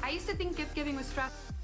I used to think gift giving was stressful.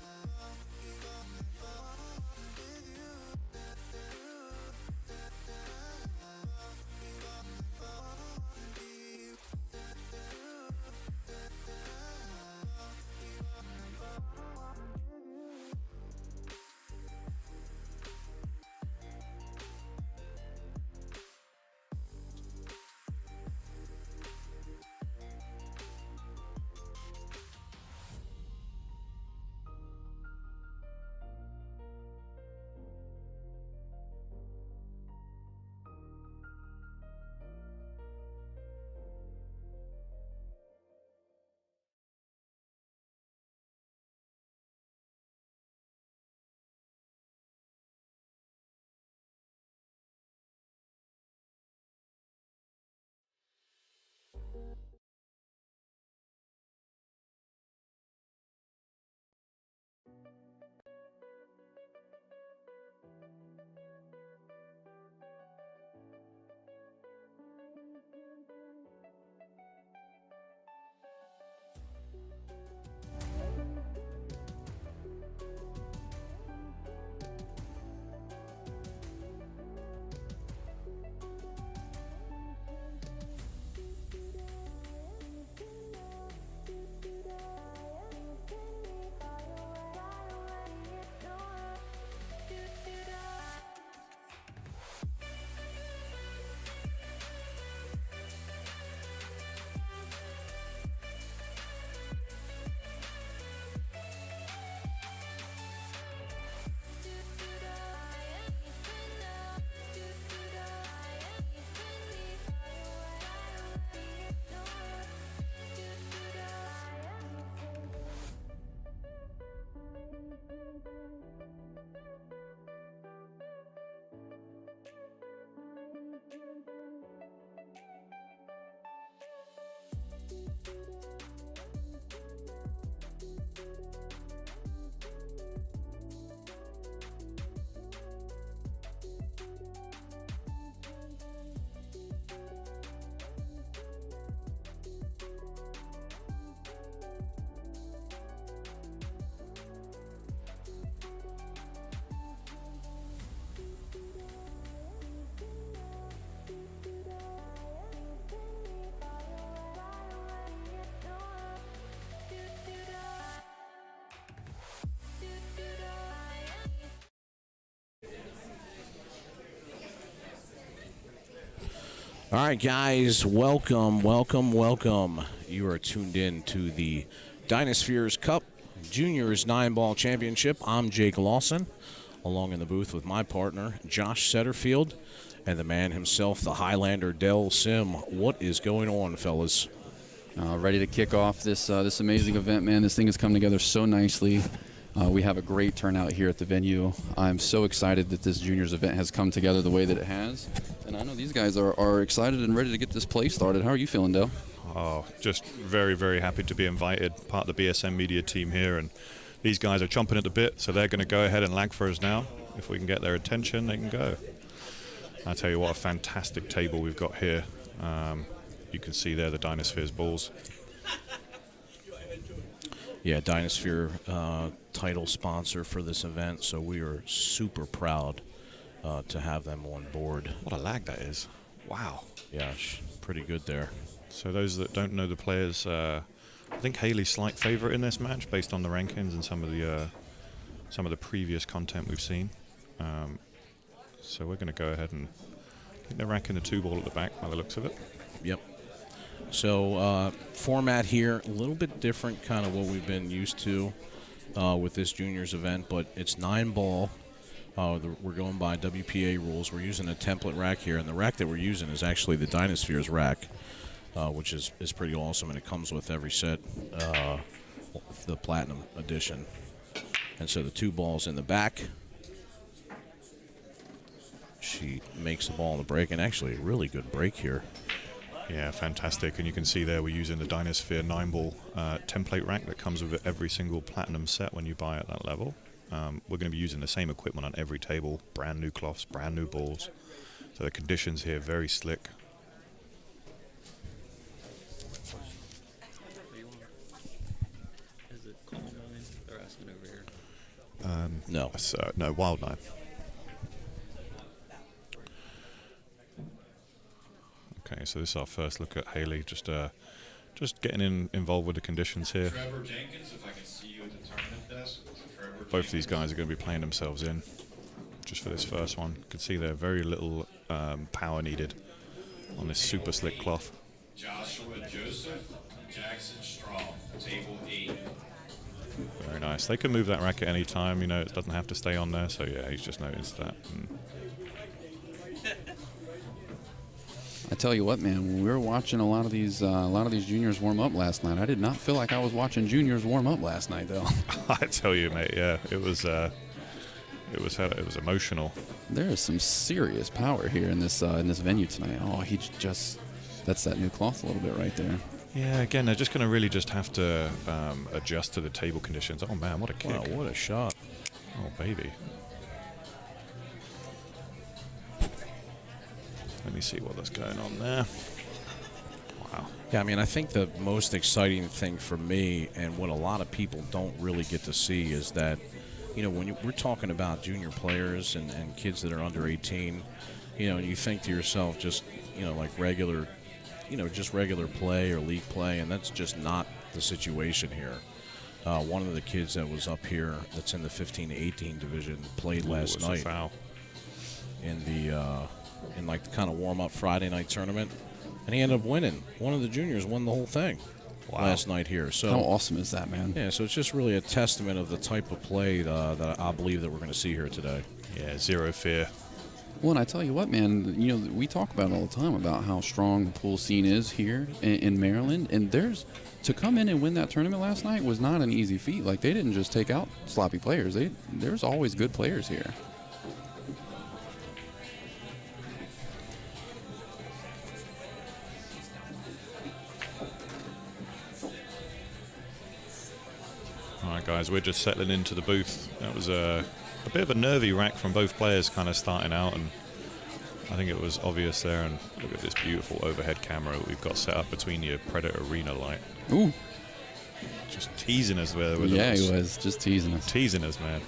All right, guys, welcome. You are tuned in to the DynaSpeheres Cup Juniors 9-Ball Championship. I'm Jake Lawson, along in the booth with my partner, Josh Setterfield, and the man himself, the Highlander, Del Sim. What is going on, fellas? Ready to kick off this amazing event, man. This thing has come together so nicely. We have a great turnout here at the venue. I'm so excited that this juniors event has come together the way that it has. And I know these guys are excited and ready to get this play started. How are you feeling, Del? Oh, just very, very happy to be invited, part of the BSM media team here, and these guys are chomping at the bit, so they're going to go ahead and lag for us now. If we can get their attention, they can go. I tell you what, a fantastic table we've got here. You can see there the DynaSpeheres balls. Yeah, DynaSphere title sponsor for this event, so we are super proud to have them on board. What a lag that is. Wow. Yeah, pretty good there. So those that don't know the players, I think Haley's slight favorite in this match based on the rankings and some of the previous content we've seen. So we're going to go ahead and I think they're ranking the 2-ball at the back by the looks of it. Yep. So format here, a little bit different kind of what we've been used to with this juniors event, but it's 9-ball. We're going by WPA rules. We're using a template rack here, and the rack that we're using is actually the DynaSpeheres rack, which is pretty awesome, and it comes with every set, the Platinum edition. And so the 2 balls in the back. She makes the ball in the break, and actually a really good break here. Yeah, fantastic. And you can see there we're using the DynaSphere 9-ball template rack that comes with every single Platinum set when you buy at that level. We're going to be using the same equipment on every table, brand new cloths, brand new balls. So the conditions here, very slick. Is it Calm 9? They're asking over here. No. No, Wild 9. Okay, so this is our first look at Haley, just getting involved with the conditions here. Trevor Jenkins, if I can see you at the tournament desk. Both of these guys are going to be playing themselves in just for this first one. You can see there very little power needed on this super slick cloth. Joshua Joseph, Jackson Strong, table 8. Very nice. They can move that racket any time, you know, it doesn't have to stay on there, so yeah, he's just noticed that. I tell you what, man, when we were watching a lot of these juniors warm up last night, I did not feel like I was watching juniors warm up last night, though. I tell you, mate, yeah, it was emotional. There is some serious power here in this venue tonight. Oh, that's that new cloth a little bit right there. Yeah, again, they're just going to really just have to adjust to the table conditions. Oh man, what a kick! Wow, what a shot! Oh baby. Let me see what's going on there. Wow. Yeah, I mean, I think the most exciting thing for me and what a lot of people don't really get to see is that, you know, when we're talking about junior players and kids that are under 18, you know, and you think to yourself just, you know, like regular play or league play, and that's just not the situation here. One of the kids that was up here that's in the 15 to 18 division played last night. A foul. In like the kind of warm-up Friday night tournament, and he ended up winning. One of the juniors won the whole thing last night here. So how awesome is that, man? Yeah, so it's just really a testament of the type of play that I believe that we're going to see here today. Yeah, zero fear. Well, and I tell you what, man, you know, we talk about it all the time about how strong the pool scene is here in Maryland, and to come in and win that tournament last night was not an easy feat. Like, they didn't just take out sloppy players. There's always good players here. All right, guys, we're just settling into the booth. That was a bit of a nervy rack from both players kind of starting out, and I think it was obvious there. And look at this beautiful overhead camera that we've got set up between your Predator Arena light. Ooh. Just teasing us there. Yeah, he was just teasing us. Teasing us, man.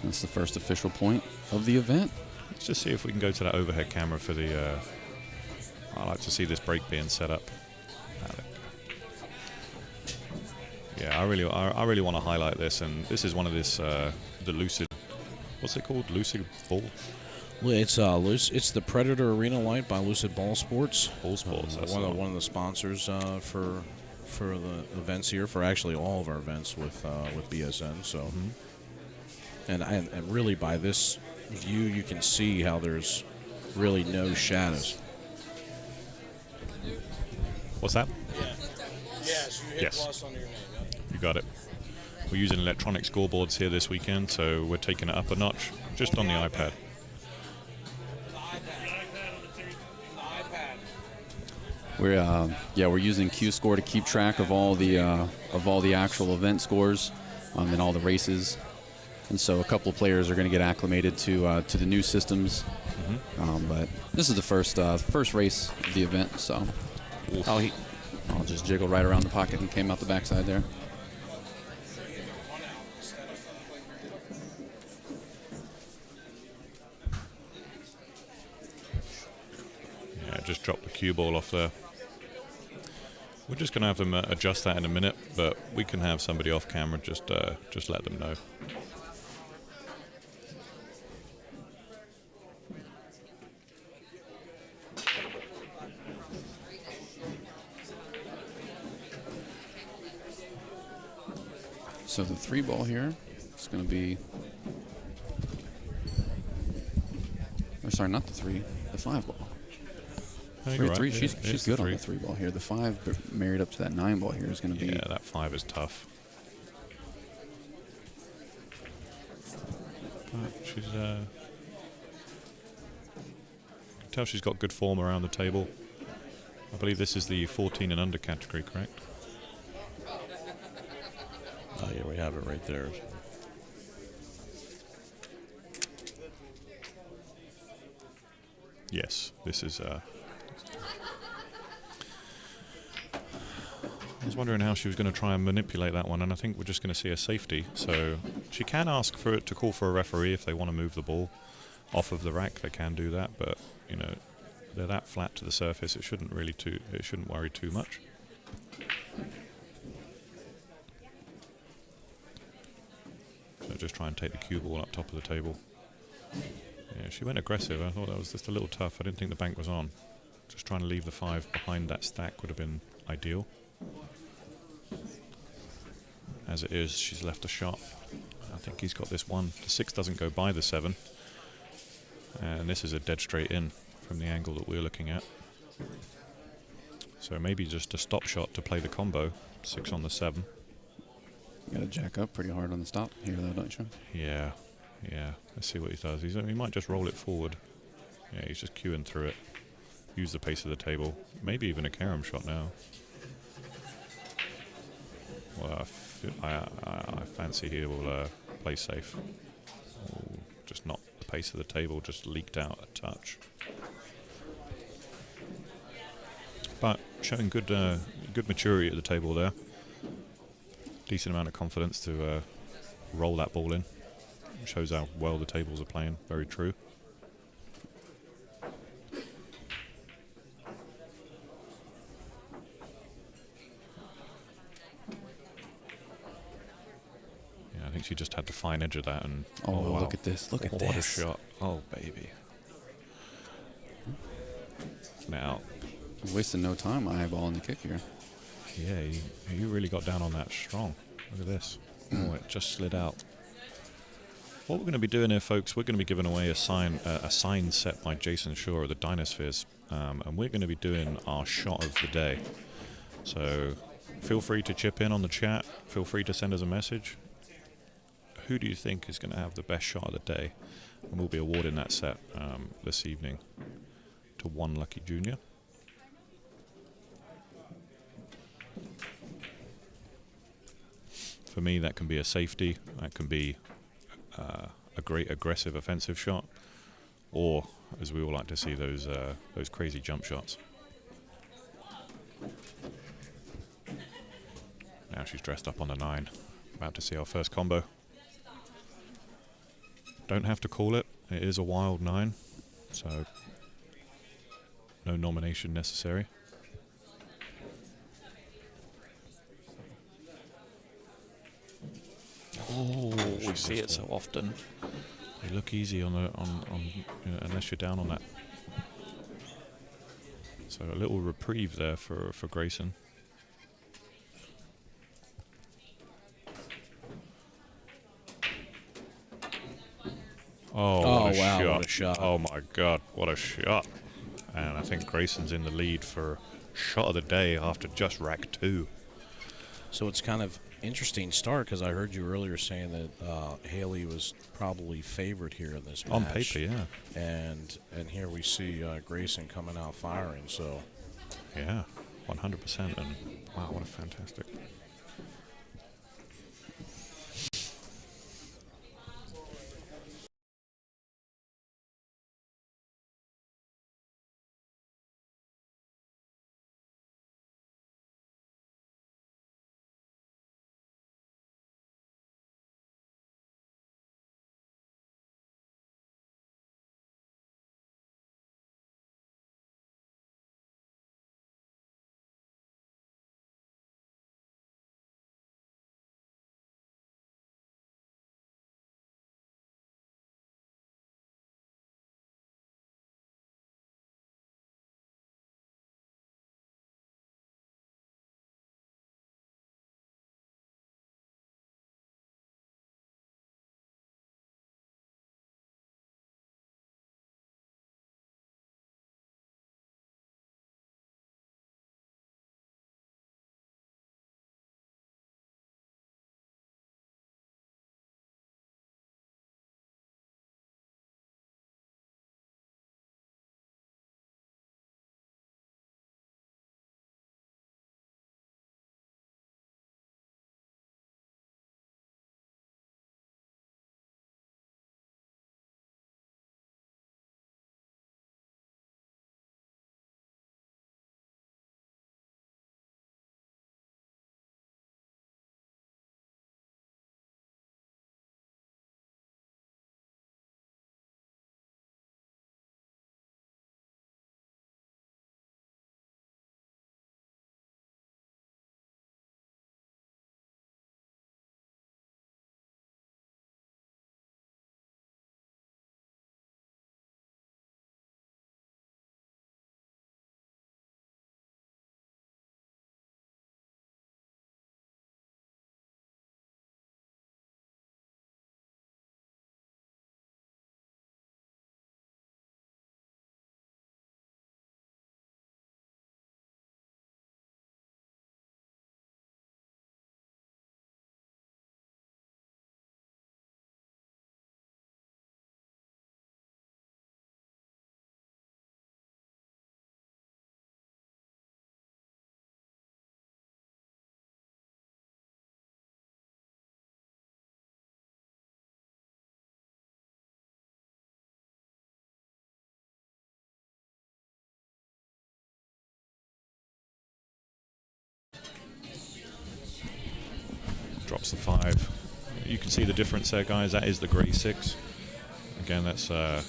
That's the first official point of the event. Let's just see if we can go to that overhead camera for the... I like to see this break being set up. Yeah, I really want to highlight this, and this is one of the Lucid, what's it called? Lucid Ball? Well, it's the Predator Arena Light by Lucid Ball Sports. Ball Sports. That's one of the sponsors for the events here, for actually all of our events with BSN. So, and really by this view, you can see how there's really no shadows. What's that? Yes, you hit plus on your name. You got it. We're using electronic scoreboards here this weekend, so we're taking it up a notch just on the iPad. We're using Q-Score to keep track of all the actual event scores and all the races. And so a couple of players are going to get acclimated to the new systems. But this is the first race of the event, so I'll just jiggle right around the pocket and came out the backside there. Yeah, just dropped the cue ball off there. We're just going to have them adjust that in a minute, but we can have somebody off camera just let them know. So the 3-ball here is going to be, or sorry, not the 3, the 5-ball. No, you're right. Three, she's good on three. the 3-ball here. The 5 married up to that 9-ball here is going to be. Yeah, that 5 is tough. But she's you can tell she's got good form around the table. I believe this is the 14 and under category, correct? Oh, yeah, we have it right there. Yes, this is. I was wondering how she was going to try and manipulate that one, and I think we're just going to see a safety. So she can ask for it to call for a referee if they want to move the ball off of the rack. They can do that, but you know they're that flat to the surface. It shouldn't worry too much. So just try and take the cue ball up top of the table. Yeah, she went aggressive. I thought that was just a little tough. I didn't think the bank was on. Just trying to leave the 5 behind that stack would have been ideal. As it is, she's left a shot. I think he's got this one. The 6 doesn't go by the 7. And this is a dead straight in from the angle that we're looking at. So maybe just a stop shot to play the combo. 6 on the 7. You got to jack up pretty hard on the stop here, though, don't you? Yeah. Let's see what he does. He might just roll it forward. Yeah, he's just queuing through it. Use the pace of the table. Maybe even a carom shot now. Well, I fancy he will play safe. Ooh, just not the pace of the table, just leaked out a touch. But showing good maturity at the table there. Decent amount of confidence to roll that ball in. Shows how well the tables are playing. Very true. Yeah, I think she just had the fine edge of that. And oh wow. Look at this! Look at this! What a shot! Oh baby! Now, Wasting no time eyeballing the kick here. yeah, you really got down on that strong. Look at this. Oh, it just slid out. What we're going to be doing here, folks, we're going to be giving away a sign set by Jason Shaw of the DynaSpeheres, and we're going to be doing our shot of the day. So feel free to chip in on the chat. Feel free to send us a message. Who do you think is going to have the best shot of the day? And we'll be awarding that set this evening to one lucky junior. For me, that can be a safety. That can be a great aggressive offensive shot, or as we all like to see, those crazy jump shots. Now she's dressed up on the 9, about to see our first combo. Don't have to call it. It is a wild 9, so no nomination necessary. Oh, we see it so often. They look easy on unless you're down on that. So a little reprieve there for Grayson. Oh, what a wow, shot. what a shot. Oh my God, what a shot. And I think Grayson's in the lead for shot of the day after just rack 2. So it's kind of interesting start, because I heard you earlier saying that Haley was probably favored here in this match. On paper, yeah. And here we see Grayson coming out firing. So Yeah, 100%. And wow, what a fantastic. Drops the 5. You can see the difference there, guys. That is the grey 6. Again, that's a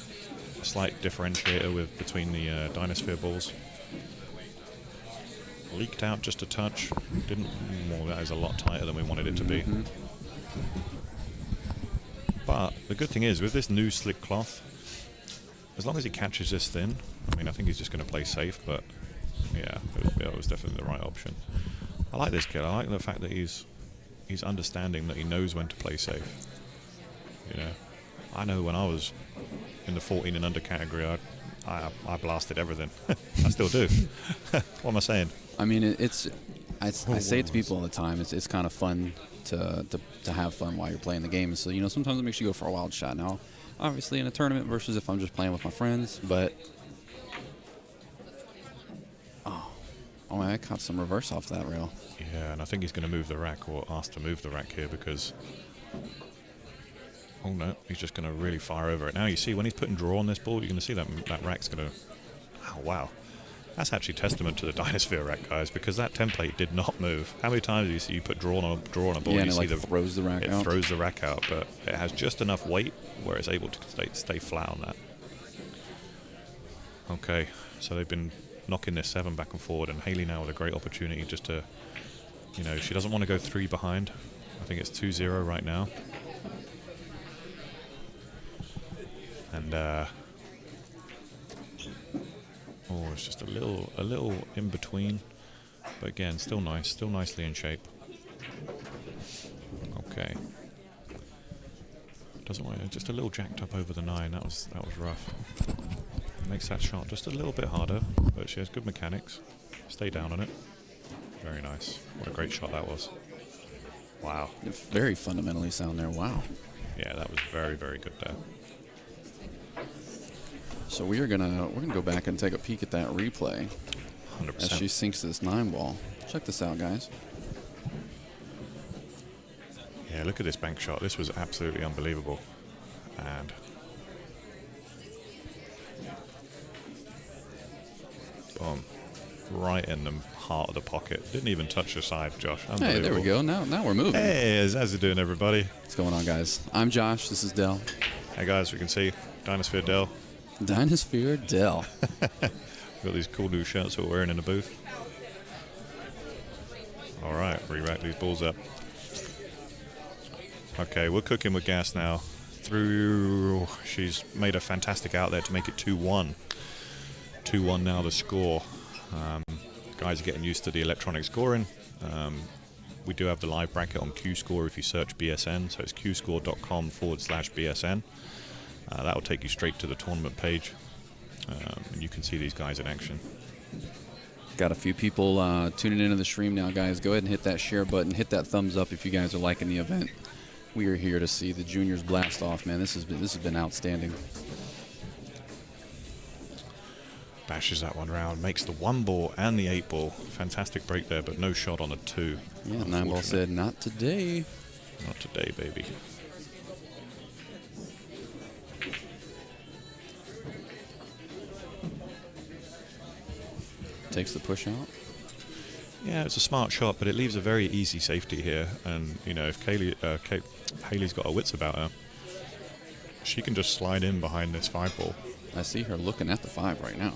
slight differentiator between the DynaSphere balls. Leaked out just a touch. Well, that is a lot tighter than we wanted it to be. But the good thing is, with this new slick cloth, as long as he catches this thin, I mean, I think he's just going to play safe, but yeah, it was definitely the right option. I like this kid. I like the fact that he's understanding that he knows when to play safe. You know, I know when I was in the 14 and under category, I blasted everything. I still do. What am I saying? I mean, I say it to people all the time. It's kind of fun to have fun while you're playing the game. So, you know, sometimes it makes you go for a wild shot. Now, obviously in a tournament versus if I'm just playing with my friends, but oh, I caught some reverse off that rail. Yeah, and I think he's going to move the rack, or ask to move the rack here, because oh no, he's just going to really fire over it. Now you see when he's putting draw on this ball, you're going to see that rack's going to, oh wow. That's actually testament to the DynaSphere rack, guys, because that template did not move. How many times do you see you put draw on a ball, yeah, and you it see throws the rack out? It throws the rack out, but it has just enough weight where it's able to stay flat on that. Okay, so they've been knocking this 7 back and forward, and Haley now with a great opportunity just to, you know, she doesn't want to go 3 behind. I think it's 2-0 right now. And oh, it's just a little in between, but again, still nice, still nicely in shape. Okay, doesn't want just a little jacked up over the 9. That was rough. Makes that shot just a little bit harder, but she has good mechanics. Stay down on it. Very nice. What a great shot that was. Wow. Very fundamentally sound there. Wow. Yeah, that was very, very good there. So we're gonna go back and take a peek at that replay. as 100%. she sinks this 9-ball. Check this out, guys. Yeah, look at this bank shot. This was absolutely unbelievable. And boom, right in the heart of the pocket. Didn't even touch the side, Josh. Hey, there we go. Now we're moving. Hey, how's it doing, everybody? What's going on, guys? I'm Josh. This is Dell. Hey, guys, we can see Dynasphere Dell. DynaSphere Dell. We've got these cool new shirts that we're wearing in the booth. All right, re-rack these balls up. Okay, we're cooking with gas now. She's made a fantastic out there to make it 2-1. 2-1 now the score. Guys are getting used to the electronic scoring. We do have the live bracket on QScore if you search BSN, so it's qscore.com/BSN. That will take you straight to the tournament page, and you can see these guys in action. Got a few people tuning into the stream now, guys. Go ahead and hit that share button. Hit that thumbs up if you guys are liking the event. We are here to see the juniors blast off, man. This has been outstanding. Bashes that one round, makes the 1 ball and the 8 ball. Fantastic break there, but no shot on a 2. Yeah, 9-ball said, not today. Not today, baby. Takes the push out. Yeah, it's a smart shot, but it leaves a very easy safety here. And, you know, if Haley's got her wits about her, she can just slide in behind this 5 ball. I see her looking at the 5 right now.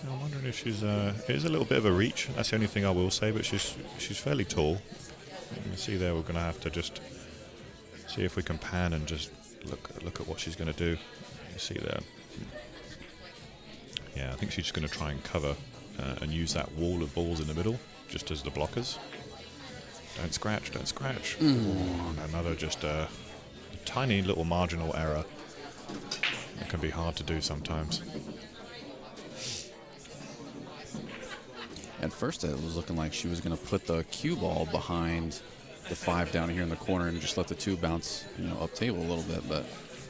I'm wondering if she's it is a little bit of a reach. That's the only thing I will say, but she's fairly tall. You can see there we're going to have to just see if we can pan and just look at what she's going to do. You see there. Yeah, I think she's just going to try and cover and use that wall of balls in the middle just as the blockers. Don't scratch, don't scratch. Oh, another just a tiny little marginal error. It can be hard to do sometimes. At first, it was looking like she was going to put the cue ball behind the 5 down here in the corner and just let the 2 bounce, up table a little bit, but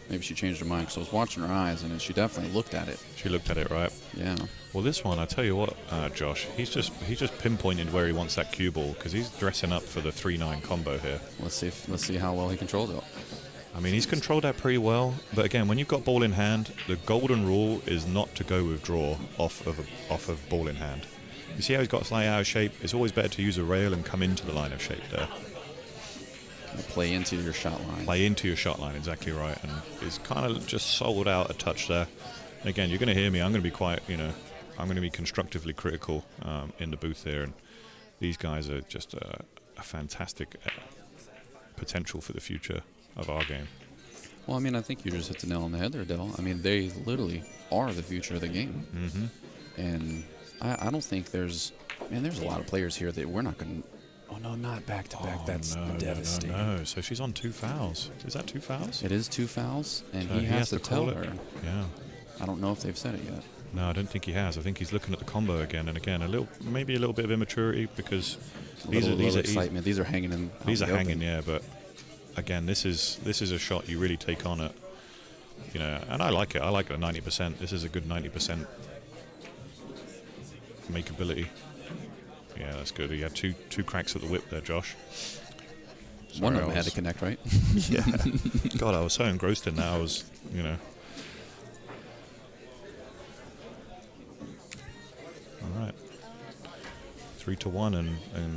maybe she changed her mind because I was watching her eyes and she definitely looked at it. She looked at it, right? Yeah. Well, this one, I tell you what, Josh, he's just pinpointed where he wants that cue ball because he's dressing up for the 3-9 combo here. Let's see how well he controls it. I mean, he's controlled that pretty well, but again, when you've got ball in hand, the golden rule is not to go with draw off of ball in hand. You see how he's got slightly out of shape? It's always better to use a rail and come into the line of shape there. Play into your shot line. Play into your shot line, exactly right. And he's kind of just sold out a touch there. And again, you're going to hear me. I'm going to be quite, I'm going to be constructively critical in the booth here. And these guys are just a fantastic potential for the future of our game. Well, I mean, I think you just hit the nail on the head there, Dell. I mean, they literally are the future of the game. Mm-hmm. And I don't think there's a lot of players here that we're not going to. Oh, no, not back-to-back. Oh, That's devastating. No. So she's on 2 fouls. Is that 2 fouls? It is 2 fouls, and So he has to tell call it. her. Yeah. I don't know if they've said it yet. No, I don't think he has. I think he's looking at the combo again and again. Maybe a little bit of immaturity because these are excitement. These are hanging in. These are hanging, yeah. But again, this is a shot you really take on it. And I like it. I like it at 90%. This is a good 90% makeability. Yeah, that's good. He had two cracks at the whip there, Josh. One of them had to connect, right? Yeah. God, I was so engrossed in that. I was, All right. 3-1,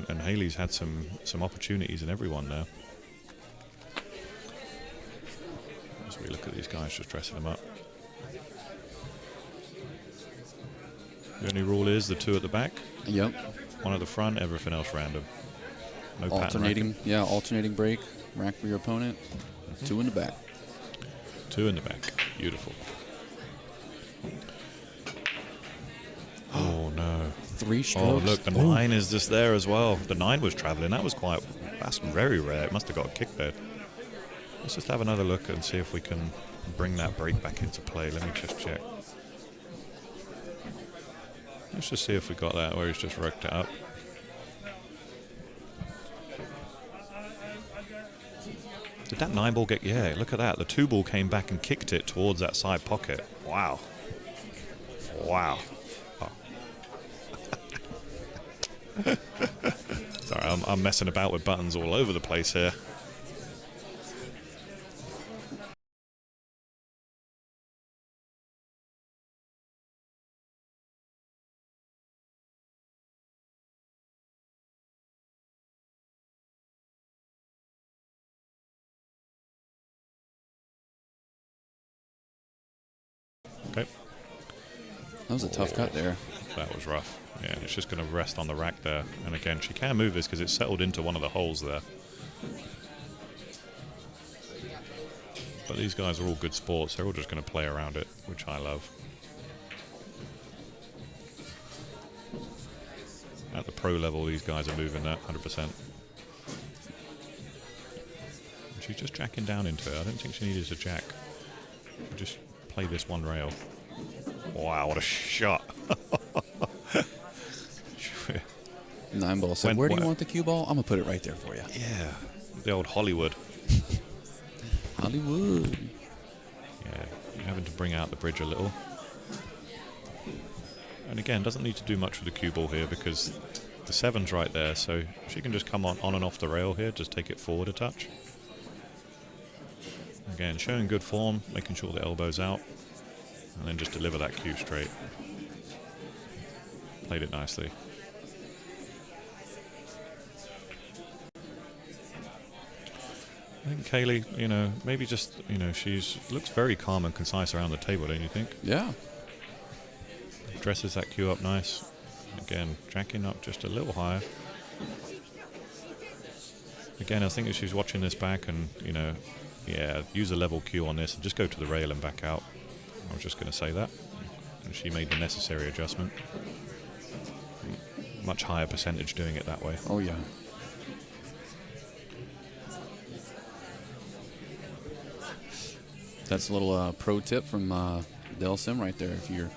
and Haley's had some opportunities in everyone now. As we look at these guys just dressing them up. The only rule is the 2 at the back. Yep. 1 at the front, everything else random. No alternating, alternating break, rack for your opponent. 2 in the back. 2 in the back. Beautiful. Oh no. 3 strokes. Oh look, the 9 is just there as well. The 9 was traveling. That's very rare. It must have got a kick there. Let's just have another look and see if we can bring that break back into play. Let me just check. Let's just see if we got that where he's just wrecked it up. Did that 9 ball get... Yeah, look at that. The 2 ball came back and kicked it towards that side pocket. Wow. Wow. Oh. Sorry, I'm messing about with buttons all over the place here. Okay. That was a tough cut there. That was rough. Yeah, and it's just going to rest on the rack there. And again, she can move this because it's settled into one of the holes there. But these guys are all good sports. They're all just going to play around it, which I love. At the pro level, these guys are moving that 100%. And she's just jacking down into it. I don't think she needed to jack. Just play this one rail. Wow, what a shot. 9 ball said, where do you want the cue ball? I'm going to put it right there for you. Yeah, the old Hollywood. Hollywood. Yeah, you're having to bring out the bridge a little. And again, doesn't need to do much with the cue ball here because the 7's right there, so she can just come on and off the rail here, just take it forward a touch. Again, showing good form, making sure the elbow's out, and then just deliver that cue straight. Played it nicely. I think Kaylee, you know, maybe just, you know, looks very calm and concise around the table, don't you think? Yeah. Dresses that cue up nice. Again, jacking up just a little higher. Again, I think if she's watching this back and, you know, yeah, use a level cue on this and just go to the rail and back out. I was just going to say that. And she made the necessary adjustment. Much higher percentage doing it that way. Oh, yeah. That's a little pro tip from Del Sim right there. If you're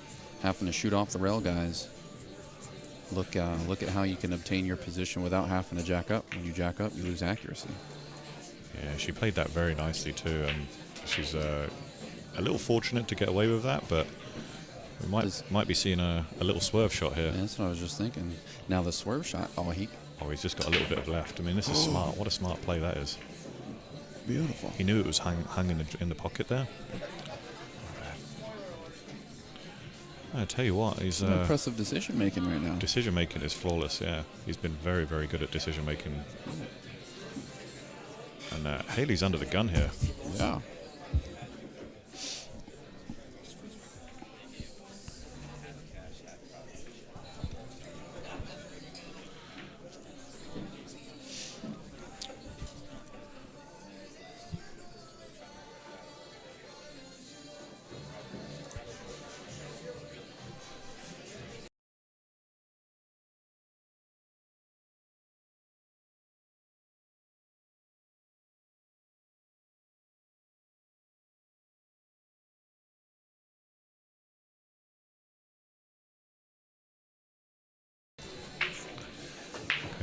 having to shoot off the rail, guys, look at how you can obtain your position without having to jack up. When you jack up, you lose accuracy. Yeah, she played that very nicely too, and she's a little fortunate to get away with that, but we might be seeing a little swerve shot here. Yeah, that's what I was just thinking. Now the swerve shot. Oh, he's just got a little bit of left. I mean, this is smart. What a smart play that is. Beautiful. He knew it was hung in the pocket there. I tell you what, he's impressive decision making right now. Decision making is flawless. Yeah, he's been very, very good at decision making. And Haley's under the gun here. Yeah.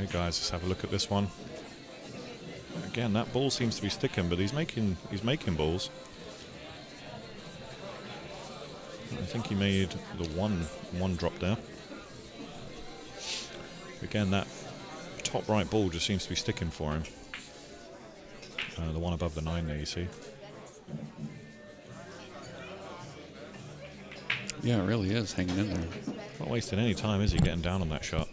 Okay, guys, let's have a look at this one. Again, that ball seems to be sticking, but he's making balls. I think he made the one drop there. Again, that top right ball just seems to be sticking for him. The one above the 9 there, you see. Yeah, it really is hanging in there. Not wasting any time, is he, getting down on that shot?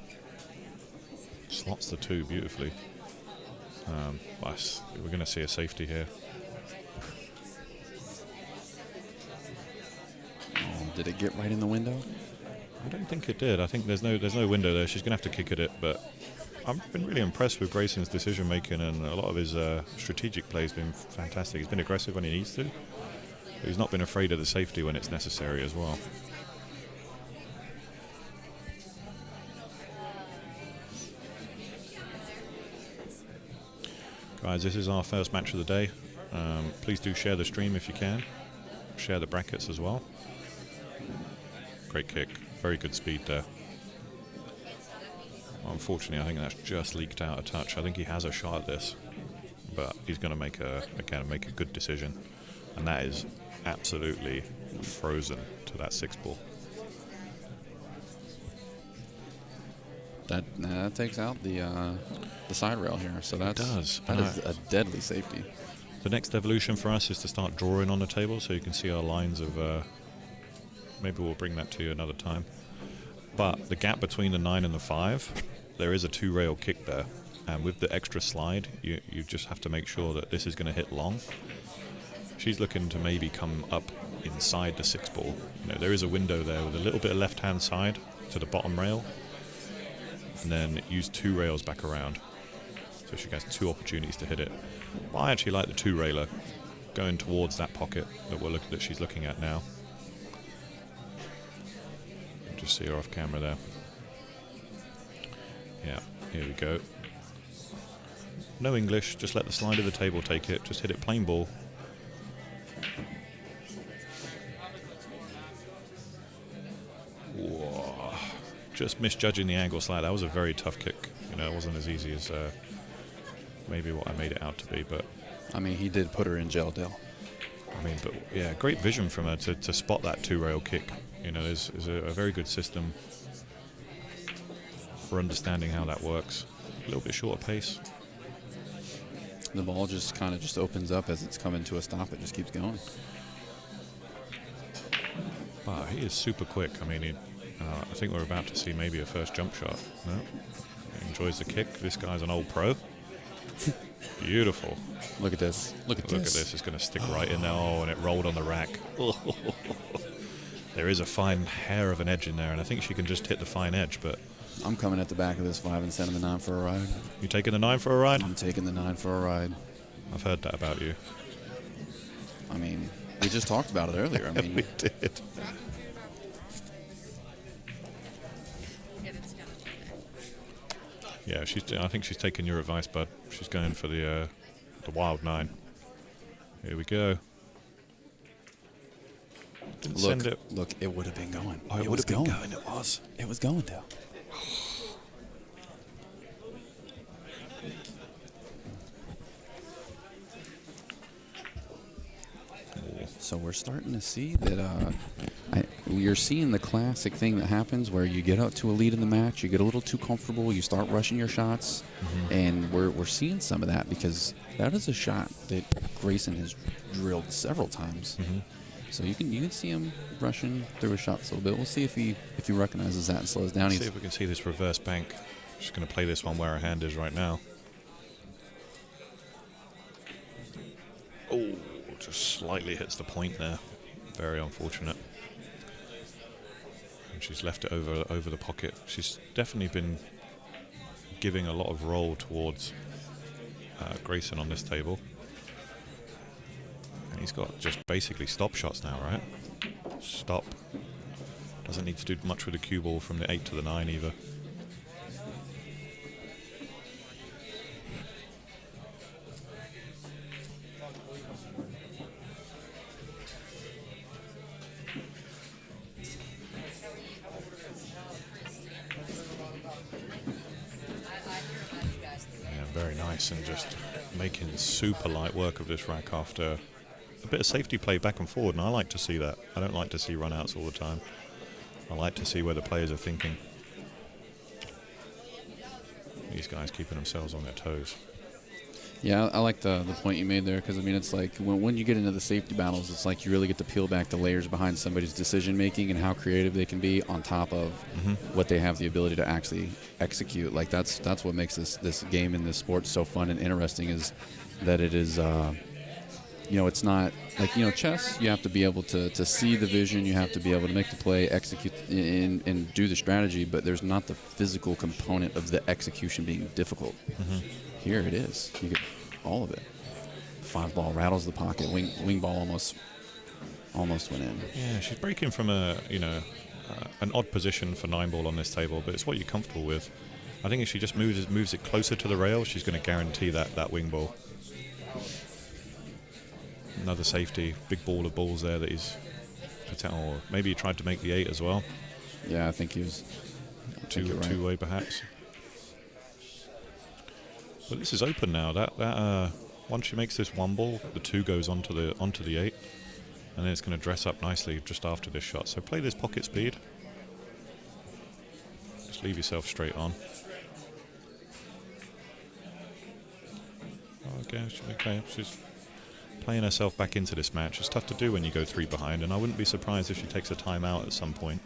Slots the 2 beautifully. We're going to see a safety here. Oh, did it get right in the window? I don't think it did. I think there's no window there. She's going to have to kick at it, but I've been really impressed with Grayson's decision making, and a lot of his strategic play has been fantastic. He's been aggressive when he needs to, but he's not been afraid of the safety when it's necessary as well. Guys, this is our first match of the day. Please do share the stream if you can. Share the brackets as well. Great kick. Very good speed there. Well, unfortunately, I think that's just leaked out a touch. I think he has a shot at this, but he's going to make a good decision, and that is absolutely frozen to that 6 ball. That takes out the side rail here. So that is a deadly safety. The next evolution for us is to start drawing on the table, so you can see our lines of. Maybe we'll bring that to you another time. But the gap between the 9 and the 5, there is a 2-rail kick there, and with the extra slide, you just have to make sure that this is going to hit long. She's looking to maybe come up inside the 6 ball. You know, there is a window there with a little bit of left-hand side to the bottom rail, and then use 2 rails back around. So she has 2 opportunities to hit it. Well, I actually like the 2-railer going towards that pocket that she's looking at now. Just see her off camera there. Yeah, here we go. No English, just let the slide of the table take it. Just hit it plain ball. Whoa. Just misjudging the angle slight. That was a very tough kick. You know, it wasn't as easy as maybe what I made it out to be, but... I mean, he did put her in jail, Dale. I mean, but yeah, great vision from her to spot that 2-rail kick. You know, there's a very good system for understanding how that works. A little bit shorter pace. The ball just kind of just opens up as it's coming to a stop. It just keeps going. Wow, he is super quick. I mean, I think we're about to see maybe a first jump shot. No? He enjoys the kick. This guy's an old pro. Beautiful. Look at this. Look at this. It's going to stick right in there. Oh, and it rolled on the rack. There is a fine hair of an edge in there, and I think she can just hit the fine edge, but... I'm coming at the back of this 5 and sending the 9 for a ride. You taking the 9 for a ride? I'm taking the 9 for a ride. I've heard that about you. I mean, we just talked about it earlier. I mean, we did. Yeah, I think she's taking your advice, bud. She's going for the wild 9. Here we go. Didn't send it. Look, it would have been going. Oh, it would have been going. It was. It was going, Dale. So we're starting to see that you're seeing the classic thing that happens where you get up to a lead in the match, you get a little too comfortable, you start rushing your shots, and we're seeing some of that because that is a shot that Grayson has drilled several times. So you can see him rushing through his shots a little bit. We'll see if he recognizes that and slows down. See if we can see this reverse bank. Just going to play this one where her hand is right now. Oh, just slightly hits the point there. Very unfortunate. And she's left it over the pocket. She's definitely been giving a lot of roll towards Grayson on this table. And he's got just basically stop shots now, right? Stop. Doesn't need to do much with the cue ball from the 8 to the 9 either. Yeah, very nice, and just making super light work of this rack after a bit of safety play back and forward, and I like to see that. I don't like to see run-outs all the time. I like to see where the players are thinking. These guys keeping themselves on their toes. Yeah, I like the point you made there because, I mean, it's like when you get into the safety battles, it's like you really get to peel back the layers behind somebody's decision-making and how creative they can be on top of what they have the ability to actually execute. Like, that's what makes this game and this sport so fun and interesting, is that it is it's not like, chess. You have to be able to see the vision. You have to be able to make the play, execute, and do the strategy. But there's not the physical component of the execution being difficult. Here it is. You get all of it. 5-ball rattles the pocket. Wing ball almost went in. Yeah, she's breaking from an odd position for 9-ball on this table, but it's what you're comfortable with. I think if she just moves it closer to the rail, she's going to guarantee that wing ball. Another safety, big ball of balls there that he's, or maybe he tried to make the 8 as well. Yeah, I think he was two-way perhaps. But this is open now. That once she makes this 1 ball, the 2 goes onto the 8, and then it's going to dress up nicely just after this shot. So play this pocket speed. Just leave yourself straight on. Okay, she's playing herself back into this match. It's tough to do when you go 3 behind, and I wouldn't be surprised if she takes a timeout at some point.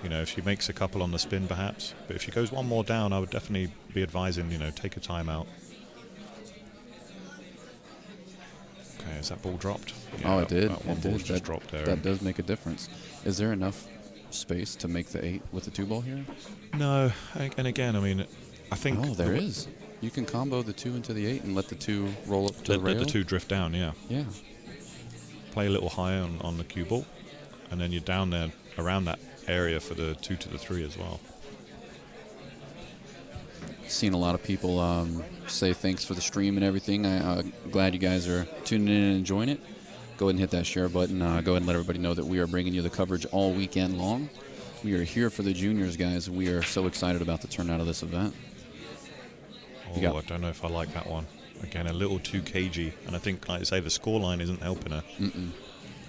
You know, if she makes a couple on the spin, perhaps. But if she goes 1 more down, I would definitely be advising, you know, take a timeout. Okay, is that ball dropped? Yeah, it did. That one ball's just dropped there. That does make a difference. Is there enough space to make the 8 with the 2 ball here? No, and again, I mean, I think... Oh, there is. You can combo the 2 into the 8 and let the 2 roll up to the rail. Let the 2 drift down, yeah. Yeah. Play a little higher on the cue ball, and then you're down there around that area for the 2 to the 3 as well. Seen a lot of people say thanks for the stream and everything. I'm glad you guys are tuning in and enjoying it. Go ahead and hit that share button. Go ahead and let everybody know that we are bringing you the coverage all weekend long. We are here for the juniors, guys. We are so excited about the turnout of this event. Oh, I don't know if I like that one. Again, a little too cagey. And I think, like I say, the scoreline isn't helping her.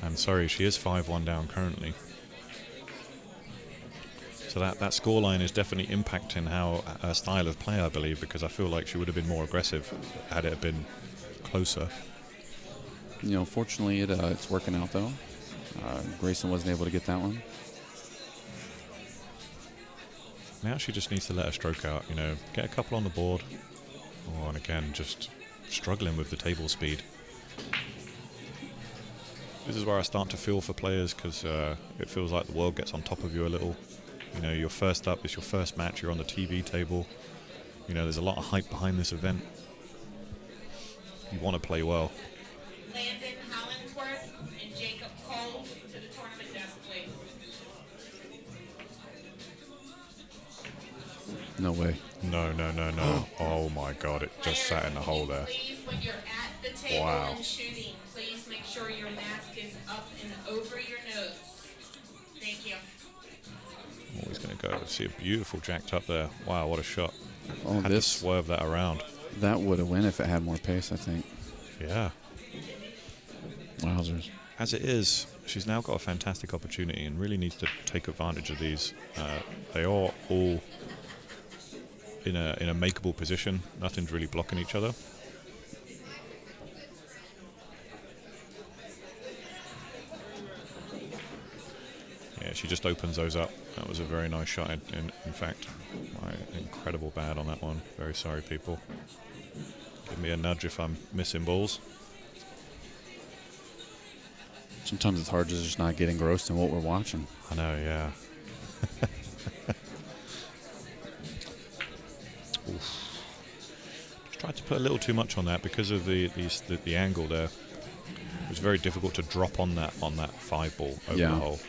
I'm sorry, she is 5-1 down currently. So that scoreline is definitely impacting how her style of play, I believe, because I feel like she would have been more aggressive had it been closer. You know, fortunately, it's working out, though. Grayson wasn't able to get that one. Now she just needs to let her stroke out, you know, get a couple on the board. Oh, and again, just struggling with the table speed. This is where I start to feel for players, because it feels like the world gets on top of you a little. You know, you're first up, it's your first match, you're on the TV table. You know, there's a lot of hype behind this event. You want to play well. Landon Hollingsworth and Jacob Cole to the tournament desk, please. No way. No. Oh my God, it just sat in the hole there. Please, when you're at the table Wow. and shooting, please make sure your mask is up and over your nose. Thank you. Oh, he's going to go. See a beautiful jacked up there. Wow, what a shot. Oh, Had to swerve that around. That would have won if it had more pace, I think. Yeah. Wowzers. As it is, she's now got a fantastic opportunity and really needs to take advantage of these. They are all in a makeable position. Nothing's really blocking each other. Yeah, she just opens those up. That was a very nice shot. In fact, incredible bad on that one. Very sorry, people. Give me a nudge if I'm missing balls. Sometimes it's hard to just not get engrossed in what we're watching. I know, yeah. Just tried to put a little too much on that because of the angle there. It was very difficult to drop on that 5 ball over the hole.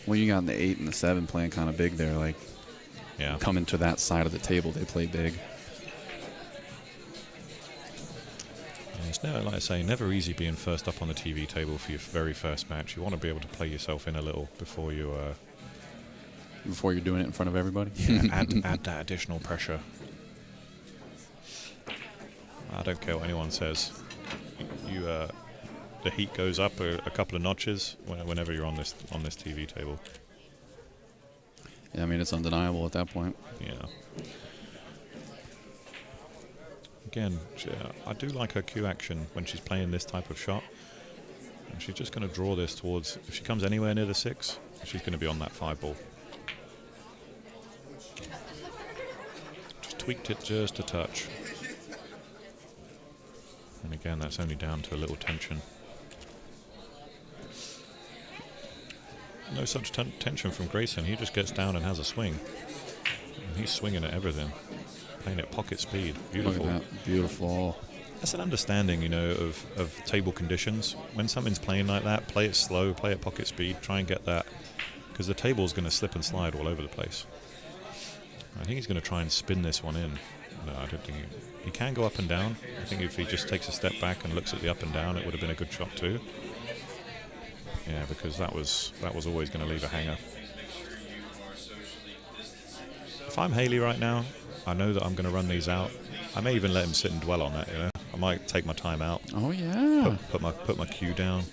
Well, you got the 8 and the 7 playing kind of big there. Like, coming to that side of the table, they play big. Yeah, it's never, like I say, never easy being first up on the TV table for your very first match. You want to be able to play yourself in a little before you... before you're doing it in front of everybody? Yeah, add that additional pressure. I don't care what anyone says. The heat goes up a couple of notches whenever you're on this TV table. Yeah, I mean, it's undeniable at that point. Yeah. Again, I do like her cue action when she's playing this type of shot. And she's just going to draw this towards... If she comes anywhere near the 6, she's going to be on that 5 ball. Just tweaked it just a touch. And again, that's only down to a little tension. No such tension from Grayson. He just gets down and has a swing. And he's swinging at everything. Playing at pocket speed. Beautiful. Look at that. Beautiful. That's an understanding, you know, of table conditions. When something's playing like that, play it slow, play at pocket speed, try and get that. Because the table's going to slip and slide all over the place. I think he's going to try and spin this one in. No, I don't think he can go up and down. I think if he just takes a step back and looks at the up and down, it would have been a good shot too. Yeah, because that was always going to leave a hanger. If I'm Haley right now, I know that I'm going to run these out. I may even let him sit and dwell on that. You know, I might take my time out. Oh yeah. Put my cue down.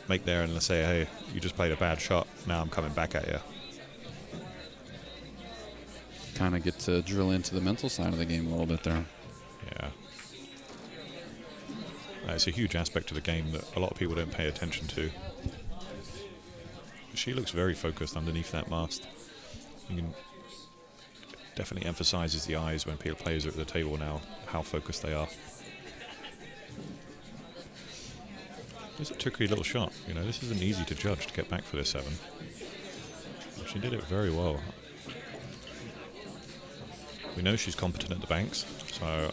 Make there and let's say, hey, you just played a bad shot. Now I'm coming back at you. kind of get to drill into the mental side of the game a little bit there. Yeah. It's a huge aspect of the game that a lot of people don't pay attention to. She looks very focused underneath that mast. You can definitely emphasizes the eyes when players are at the table now, how focused they are. It's a tricky little shot. You know, this isn't easy to judge to get back for this 7. She did it very well. We know she's competent at the banks, so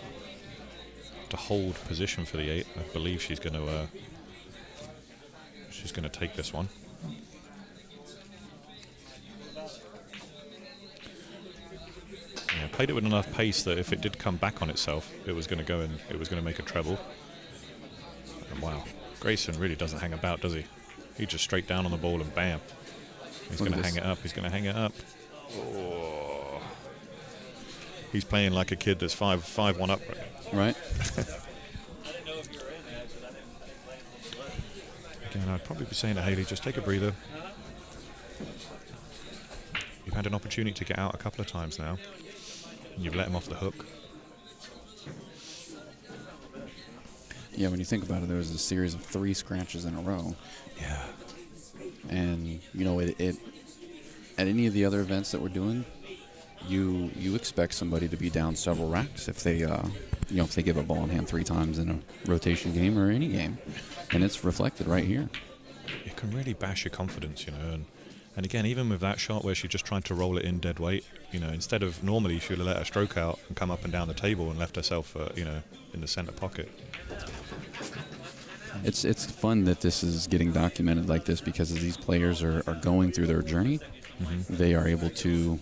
to hold position for the 8, I believe she's going to take this one. Yeah, played it with enough pace that if it did come back on itself, it was going to go and it was going to make a treble. And wow, Grayson really doesn't hang about, does he? He just straight down on the ball and bam. He's going to hang it up. He's going to hang it up. Oh. He's playing like a kid that's 5-1 up. Right. Again, I'd probably be saying to Haley, just take a breather. You've had an opportunity to get out a couple of times now. And you've let him off the hook. Yeah, when you think about it, there was a series of 3 scratches in a row. Yeah. And, you know, it at any of the other events that we're doing, you expect somebody to be down several racks if they, if they give a ball in hand 3 times in a rotation game or any game. And it's reflected right here. It can really bash your confidence, you know. And again, even with that shot where she just tried to roll it in dead weight, you know, instead of normally she would have let her stroke out and come up and down the table and left herself, in the center pocket. It's fun that this is getting documented like this because as these players are going through their journey, they are able to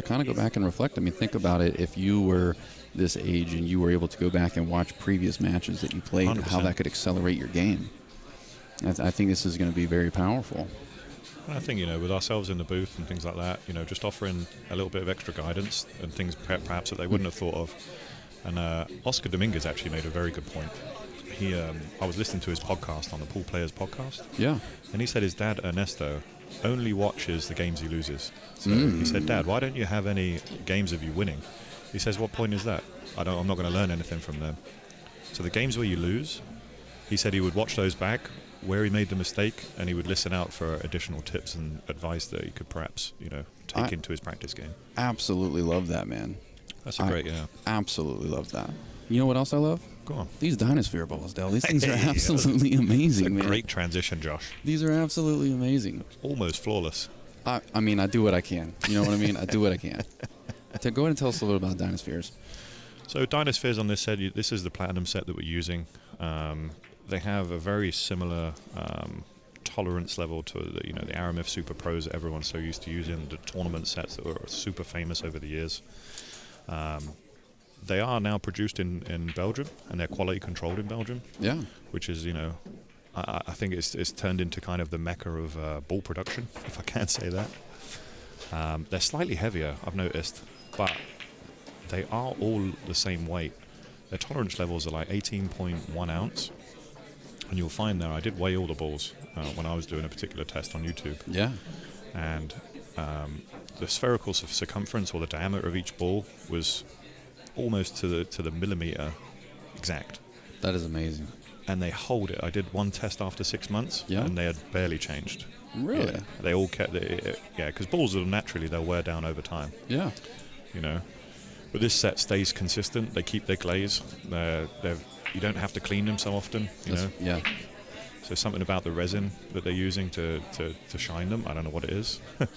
kind of go back and reflect. I mean, think about it. If you were this age and you were able to go back and watch previous matches that you played, 100%. how that could accelerate your game. I think this is going to be very powerful. And I think, with ourselves in the booth and things like that, just offering a little bit of extra guidance and things perhaps that they wouldn't have thought of. And Oscar Dominguez actually made a very good point. I was listening to his podcast on the Pool Players podcast. Yeah. And he said his dad, Ernesto, only watches the games he loses. So he said, Dad, why don't you have any games of you winning? He says, what point is that? I'm not going to learn anything from them. So the games where you lose, he said he would watch those back, where he made the mistake, and he would listen out for additional tips and advice that he could perhaps, take into his practice game. Absolutely love that, man. That's a great, yeah. Absolutely love that. You know what else I love? Go on. These DynaSphere balls, Dale. These things are absolutely amazing, man. Great transition, Josh. These are absolutely amazing. Almost flawless. I mean, I do what I can. You know what I mean? I do what I can. Go ahead and tell us a little bit about DynaSpheres. So DynaSpheres on this set, this is the Platinum set that we're using. They have a very similar tolerance level to the Aramith Super Pros that everyone's so used to using, the tournament sets that were super famous over the years. They are now produced in Belgium, and they're quality controlled in Belgium. Yeah. Which is, I think it's turned into kind of the mecca of ball production, if I can say that. They're slightly heavier, I've noticed, but they are all the same weight. Their tolerance levels are like 18.1 ounce. And you'll find there, I did weigh all the balls when I was doing a particular test on YouTube. Yeah. And the spherical circumference or the diameter of each ball was almost to the millimeter exact. That is amazing. And they hold it. I did one test after 6 months, and they had barely changed. Really? Yeah, they all kept it. Yeah, because balls will naturally they'll wear down over time. Yeah. But this set stays consistent. They keep their glaze. You don't have to clean them so often. Yeah. So something about the resin that they're using to shine them. I don't know what it is. I'm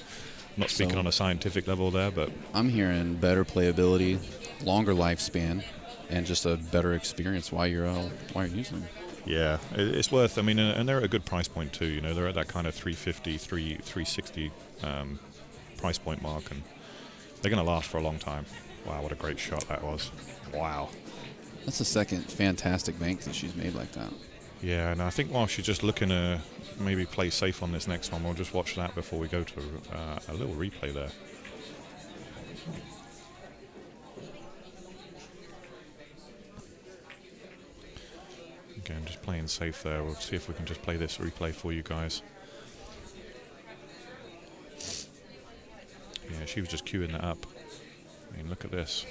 not speaking on a scientific level there, but I'm hearing better playability, longer lifespan, and just a better experience while you're using them. Yeah, it's worth. I mean, and they're at a good price point too. They're at that kind of 350, 360 price point mark, and they're going to last for a long time. Wow, what a great shot that was! Wow. That's the second fantastic bank that she's made like that. Yeah, and I think while she's just looking to maybe play safe on this next one, we'll just watch that before we go to a little replay there. Again, just playing safe there. We'll see if we can just play this replay for you guys. Yeah, she was just queuing that up. I mean, look at this.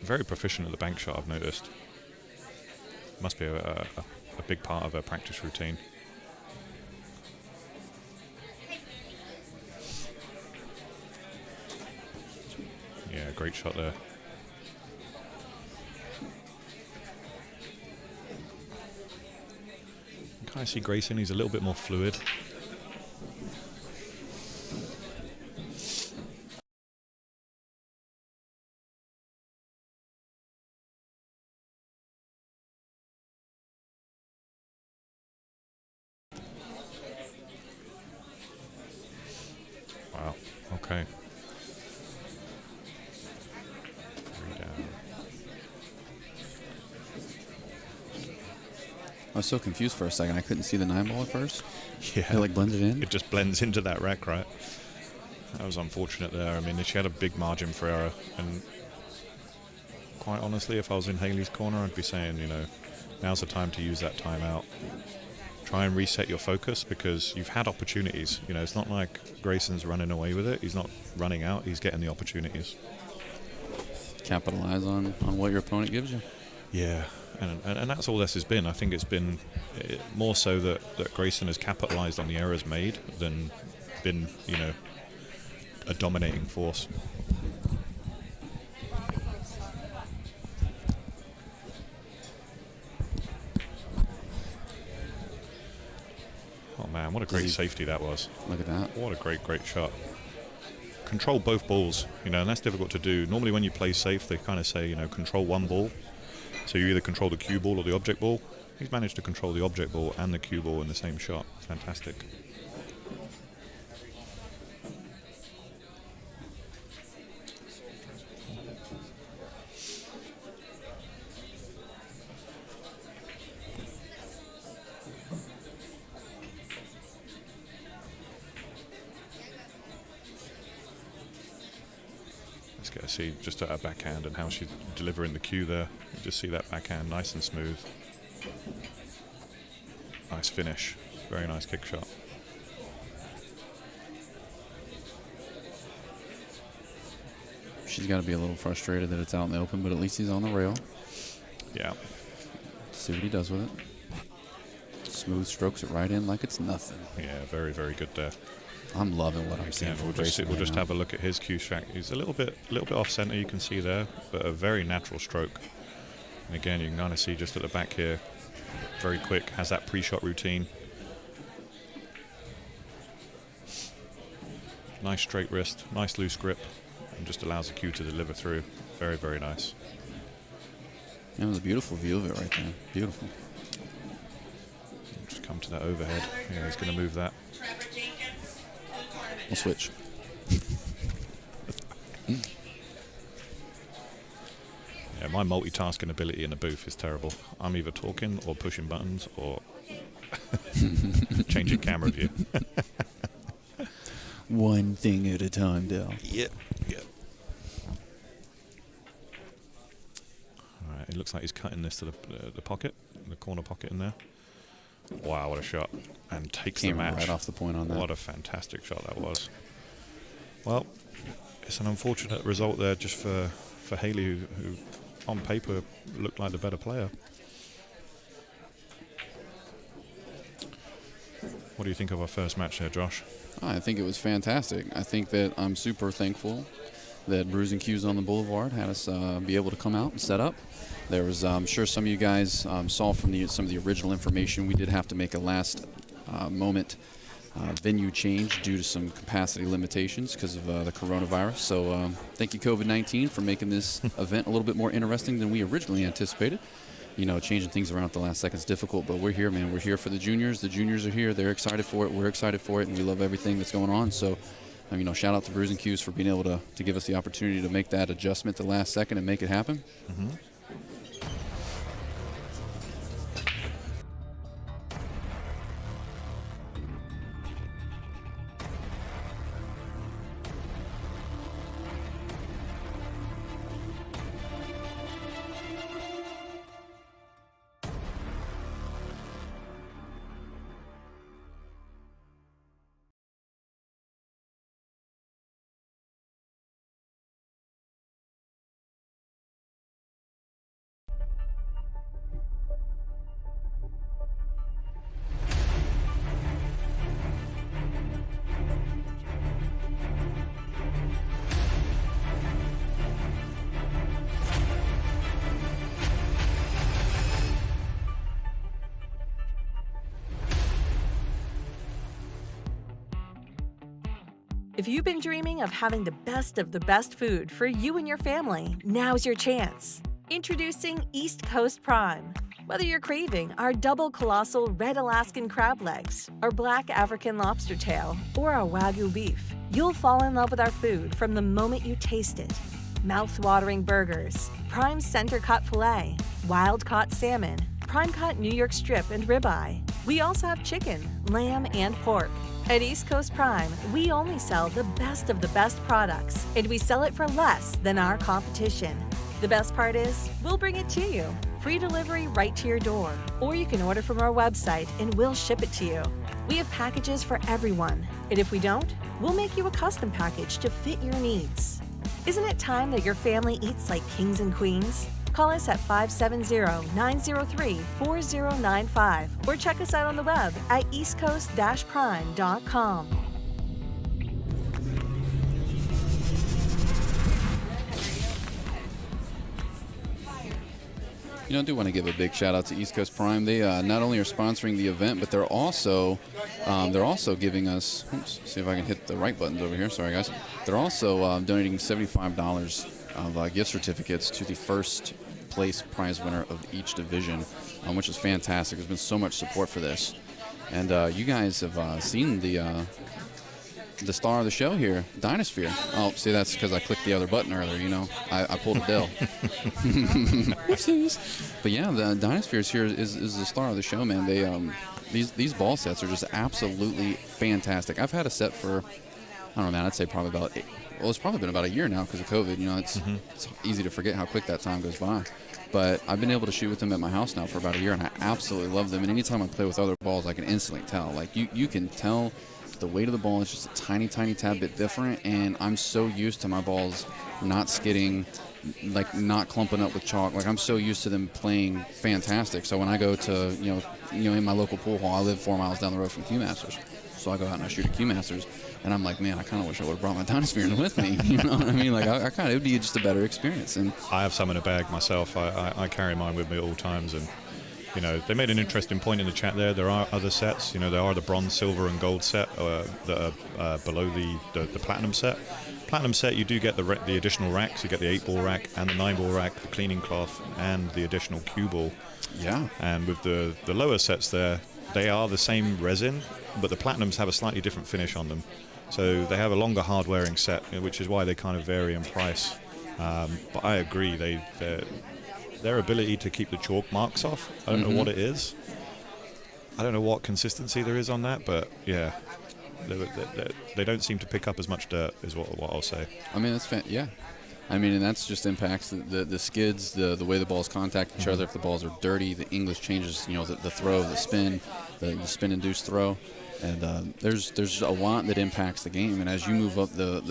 Very proficient at the bank shot, I've noticed. Must be a big part of her practice routine. Yeah, great shot there. Can I see Grayson? He's a little bit more fluid. Wow, okay. I was so confused for a second. I couldn't see the 9-ball at first. Yeah. It like blended in. It just blends into that rack, right? That was unfortunate there. I mean, she had a big margin for error, and quite honestly, if I was in Haley's corner, I'd be saying, you know, now's the time to use that timeout. Try and reset your focus, because you've had opportunities. You know, it's not like Grayson's running away with it. He's not running out. He's getting the opportunities. Capitalize on what your opponent gives you. Yeah, and that's all this has been. I think it's been more so that Grayson has capitalized on the errors made than been, you know, a dominating force. Oh man, what a great safety that was. Look at that. What a great shot. Control both balls, you know, and that's difficult to do. Normally when you play safe, they kind of say, you know, control one ball. So you either control the cue ball or the object ball. He's managed to control the object ball and the cue ball in the same shot. Fantastic. Let's see just at her backhand and how she's delivering the cue there. You just see that backhand nice and smooth. Nice finish. Very nice kick shot. She's got to be a little frustrated that it's out in the open, but at least he's on the rail. Yeah. See what he does with it. Smooth strokes it right in like it's nothing. Yeah, very good there. I'm loving what I'm seeing from Grayson. We'll just have a look at his cue track. He's a little bit off center, you can see there, but a very natural stroke. And again, you can kind of see just at the back here, very quick, has that pre-shot routine. Nice straight wrist, nice loose grip, and just allows the cue to deliver through. Very nice. That was a beautiful view of it right there. Beautiful. Just come to that overhead. Yeah, he's going to move that. We'll switch. Yeah, my multitasking ability in the booth is terrible. I'm either talking or pushing buttons or changing camera view. One thing at a time, Dell. Yep. All right, it looks like he's cutting this to the pocket, the corner pocket in there. Wow, what a shot. And takes Came the match. right off the point on that. What a fantastic shot that was. Well, it's an unfortunate result there just for Haley, who on paper looked like the better player. What do you think of our first match there, Josh? I think it was fantastic. I think that I'm super thankful that Brews Cues on the Boulevard had us be able to come out and set up. There was, I'm sure some of you guys saw from some of the original information, we did have to make a last moment venue change due to some capacity limitations because of the coronavirus. So thank you, COVID-19, for making this event a little bit more interesting than we originally anticipated. You know, changing things around at the last second is difficult, but we're here, man. We're here for the juniors. The juniors are here. They're excited for it. We're excited for it, and we love everything that's going on. So, you know, shout out to Brews Cues for being able to give us the opportunity to make that adjustment at the last second and make it happen. Mm-hmm. If you've been dreaming of having the best food for you and your family, now's your chance. Introducing East Coast Prime. Whether you're craving our double colossal red Alaskan crab legs, our black African lobster tail, or our Wagyu beef, you'll fall in love with our food from the moment you taste it. Mouth-watering burgers, prime center-cut filet, wild-caught salmon, prime-cut New York strip and ribeye. We also have chicken, lamb, and pork. At East Coast Prime, we only sell the best of the best products, and we sell it for less than our competition. The best part is, we'll bring it to you. Free delivery right to your door, or you can order from our website and we'll ship it to you. We have packages for everyone, and if we don't, we'll make you a custom package to fit your needs. Isn't it time that your family eats like kings and queens? Call us at 570-903-4095 or check us out on the web at eastcoast-prime.com. You know, I do want to give a big shout out to East Coast Prime. They not only are sponsoring the event, but they're also giving us. Oops, see if I can hit the right buttons over here. Sorry, guys. They're also donating $75 of gift certificates to the first place prize winner of each division, which is fantastic. There's been so much support for this, and you guys have seen the star of the show here, DynaSphere. Oh, see, that's because I clicked the other button earlier, you know. I pulled a Dell. But yeah, the DynaSpheres here is the star of the show, man. They these ball sets are just absolutely fantastic. I've had a set for, I don't know, man, I'd say probably about it's probably been about a year now because of COVID. You know, it's easy to forget how quick that time goes by. But I've been able to shoot with them at my house now for about a year, and I absolutely love them. And anytime I play with other balls, I can instantly tell. Like, you can tell the weight of the ball is just a tiny, tiny tad bit different, and I'm so used to my balls not skidding, like not clumping up with chalk. Like, I'm so used to them playing fantastic. So when I go to, you know, in my local pool hall, I live 4 miles down the road from Q Masters. So I go out and I shoot at Q Masters, and I'm like, man, I kind of wish I would have brought my DynaSpheres with me. You know what I mean? Like, I kind of, it would be just a better experience. And I have some in a bag myself. I carry mine with me at all times, and you know, they made an interesting point in the chat there. There are other sets. You know, there are the bronze, silver, and gold set that are below the platinum set. Platinum set, you do get the additional racks. You get the 8-ball rack and the 9-ball rack, the cleaning cloth, and the additional cue ball. Yeah. And with the lower sets there, they are the same resin, but the platinums have a slightly different finish on them. So they have a longer hard-wearing set, which is why they kind of vary in price. But I agree, their ability to keep the chalk marks off, I don't know what it is. I don't know what consistency there is on that, but yeah, they don't seem to pick up as much dirt, is what I'll say. I mean, that's yeah. I mean, and that's just impacts the skids, the way the balls contact each other. If the balls are dirty, the English changes, you know, the throw, the spin, the spin-induced throw. And there's a lot that impacts the game, and as you move up the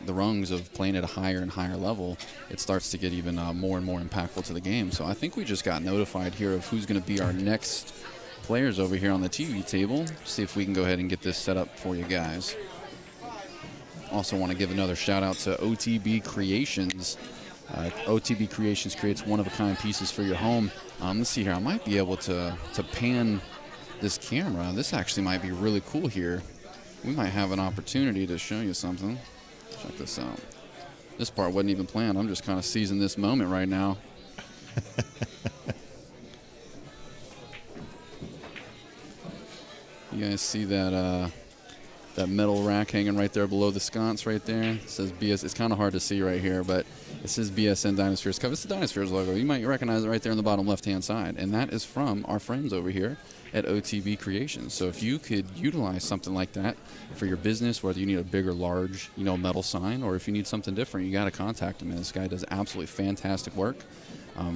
rungs of playing at a higher and higher level, it starts to get even more and more impactful to the game. So I think we just got notified here of who's going to be our next players over here on the TV table. See if we can go ahead and get this set up for you guys. Also want to give another shout out to OTB Creations. OTB Creations creates one-of-a-kind pieces for your home. Let's see here. I might be able to pan this camera. This actually might be really cool here. We might have an opportunity to show you something. Check this out. This part wasn't even planned. I'm just kind of seizing this moment right now. You guys see that that metal rack hanging right there below the sconce right there? It says BS. It's kind of hard to see right here, but it says BSN DynaSpheres Cup. It's the DynaSpheres logo. You might recognize it right there in the bottom left-hand side, and that is from our friends over here at OTB Creations. So if you could utilize something like that for your business, whether you need a big or large, you know, metal sign, or if you need something different, you got to contact him. And this guy does absolutely fantastic work.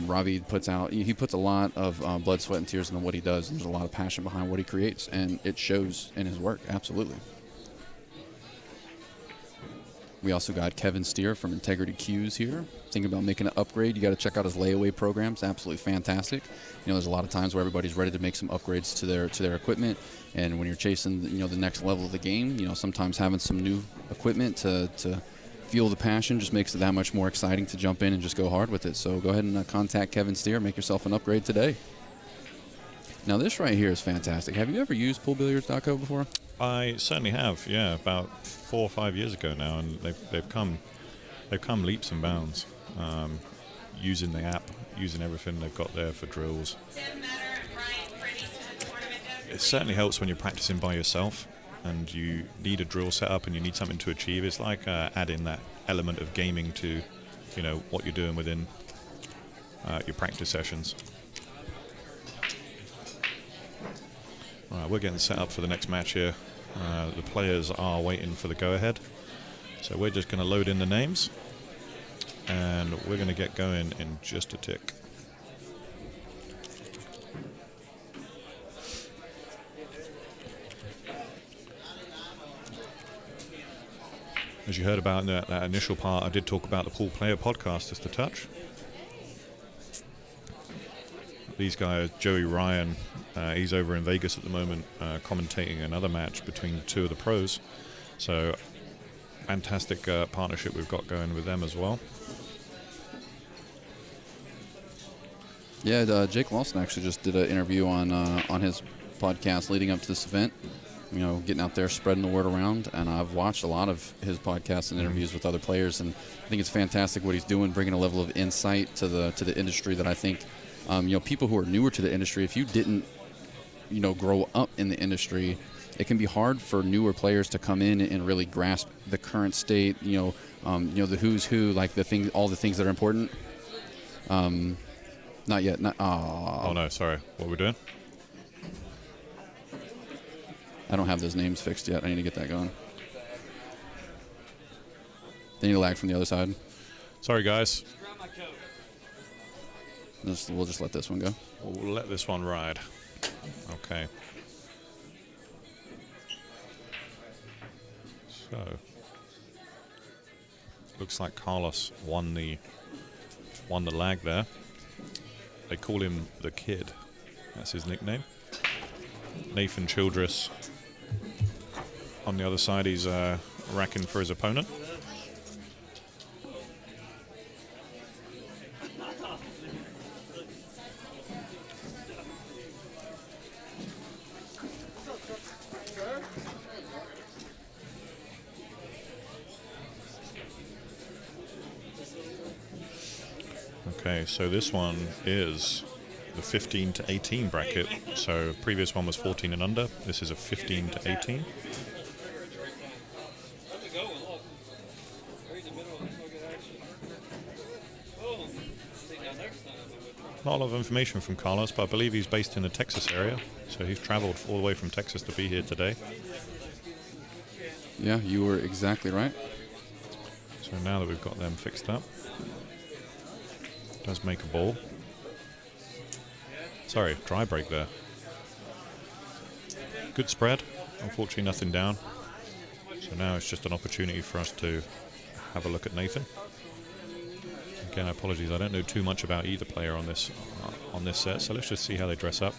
Robbie puts a lot of blood, sweat, and tears into what he does. There's a lot of passion behind what he creates, and it shows in his work. Absolutely. We also got Kevin Steer from Integrity Cues here. Thinking about making an upgrade, you got to check out his layaway program. It's absolutely fantastic. You know, there's a lot of times where everybody's ready to make some upgrades to their equipment, and when you're chasing, you know, the next level of the game, you know, sometimes having some new equipment to feel the passion just makes it that much more exciting to jump in and just go hard with it. So go ahead and contact Kevin Steer. Make yourself an upgrade today. Now this right here is fantastic. Have you ever used poolbilliards.co before? I certainly have, yeah, about 4 or 5 years ago now, and they've come leaps and bounds, using the app, using everything they've got there for drills. It certainly helps when you're practicing by yourself and you need a drill set up and you need something to achieve. It's like adding that element of gaming to, you know, what you're doing within your practice sessions. Right, we're getting set up for the next match here. The players are waiting for the go-ahead. So we're just going to load in the names. And we're going to get going in just a tick. As you heard about in that initial part, I did talk about the Pool Player podcast just a touch. These guys, Joey Ryan, he's over in Vegas at the moment, commentating another match between two of the pros. So, fantastic partnership we've got going with them as well. Yeah, Jake Lawson actually just did an interview on his podcast leading up to this event. You know, getting out there, spreading the word around, and I've watched a lot of his podcasts and interviews with other players, and I think it's fantastic what he's doing, bringing a level of insight to the industry that I think, you know, people who are newer to the industry, if you didn't, you know, grow up in the industry, it can be hard for newer players to come in and really grasp the current state. You know, the who's who, like all the things that are important. Not yet. Oh no, sorry. What we're doing? I don't have those names fixed yet. I need to get that going. They need a lag from the other side. Sorry, guys. We'll just let this one go. We'll let this one ride. Okay. So, looks like Carlos won the lag there. They call him the Kid. That's his nickname. Nathan Childress on the other side, he's racking for his opponent. Okay, so this one is the 15 to 18 bracket. So previous one was 14 and under. This is a 15 to 18. Not a lot of information from Carlos, but I believe he's based in the Texas area. So he's traveled all the way from Texas to be here today. Yeah, you were exactly right. So now that we've got them fixed up, does make a ball. Sorry, dry break there. Good spread. Unfortunately, nothing down. So now it's just an opportunity for us to have a look at Nathan. Again, apologies, I don't know too much about either player on this set, so let's just see how they dress up.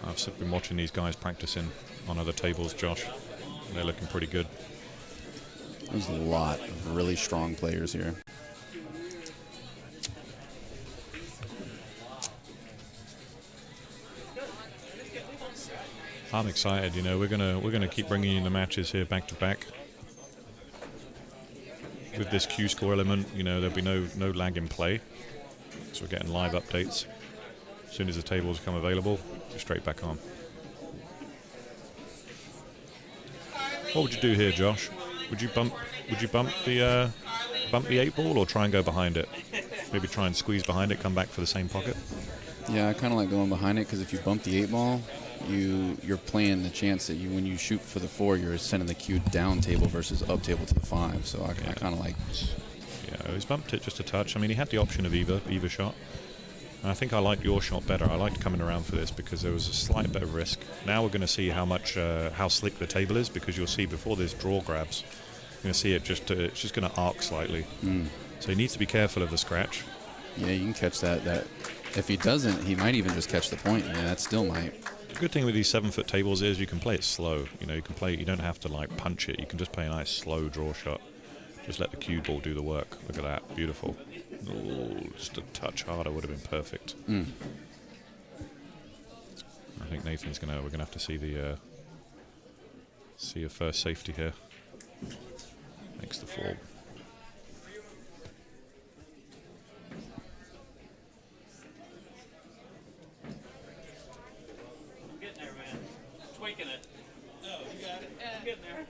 I've been watching these guys practicing on other tables, Josh. They're looking pretty good. There's a lot of really strong players here. I'm excited. You know, we're gonna keep bringing you the matches here back to back. With this Q score element, you know, there'll be no lag in play. So we're getting live updates. As soon as the tables become available, we're straight back on. What would you do here, Josh? Would you bump the 8 ball or try and go behind it? Maybe try and squeeze behind it, come back for the same pocket? Yeah, I kind of like going behind it because if you bump the 8 ball, you're playing the chance that when you shoot for the 4, you're sending the cue down table versus up table to the 5. So I kind of like. Yeah, he's bumped it just a touch. I mean, he had the option of either shot. And I think I liked your shot better. I liked coming around for this because there was a slight bit of risk. Now we're going to see how slick the table is, because you'll see before this draw grabs, you're going to see it's just going to arc slightly. So he needs to be careful of the scratch. Yeah, you can catch that. If he doesn't, he might even just catch the point. Yeah, that still might. The good thing with these 7-foot tables is you can play it slow. You know, you don't have to like punch it. You can just play a nice slow draw shot. Just let the cue ball do the work. Look at that, beautiful. Ooh, just a touch harder would have been perfect. I think Nathan's we're gonna have to see a first safety here. Makes the 4. I'm getting there, man. Tweaking it. Oh, you got it? Yeah. I'm getting there.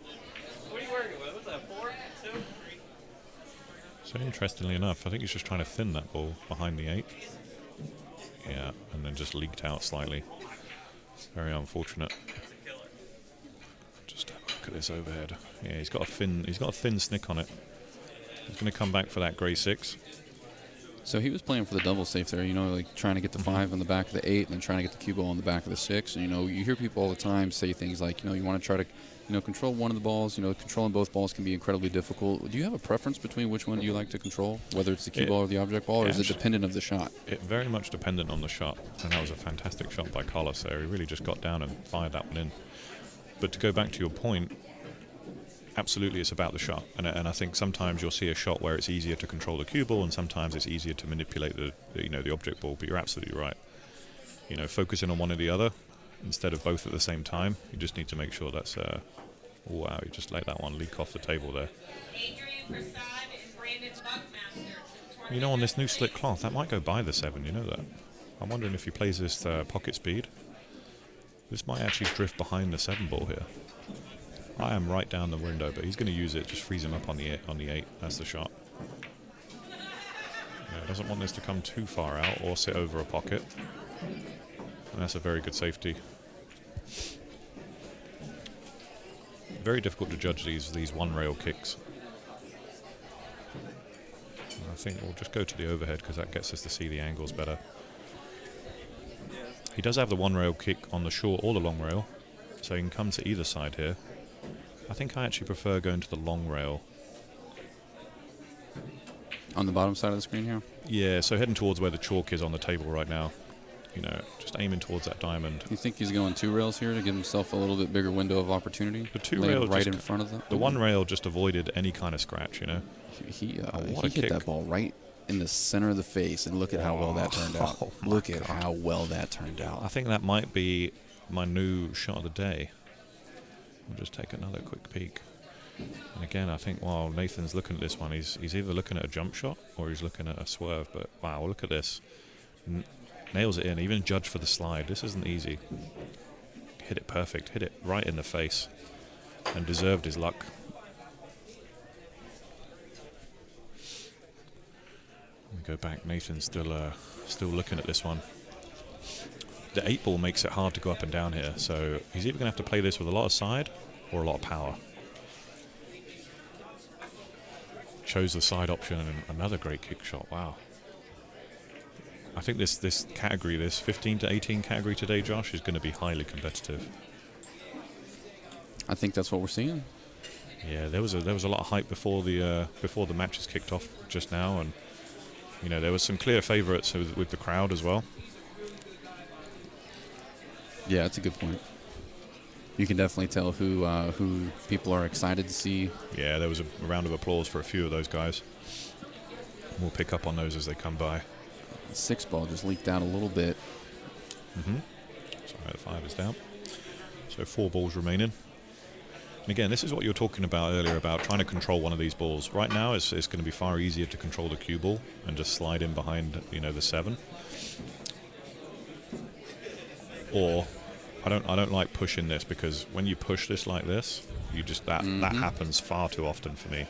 What are you working with? What's that, 4, 2, 3? So interestingly enough, I think he's just trying to thin that ball behind the 8. Yeah, and then just leaked out slightly. Very unfortunate. Just have a look at this overhead. Yeah, he's got a thin snick on it. He's going to come back for that grey 6. So he was playing for the double safe there, like trying to get the 5 on the back of the 8 and then trying to get the cue ball on the back of the 6. And, you hear people all the time say things like, you want to try to, control one of the balls. Controlling both balls can be incredibly difficult. Do you have a preference between which one do you like to control, whether it's the cue ball or the object ball, or is it dependent of the shot? It very much dependent on the shot. And that was a fantastic shot by Carlos there. He really just got down and fired that one in. But to go back to your point, absolutely it's about the shot. And I think sometimes you'll see a shot where it's easier to control the cue ball, and sometimes it's easier to manipulate the object ball. But you're absolutely right. Focusing on one or the other instead of both at the same time. You just need to make sure that's wow, you just let that one leak off the table there. On this new slick cloth, that might go by the 7, you know that. I'm wondering if he plays this pocket speed. This might actually drift behind the 7 ball here. I am right down the window, but he's going to use it, just freeze him up on the 8. That's the shot. Doesn't want this to come too far out or sit over a pocket. And that's a very good safety. Very difficult to judge these one-rail kicks. I think we'll just go to the overhead because that gets us to see the angles better. He does have the one-rail kick on the short or the long rail, so he can come to either side here. I think I actually prefer going to the long rail. On the bottom side of the screen here? Yeah, so heading towards where the chalk is on the table right now. Just aiming towards that diamond. You think he's going 2 rails here to give himself a little bit bigger window of opportunity? The 2 rail right in front of them. The 1 rail just avoided any kind of scratch, He hit that ball right in the center of the face, and look at how well that turned out. Look at how well that turned out. I think that might be my new shot of the day. We'll just take another quick peek. And again, I think while Nathan's looking at this one, he's either looking at a jump shot or he's looking at a swerve. But wow, look at this. Nails it in, even judged for the slide. This isn't easy. Hit it perfect, hit it right in the face, and deserved his luck. We go back. Nathan's still looking at this one. The 8 ball makes it hard to go up and down here, so he's either going to have to play this with a lot of side or a lot of power. Chose the side option, and another great kick shot. Wow. I think this category, this 15 to 18 category today, Josh, is going to be highly competitive. I think that's what we're seeing. Yeah, there was a lot of hype before the matches kicked off just now, and there was some clear favourites with the crowd as well. Yeah, that's a good point. You can definitely tell who people are excited to see. Yeah, there was a round of applause for a few of those guys. We'll pick up on those as they come by. The 6 ball just leaked out a little bit. Sorry, the 5 is down. So 4 balls remaining. And again, this is what you were talking about earlier about trying to control one of these balls. Right now, it's going to be far easier to control the cue ball and just slide in behind, the 7. Or I don't like pushing this, because when you push this like this, you just that happens far too often for me.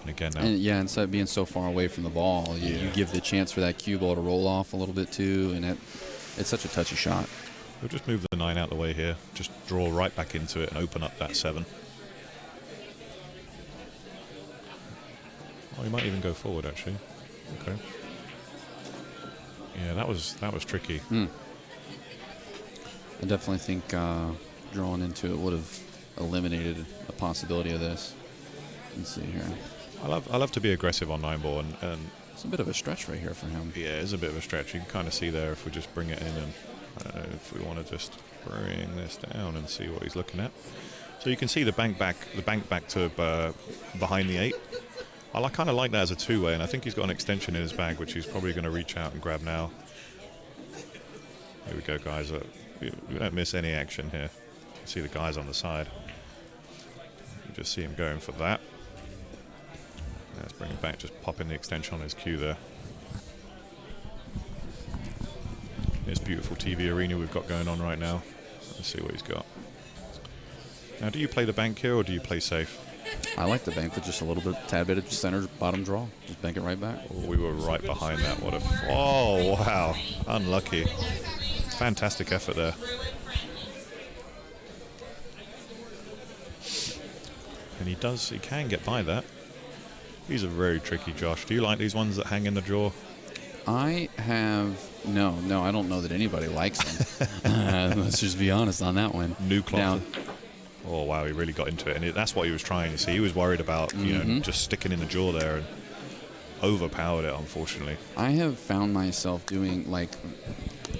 And again, now, instead of being so far away from the ball, you give the chance for that cue ball to roll off a little bit too, and it's such a touchy shot. We'll just move the 9 out the way here. Just draw right back into it and open up that 7. Oh, he might even go forward, actually. Okay. Yeah, that was tricky. I definitely think drawing into it would have eliminated a possibility of this. Let's see here. I love to be aggressive on 9 ball, and it's a bit of a stretch right here for him. Yeah, it's a bit of a stretch. You can kind of see there if we just bring it in, and if we want to just bring this down and see what he's looking at. So you can see the bank back to behind the 8. I kind of like that as a 2-way, and I think he's got an extension in his bag, which he's probably going to reach out and grab now. Here we go, guys. We don't miss any action here. You can see the guys on the side. You just see him going for that. Let's bring it back, just popping the extension on his cue there. This beautiful TV arena we've got going on right now. Let's see what he's got. Now, do you play the bank here or do you play safe? I like the bank with just a little bit, tad bit of center bottom draw. Just bank it right back. Oh, we were right behind that. What a... Oh, wow. Unlucky. Fantastic effort there. And he can get by that. These are very tricky, Josh. Do you like these ones that hang in the drawer? I have... No, I don't know that anybody likes them. Let's just be honest on that one. New cloth. Oh, wow, he really got into it. And that's what he was trying to see. He was worried about, you know, just sticking in the jaw there and overpowered it, unfortunately. I have found myself doing, like,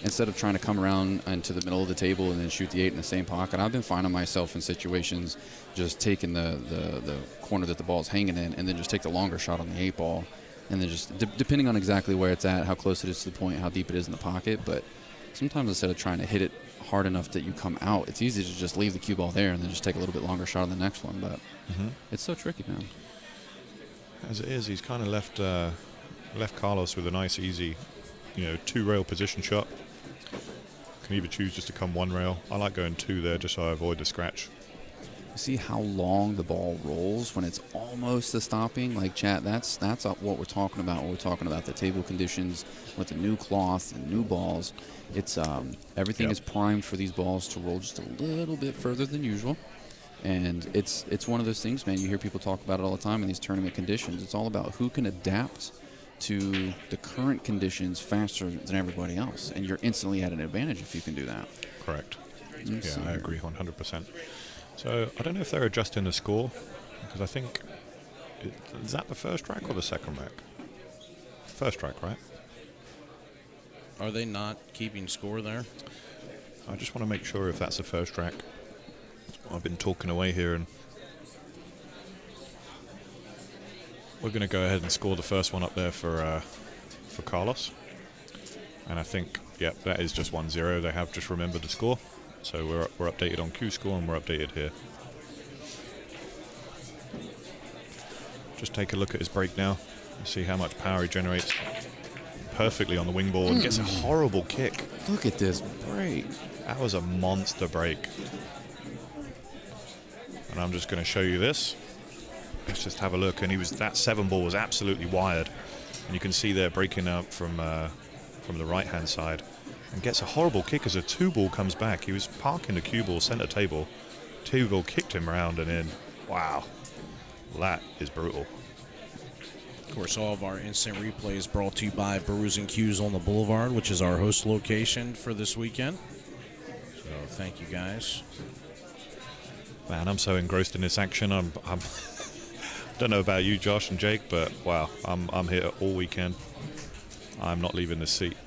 instead of trying to come around into the middle of the table and then shoot the 8 in the same pocket, I've been finding myself in situations just taking the corner that the ball's hanging in and then just take the longer shot on the 8 ball. And then just, depending on exactly where it's at, how close it is to the point, how deep it is in the pocket. But sometimes instead of trying to hit it hard enough that you come out, it's easy to just leave the cue ball there and then just take a little bit longer shot on the next one. But it's so tricky, man. As it is, he's kind of left Carlos with a nice, easy, you know, 2-rail position shot. Can either choose just to come 1 rail. I like going 2 there just so I avoid the scratch. See how long the ball rolls when it's almost to stopping? Like, chat, that's what we're talking about when we're talking about the table conditions with the new cloth and new balls. It's everything is primed for these balls to roll just a little bit further than usual. And it's one of those things, man. You hear people talk about it all the time in these tournament conditions. It's all about who can adapt to the current conditions faster than everybody else. And you're instantly at an advantage if you can do that. Correct. Yeah, I agree 100%. So I don't know if they're adjusting the score, because I think, is that the first track or the second rack? First track, right? Are they not keeping score there? I just want to make sure if that's the first track. I've been talking away here, and we're going to go ahead and score the first one up there for Carlos. And I think, yeah, that is just 1-0. They have just remembered the score. So we're updated on Q score and we're updated here. Just take a look at his break now and see how much power he generates. Perfectly on the wing ball and gets a horrible kick. Look at this break. That was a monster break. And I'm just going to show you this. Let's just have a look. And that 7 ball was absolutely wired. And you can see there breaking up from the right-hand side. And gets a horrible kick as a 2 ball comes back. He was parking the cue ball center table. 2 ball kicked him around and in. Wow. That is brutal. Of course, all of our instant replays brought to you by Brews Cues on the Boulevard, which is our host location for this weekend. So thank you, guys. Man, I'm so engrossed in this action. I'm don't know about you, Josh and Jake, but wow, I'm here all weekend. I'm not leaving this seat.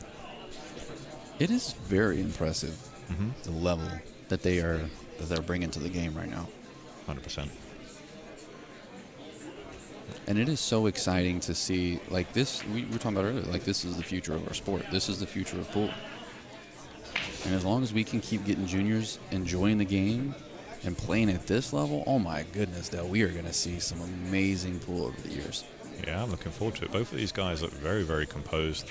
It is very impressive, the level that they're bringing to the game right now. 100%. And it is so exciting to see, like this, we were talking about earlier, like this is the future of our sport. This is the future of pool. And as long as we can keep getting juniors enjoying the game and playing at this level, oh my goodness, Del, we are going to see some amazing pool over the years. Yeah, I'm looking forward to it. Both of these guys look very, very composed.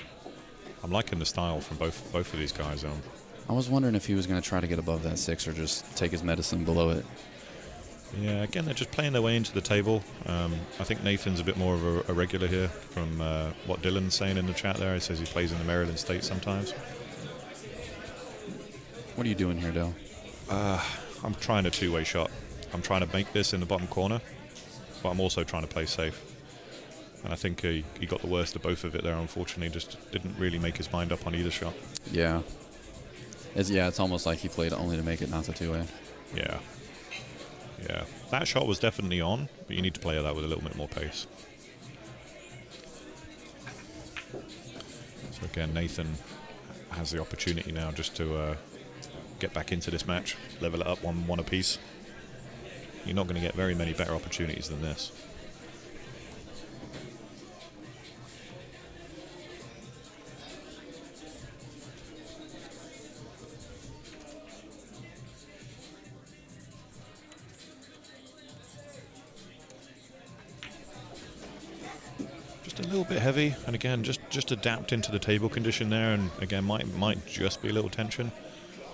I'm liking the style from both of these guys. I was wondering if he was going to try to get above that 6 or just take his medicine below it. Yeah, again, they're just playing their way into the table. I think Nathan's a bit more of a regular here from what Dylan's saying in the chat there. He says he plays in the Maryland State sometimes. What are you doing here, Del? I'm trying a 2-way shot. I'm trying to make this in the bottom corner, but I'm also trying to play safe. And I think he got the worst of both of it there, unfortunately. Just didn't really make his mind up on either shot. Yeah. It's almost like he played only to make it, not the 2-way. Yeah. Yeah. That shot was definitely on, but you need to play that with a little bit more pace. So again, Nathan has the opportunity now just to get back into this match, level it up 1-1 apiece. You're not going to get very many better opportunities than this. little bit heavy, and again, just adapt into the table condition there, and again, might just be a little tension,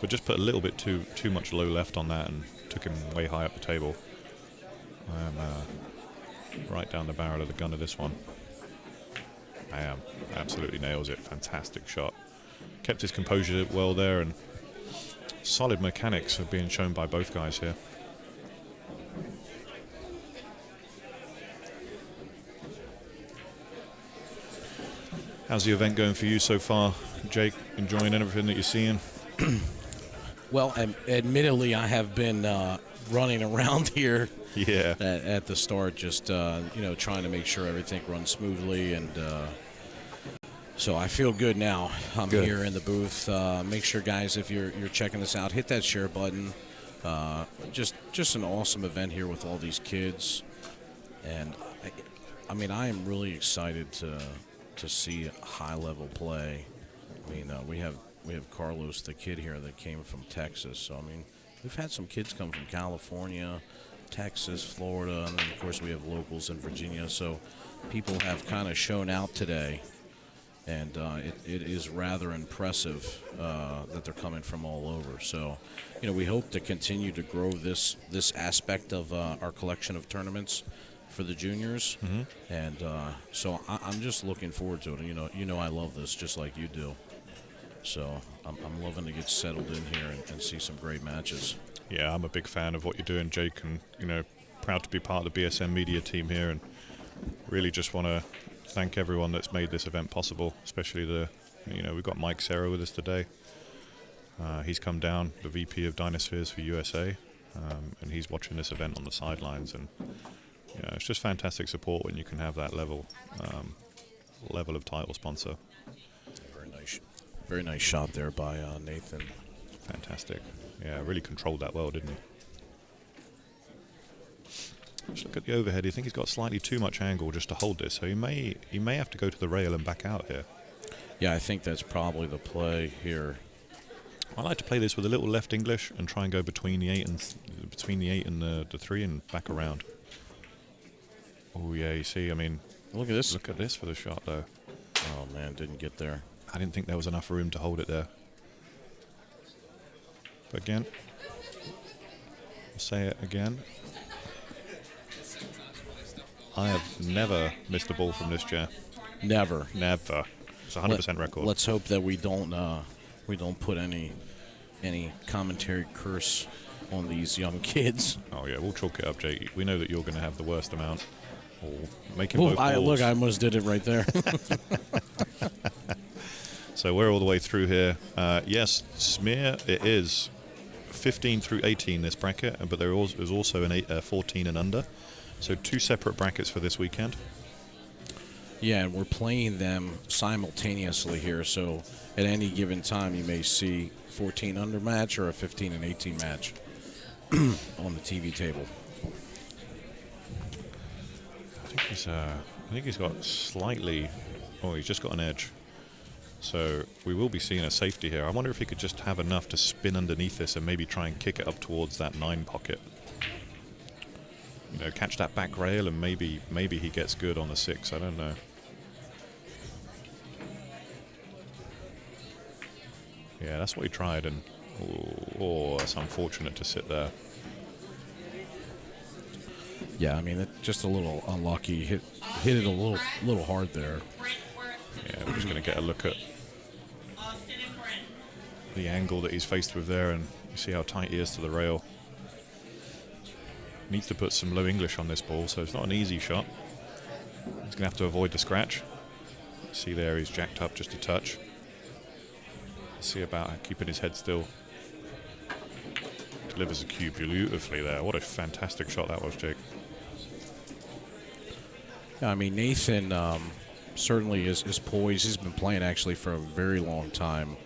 but just put a little bit too much low left on that, and took him way high up the table. I am right down the barrel of the gun of this one. I am absolutely nails it. Fantastic shot. Kept his composure well there, and solid mechanics are being shown by both guys here. How's the event going for you so far, Jake? Enjoying everything that you're seeing? Well, admittedly, I have been running around here Yeah. at the start, just trying to make sure everything runs smoothly, and so I feel good now. I'm Good. here in the booth. Make sure, guys, if you're checking this out, hit that share button. Just an awesome event here with all these kids, and I am really excited to see high level play. I mean, we have Carlos, the kid here that came from Texas. So I mean, we've had some kids come from California, Texas, Florida, and then of course we have locals in Virginia. So people have kind of shown out today, and it is rather impressive that they're coming from all over. So, we hope to continue to grow this aspect of our collection of tournaments for the juniors, and so I'm just looking forward to it. I love this just like you do. So I'm loving to get settled in here and see some great matches. Yeah, I'm a big fan of what you're doing, Jake, and proud to be part of the BSM media team here, and really just want to thank everyone that's made this event possible, especially we've got Mike Serra with us today. He's come down, the VP of DynaSpeheres for USA, and he's watching this event on the sidelines, and it's just fantastic support when you can have that level of title sponsor. Very nice shot there by Nathan. Fantastic. Yeah, really controlled that well, didn't he? Just look at the overhead. You think he's got slightly too much angle just to hold this, so he may have to go to the rail and back out here. Yeah, I think that's probably the play here. I like to play this with a little left English and try and go between the 8 and the 3 and back around. Oh yeah, you see, I mean, Look at this. look at this for the shot though. Oh man, didn't get there. I didn't think there was enough room to hold it there. But again, I'll say it again. I have never missed a ball from this chair. Never. Never. It's a 100% record. Let's hope that we don't put any commentary curse on these young kids. Oh yeah, we'll chalk it up, Jake. We know that you're going to have the worst amount. Or making Ooh, both balls. look, I almost did it right there. So we're all the way through here. Yes, smear it is 15 through 18 this bracket, but there is also an 14 and under. So 2 separate brackets for this weekend. Yeah, and we're playing them simultaneously here, so at any given time you may see 14 under match or a 15 and 18 match on the TV table. I think he's got slightly. Oh, he's just got an edge. So we will be seeing a safety here. I wonder if he could just have enough to spin underneath this and maybe try and kick it up towards that 9 pocket. Catch that back rail and maybe he gets good on the 6. I don't know. Yeah, that's what he tried, and oh, that's unfortunate to sit there. Yeah, I mean, it's just a little unlucky. Hit it a little hard there. Yeah, we're just going to get a look at the angle that he's faced with there, and you see how tight he is to the rail. Needs to put some low English on this ball, so it's not an easy shot. He's going to have to avoid the scratch. See there, he's jacked up just a touch. See about keeping his head still. Delivers the cue beautifully there. What a fantastic shot that was, Jake. Yeah, I mean, Nathan certainly is poised. He's been playing actually for a very long time.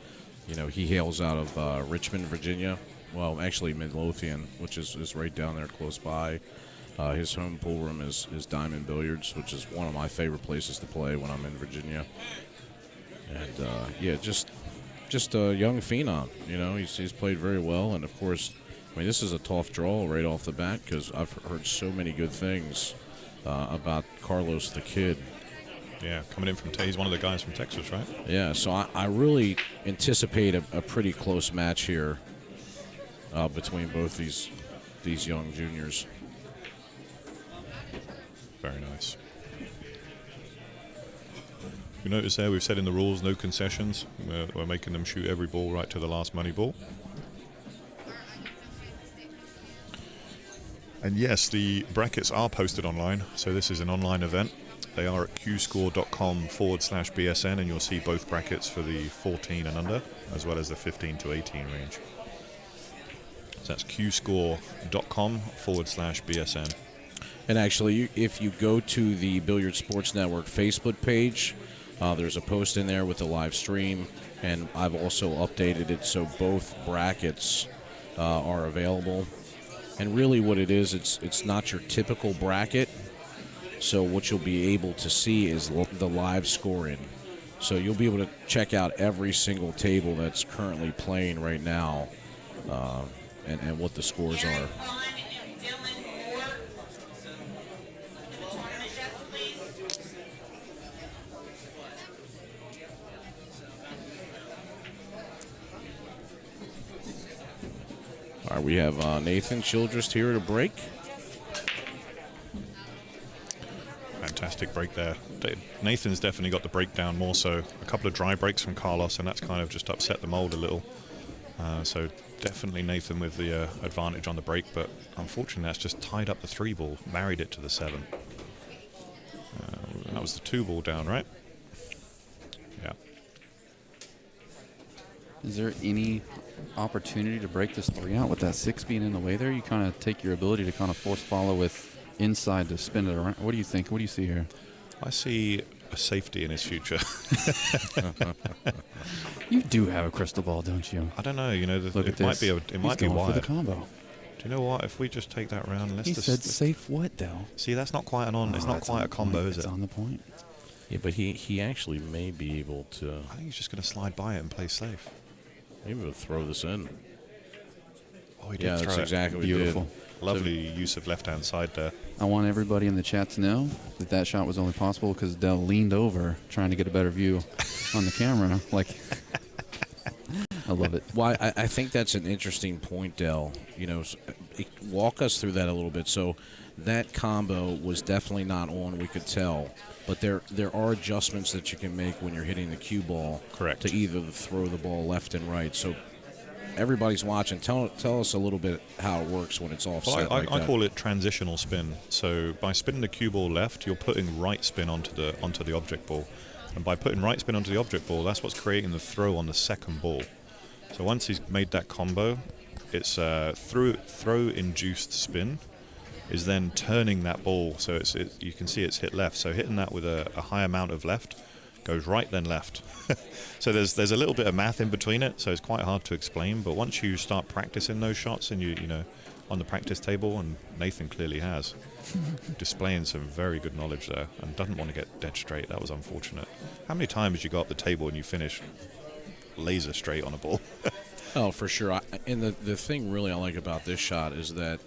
He hails out of Richmond, Virginia. Well, actually Midlothian, which is right down there close by. His home pool room is Diamond Billiards, which is one of my favorite places to play when I'm in Virginia. And yeah, just a young phenom. He's played very well, and of course, I mean, this is a tough draw right off the bat because I've heard so many good things about Carlos the kid. Yeah, coming in from he's one of the guys from Texas, right? Yeah, so I really anticipate a pretty close match here between both these young juniors. Very nice. You notice there we've said in the rules no concessions. We're making them shoot every ball right to the last money ball. And yes, the brackets are posted online, so this is an online event. They are at qscore.com/BSN, and you'll see both brackets for the 14 and under, as well as the 15 to 18 range. So that's qscore.com/BSN. And actually, if you go to the Billiard Sports Network Facebook page, there's a post in there with the live stream, and I've also updated it so both brackets are available. And really what it is, it's not your typical bracket. So what you'll be able to see is the live scoring. So you'll be able to check out every single table that's currently playing right now and what the scores are. All right, we have Nathan Childress here to break. Fantastic break there. Nathan's definitely got the breakdown more so. A couple of dry breaks from Carlos, and that's kind of just upset the mold a little. So definitely Nathan with the advantage on the break, but unfortunately that's just tied up the 3 ball, married it to the 7. That was the 2 ball down, right? Yeah. Is there any opportunity to break this 3 out with that 6 being in the way there? You kind of take your ability to kind of force follow with inside to spin it around. What do you think? What do you see here? I see a safety in his future. You do have a crystal ball, don't you? I don't know. You know, Look it at might this. be it might be He's going wide. for the combo. Do you know what? If we just take that round, let's He just said safe what, Dell? see. That's not quite an on. It's not quite a combo, is it? It's on the point. Yeah, but he actually may be able to. I think he's just going to slide by it and play safe. Maybe we'll throw this in. Oh, he did Yeah, throw that's it. exactly what Beautiful. he did. Lovely use of left-hand side there. I want everybody in the chat to know that that shot was only possible because Dell leaned over trying to get a better view on the camera. Like, I love it. Well, I think that's an interesting point, Dell. You know, walk us through that a little bit. So that combo was definitely not on, we could tell. But there are adjustments that you can make when you're hitting the cue ball. Correct. To either throw the ball left and right. So everybody's watching. Tell us a little bit how it works when it's offset. Well, like I that. call it transitional spin. So by spinning the cue ball left, you're putting right spin onto the object ball, and by putting right spin onto the object ball, that's what's creating the throw on the second ball. So once he's made that combo, it's throw induced spin is then turning that ball. So you can see it's hit left. So hitting that with a high amount of left goes right then left. So there's a little bit of math in between it, so it's quite hard to explain. But once you start practicing those shots and you know on the practice table, and Nathan clearly has, displaying some very good knowledge there, and doesn't want to get dead straight. That was unfortunate. How many times you go up the table and you finish laser straight on a ball? Oh, for sure. And the thing really I like about this shot is that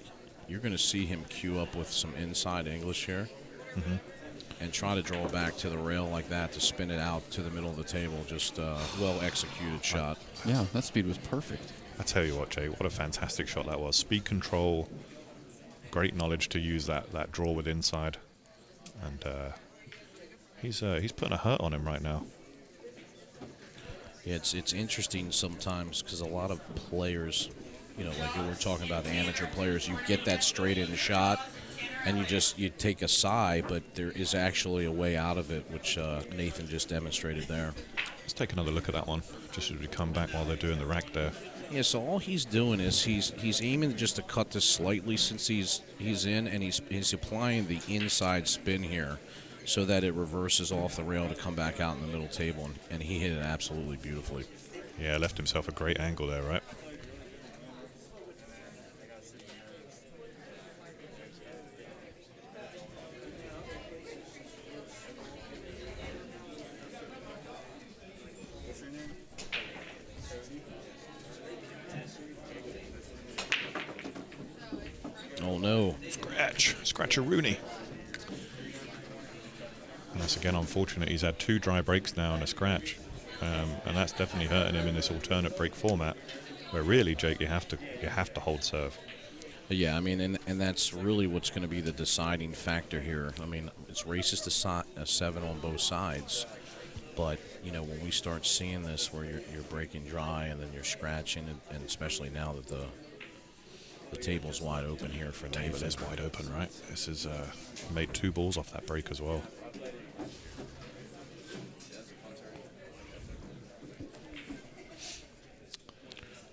you're going to see him cue up with some inside English here. Mm-hmm. And try to draw back to the rail like that to spin it out to the middle of the table. Just well-executed shot. Yeah, that speed was perfect. I tell you what, Jay, what a fantastic shot that was. Speed control, great knowledge to use that draw with inside. And he's putting a hurt on him right now. Yeah, it's interesting sometimes because a lot of players, you know, like we were talking about the amateur players, you get that straight-in shot, and you take a sigh, but there is actually a way out of it, which Nathan just demonstrated there. Let's take another look at that one, just as we come back while they're doing the rack there. Yeah, so all he's doing is he's aiming just to cut this slightly since he's in, and he's applying the inside spin here so that it reverses off the rail to come back out in the middle table, and he hit it absolutely beautifully. Yeah, left himself a great angle there, right? Oh, no. Scratch a Rooney. And that's again unfortunate. He's had 2 dry breaks now and a scratch, and that's definitely hurting him in this alternate break format, where really, Jake, you have to hold serve. Yeah, I mean, and that's really what's going to be the deciding factor here. I mean, it's races to 7 on both sides, but you know, when we start seeing this where you're breaking dry and then you're scratching, and especially now that the table's wide open here for Nathan. Table is wide open, right? This is made 2 balls off that break as well.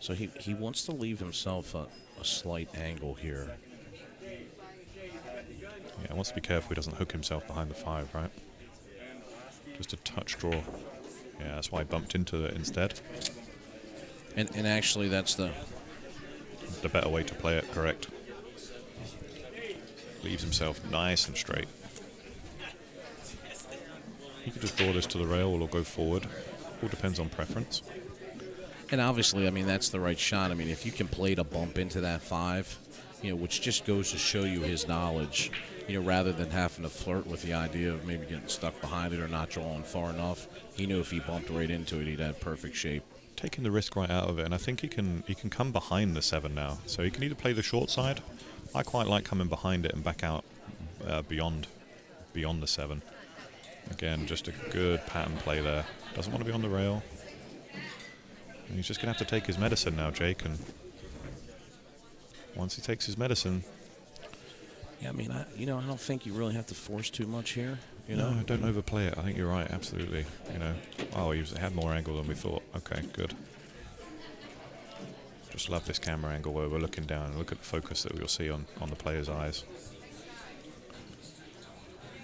So he wants to leave himself a slight angle here. Yeah, he wants to be careful he doesn't hook himself behind the 5, right? Just a touch draw. Yeah, that's why he bumped into it instead. And actually, that's the better way to play it, correct. Leaves himself nice and straight. He could just draw this to the rail or go forward. All depends on preference. And obviously, I mean, that's the right shot. I mean, if you can play to bump into that 5, you know, which just goes to show you his knowledge, you know, rather than having to flirt with the idea of maybe getting stuck behind it or not drawing far enough. He knew if he bumped right into it, he'd have perfect shape. Taking the risk right out of it, and I think he can come behind the 7 now. So he can either play the short side. I quite like coming behind it and back out beyond the 7. Again, just a good pattern play there. Doesn't want to be on the rail. And he's just going to have to take his medicine now, Jake, and once he takes his medicine... Yeah, I mean, I don't think you really have to force too much here. You know, don't overplay it. I think you're right, absolutely. You know, oh, he had more angle than we thought. Okay, good. Just love this camera angle where we're looking down and look at the focus that we'll see on the player's eyes.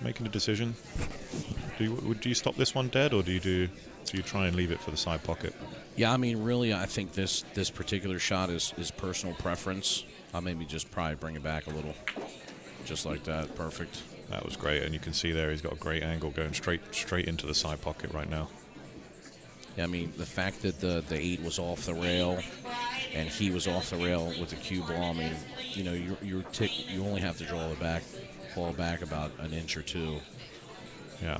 Making a decision. Would you stop this one dead, or do you try and leave it for the side pocket? Yeah, I mean, really, I think this particular shot is personal preference. I'll maybe just probably bring it back a little, just like that. Perfect. That was great, and you can see there he's got a great angle going straight into the side pocket right now. Yeah, I mean, the fact that the 8 was off the rail and he was off the rail with the cue ball, I mean, you know, you only have to draw the ball back about an inch or 2. Yeah,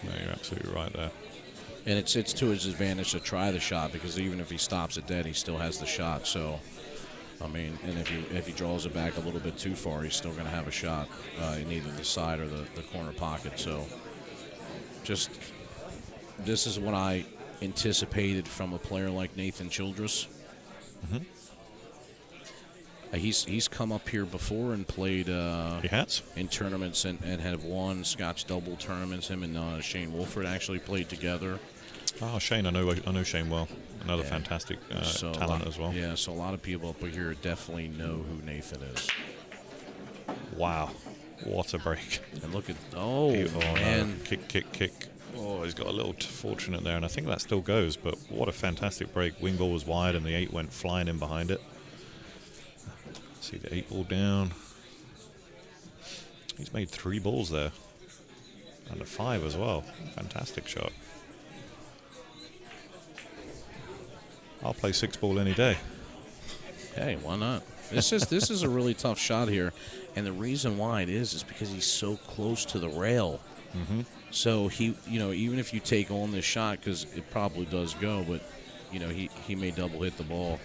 no, you're absolutely right there. And it's to his advantage to try the shot, because even if he stops it dead, he still has the shot. So, I mean, and if he draws it back a little bit too far, he's still going to have a shot in either the side or the corner pocket. So, just this is what I anticipated from a player like Nathan Childress. Mm-hmm. He's come up here before and played he has in tournaments and have won Scotch double tournaments. Him and Shane Wolford actually played together. Oh, Shane, I know Shane well. Another fantastic talent as well. Yeah, so a lot of people up here definitely know who Nathan is. Wow, what a break. And look at, man. No. Kick. Oh, he's got a little fortunate there, and I think that still goes, but what a fantastic break. Wing ball was wide, and the 8 went flying in behind it. See the 8 ball down. He's made 3 balls there. And a 5 as well. Fantastic shot. I'll play 6 ball any day. Hey, why not? This is a really tough shot here, and the reason why it is because he's so close to the rail. Mm-hmm. So he, you know, even if you take on this shot, because it probably does go, but you know he may double hit the ball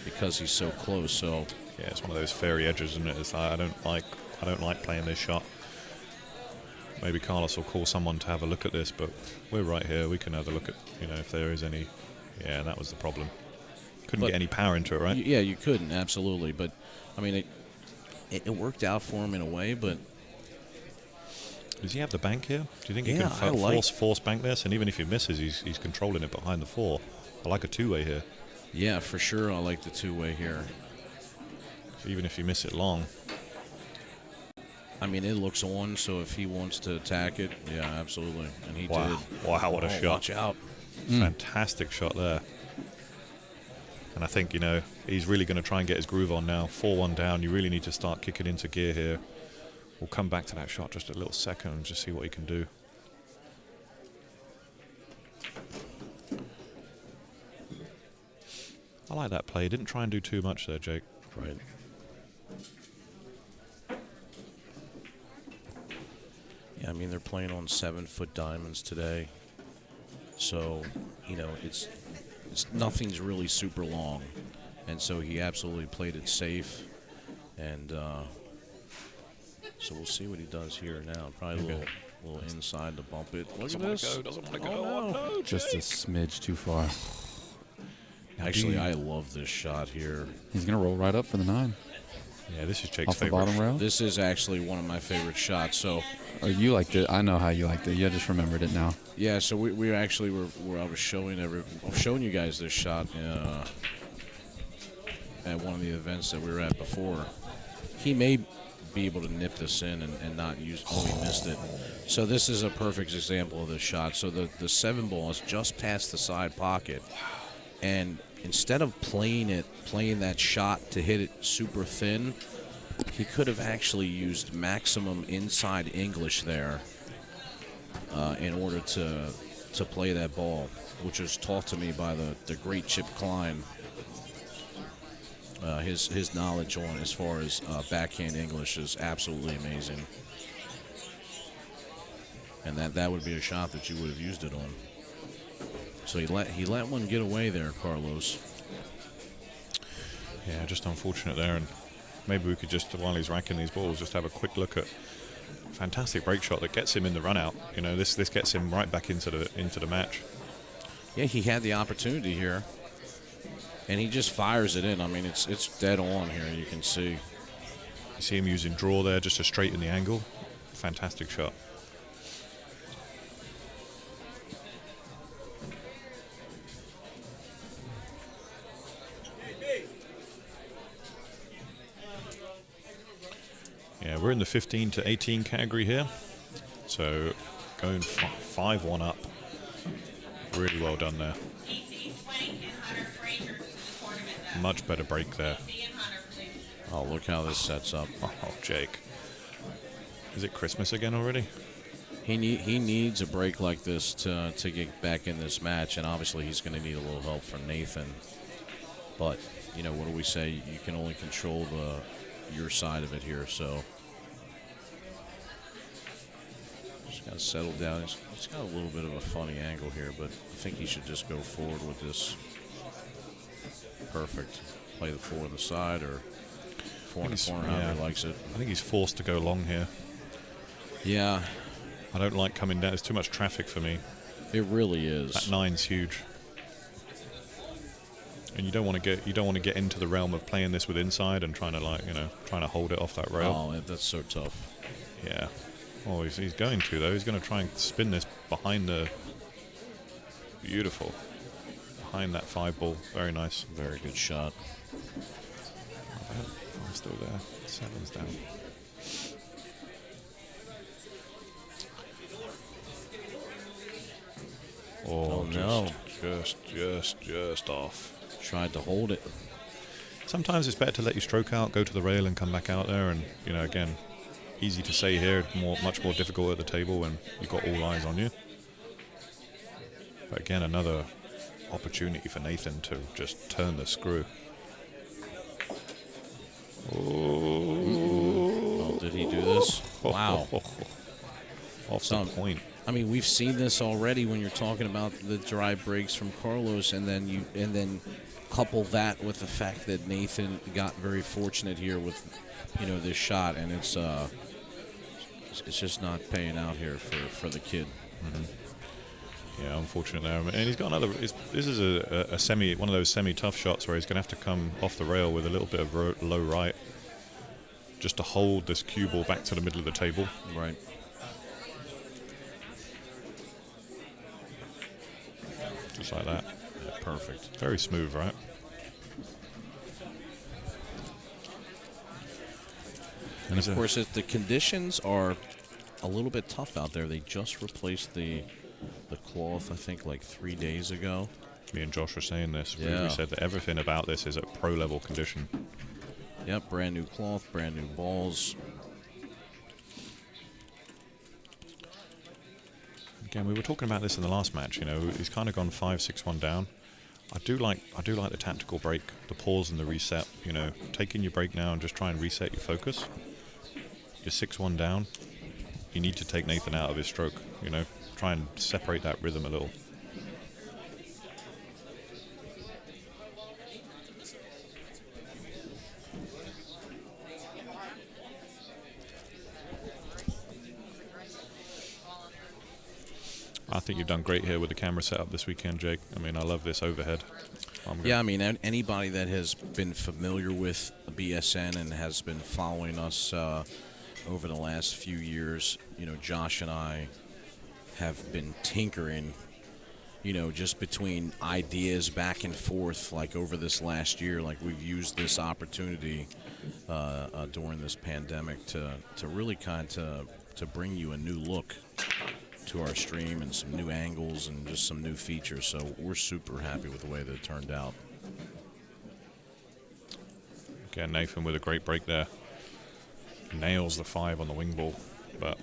because he's so close. So yeah, it's one of those fairy edges, isn't it? It's like, I don't like playing this shot. Maybe Carlos will call someone to have a look at this, but we're right here. We can have a look at, you know, if there is any. Yeah, that was the problem. Couldn't get any power into it, right? Yeah, you couldn't, absolutely. But I mean, it worked out for him in a way. But does he have the bank here? Do you think he can force bank this? And even if he misses, he's controlling it behind the 4. I like a 2-way here. Yeah, for sure. I like the 2-way here. So even if you miss it long. I mean, it looks on, so if he wants to attack it, yeah, absolutely. And he did. Wow, what a shot. Watch out. Fantastic shot there. And I think, you know, he's really going to try and get his groove on now. 4-1 down. You really need to start kicking into gear here. We'll come back to that shot just a little second and just see what he can do. I like that play. He didn't try and do too much there, Jake. Right. I mean, they're playing on 7-foot diamonds today. So, you know, it's nothing's really super long. And so he absolutely played it safe. And so we'll see what he does here now. Probably a little inside to bump it. Look at this. Doesn't want to go. Oh, no. Just a smidge too far. Actually, I love this shot here. He's going to roll right up for the 9. Yeah, this is Jake's Off the favorite. bottom rail? This is actually one of my favorite shots. So, Or you liked it. I know how you liked it. You just remembered it now. yeah, so we actually were I was showing you guys this shot at one of the events that we were at before. He may be able to nip this in and not use. Oh, he missed it. So this is a perfect example of this shot. So the 7 ball is just past the side pocket, and instead of playing that shot to hit it super thin, he could have actually used maximum inside English there in order to play that ball, which was taught to me by the great Chip Klein. His knowledge on as far as backhand English is absolutely amazing, and that would be a shot that you would have used it on. So he let one get away there, Carlos. Yeah, just unfortunate there. And maybe we could just, while he's racking these balls, just have a quick look at fantastic break shot that gets him in the run out. You know, this gets him right back into the match. Yeah, he had the opportunity here, and he just fires it in. I mean, it's dead on here. You can see. You see him using draw there just to straighten the angle. Fantastic shot. Yeah, we're in the 15 to 18 category here. So going 5-1 up. Really well done there. Much better break there. Oh, look how this sets up. Oh, Jake. Is it Christmas again already? He needs a break like this to get back in this match, and obviously he's going to need a little help from Nathan. But, you know, what do we say? You can only control your side of it here, so just got to settle down. It's got a little bit of a funny angle here, but I think he should just go forward with this. Perfect. Play the 4 on the side or 4 on the corner, however he likes it. I think he's forced to go long here. Yeah. I don't like coming down. There's too much traffic for me. It really is. That 9's huge. And you don't want to get into the realm of playing this with inside and trying to hold it off that rail. Oh, that's so tough. Yeah. Oh, he's going to though. He's going to try and spin this behind the. Beautiful. Behind that 5 ball. Very nice. Very good shot. I'm still there. 7's down. Oh no. Just off. Tried to hold it. Sometimes it's better to let you stroke out, go to the rail and come back out there. And, you know, again, easy to say here, much more difficult at the table when you've got all eyes on you. But again, another opportunity for Nathan to just turn the screw. Oh, did he do this? Wow. Off the point. I mean, we've seen this already when you're talking about the dry breaks from Carlos, and then couple that with the fact that Nathan got very fortunate here with, you know, this shot, and it's just not paying out here for the kid. Mm-hmm. Yeah, unfortunate there. And he's got another. This is one of those semi-tough shots where he's going to have to come off the rail with a little bit of low right, just to hold this cue ball back to the middle of the table. Right. Just like that. Yeah, perfect. Very smooth, right? And of course, the conditions are a little bit tough out there. They just replaced the cloth, I think, like 3 days ago. Me and Josh were saying this. Yeah. We said that everything about this is at pro level condition. Yep, brand new cloth, brand new balls. Again, we were talking about this in the last match. You know, he's kind of gone 5-6-1 down. I do like the tactical break, the pause and the reset. You know, taking your break now and just try and reset your focus. You're 6-1 down. you need to take Nathan out of his stroke. You know, try and separate that rhythm a little. I think you've done great here with the camera setup this weekend, Jake. I mean, I love this overhead. Yeah, I mean, anybody that has been familiar with BSN and has been following us over the last few years, you know, Josh and I have been tinkering, you know, just between ideas back and forth, like over this last year. Like, we've used this opportunity during this pandemic to really kind of to bring you a new look to our stream and some new angles and just some new features. So we're super happy with the way that it turned out. Again, Nathan with a great break there. Nails the 5 on the wing ball, but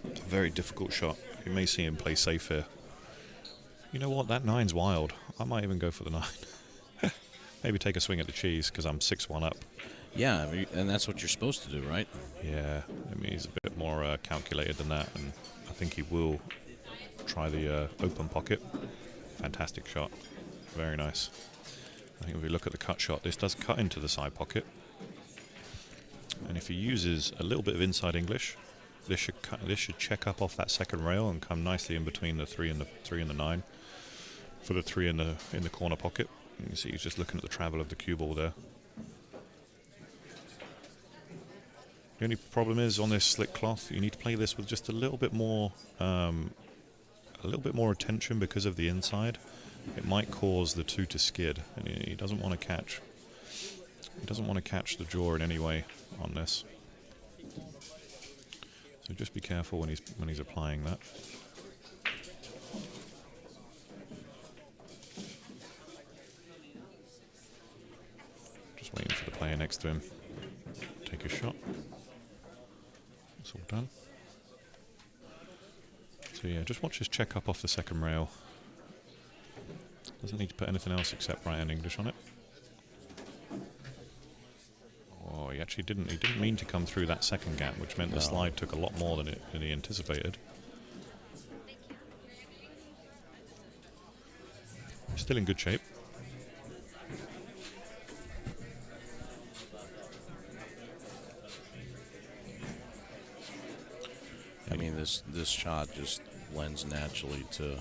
it's a very difficult shot. You may see him play safe here. You know what? That 9's wild. I might even go for the 9. Maybe take a swing at the cheese because I'm 6-1 up. Yeah, I mean, and that's what you're supposed to do, right? Yeah, I mean, he's a bit more calculated than that, and I think he will try the open pocket. Fantastic shot. Very nice. I think if we look at the cut shot, this does cut into the side pocket. And if he uses a little bit of inside English, this should check up off that second rail and come nicely in between the 3 and the 9 for the 3 in the corner pocket. You can see he's just looking at the travel of the cue ball there. The only problem is on this slick cloth, you need to play this with just a little bit more attention because of the inside. It might cause the 2 to skid, and he doesn't want to catch. He doesn't want to catch the jaw in any way on this. So just be careful when he's applying that. Just waiting for the player next to him. Take a shot. It's all done. So yeah, just watch his check up off the second rail. Doesn't need to put anything else except right-hand English on it. Oh, he actually didn't. He didn't mean to come through that second gap, which meant the slide took a lot more than he anticipated. Still in good shape. I mean, this shot just lends naturally to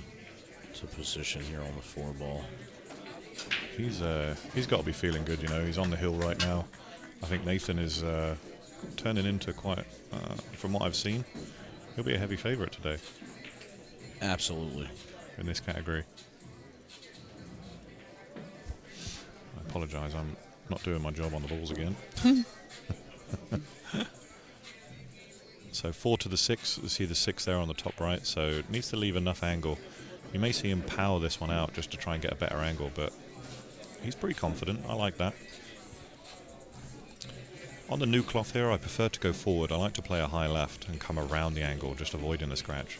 position here on the 4 ball. He's got to be feeling good, you know. He's on the hill right now. I think Nathan is turning into quite, from what I've seen, he'll be a heavy favorite today. Absolutely. In this category. I apologize, I'm not doing my job on the balls again. So 4 to the 6, you see the 6 there on the top right, so it needs to leave enough angle. You may see him power this one out just to try and get a better angle, but he's pretty confident. I like that. On the new cloth here, I prefer to go forward. I like to play a high left and come around the angle, just avoiding the scratch.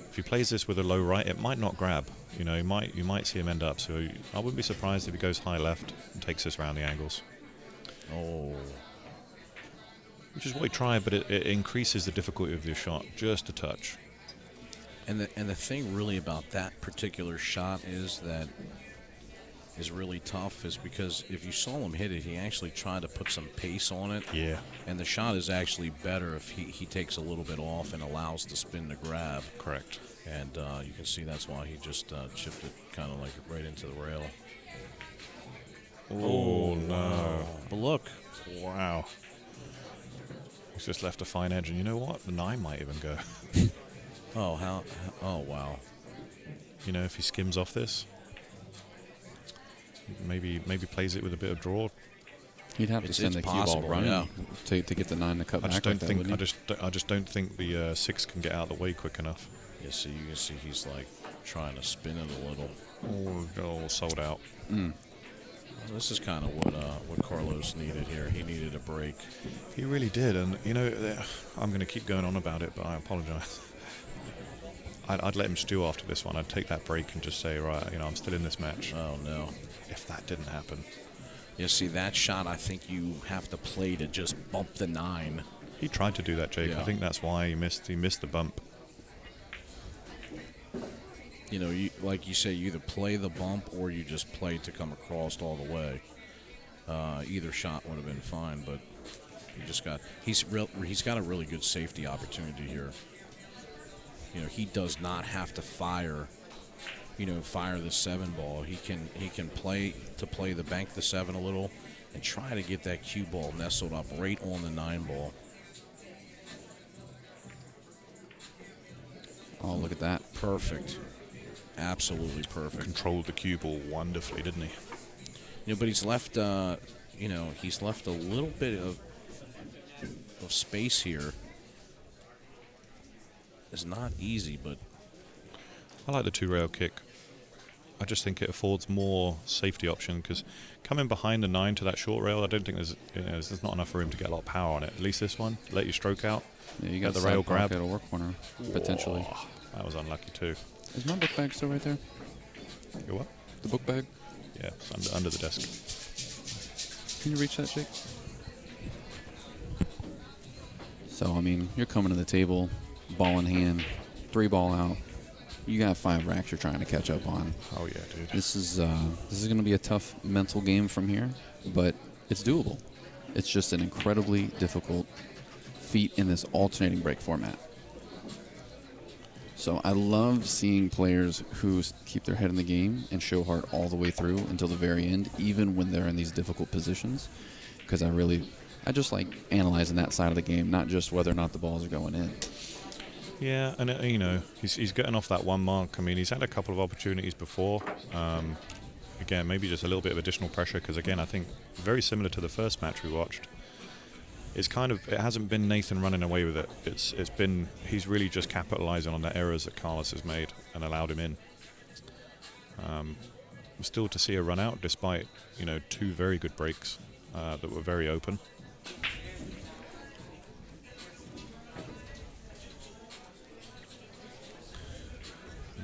If he plays this with a low right, it might not grab. You know, you might see him end up, so I wouldn't be surprised if he goes high left and takes this around the angles. Oh. Which is what he tried, but it increases the difficulty of your shot just a touch. And the thing really about that particular shot is that is really tough is because if you saw him hit it, he actually tried to put some pace on it. Yeah. And the shot is actually better if he takes a little bit off and allows the spin to grab. Correct. And you can see that's why he just chipped it kind of like right into the rail. Oh, no. But look. Wow. He's just left a fine edge, and you know what? The 9 might even go. Oh, oh, wow. You know, if he skims off this, maybe plays it with a bit of draw. He'd have to send the cue ball running to get the 9 to cut back. I just don't think the 6 can get out of the way quick enough. Yeah, so you can see he's like trying to spin it a little. Oh, sold out. This is kind of what Carlos needed here. He needed a break. He really did, and you know, I'm going to keep going on about it, but I apologize. I'd let him stew after this one. I'd take that break and just say, right, you know, I'm still in this match. Oh no! If that didn't happen. Yeah, see that shot. I think you have to play to just bump the 9 He tried to do that, Jake. Yeah. I think that's why he missed the bump. You know, like you say, you either play the bump or you just play to come across all the way. Either shot would have been fine, but he's got a really good safety opportunity here. You know, he does not have to fire the 7 ball. He can play the bank the 7 a little and try to get that cue ball nestled up right on the 9 ball. Oh, look at that. Perfect. Absolutely perfect. Controlled the cue ball wonderfully, didn't he? You know, but he's left he's left a little bit of space here. It's not easy, but I like the 2-rail kick. I just think it affords more safety option, because coming behind the 9 to that short rail, I don't think there's not enough room to get a lot of power on it. At least this one, let you stroke out. Yeah, you got the rail grab at a work corner, potentially. Whoa, that was unlucky too. Is my book bag still right there? Your what? The book bag? Yeah, it's under the desk. Can you reach that, Jake? So, I mean, you're coming to the table, ball in hand, 3 ball out. You got 5 racks you're trying to catch up on. Oh yeah, dude. This is going to be a tough mental game from here, but it's doable. It's just an incredibly difficult feat in this alternating break format. So I love seeing players who keep their head in the game and show heart all the way through until the very end, even when they're in these difficult positions, because I just like analyzing that side of the game, not just whether or not the balls are going in. Yeah, and you know, he's getting off that 1 mark. I mean, he's had a couple of opportunities before. Again, maybe just a little bit of additional pressure, because again, I think very similar to the first match we watched. It hasn't been Nathan running away with it. It's been he's really just capitalizing on the errors that Carlos has made and allowed him in. Still to see a run out, despite 2 very good breaks that were very open.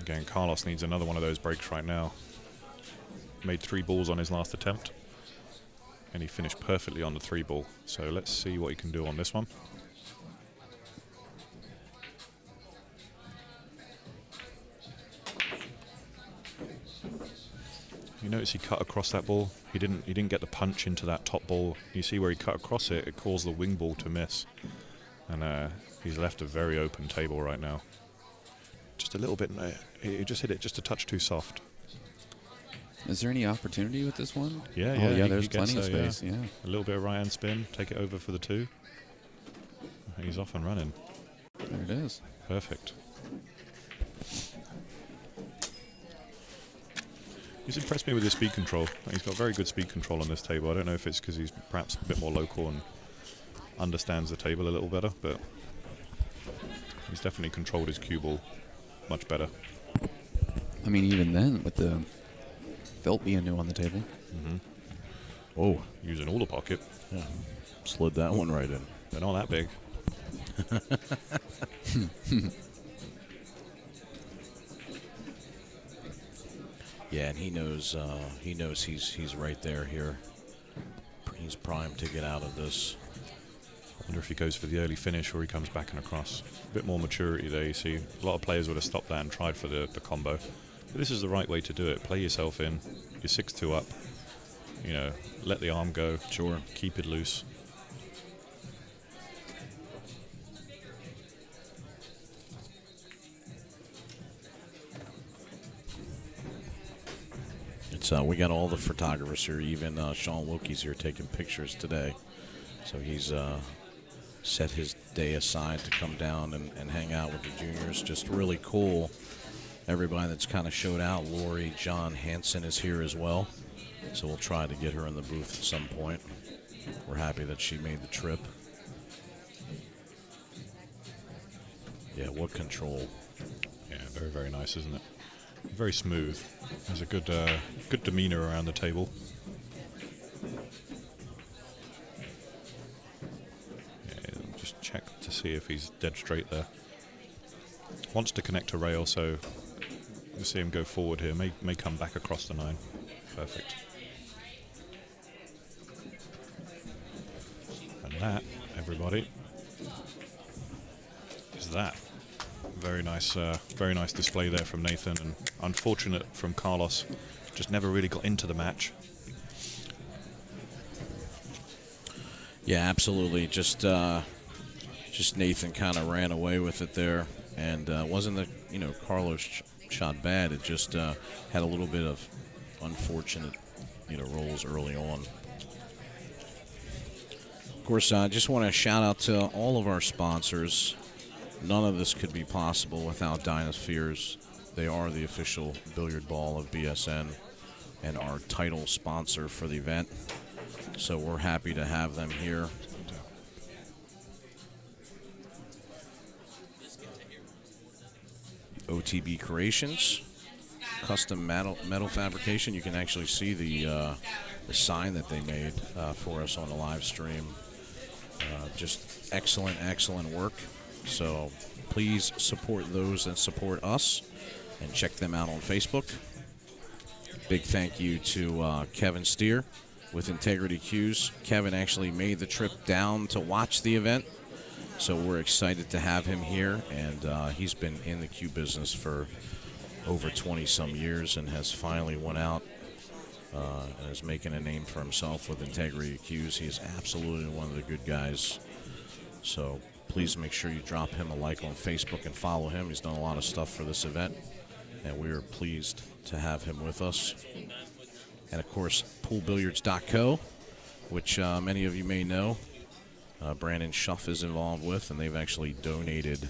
Again, Carlos needs another one of those breaks right now. Made 3 balls on his last attempt, and he finished perfectly on the 3 ball. So let's see what he can do on this one. You notice he cut across that ball. He didn't get the punch into that top ball. You see where he cut across it. It caused the wing ball to miss, and he's left a very open table right now. Just a little bit. He just hit it just a touch too soft. Is there any opportunity with this one? Yeah, oh, yeah. There's plenty of space. Yeah. A little bit of right hand spin. Take it over for the 2. He's off and running. There it is. Perfect. He's impressed me with his speed control. He's got very good speed control on this table. I don't know if it's because he's perhaps a bit more local and understands the table a little better, but he's definitely controlled his cue ball much better. I mean, even then, with the felt being new on the table. Mm-hmm. Oh, using all the pocket. Yeah. Slid that one right in. They're not that big. Yeah, and he knows he's right there here. He's primed to get out of this. I wonder if he goes for the early finish or he comes back and across. A bit more maturity there, you see. A lot of players would have stopped that and tried for the combo. But this is the right way to do it. Play yourself in. You're 6-2 up. Let the arm go. Sure. Keep it loose. We got all the photographers here. Even Sean Wilkie's here taking pictures today. So he's set his day aside to come down and hang out with the juniors. Just really cool. Everybody that's kind of showed out. Lori John Hansen is here as well. So we'll try to get her in the booth at some point. We're happy that she made the trip. Yeah, what control. Yeah, very, very nice, isn't it? Very smooth. There's a good demeanor around the table. Yeah, just check to see if he's dead straight there. Wants to connect to rail, so you'll see him go forward here. May come back across the 9. Perfect. And that, everybody, that. Very nice display there from Nathan, and unfortunate from Carlos. Just never really got into the match. Yeah, absolutely. Just Nathan kind of ran away with it there, and wasn't the Carlos shot bad. It just had a little bit of unfortunate rolls early on. Of course, I just want to shout out to all of our sponsors. None of this could be possible without DynaSpeheres. They are the official billiard ball of BSN and our title sponsor for the event. So we're happy to have them here. OTB Creations, custom metal fabrication. You can actually see the sign that they made for us on the live stream. Just excellent work. So please support those that support us and check them out on Facebook. Big thank you to Kevin Steer with Integrity Cues. Kevin actually made the trip down to watch the event, so we're excited to have him here, and he's been in the cue business for over 20-some years and has finally went out and is making a name for himself with Integrity Cues. He is absolutely one of the good guys. So please make sure you drop him a like on Facebook and follow him. He's done a lot of stuff for this event, and we are pleased to have him with us. And of course, poolbilliards.co, which many of you may know, Brandon Schuff is involved with, and they've actually donated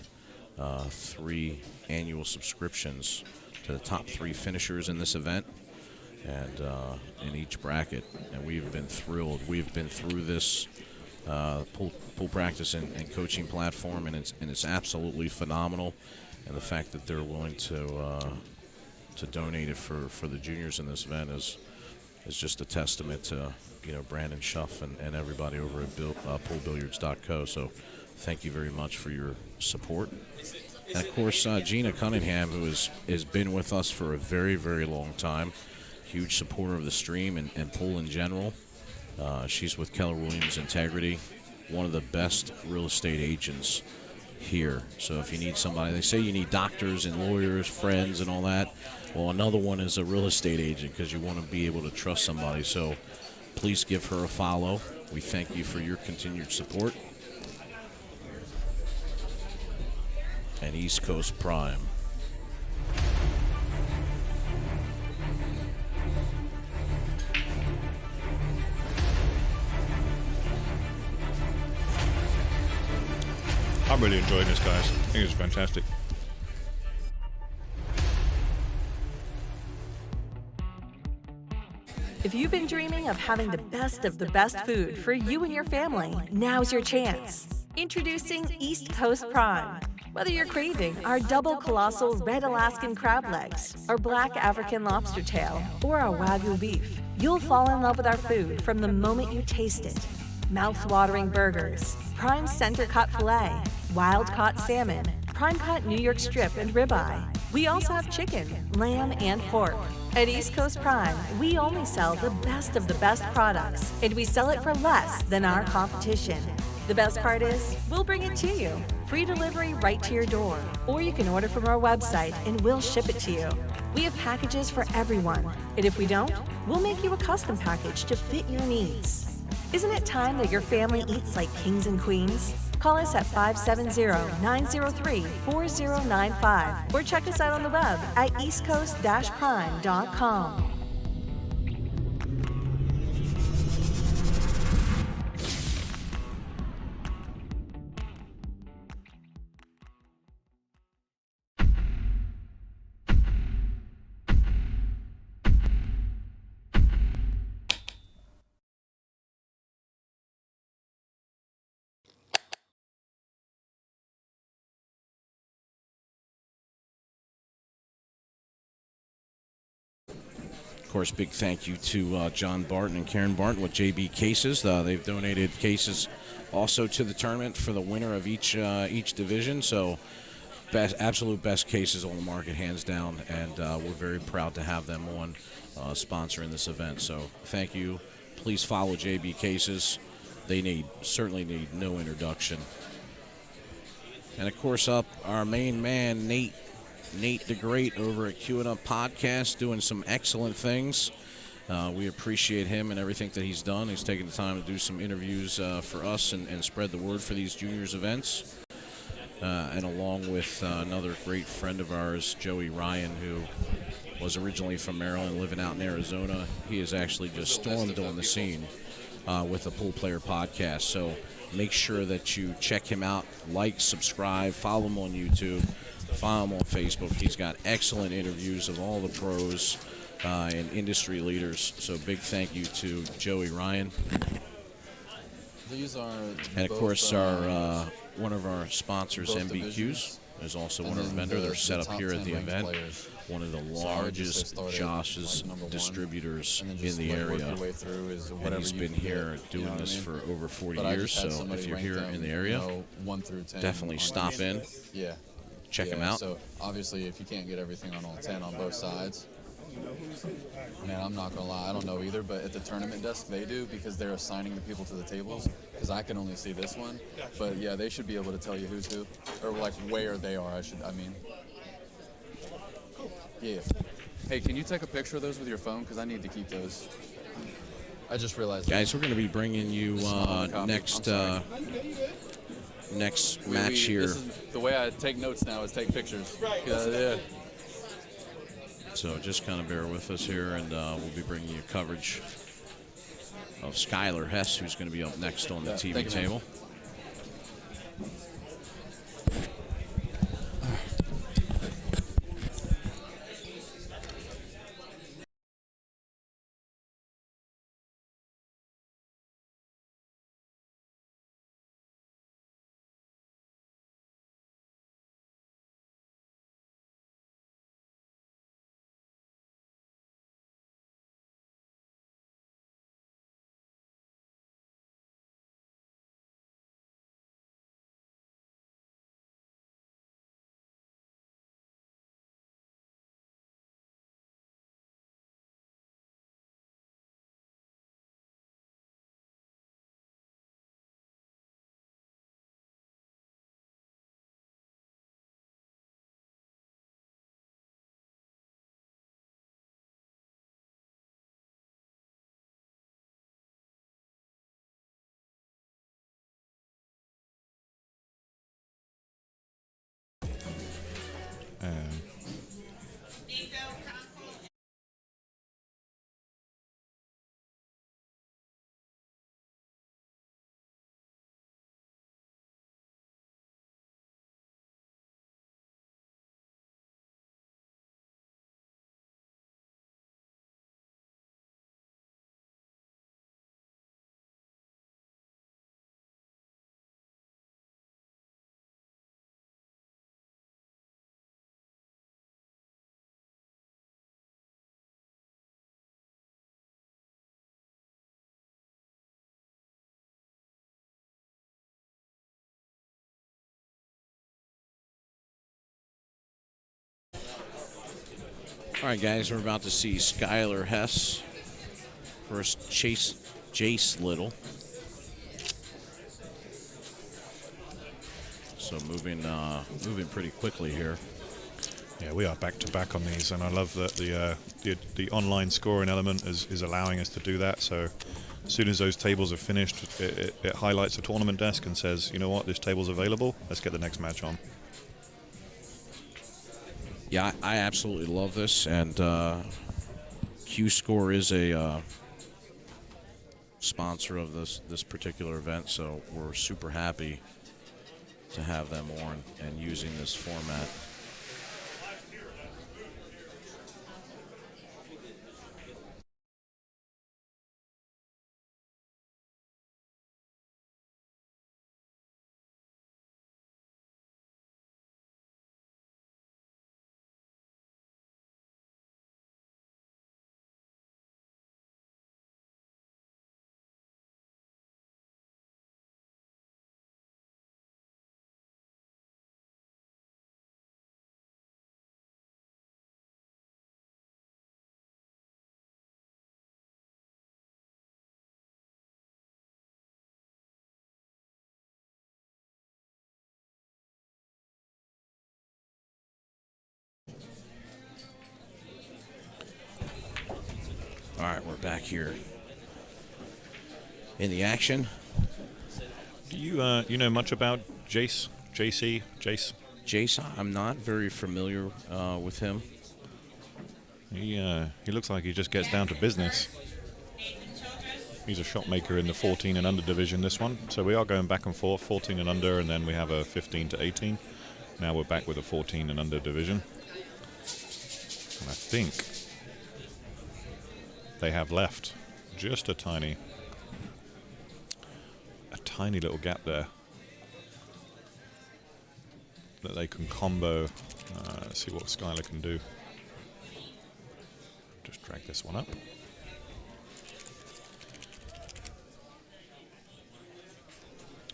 3 annual subscriptions to the top 3 finishers in this event, and in each bracket. And we've been thrilled. We've been through this pool practice and coaching platform, and it's absolutely phenomenal. And the fact that they're willing to donate it for the juniors in this event is just a testament to Brandon Schuff and everybody over at poolbilliards.co. So thank you very much for your support. And of course, Gina Cunningham, who has been with us for a very, very long time, huge supporter of the stream and pool in general. She's with Keller Williams Integrity, one of the best real estate agents here. So if you need somebody, they say you need doctors and lawyers, friends and all that. Well, another one is a real estate agent, because you want to be able to trust somebody. So please give her a follow. We thank you for your continued support. And East Coast Prime. I'm really enjoying this, guys. I think it's fantastic. If you've been dreaming of having the best food for you and your family, now's your chance. Introducing East Coast Prime. Whether you're craving our double colossal red Alaskan crab legs, our black African lobster tail, or our Wagyu beef, you'll fall in love with our food from the moment you taste it. Mouth-watering burgers, prime center-cut filet, wild-caught salmon, prime-cut New York strip and ribeye. We also have chicken, lamb, and pork. At East Coast Prime, we only sell the best of the best products, and we sell it for less than our competition. The best part is, we'll bring it to you. Free delivery right to your door. Or you can order from our website and we'll ship it to you. We have packages for everyone. And if we don't, we'll make you a custom package to fit your needs. Isn't it time that your family eats like kings and queens? Call us at 570-903-4095 or check us out on the web at eastcoast-prime.com. Of course, big thank you to John Barton and Karen Barton with JB Cases. They've donated cases also to the tournament for the winner of each division. So absolute best cases on the market, hands down, and we're very proud to have them on sponsoring this event. So thank you. Please follow JB Cases. They certainly need no introduction. And, of course, up our main man, Nate the Great over at Queuing Up Podcast, doing some excellent things. We appreciate him and everything that he's done. He's taken the time to do some interviews for us and spread the word for these juniors events. And along with another great friend of ours, Joey Ryan, who was originally from Maryland, living out in Arizona. He has actually just stormed on the scene with the Pool Player Podcast. So make sure that you check him out, like, subscribe, follow him on YouTube, follow him on Facebook. He's got excellent interviews of all the pros and industry leaders. So big thank you to Joey Ryan. These are and of course our one of our sponsors, MBQs, is also one of our vendors. They're set up here at the event. One of the largest Josh's distributors in the area. And he's been here doing this for over 40 years. So if you're here in the area, definitely stop in. Yeah. Check him out. So obviously, if you can't get everything on all 10 on both sides, man, I'm not gonna lie, I don't know either. But at the tournament desk, they do, because they're assigning the people to the tables. Because I can only see this one. But yeah, they should be able to tell you who's who, or like where they are. I mean. Yeah. Hey, can you take a picture of those with your phone? Because I need to keep those. I just realized. Guys, we're going to be bringing you next match here. This is the way I take notes now, is take pictures. Yeah. So just kind of bear with us here, and we'll be bringing you coverage of Skylar Hess, who's going to be up next on the TV table. All right, guys, we're about to see Skylar Hess versus Jace Little. So moving pretty quickly here. Yeah, we are back to back on these, and I love that the online scoring element is allowing us to do that. So as soon as those tables are finished, it highlights the tournament desk and says, you know what, this table's available. Let's get the next match on. Yeah, I absolutely love this, and Q-Score is a sponsor of this particular event, so we're super happy to have them on and using this format. back here in the action. Do you know much about Jace? Jace, I'm not very familiar with him. He looks like he just gets down to business. He's a shot maker in the 14 and under division, this one. So we are going back and forth, 14 and under, and then we have a 15 to 18. Now we're back with a 14 and under division. And I think they have left just a tiny little gap there that they can combo. Let's see what Skylar can do. Just drag this one up.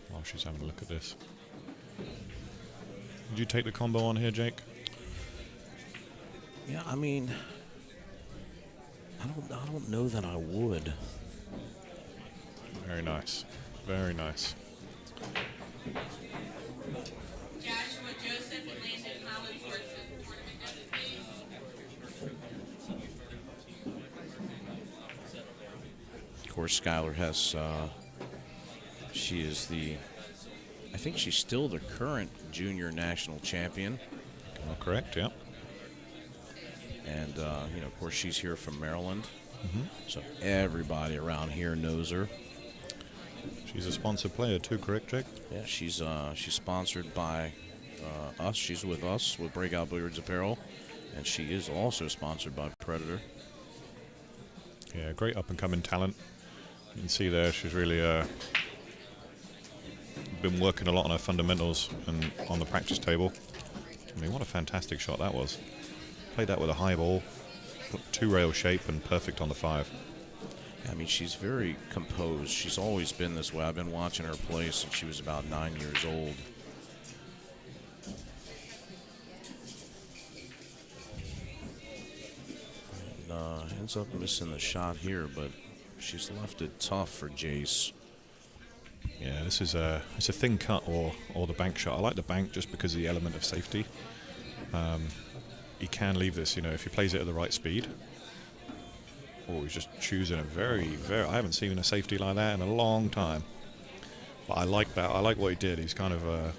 While she's having a look at this. Did you take the combo on here, Jake? Yeah, I mean, I don't know that I would. Very nice. Very nice. Joshua Joseph and Landon Hollingsworth for tournament MVP. Of course, Skylar has, she is I think she's still the current junior national champion. Correct, yeah. And, of course, she's here from Maryland. So everybody around here knows her. She's a sponsored player too, correct, Jake? Yeah, she's sponsored by us. She's with us with Breakout Billiards Apparel, and she is also sponsored by Predator. Yeah, great up-and-coming talent. You can see there she's really been working a lot on her fundamentals and on the practice table. I mean, what a fantastic shot that was. Played that with a high ball, 2-rail shape, and perfect on the 5. I mean, she's very composed. She's always been this way. I've been watching her play since she was about 9 years old. And ends up missing the shot here, but she's left it tough for Jace. Yeah, this is it's a thin cut or the bank shot. I like the bank just because of the element of safety. He can leave this, if he plays it at the right speed. Oh, he's just choosing a very, I haven't seen a safety like that in a long time. But I like that. I like what he did. He's kind of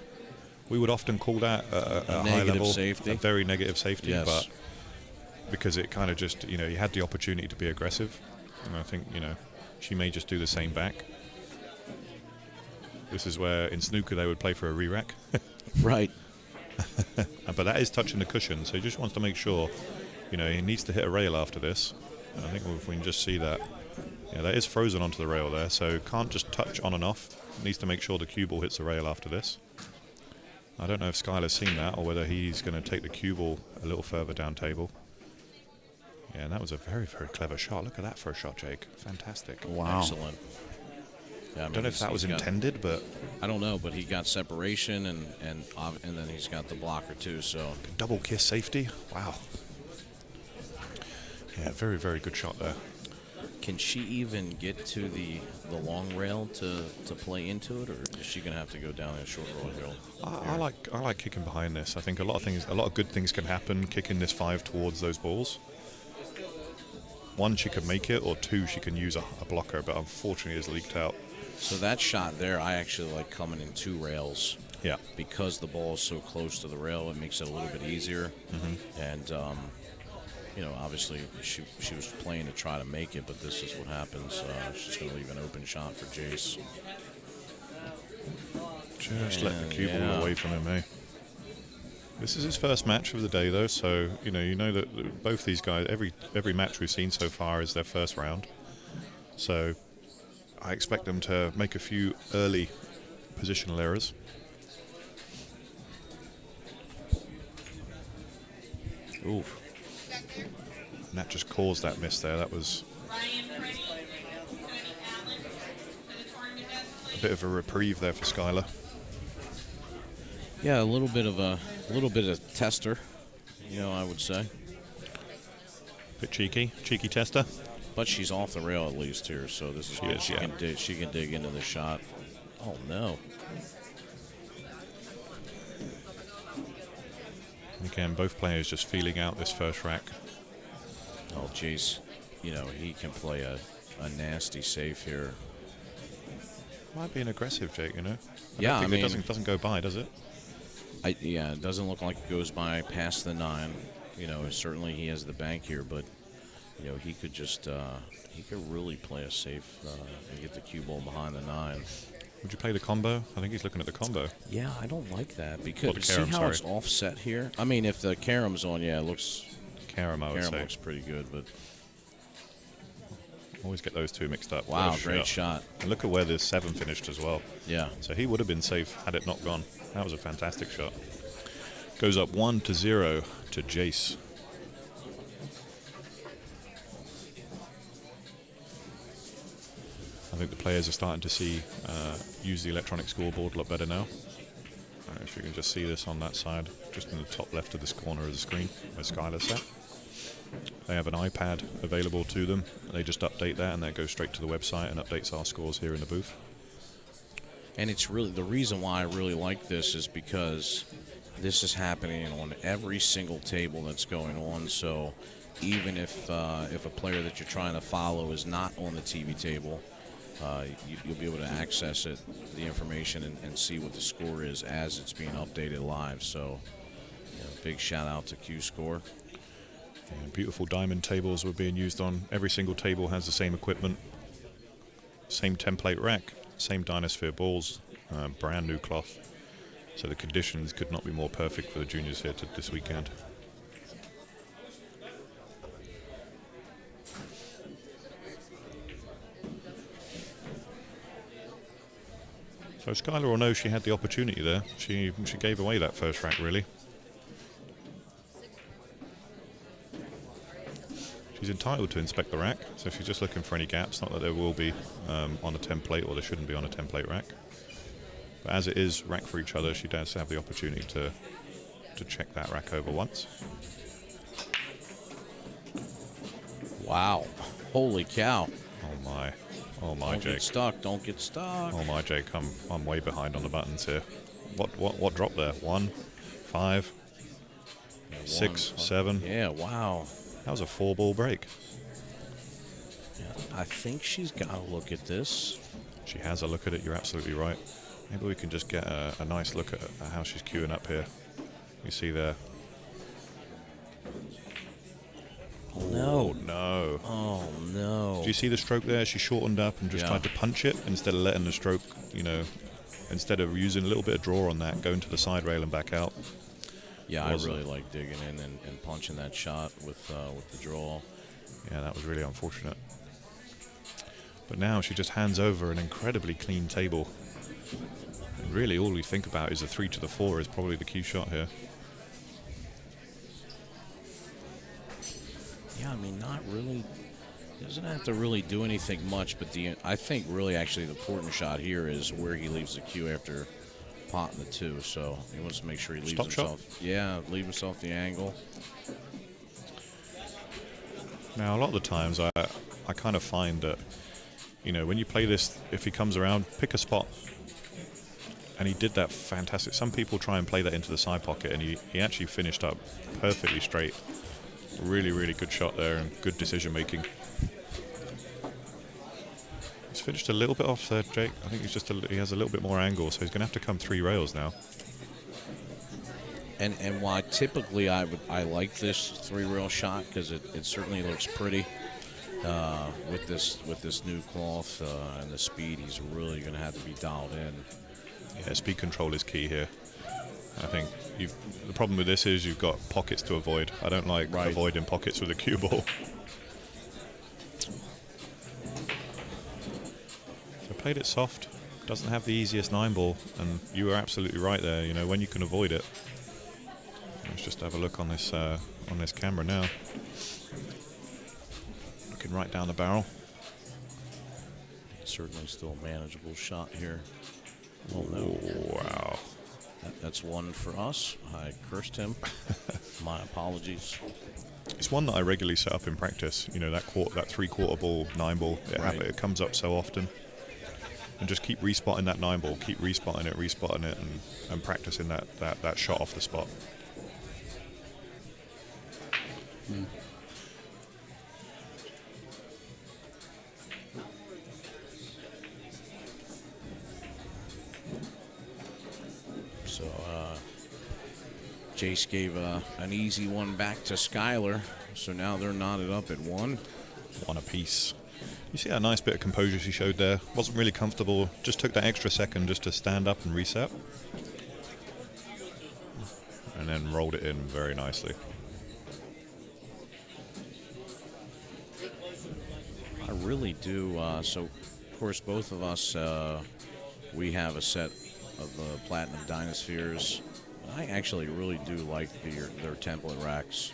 we would often call that a high level safety. A very negative safety. Yes. But because it kind of just, he had the opportunity to be aggressive. And I think, she may just do the same back. This is where in snooker they would play for a re-rack. Right. But that is touching the cushion, so he just wants to make sure, he needs to hit a rail after this. And I think if we can just see that, that is frozen onto the rail there, so can't just touch on and off. Needs to make sure the cue ball hits the rail after this. I don't know if Skylar's seen that or whether he's going to take the cue ball a little further down table. Yeah, and that was a very, very clever shot. Look at that for a shot, Jake. Fantastic. Wow. Excellent. Yeah, I don't know if that was intended, but I don't know. But he got separation, and then he's got the blocker too. So double kiss safety. Wow. Yeah, very, very good shot there. Can she even get to the long rail to play into it, or is she gonna have to go down a short rail? I like kicking behind this. I think a lot of good things can happen kicking this 5 towards those balls. 1, she could make it, or 2, she can use a blocker, but unfortunately it's leaked out. So that shot there, I actually like coming in 2 rails. Yeah. Because the ball is so close to the rail, it makes it a little bit easier. And obviously she was playing to try to make it, but this is what happens. She's going to leave an open shot for Jace. Just let the cue ball away from him, eh? This is his first match of the day, though, so you know that both these guys, every match we've seen so far is their first round. So I expect them to make a few early positional errors. Oof. And that just caused that miss there. That was a bit of a reprieve there for Skylar. Yeah, a little bit of tester, I would say. Bit cheeky tester. But she's off the rail at least here, so this is good. She can dig into the shot. Oh no! And again, both players just feeling out this first rack. Oh jeez. you know, he can play a nasty safe here. Might be an aggressive, Jake, you know? Yeah, I mean, it doesn't go by, does it? Yeah, it doesn't look like it goes by past the 9. You know, certainly he has the bank here, but, you know, he could just, he could really play a safe and get the cue ball behind the 9. Would you play the combo? I think he's looking at the combo. Yeah, I don't like that because the see carom, how sorry. it's offset here? I mean, if the carom's on, yeah, it looks, Carom, I would say. looks pretty good, but Always get those two mixed up. wow, What a great shot. And look at where this 7 finished as well. Yeah. So he would have been safe had it not gone. That was a fantastic shot. Goes up 1-0 to Jace. I think the players are starting to use the electronic scoreboard a lot better now. I don't know if you can just see this on that side, just in the top left of this corner of the screen where Skylar's sat. They have an iPad available to them. They just update that and that goes straight to the website and updates our scores here in the booth. And it's really, the reason why I really like this is because this is happening on every single table that's going on. So even if a player that you're trying to follow is not on the TV table, you'll be able to access it, the information, and see what the score is as it's being updated live. So, you know, big shout out to Q-Score. And beautiful diamond tables were being used on. Every single table has the same equipment, same template rack, same DynaSphere balls, brand new cloth. So the conditions could not be more perfect for the juniors here this weekend. So Skylar will know she had the opportunity there. She gave away that first rack, really. She's entitled to inspect the rack, so she's just looking for any gaps. Not that there will be on a template, or there shouldn't be on a template rack. But as it is rack for each other, she does have the opportunity to check that rack over once. Wow. Holy cow. Oh my. Oh my, Don't Jake. get stuck. Don't get stuck. Oh my, Jake. I'm way behind on the buttons here. What dropped there? 1, 5, Yeah, 6, 1, 7. Yeah, wow. That was a 4-ball break. Yeah, I think she's got to look at this. She has a look at it. You're absolutely right. Maybe we can just get a nice look at how she's queuing up here. You see there. No. No. Oh, no. Do you see the stroke there? She shortened up and just Yeah. tried to punch it instead of letting the stroke, you know, instead of using a little bit of draw on that, going to the side rail and back out. Yeah, I really like digging in and punching that shot with the draw. Yeah, that was really unfortunate. But now she just hands over an incredibly clean table. And really, all we think about is the 3 to the 4 is probably the key shot here. Yeah, I mean, not really. Doesn't have to really do anything much, but I think really actually the important shot here is where he leaves the cue after potting the 2. So he wants to make sure he leaves Stop shot? himself. Yeah, leave himself the angle. Now, a lot of the times I kind of find that, you know, when you play this, if he comes around, pick a spot. And he did that fantastic. Some people try and play that into the side pocket, and he actually finished up perfectly straight. Really, really good shot there and good decision making. He's finished a little bit off there, Jake. I think he has a little bit more angle, so he's going to have to come 3 rails now. And why typically I like this 3-rail shot because it certainly looks pretty with this new cloth and the speed. He's really going to have to be dialed in. Yeah, speed control is key here. I think the problem with this is you've got pockets to avoid. I don't like avoiding pockets with a cue ball. So played it soft. Doesn't have the easiest 9-ball, and you were absolutely right there. You know, when you can avoid it. Let's just have a look on this camera now. Looking right down the barrel. Certainly still a manageable shot here. Oh no! Wow. That's one for us. I cursed him. My apologies. It's one that I regularly set up in practice. You know, that 3/4 ball, 9-ball. It comes up so often. And just keep respotting that 9-ball. Keep respotting it, and practicing that shot off the spot. Jace gave an easy one back to Skylar, so now they're knotted up at 1. 1 apiece. You see that nice bit of composure she showed there? Wasn't really comfortable. Just took that extra second just to stand up and reset. And then rolled it in very nicely. I really do. So, of course, both of us, we have a set of the Platinum Dynaspheres. I actually really do like their template racks.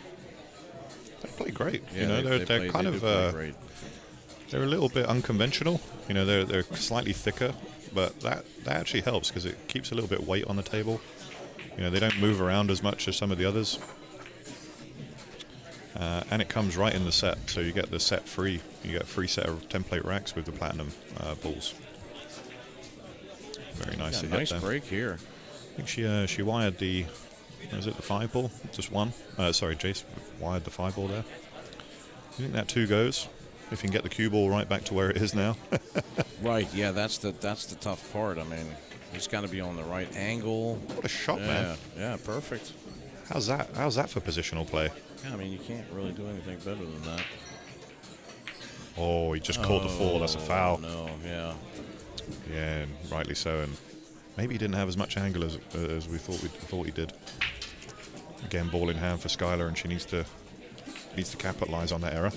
They play great. Yeah, you know, they're kind of great. They're a little bit unconventional. You know, they're slightly thicker, but that actually helps because it keeps a little bit of weight on the table. You know, they don't move around as much as some of the others. And it comes right in the set, so you get the set free. You get a free set of template racks with the Platinum balls. Very nicely hit nice there. break here. I think she wired the, was it the 5 ball? Just one? Sorry, Jace wired the 5 ball there. You think that 2 goes? If you can get the cue ball right back to where it is now. Right, yeah, that's the tough part. I mean, he's got to be on the right angle. What a shot, man. Yeah, perfect. How's that for positional play? Yeah, I mean, you can't really do anything better than that. Oh, he just called the 4. That's a foul. No, yeah. Yeah, and rightly so. And maybe he didn't have as much angle as we thought he did. Again, ball in hand for Skylar, and she needs to capitalize on that error.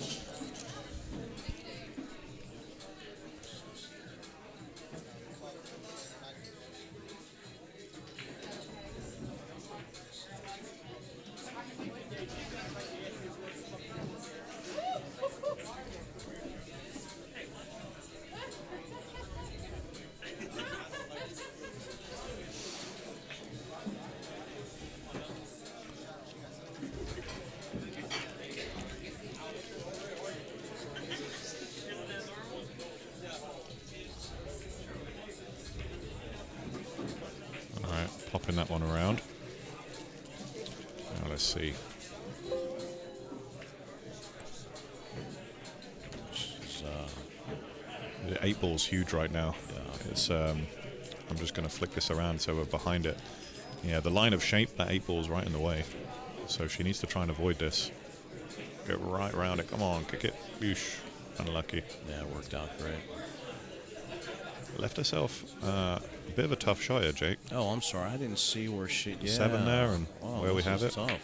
Popping that one around. Now let's see. The 8 ball's huge right now. Yeah. It's I'm just going to flick this around so we're behind it. Yeah, the line of shape, that 8 ball's right in the way. So she needs to try and avoid this. Get right around it. Come on, kick it. Boosh. Unlucky. Yeah, it worked out great. Left herself a bit of a tough shot here, Jake. Oh, I'm sorry. I didn't see where she... Yeah. 7 there, and where we have it. Tough.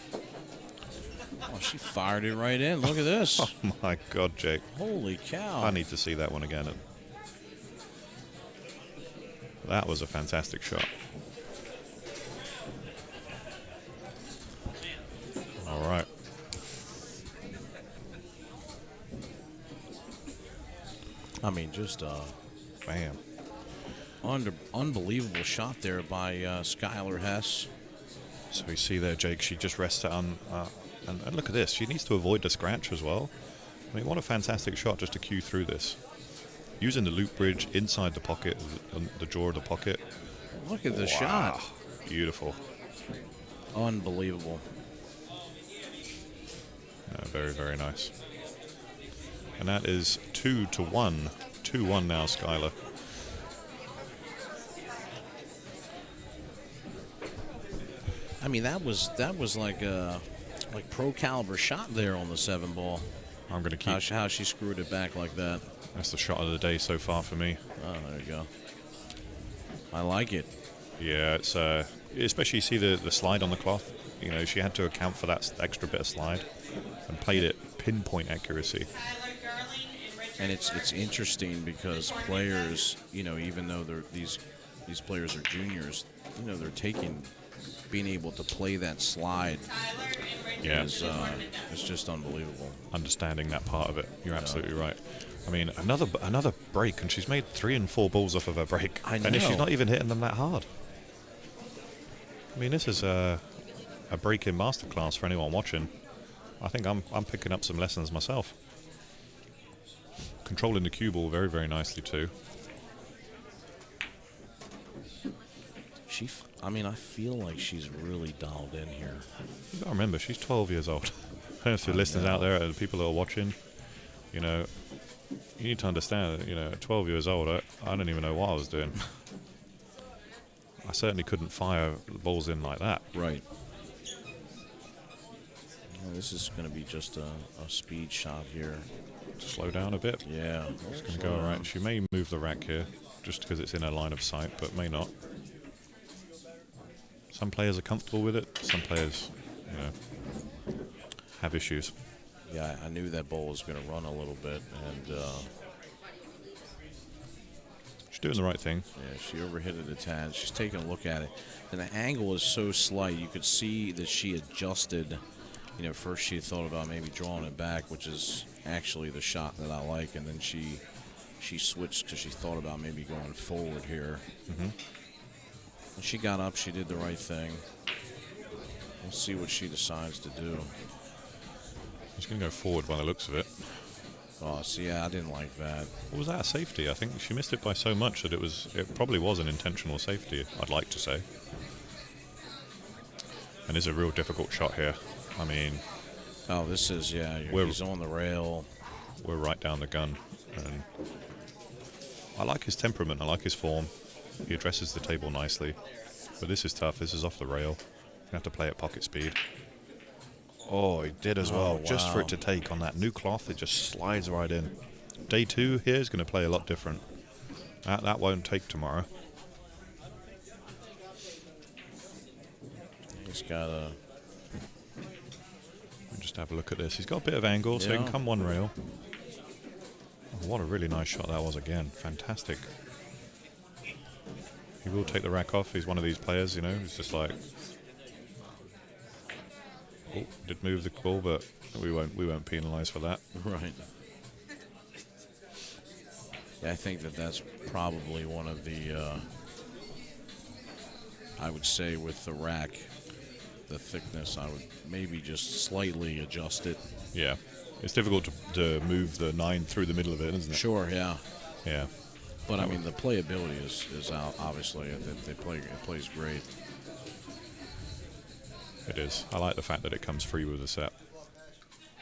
Oh, she fired it right in. Look at this. Oh, my God, Jake. Holy cow. I need to see that one again. That was a fantastic shot. All right. I mean, just bam. Unbelievable shot there by Skylar Hess. So you see there, Jake, she just rests it on, and look at this. She needs to avoid the scratch as well. I mean, what a fantastic shot just to cue through this. Using the loop bridge inside the pocket, the jaw of the pocket. Look at the shot. Beautiful. Unbelievable. Very, very nice. And that is 2-1. 2-1 now, Skylar. I mean, that was like a pro caliber shot there on the 7 ball. I'm going to keep how she screwed it back like that. That's the shot of the day so far for me. Oh, there you go. I like it. Yeah, it's especially you see the slide on the cloth. You know, she had to account for that extra bit of slide and played it pinpoint accuracy. And it's interesting because players, you know, even though these players are juniors, you know, they're being able to play that slide. Yeah, it's just unbelievable. Understanding that part of it, you're absolutely right. I mean, another break, and she's made 3 and 4 balls off of her break, I know. and she's not even hitting them that hard. I mean, this is a break-in masterclass for anyone watching. I think I'm picking up some lessons myself. Controlling the cue ball very, very nicely too. I mean, I feel like she's really dialed in here. You gotta remember, she's 12 years old. If the listeners out there, the people that are watching, you know, you need to understand that, you know, at 12 years old, I don't even know what I was doing. I certainly couldn't fire the balls in like that. Right. this is going to be just a speed shot here. Slow down a bit. Yeah. It's going to go all right. She may move the rack here just because it's in her line of sight, but may not. Some players are comfortable with it. Some players, have issues. Yeah, I knew that ball was going to run a little bit, and she's doing the right thing. yeah, she overhit it a tad. She's taking a look at it, and the angle is so slight. You could see that she adjusted. First she thought about maybe drawing it back, which is actually the shot that I like, and then she switched because she thought about maybe going forward here. Mm-hmm. And she got up. She did the right thing. We'll see what she decides to do. She's going to go forward by the looks of it. Oh, see, yeah, I didn't like that. What was that, a safety? I think she missed it by so much that it probably was an intentional safety, I'd like to say. And it's a real difficult shot here. I mean... Oh, this is, yeah, he's on the rail. We're right down the gun. And I like his temperament. I like his form. He addresses the table nicely. But this is tough. This is off the rail. You have to play at pocket speed. Oh, he did as well. Wow. Just for it to take on that new cloth, it just slides right in. Day 2 here is going to play a lot different. That won't take tomorrow. He's got a... Just have a look at this. He's got a bit of angle, so he can come one rail. Oh, what a really nice shot that was again. Fantastic. He will take the rack off. He's one of these players, He's just like... Oh, did move the ball, but we won't penalise for that. Right. Yeah, I think that's probably one of the... I would say with the rack, the thickness, I would maybe just slightly adjust it. Yeah. It's difficult to move the 9 through the middle of it, isn't it? Sure, yeah. Yeah. But, I mean, the playability is out, obviously. It plays great. It is. I like the fact that it comes free with the set.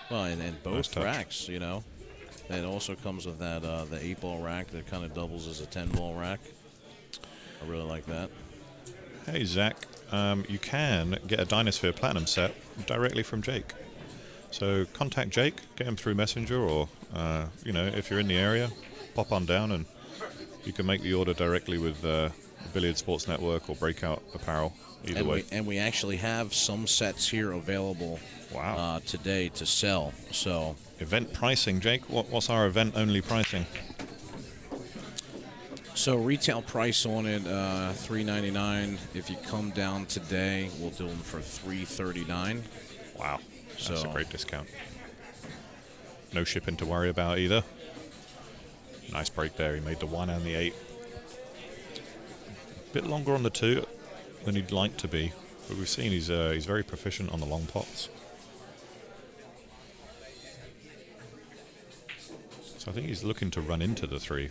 Well, and both Nice racks, It also comes with that the 8-ball rack that kind of doubles as a 10-ball rack. I really like that. Hey, Zach. You can get a DynaSphere Platinum set directly from Jake. So contact Jake, get him through Messenger, or, if you're in the area, pop on down and you can make the order directly with Billiard Sports Network or Breakout Apparel, either way. And we actually have some sets here available today to sell. So event pricing, Jake, what's our event-only pricing? So retail price on it, $3.99. If you come down today, we'll do them for $3.39. Wow, that's a great discount. No shipping to worry about either. Nice break there. He made the 1 and the 8. A bit longer on the 2 than he'd like to be, but we've seen he's very proficient on the long pots. So I think he's looking to run into the 3.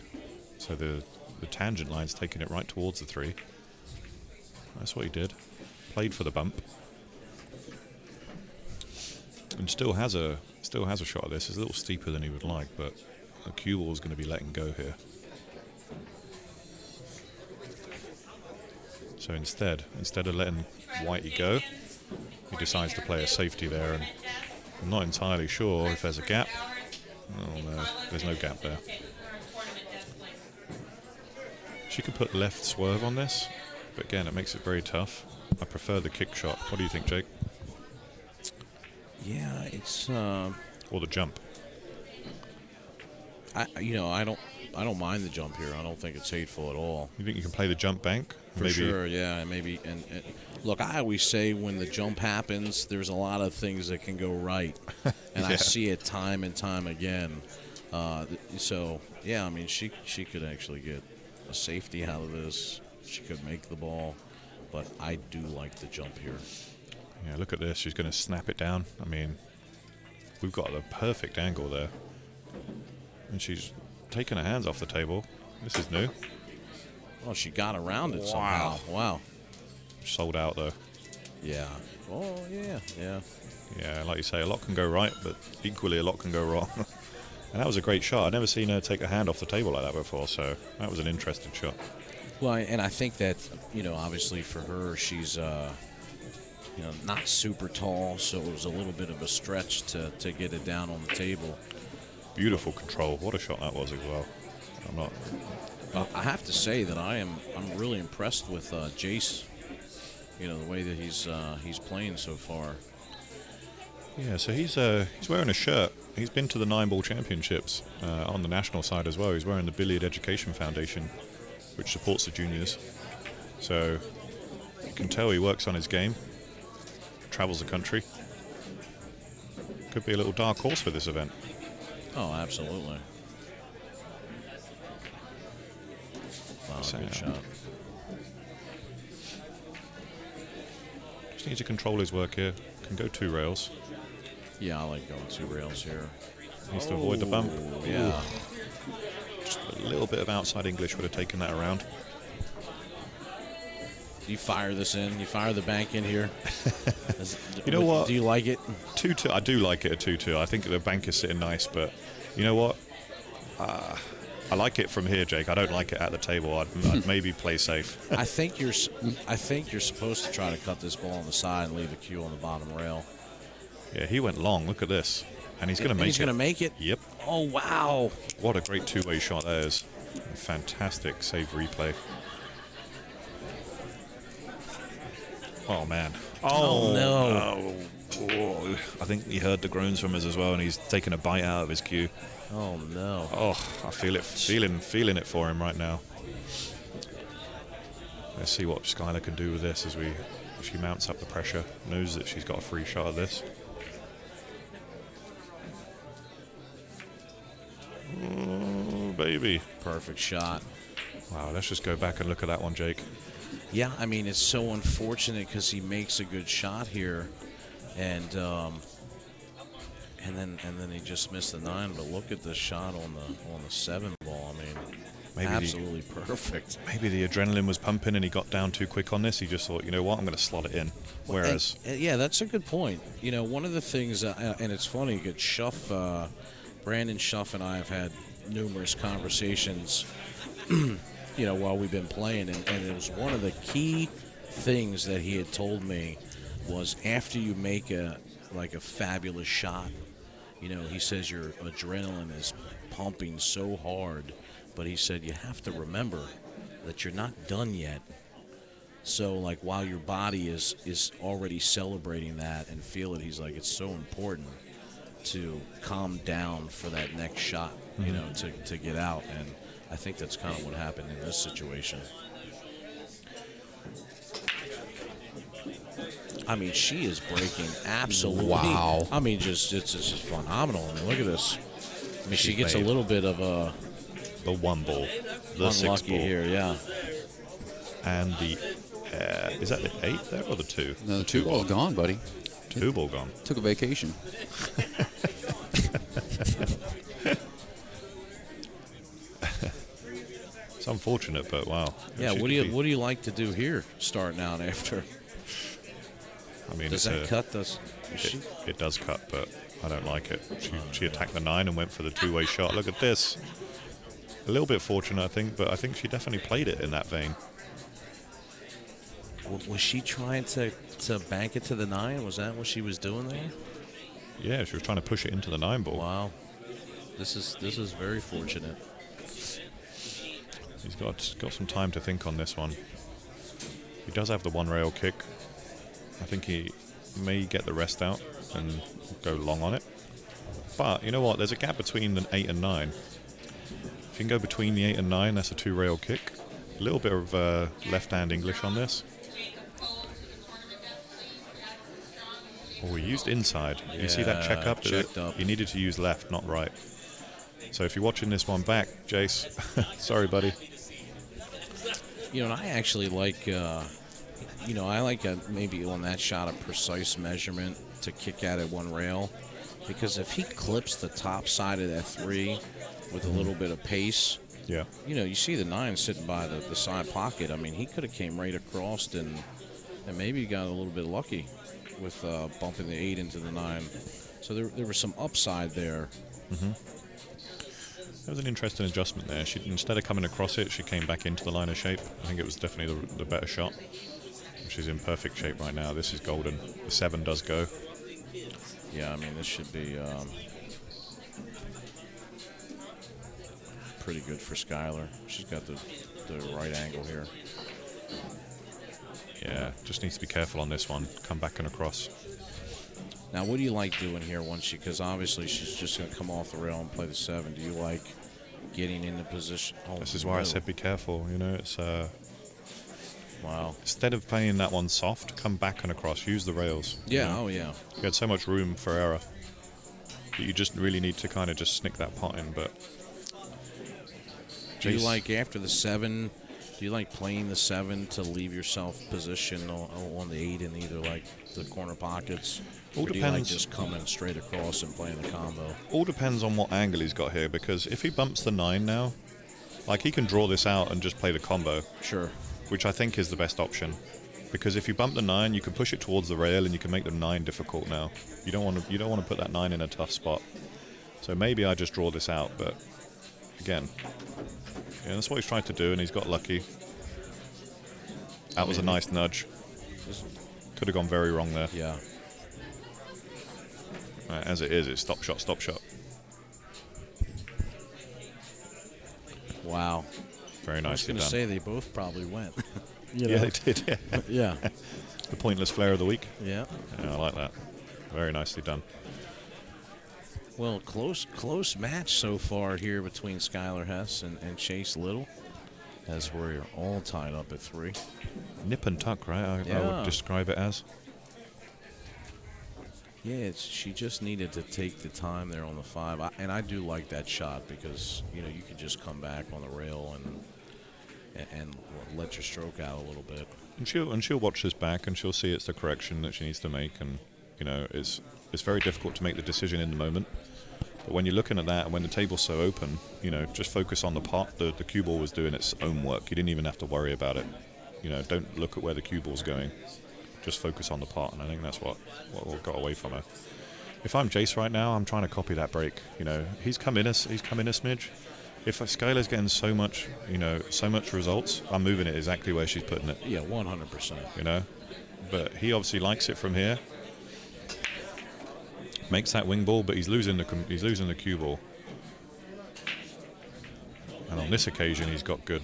So the tangent line's taking it right towards the 3. That's what he did. Played for the bump. And still has a shot of this. It's a little steeper than he would like, but the cue ball is going to be letting go here. So instead of letting Whitey go, he decides to play a safety there, and I'm not entirely sure if there's a gap. Oh no, there's no gap there. She could put left swerve on this, but again, it makes it very tough. I prefer the kick shot. What do you think, Jake? yeah, it's Or the jump? I don't mind the jump here. I don't think it's hateful at all. You think you can play the jump bank? For sure, yeah, maybe. And look, I always say when the jump happens, there's a lot of things that can go right, and I see it time and time again. So yeah, I mean, she could actually get a safety out of this. She could make the ball, but I do like the jump here. Yeah, look at this. She's going to snap it down. I mean, we've got the perfect angle there, and she's taking her hands off the table. This is new. Well, she got around it somehow. Wow. Sold out though. Yeah. Oh yeah. Yeah, like you say, a lot can go right, but equally a lot can go wrong. And that was a great shot. I've never seen her take her hand off the table like that before, so that was an interesting shot. Well, and I think that, obviously for her, she's not super tall, so it was a little bit of a stretch to get it down on the table. Beautiful control. What a shot that was as well. I have to say that I'm really impressed with Jace. The way that he's playing so far. Yeah, so he's wearing a shirt. He's been to the 9-ball championships on the national side as well. He's wearing the Billiard Education Foundation, which supports the juniors. So you can tell he works on his game, travels the country. Could be a little dark horse for this event. Oh, absolutely. Wow, good shot. Just needs to control his work here. Can go 2 rails. Yeah, I like going 2 rails here. Needs to avoid the bump. Yeah. Just a little bit of outside English would have taken that around. You fire this in. You fire the bank in here. You know what? Do you like it? 2-2. I do like it at 2-2. I think the bank is sitting nice, but you know what? I like it from here, Jake. I don't like it at the table. I'd maybe play safe. I think you're supposed to try to cut this ball on the side and leave a cue on the bottom rail. Yeah, he went long. Look at this. And he's going to make it. He's going to make it? Yep. Oh, wow. What a great 2-way shot that is. A fantastic save replay. Oh, man. Oh, no. Oh, I think he heard the groans from us as well, and he's taking a bite out of his cue. Oh, no. Oh, I feel it. Feeling it for him right now. Let's see what Skylar can do with this as she mounts up the pressure. Knows that she's got a free shot at this. Oh, baby. Perfect shot. Wow, let's just go back and look at that one, Jake. Yeah, I mean, it's so unfortunate because he makes a good shot here, and then he just missed the 9. But look at the shot on the 7 ball. I mean, maybe absolutely perfect. Maybe the adrenaline was pumping and he got down too quick on this. He just thought, you know what, I'm going to slot it in. Whereas, yeah, that's a good point. One of the things, and it's funny, Brandon Schuff and I have had numerous conversations. While we've been playing, and it was one of the key things that he had told me was after you make a fabulous shot, he says your adrenaline is pumping so hard, but he said you have to remember that you're not done yet. So while your body is already celebrating that and feel it, he's like, it's so important to calm down for that next shot, to get out. And I think that's kind of what happened in this situation. I mean, she is breaking absolutely. Wow. I mean, it's just phenomenal. I mean, look at this. I mean, she gets a made little bit of a the 1 ball, the 6 unlucky ball here, yeah. And the is that the 8 there or the 2? No, the 2 ball's gone, buddy. 2 ball gone. Took a vacation. It's unfortunate, but wow. Yeah, what do you like to do here, starting out after? I mean, Does that cut this? It does cut, but I don't like it. She attacked the 9 and went for the 2-way shot. Look at this. A little bit fortunate, I think, but I think she definitely played it in that vein. Was she trying to bank it to the 9? Was that what she was doing there? Yeah, she was trying to push it into the 9 ball. Wow. This is very fortunate. He's got some time to think on this one. He does have the 1 rail kick. I think he may get the rest out and go long on it. But you know what? There's a gap between the 8 and 9. If you can go between the 8 and 9, that's a 2 rail kick. A little bit of left-hand English on this. Oh, we used inside. You see that check up? Checked up. You needed to use left, not right. So if you're watching this one back, Jace, sorry, buddy. And I actually like, maybe on that shot a precise measurement to kick at it 1 rail, because if he clips the top side of that 3 with a little bit of pace, yeah, you see the 9 sitting by the side pocket. I mean, he could have came right across and maybe got a little bit lucky with bumping the 8 into the 9. So there was some upside there. Mm-hmm. That was an interesting adjustment there. She, instead of coming across it, she came back into the line of shape. I think it was definitely the better shot. She's in perfect shape right now. This is golden. The 7 does go. Yeah, I mean, this should be pretty good for Skylar. She's got the right angle here. Yeah, just needs to be careful on this one. Come back and across. Now, what do you like doing here once she, because obviously she's just going to come off the rail and play the 7. Do you like getting into position? Oh, This is why I said be careful. You know, it's wow. instead of playing that one soft, come back and across. Use the rails. you Yeah, know? oh yeah. You had so much room for error that you just really need to kind of just snick that pot in. But Do you Jace- like after the 7? Do you like playing the 7 to leave yourself position on the 8 in either like the corner pockets? All or do you like depends. just coming straight across and playing the combo? all depends on what angle he's got here, because if he bumps the 9 now, like he can draw this out and just play the combo, Sure. which I think is the best option. Because if you bump the 9, you can push it towards the rail and you can make the 9 difficult now. You don't want to put that 9 in a tough spot. So maybe I just draw this out, but again, yeah, that's what he's trying to do, and he's got lucky. That was a nice nudge. Could have gone very wrong there. Yeah. As it is, it's stop shot, stop shot. Wow. Very I was nicely going to done. say they both probably went. Yeah, they did. Yeah. Yeah. The pointless flair of the week. Yeah. Yeah, I like that. Very nicely done. Well, close match so far here between Skylar Hess and Chase Little, as we're all tied up at 3. Nip and tuck, right? I Yeah. would describe it as. Yeah, she just needed to take the time there on the 5, and I do like that shot because you can just come back on the rail and let your stroke out a little bit. And she'll watch this back and she'll see it's the correction that she needs to make, and it's very difficult to make the decision in the moment. But when you're looking at that and when the table's so open, just focus on the pot. The cue ball was doing its own work. You didn't even have to worry about it. Don't look at where the cue ball's going. Just focus on the pot, and I think that's what got away from her. If I'm Jace right now, I'm trying to copy that break. He's come in a smidge. If Skylar's getting so much results, I'm moving it exactly where she's putting it. Yeah, 100%. But he obviously likes it from here. Makes that wing ball, but he's losing the cue ball. And on this occasion, he's got good.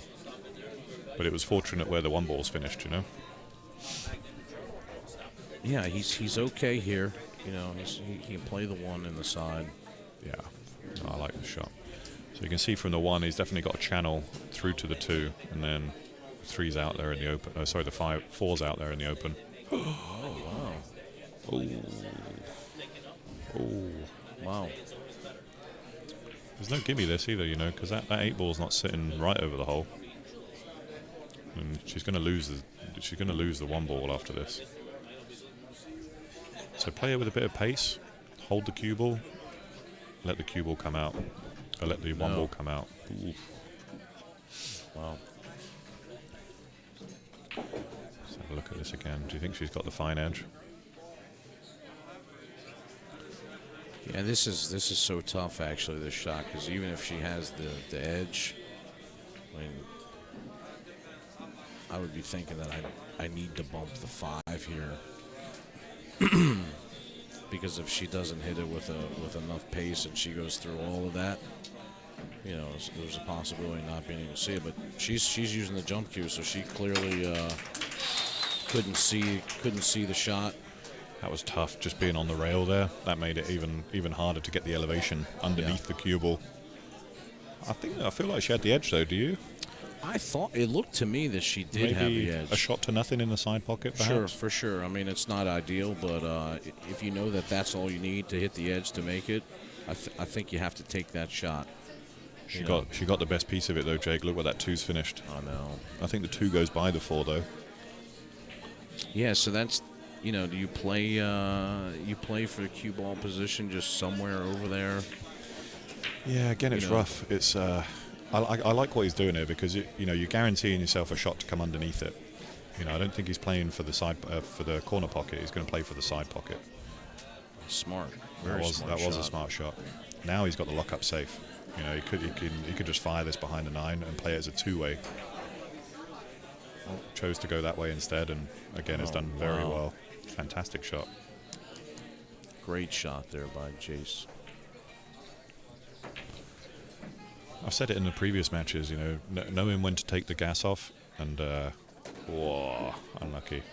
But it was fortunate where the 1 ball's finished. Yeah, he's okay here. He can play the 1 in the side. Yeah, I like the shot. So you can see from the 1, he's definitely got a channel through to the 2, and then 3's out there in the open. Oh, sorry, the 4's out there in the open. Oh, wow. Oh, Wow. there's no gimme this either, because that 8 ball's not sitting right over the hole, and she's going to lose the 1 ball after this. So play it with a bit of pace, hold the cue ball, let the cue ball come out, or let the 1 ball come out. Ooh. Wow. Let's have a look at this again. Do you think she's got the fine edge? Yeah, this is so tough actually, this shot, because even if she has the edge, I would be thinking that I need to bump the 5 here. Because if she doesn't hit it with enough pace and she goes through all of that, there's a possibility of not being able to see it. But she's using the jump cue, so she clearly couldn't see the shot. That was tough, just being on the rail there. That made it even harder to get the elevation underneath the cue ball. I feel like she had the edge though. Do you? I thought it looked to me that she did have Maybe the edge. a shot to nothing in the side pocket, perhaps? Sure, for sure. I mean, it's not ideal, but if you know that that's all you need to hit the edge to make it, I think you have to take that shot. She got the best piece of it though, Jake. Look where that 2's finished. I know. I think the 2 goes by the 4 though. Yeah, so that's do you play for the cue ball position just somewhere over there? Yeah, again, it's rough. It's I like what he's doing here because you're guaranteeing yourself a shot to come underneath it. I don't think he's playing for the side for the corner pocket. He's going to play for the side pocket. Smart. That was a smart shot. Now he's got the lock up safe. He could just fire this behind the 9 and play it as a 2-way. chose to go that way instead, and again has done very well. Fantastic shot. Great shot there by Jace. I've said it in the previous matches, you know, knowing when to take the gas off, and whoa, unlucky.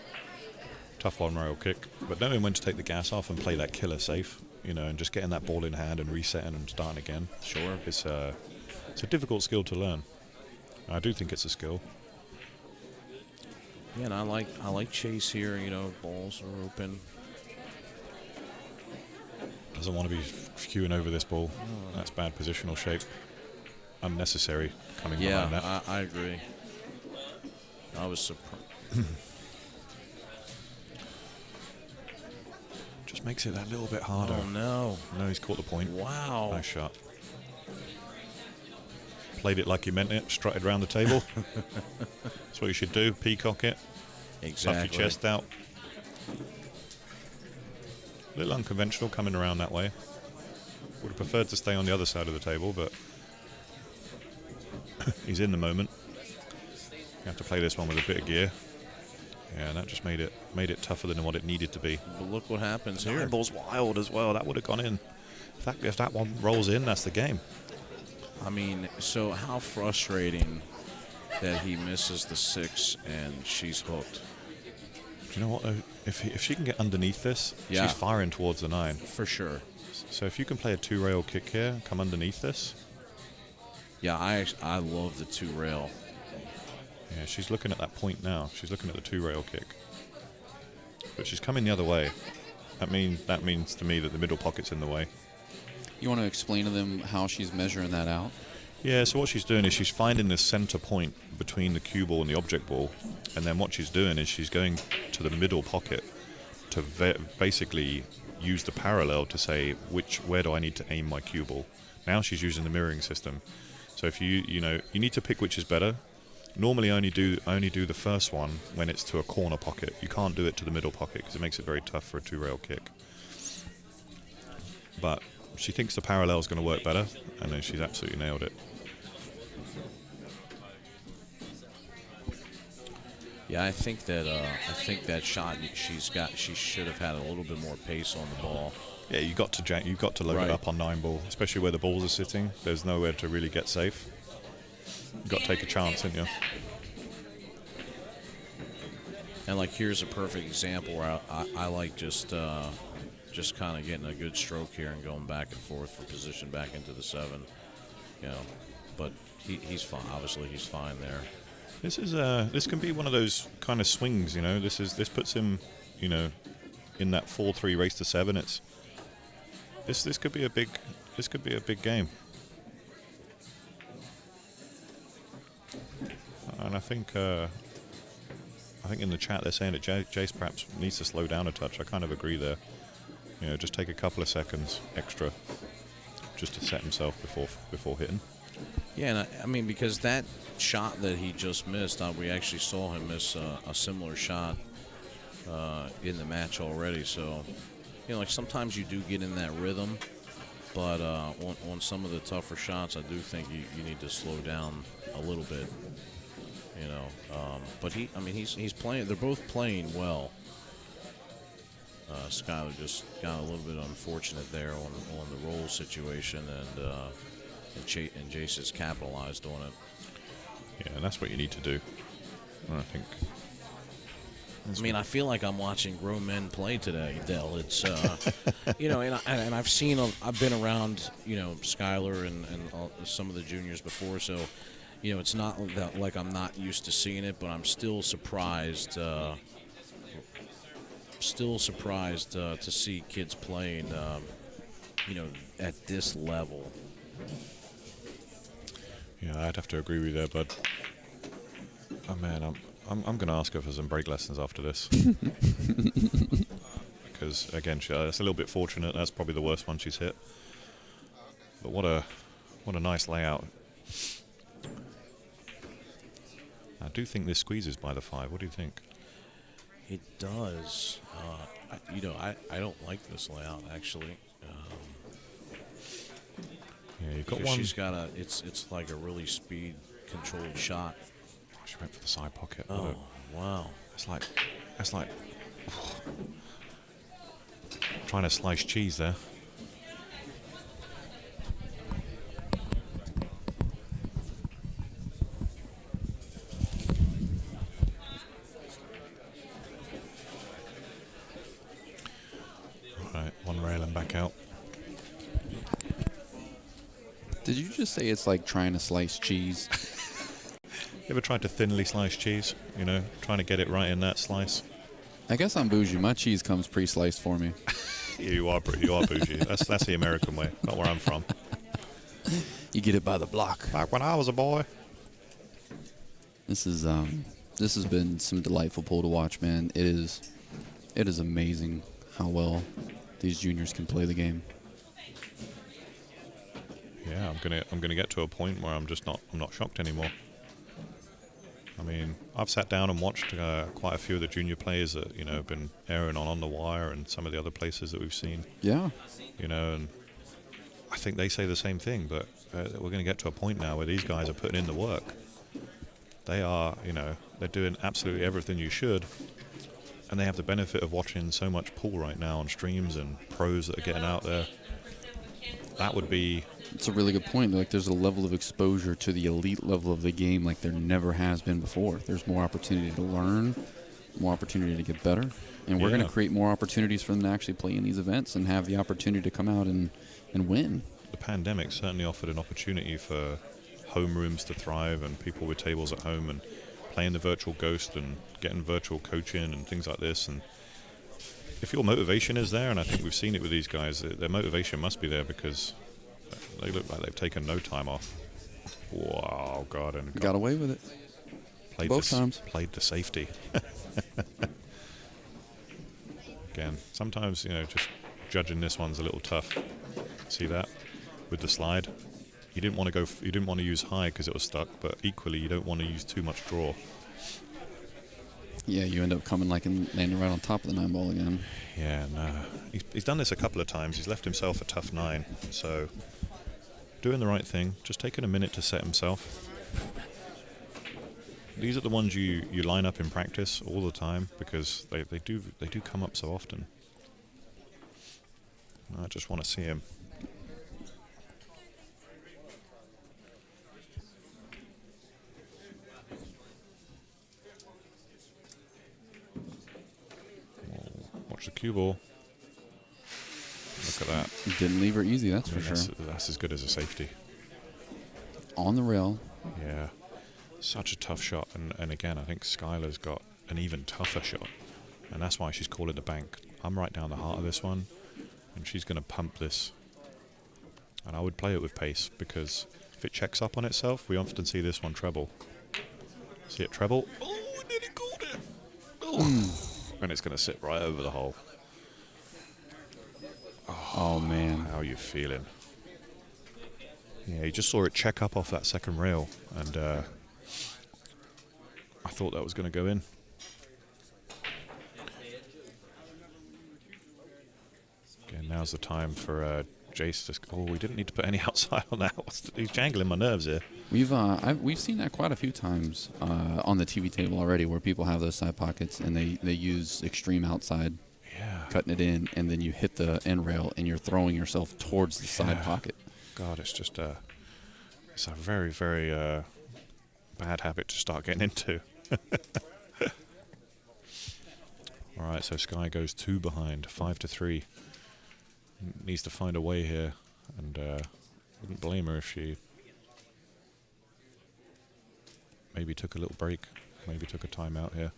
Tough one rail kick, but knowing when to take the gas off and play that killer safe, you know, and just getting that ball in hand and resetting and starting again. Sure. It's a difficult skill to learn. I do think it's a skill. Yeah, and I like Chase here. You know, balls are open. Doesn't want to be queuing over this ball. That's bad positional shape. Unnecessary coming behind that. Yeah, I agree. I was surprised. Just makes it that little bit harder. Oh, no. No, he's caught the point. Wow. Nice shot. Played it like he meant it. Strutted around the table. That's what you should do. Peacock it. Exactly. Puff your chest out. A little unconventional coming around that way. Would have preferred to stay on the other side of the table, but he's in the moment. You have to play this one with a bit of gear. Yeah, and that just made it tougher than what it needed to be. But look what happens here. Nine ball's wild as well. That would have gone in. If that one rolls in, that's the game. I mean, so how frustrating that he misses the 6 and she's hooked. Do you know what, though? If she can get underneath this, she's firing towards the 9. For sure. So if you can play a 2-rail kick here, come underneath this. Yeah, I love the 2-rail. Yeah, she's looking at that point now. She's looking at the 2-rail kick. But she's coming the other way. That means to me that the middle pocket's in the way. You want to explain to them how she's measuring that out? Yeah, so what she's doing is she's finding this center point between the cue ball and the object ball, and then what she's doing is she's going to the middle pocket to basically use the parallel to say where do I need to aim my cue ball. Now she's using the mirroring system. So if you need to pick which is better. Normally only do the first one when it's to a corner pocket. You can't do it to the middle pocket because it makes it very tough for a 2-rail kick. But she thinks the parallel is going to work better, and then she's absolutely nailed it. Yeah, I think that shot she should have had a little bit more pace on the ball. Yeah, you've got to load it up on 9 ball, especially where the balls are sitting. There's nowhere to really get safe. You've got to take a chance, haven't you? And like here's a perfect example where I like just kind of getting a good stroke here and going back and forth for position back into the 7, you know. But he's fine. Obviously, he's fine there. This can be one of those kind of swings, you know. This puts him, you know, in that 4-3 race to 7. This could be a big game. And I think in the chat they're saying that Jace perhaps needs to slow down a touch. I kind of agree there. You know, just take a couple of seconds extra just to set himself before hitting. Yeah, and I mean, because that shot that he just missed, we actually saw him miss a similar shot in the match already. So, you know, like sometimes you do get in that rhythm, but on some of the tougher shots, I do think you need to slow down a little bit. You know, but he's playing. They're both playing well. Skylar just got a little bit unfortunate there on the roll situation, and Jace has capitalized on it. Yeah, and that's what you need to do. I think. I feel like I'm watching grown men play today, Del. It's you know, and I've been around, you know, Skylar and some of the juniors before, so. You know, it's not that like I'm not used to seeing it, but I'm still surprised. To see kids playing, you know, at this level. Yeah, I'd have to agree with you there, bud. Oh man, I'm going to ask her for some break lessons after this. Because again, that's a little bit fortunate. That's probably the worst one she's hit. But what a nice layout. I do think this squeezes by the 5. What do you think? It does. You know, I don't like this layout actually. Yeah, you've got because one. She's got it's like a really speed controlled shot. She went for the side pocket. Oh, wow. It's like trying to slice cheese there. Right, one rail and back out. Did you just say it's like trying to slice cheese? You ever tried to thinly slice cheese? You know, trying to get it right in that slice. I guess I'm bougie. My cheese comes pre-sliced for me. You are bougie. That's the American way, not where I'm from. You get it by the block. Back when I was a boy. This has been some delightful pool to watch, man. It is amazing how well these juniors can play the game. Yeah, I'm gonna get to a point where I'm not shocked anymore. I mean, I've sat down and watched quite a few of the junior players that have been airing on the wire and some of the other places that we've seen. Yeah. And I think they say the same thing, but we're going to get to a point now where these guys are putting in the work. They are, they're doing absolutely everything you should, and they have the benefit of watching so much pool right now on streams and pros that are getting out there. That would be... It's a really good point. Like, there's a level of exposure to the elite level of the game like there never has been before. There's more opportunity to learn, more opportunity to get better, and we're going to create more opportunities for them to actually play in these events and have the opportunity to come out and win. The pandemic certainly offered an opportunity for home rooms to thrive and people with tables at home and playing the virtual ghost and getting virtual coaching and things like this. And if your motivation is there, and I think we've seen it with these guys, their motivation must be there because they look like they've taken no time off. Wow, God. And got away with it. Both times. Played the safety. Again, sometimes, just judging this one's a little tough. See that? With the slide. You didn't want to use high because it was stuck, but equally you don't want to use too much draw. Yeah, you end up coming and landing right on top of the 9-ball again. Yeah, no. He's done this a couple of times. He's left himself a tough 9. So, doing the right thing, just taking a minute to set himself. These are the ones you line up in practice all the time because they do come up so often. I just want to see him. Watch the cue ball. Look at that. Didn't leave her easy, that's for sure. That's as good as a safety. On the rail. Yeah. Such a tough shot. And again, I think Skylar's got an even tougher shot. And that's why she's calling the bank. I'm right down the heart of this one. And she's going to pump this. And I would play it with pace because if it checks up on itself, we often see this one treble. See it treble? Oh, nearly called it. Oh. And it's going to sit right over the hole. Oh, man. How are you feeling? Yeah, you just saw it check up off that second rail, and I thought that was going to go in. Again, now's the time for Jace to... Oh, we didn't need to put any outside on that. He's jangling my nerves here. We've seen that quite a few times on the TV table already, where people have those side pockets and they use extreme outside, cutting it in, and then you hit the end rail and you're throwing yourself towards the side pocket. God, it's just it's a very, very bad habit to start getting into. All right, so Sky goes 2 behind, 5-3. Needs to find a way here, and wouldn't blame her if she maybe took a little break, maybe took a timeout here,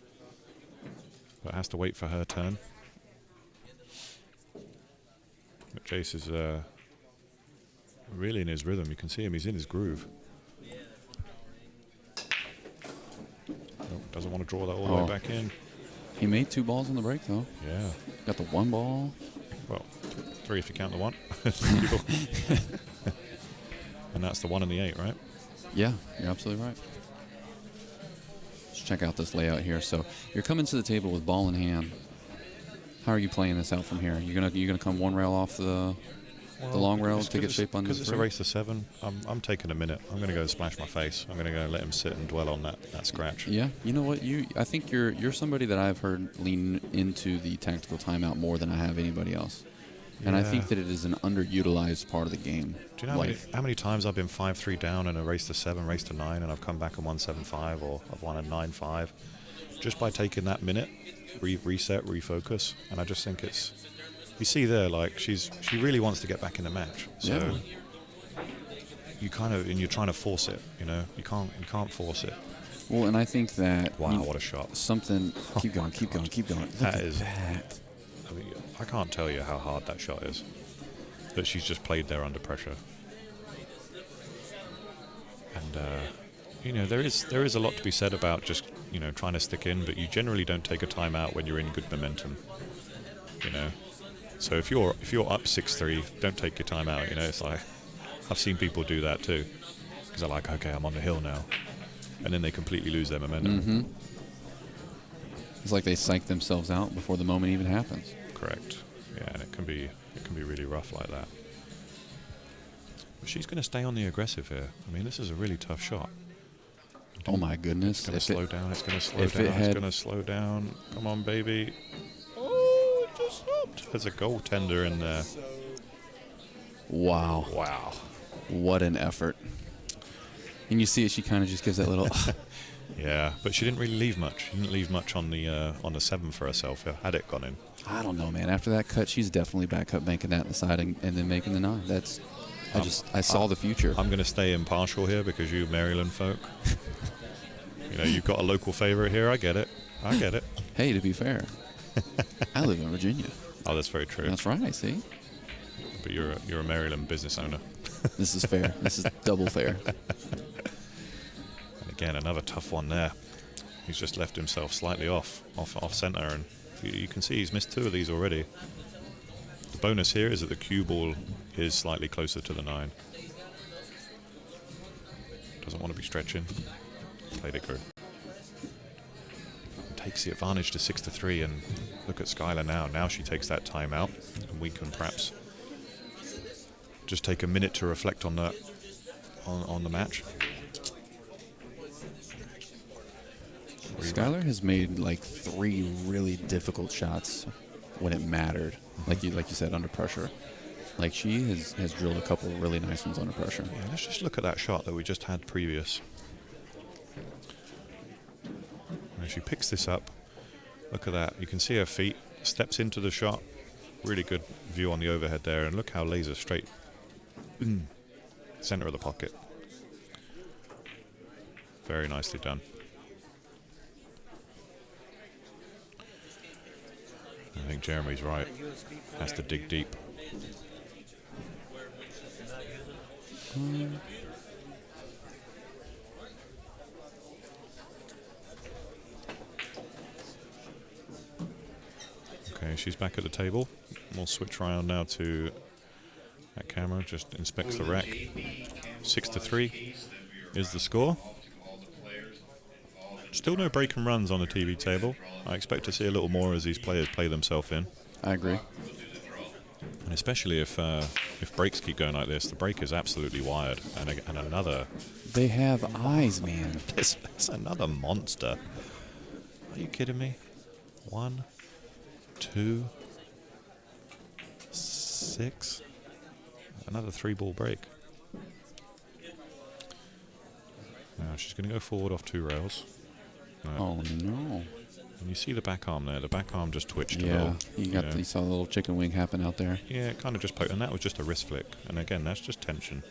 but has to wait for her turn. But Jace is really in his rhythm. You can see him; he's in his groove. Nope, doesn't want to draw that all the way back in. He made 2 balls on the break, though. Yeah. Got the 1 ball. Well, 3 if you count the 1. And that's the 1 and the 8, right? Yeah, you're absolutely right. Let's check out this layout here. So you're coming to the table with ball in hand. How are you playing this out from here? You're gonna come 1 rail off the the long rail to get shape on the because it's a race to 7. I'm taking a minute. I'm going to go splash my face. I'm going to go let him sit and dwell on that scratch. Yeah, you know what? I think you're somebody that I've heard lean into the tactical timeout more than I have anybody else. And I think that it is an underutilized part of the game. Do you know how many times I've been 5-3 down in a race to 7, race to 9, and I've come back and won 7-5, or I've won a 9-5, just by taking that minute, reset, refocus. And I just think it's, you see there, like she really wants to get back in the match. So you kind of, and you're trying to force it. You know, you can't force it. Well, and I think that what a shot! Something. Keep going. That is. I mean, I can't tell you how hard that shot is. That she's just played there under pressure. And you know, there is a lot to be said about just, you know, trying to stick in, but you generally don't take a timeout when you're in good momentum. You know, so if you're up 6-3, don't take your timeout. You know, it's like I've seen people do that too, because they're like, okay, I'm on the hill now, and then they completely lose their momentum. Mm-hmm. It's like they psych themselves out before the moment even happens. Correct. Yeah, and it can be really rough like that. But she's going to stay on the aggressive here. I mean, this is a really tough shot. Oh my goodness! It's going to slow down. It's going to slow down. It's going to slow down. Come on, baby. Oh, it just stopped. There's a goaltender in there. Wow. Wow. What an effort. And you see it. She kind of just gives that little. Yeah, but she didn't really leave much. She didn't leave much on the 7 for herself. Had it gone in. I don't know, man. After that cut, she's definitely back up banking that in the side and then making the 9. That's. I saw the future. I'm going to stay impartial here because you Maryland folk. You know, you've got a local favorite here. I get it. Hey, to be fair, I live in Virginia. Oh, that's very true. That's right. See. But you're a Maryland business owner. This is fair. This is double fair. And again, another tough one there. He's just left himself slightly off center, and you can see he's missed 2 of these already. The bonus here is that the cue ball is slightly closer to the 9. Doesn't want to be stretching. Played it good. Takes the advantage to 6-3, and look at Skylar now. Now she takes that time out, and we can perhaps just take a minute to reflect on that, on the match. Skylar has made like 3 really difficult shots when it mattered. Like you said, under pressure. Like she has drilled a couple of really nice ones under pressure. Yeah, let's just look at that shot that we just had previous. And she picks this up. Look at that. You can see her feet. Steps into the shot. Really good view on the overhead there. And look how laser straight. Center of the pocket. Very nicely done. I think Jeremy's right. Has to dig deep. Okay, she's back at the table. We'll switch around now to that camera. Just inspects the rack. 6-3 is the score. Still no break and runs on the TV table. I expect to see a little more as these players play themselves in. I agree. And especially if breaks keep going like this, the break is absolutely wired. And another... They have eyes, man. It's another monster. Are you kidding me? 1, 2, 6. Another 3-ball break. Now she's going to go forward off 2 rails. Right. Oh no! And you see the back arm there. The back arm just twitched a Yeah, little. you saw the little chicken wing happen out there. Yeah, it kind of just poked, and that was just a wrist flick. And again, that's just tension.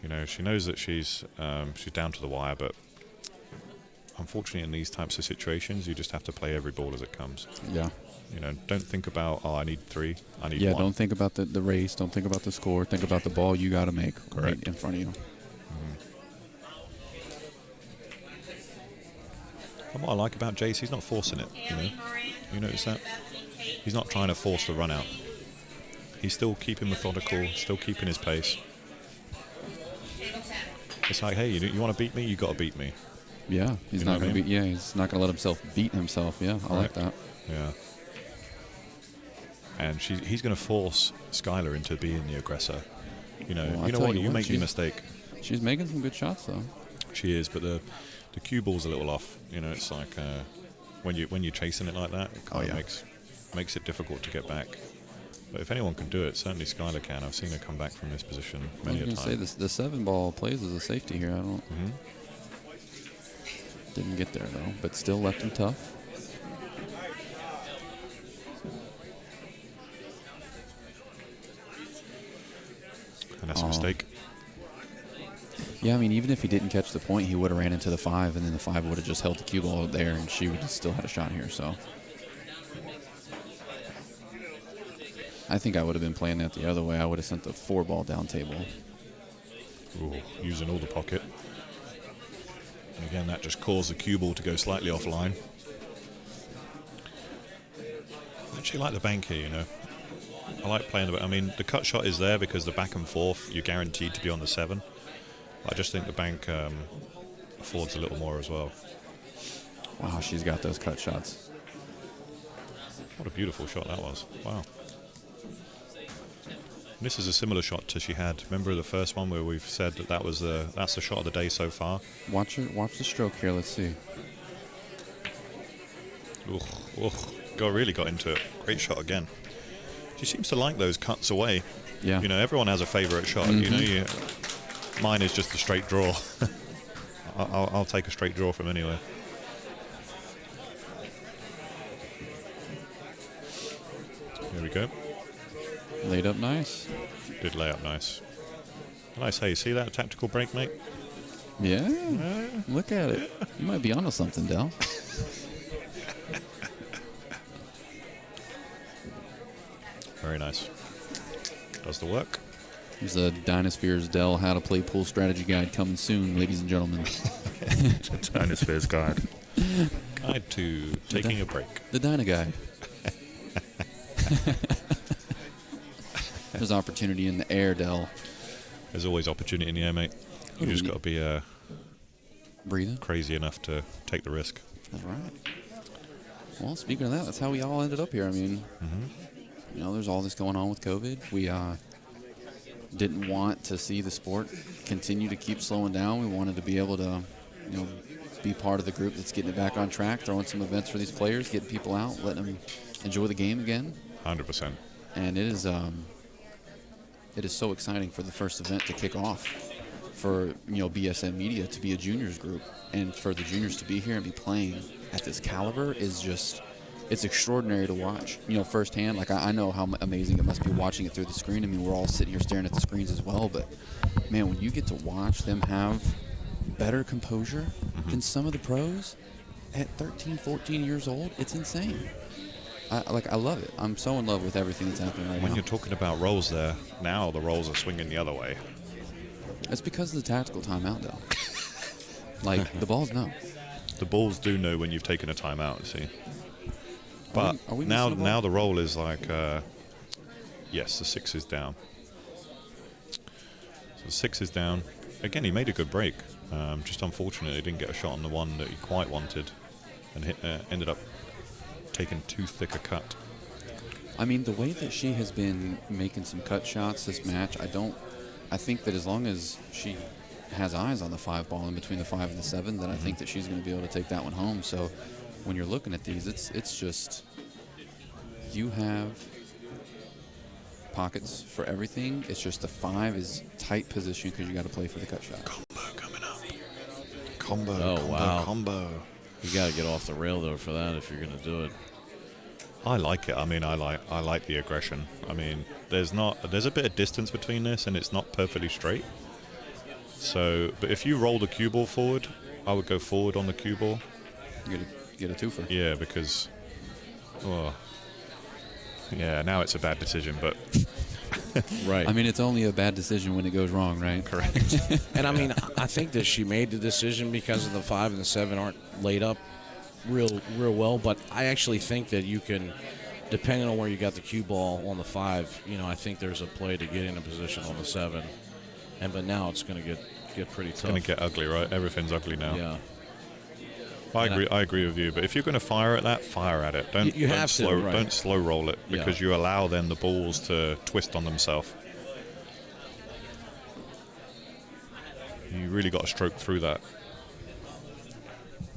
You know, she knows that she's down to the wire, but unfortunately, in these types of situations, you just have to play every ball as it comes. Yeah. You know, don't think about, I need 3, I need 1. Yeah, don't think about the race. Don't think about the score. Think about the ball you got to make right in front of you. And what I like about Jace, he's not forcing it, you know. You notice that? He's not trying to force the run out. He's still keeping methodical, still keeping his pace. It's like, hey, you want to beat me? You got to beat me. Yeah, he's not going to be. Yeah, he's not going to let himself beat himself. Yeah, I like that. Yeah. and he's going to force Skylar into being the aggressor. You know, Well, you make the mistake. She's making some good shots though. She is, but the cue ball's a little off. You know, it's like when you're chasing it like that, it kind of makes it difficult to get back. But if anyone can do it, certainly Skylar can. I've seen her come back from this position many a time. I was going to say the 7 ball plays as a safety here. I don't. Didn't get there though, but still left him tough. And that's a mistake. Yeah, I mean, even if he didn't catch the point, he would have ran into the 5, and then the 5 would have just held the cue ball there, and she would have still had a shot here. So I think I would have been playing that the other way. I would have sent the 4 ball down table. Ooh, using all the pocket. And again, that just caused the cue ball to go slightly offline. I actually like the bank here, you know. I like playing the. I mean, the cut shot is there because the back and forth, you're guaranteed to be on the 7. I just think the bank affords a little more as well. Wow, she's got those cut shots. What a beautiful shot that was. Wow. And this is a similar shot to she had. Remember the first one where we've said that's the shot of the day so far. Watch the stroke here. Let's see. Really got into it. Great shot again. She seems to like those cuts away. Yeah. You know, everyone has a favorite shot. You know, mine is just a straight draw. I'll take a straight draw from anywhere. Here we go. Laid up nice. Did lay up nice. Nice. Hey, see that tactical break, mate? Yeah. Look at it. You might be onto something, Del. Very nice. Does the work. There's a DynaSpeheres Dell How to Play Pool Strategy Guide coming soon, ladies and gentlemen. DynaSpeheres Guide. Guide to taking a break. The Dyna Guide. There's opportunity in the air, Dell. There's always opportunity in the air, mate. You just got to be breathing, crazy enough to take the risk. That's right. Well, speaking of that, that's how we all ended up here. I mean, you know, there's all this going on with COVID. We didn't want to see the sport continue to keep slowing down. We wanted to be able to, you know, be part of the group that's getting it back on track, throwing some events for these players, getting people out, letting them enjoy the game again. 100%. And it is so exciting for the first event to kick off, for, you know, BSN Media to be a juniors group, and for the juniors to be here and be playing at this caliber is just, it's extraordinary to watch, you know, firsthand. Like, I know how amazing it must be watching it through the screen. I mean, we're all sitting here staring at the screens as well, but man, when you get to watch them have better composure than some of the pros at 13, 14 years old, it's insane. I love it. I'm so in love with everything that's happening right now. When you're talking about rolls there, now the rolls are swinging the other way. It's because of the tactical timeout, though. Like, the balls know. The balls do know when you've taken a timeout, see. But are we now the roll is like, yes, the 6 is down. So the 6 is down. Again, he made a good break. Just unfortunately, he didn't get a shot on the one that he quite wanted, and ended up taking too thick a cut. I mean, the way that she has been making some cut shots this match, I think that as long as she has eyes on the 5 ball in between the 5 and the 7, then I think that she's going to be able to take that one home. So when you're looking at these, it's just, you have pockets for everything. It's just the 5 is tight position because you got to play for the cut shot. Combo coming up. Combo. Oh, wow. Combo. You got to get off the rail, though, for that if you're going to do it. I like it. I mean, I like the aggression. I mean, there's a bit of distance between this, and it's not perfectly straight. So, but if you roll the cue ball forward, I would go forward on the cue ball. Get a twofer. Yeah, because, yeah, now it's a bad decision, but. Right. I mean, it's only a bad decision when it goes wrong, right? Correct. And I mean, I think that she made the decision because of the 5 and the 7 aren't laid up real well, but I actually think that you can, depending on where you got the cue ball on the 5, you know, I think there's a play to get in a position on the 7, but now it's going to get pretty tough. It's going to get ugly, right? Everything's ugly now. Yeah. I agree with you. But if you're going to fire at that, fire at it. Don't slow roll it, because you allow then the balls to twist on themselves. You really got to stroke through that.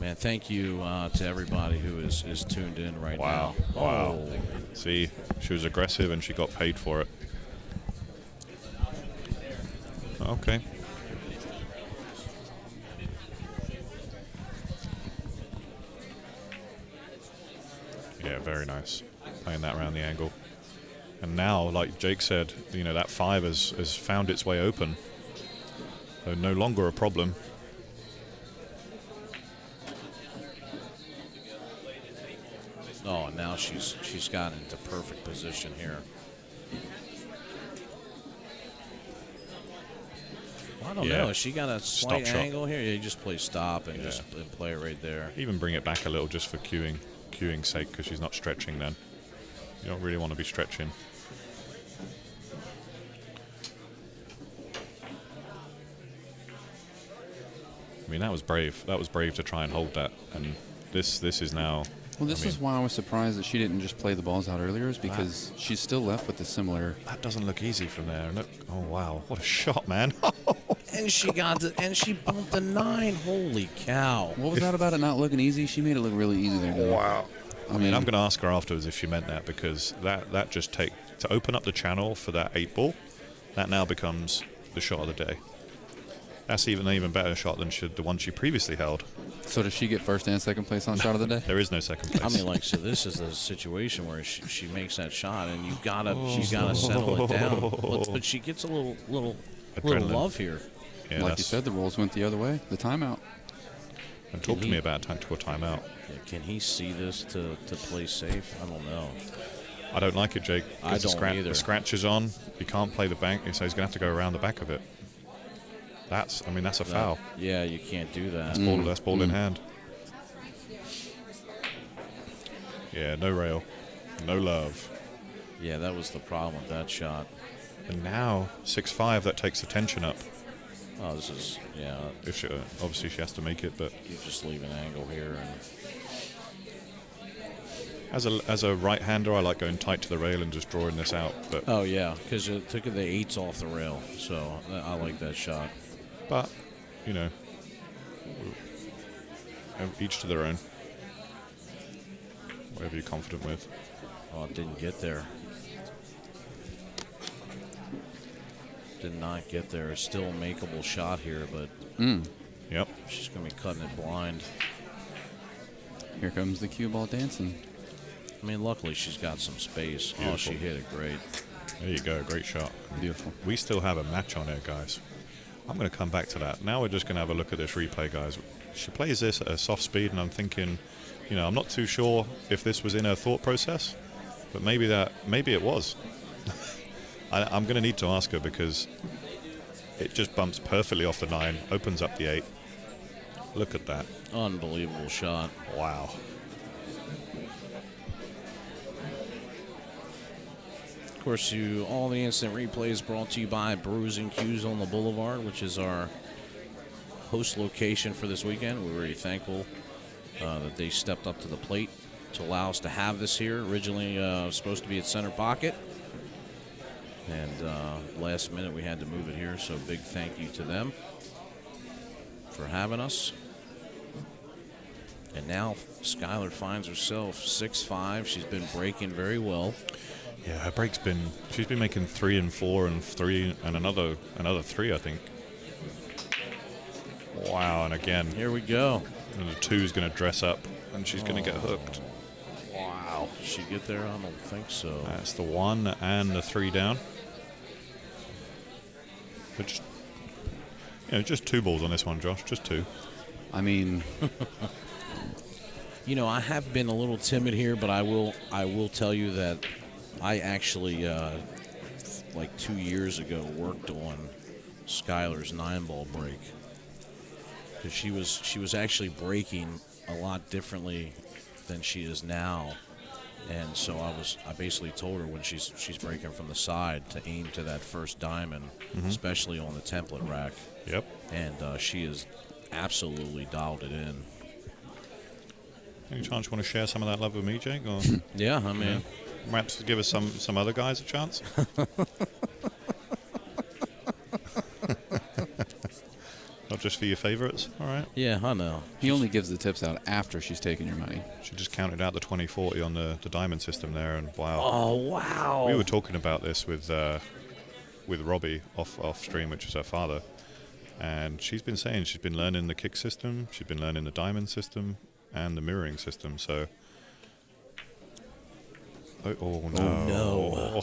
Man, thank you to everybody who is tuned in right now. Wow. See, she was aggressive and she got paid for it. Okay. Yeah, very nice. Playing that around the angle. And now, like Jake said, you know, that 5 has found its way open. So no longer a problem. Oh, now she's gotten into perfect position here. I don't know. She got a slight angle here. Yeah, you just play stop and just play it right there. Even bring it back a little just for queuing's sake, because she's not stretching then. You don't really want to be stretching. I mean, that was brave. That was brave to try and hold that. And this is now... Well, this is why I was surprised that she didn't just play the balls out earlier, is because she's still left with a similar... That doesn't look easy from there. Look, oh, wow. What a shot, man. And she bumped the 9. Holy cow. What was that about it not looking easy? She made it look really easy there. Wow. I mean, I'm going to ask her afterwards if she meant that, because that just to open up the channel for that 8 ball, that now becomes the shot of the day. That's an even better shot than the one she previously held. So does she get first and second place on shot of the day? There is no second place. I mean, like, so this is a situation where she makes that shot, and she's gotta settle it down. But she gets a little love here. Yeah, like you said, the rolls went the other way. The timeout. And talk to me about tactical timeout. Yeah, can he see this to play safe? I don't know. I don't like it, Jake. I don't either. The scratch is on. You can't play the bank, so he's going to have to go around the back of it. That's a foul. Yeah, you can't do that. That's ball in hand. Yeah, no rail. No love. Yeah, that was the problem with that shot. And now, 6-5, that takes the tension up. Oh, this is, yeah. If she, obviously, she has to make it, but... You just leave an angle here. And as a right-hander, I like going tight to the rail and just drawing this out. But oh, yeah, because it took the 8s off the rail. So I like that shot. But, you know, each to their own. Whatever you're confident with. Oh, it didn't get there. Did not get there. Still a makeable shot here, but yep, she's going to be cutting it blind. Here comes the cue ball dancing. I mean, luckily she's got some space. Beautiful. Oh, she hit it great. There you go. Great shot. Beautiful. We still have a match on here, guys. I'm going to come back to that. Now we're just going to have a look at this replay, guys. She plays this at a soft speed, and I'm thinking, you know, I'm not too sure if this was in her thought process, but maybe it was. I'm going to need to ask her, because it just bumps perfectly off the 9, opens up the 8. Look at that. Unbelievable shot. Wow. Of course, all the instant replays brought to you by Brews Cues on the Boulevard, which is our host location for this weekend. We're very thankful that they stepped up to the plate to allow us to have this here. Originally supposed to be at center pocket, and last minute we had to move it here, so big thank you to them for having us. And now Skylar finds herself 6-5. She's been breaking very well. Yeah, her break's she's been making 3 and 4 and 3 and another 3, I think. Wow, and again. Here we go. And the 2 is going to dress up, and she's going to get hooked. Wow. Did she get there? I don't think so. That's the 1 and the 3 down. But just 2 balls on this one, Josh. Just 2. I mean... You know, I have been a little timid here, but I will tell you that I actually, like 2 years ago, worked on Skylar's 9-ball break, because she was actually breaking a lot differently than she is now, and so I basically told her when she's breaking from the side to aim to that first diamond, especially on the template rack. Yep. And she has absolutely dialed it in. Any chance you want to share some of that love with me, Jake? Or Yeah, I mean, perhaps give us some other guys a chance? Not just for your favorites? All right. yeah, I know. He only gives the tips out after she's taken your money. She just counted out the 2040 on the diamond system there, and wow. Oh, wow. We were talking about this with Robbie off stream, which is her father, and she's been saying she's been learning the kick system, she's been learning the diamond system, and the mirroring system. So, oh no,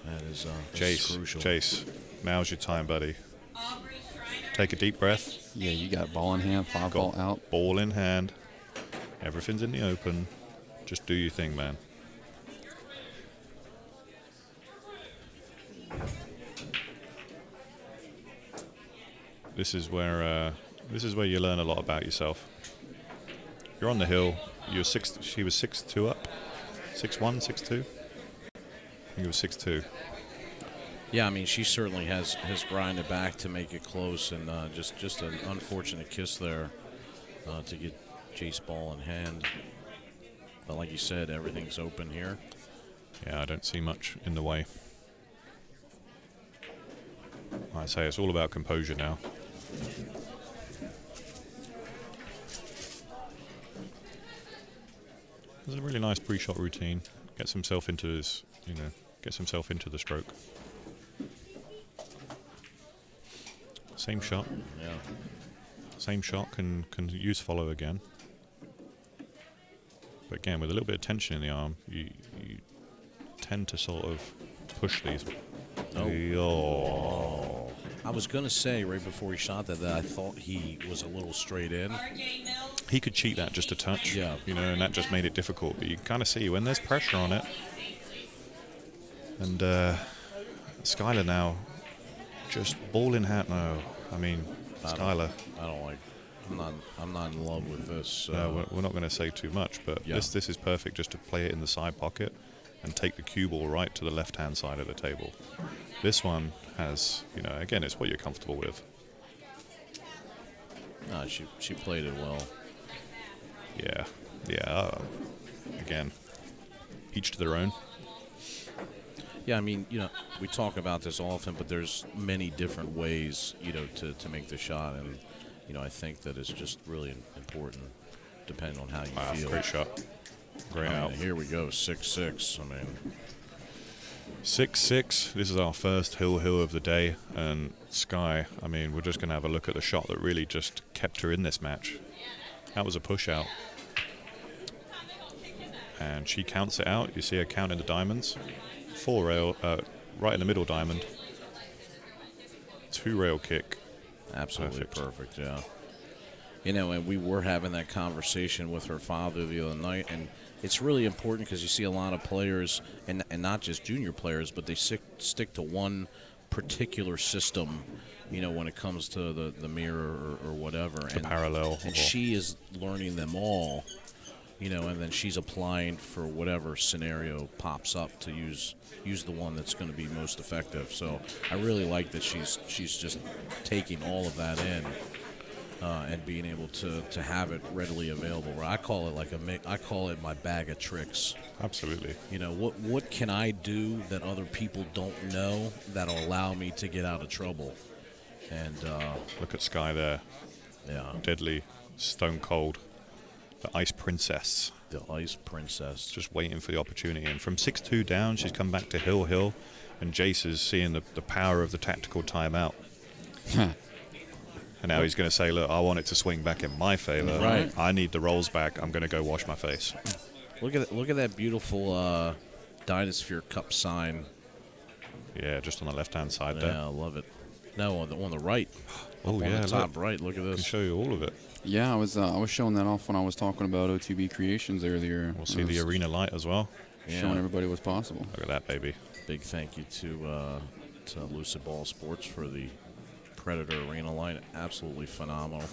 That is Jace, crucial. Jace, now's your time, buddy. Take a deep breath. Yeah, you got ball in hand, five ball out. Ball in hand. Everything's in the open. Just do your thing, man. This is where you learn a lot about yourself. You're on the hill. You're six. She was 6'2" up, 6'1", 6'2". I think it was 6'2". Yeah, I mean, she certainly has grinded back to make it close, and just an unfortunate kiss there to get Jace ball in hand. But like you said, everything's open here. Yeah, I don't see much in the way. Like I say, it's all about composure now. There's a really nice pre-shot routine. Gets himself into his, gets himself into the stroke. Same shot. Yeah. Same shot can use follow again. But again, with a little bit of tension in the arm, you tend to sort of push these. Oh. I was going to say right before he shot that I thought he was a little straight in. He could cheat that just a touch, Yeah. And that just made it difficult. But you can kind of see when there's pressure on it. And Skylar now, just ball in hand. No, I mean, Skylar. I don't like. I'm not in love with this. No, we're not going to say too much, but Yeah. this is perfect just to play it in the side pocket and take the cue ball right to the left-hand side of the table. This one has, again, it's what you're comfortable with. No, she played it well. Yeah. Again, each to their own. Yeah, I mean, we talk about this often, but there's many different ways, to make the shot, and I think that it's just really important, depending on how you Wow, feel. great shot. Great I out. mean, here we go, 6-6. I mean, 6-6. This is our first hill of the day, and Sky. I mean, we're just going to have a look at the shot that really just kept her in this match. That was a push out, and she counts it out. You see her counting the diamonds. 4 rail, right in the middle diamond. 2 rail kick. absolutely perfect, yeah. And we were having that conversation with her father the other night, and it's really important because you see a lot of players, and not just junior players, but they stick to one particular system, when it comes to the mirror or whatever. The parallel. And she is learning them all, and then she's applying for whatever scenario pops up to use the one that's going to be most effective. So I really like that she's just taking all of that in. And being able to have it readily available. I call it I call it my bag of tricks. Absolutely. What can I do that other people don't know that'll allow me to get out of trouble? And Look at Sky there. yeah, Deadly, stone cold. The Ice Princess. the Ice Princess. Just waiting for the opportunity. And from 6-2 down, she's come back to hill. And Jace is seeing the power of the tactical timeout. And now he's going to say, look, I want it to swing back in my favor. Right. I need the rolls back. I'm going to go wash my face. Look at that beautiful DynaSphere Cup sign. Yeah, just on the left-hand side Yeah, there. I love it. No, on the right. Oh, Up on yeah, the top look. right. Look at I can this. show you all of it. Yeah, I was showing that off when I was talking about OTB Creations earlier. We'll see the arena light as well. Showing everybody what's possible. Look at that, baby. Big thank you to Lucid Ball Sports for the Predator Arena line. Absolutely phenomenal.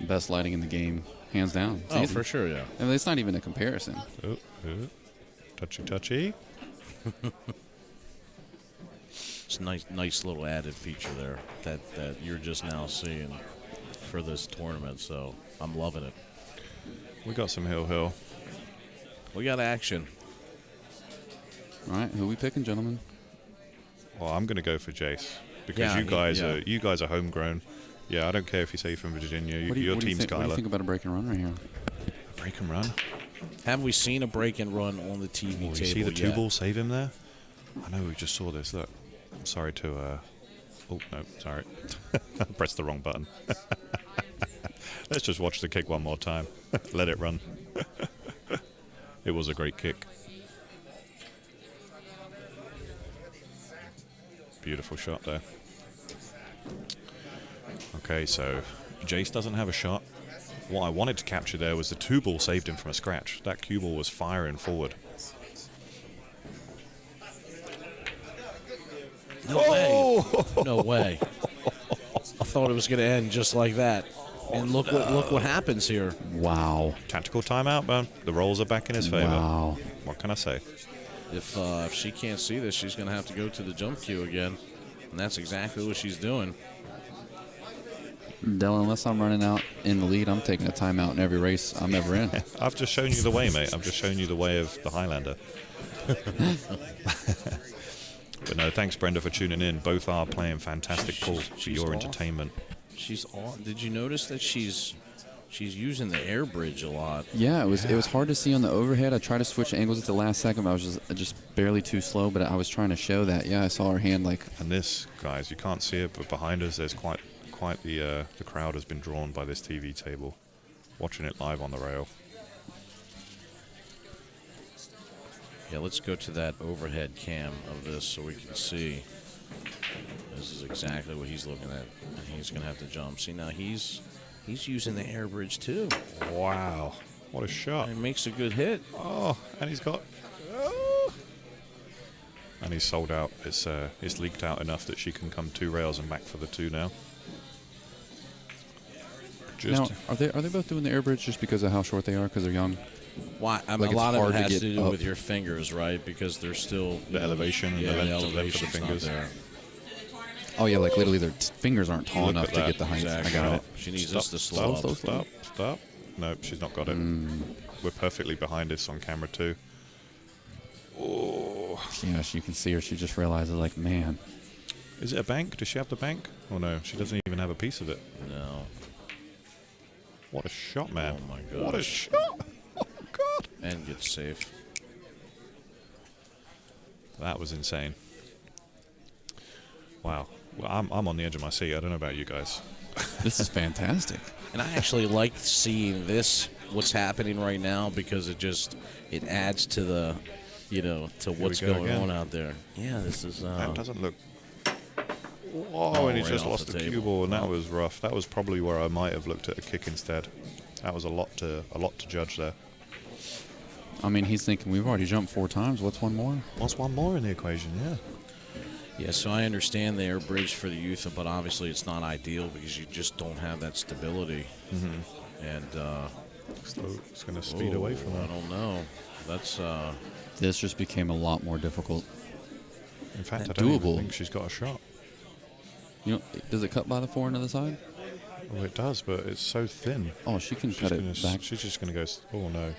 Best lighting in the game, hands down. It's easy. For sure, yeah. And it's not even a comparison. Oh. Touchy. It's a nice little added feature there that you're just now seeing. for this tournament, so I'm loving it. We got some hill. We got action. All right, who we picking, gentlemen? Well, I'm going to go for Jace because Yeah, you guys are homegrown. Yeah, I don't care if you say you're from Virginia. Your team's What do you Skylar. think about a break and run right here? Break and run. Have we seen a break and run on the TV Oh, you table see the two yet? ball save him there? I know we just saw this. Look, I'm sorry to. Oh no, sorry. I pressed the wrong button. Let's just watch the kick one more time. Let it run. It was a great kick. Beautiful shot there. Okay, so Jace doesn't have a shot. What I wanted to capture there was the two ball saved him from a scratch. That cue ball was firing forward. No way. No way. I thought it was going to end just like that. And look what happens here. Wow. Tactical timeout, man. The rolls are back in his favor. Wow. What can I say? If she can't see this, she's going to have to go to the jump cue again. And that's exactly what she's doing. Dell, unless I'm running out in the lead, I'm taking a timeout in every race I'm ever in. I've just shown you the way, mate. I've just shown you the way of the Highlander. But no, thanks, Brenda, for tuning in. Both are playing fantastic pool for your off. entertainment. She's on. Did you notice that she's using the air bridge a lot? Yeah, it was hard to see on the overhead. I tried to switch angles at the last second, but I was just barely too slow. But I was trying to show that. Yeah, I saw her hand like. And this, guys, you can't see it, but behind us, there's quite the crowd has been drawn by this TV table, watching it live on the rail. Yeah, let's go to that overhead cam of this so we can see. This is exactly what he's looking at. And he's going to have to jump. See, now he's using the air bridge too. Wow, what a shot! And he makes a good hit. Oh, and he's got. Oh. And he's sold out. It's leaked out enough that she can come 2 rails and back for the 2 now. Now, are they both doing the air bridge just because of how short they are? Because they're young. Why? I mean, Like a it's lot of hard it to has get to do up. with your fingers, right? Because they're still The elevation, Yeah, the the length of the elevation's fingers. not there. Oh yeah, like literally their fingers aren't tall Look enough at to that. get the height. Exactly. I got it. She needs this to slow up. Stop. No, she's not got it. We're perfectly behind this on camera too. Oh. Yeah, you can see her. She just realizes, like, man. Is it a bank? Does she have the bank? Oh no, she doesn't even have a piece of it. No. What a shot, man. Oh my god. What a shot. Oh god. And gets safe. That was insane. Wow. Well, I'm on the edge of my seat. I don't know about you guys. This is fantastic. And I actually like seeing this, what's happening right now, because it adds to the, to what's we go going again. on out there. Yeah, this is. That doesn't look. Whoa, Oh, and he right just off lost the the cue table. ball, and that was rough. That was probably where I might have looked at a kick instead. That was a lot to judge there. I mean, he's thinking, we've already jumped 4 times. What's one more? What's one more in the equation? Yeah. Yeah, so I understand the air bridge for the youth, but obviously it's not ideal because you just don't have that stability. And So it's going to speed away from I her. don't know. That's This just became a lot more difficult. In fact, I That don't even doable. think she's got a shot. You know, does it cut by the 4 on the other side? Oh, it does, but it's so thin. Oh, she can She's cut gonna it back. She's just going to go. Oh no,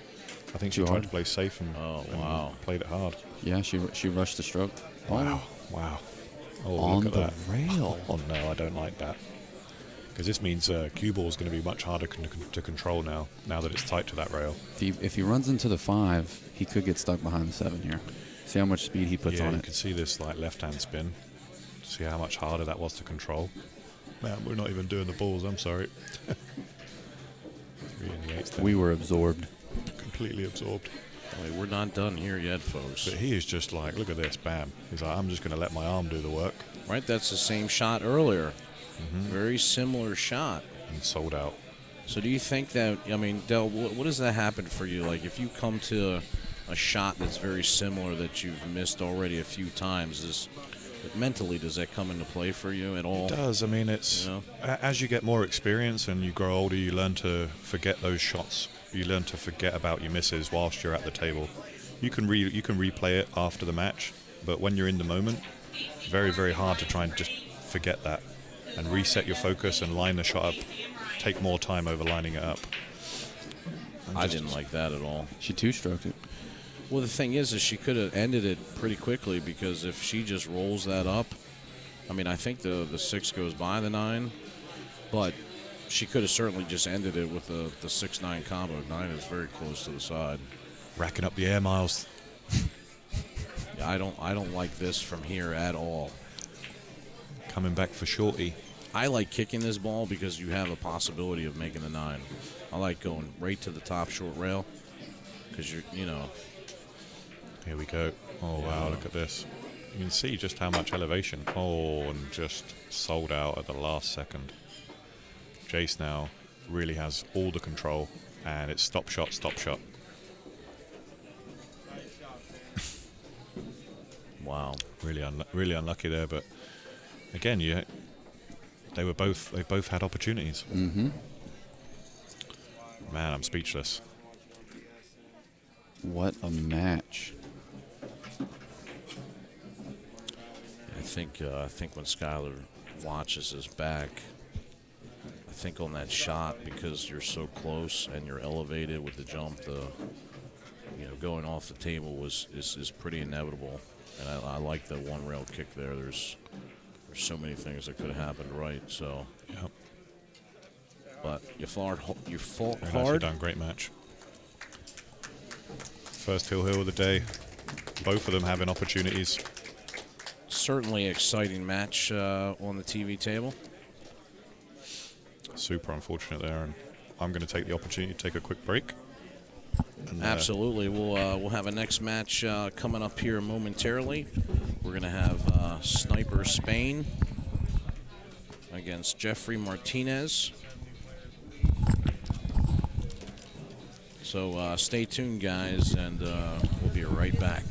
I think she Too tried hard? to play safe and, wow. played it hard. Yeah, she rushed the stroke. Wow, wow. Oh, On look at the that. rail. Oh no, I don't like that. Because this means cue ball is going to be much harder to control now that it's tight to that rail. If he runs into the 5, he could get stuck behind the 7 here. See how much speed he puts Yeah, on you it. can see this like left-hand spin. See how much harder that was to control. Man, we're not even doing the balls. I'm sorry. 3 in the 8th. then. We were absorbed. completely absorbed. Wait, we're not done here yet, folks. But he is just like, look at this, bam. He's like, I'm just going to let my arm do the work. Right, that's the same shot earlier. Very similar shot. And sold out. So do you think that, I mean, Del, what does that happen for you? Like, if you come to a shot that's very similar that you've missed already a few times, mentally, does that come into play for you at all? It does. I mean, it's as you get more experience and you grow older, you learn to forget those shots. You learn to forget about your misses whilst you're at the table. You can replay it after the match, but when you're in the moment, very, very hard to try and just forget that and reset your focus and line the shot up take more time over lining it up. I didn't like that at all. She two-stroked it. Well, the thing is she could have ended it pretty quickly, because if she just rolls that up, I mean, I think the 6 goes by the 9, but she could have certainly just ended it with the 6-9 combo. 9 is very close to the side. Racking up the air miles. Yeah, I don't like this from here at all. Coming back for shorty. I like kicking this ball because you have a possibility of making the 9. I like going right to the top short rail because you know. Here we go. Oh, wow, look at this. You can see just how much elevation. Oh, and just sold out at the last second. Jace now really has all the control, and it's stop shot, stop shot. Wow. Really unlucky there, but again, they both had opportunities. Mm-hmm. Man, I'm speechless. What a match. I think when Skylar watches his back, I think on that shot, because you're so close and you're elevated with the jump, going off the table is pretty inevitable. And I like the one rail kick there. There's so many things that could have happened right. So, yep. But you fought Very nicely hard. done, great match. First hill of the day. Both of them having opportunities. Certainly exciting match on the TV table. Super unfortunate there, and I'm going to take the opportunity to take a quick break. And, Absolutely. We'll have a next match coming up here momentarily. We're going to have Sniper Spain against Jeffrey Martinez. So stay tuned, guys, and we'll be right back.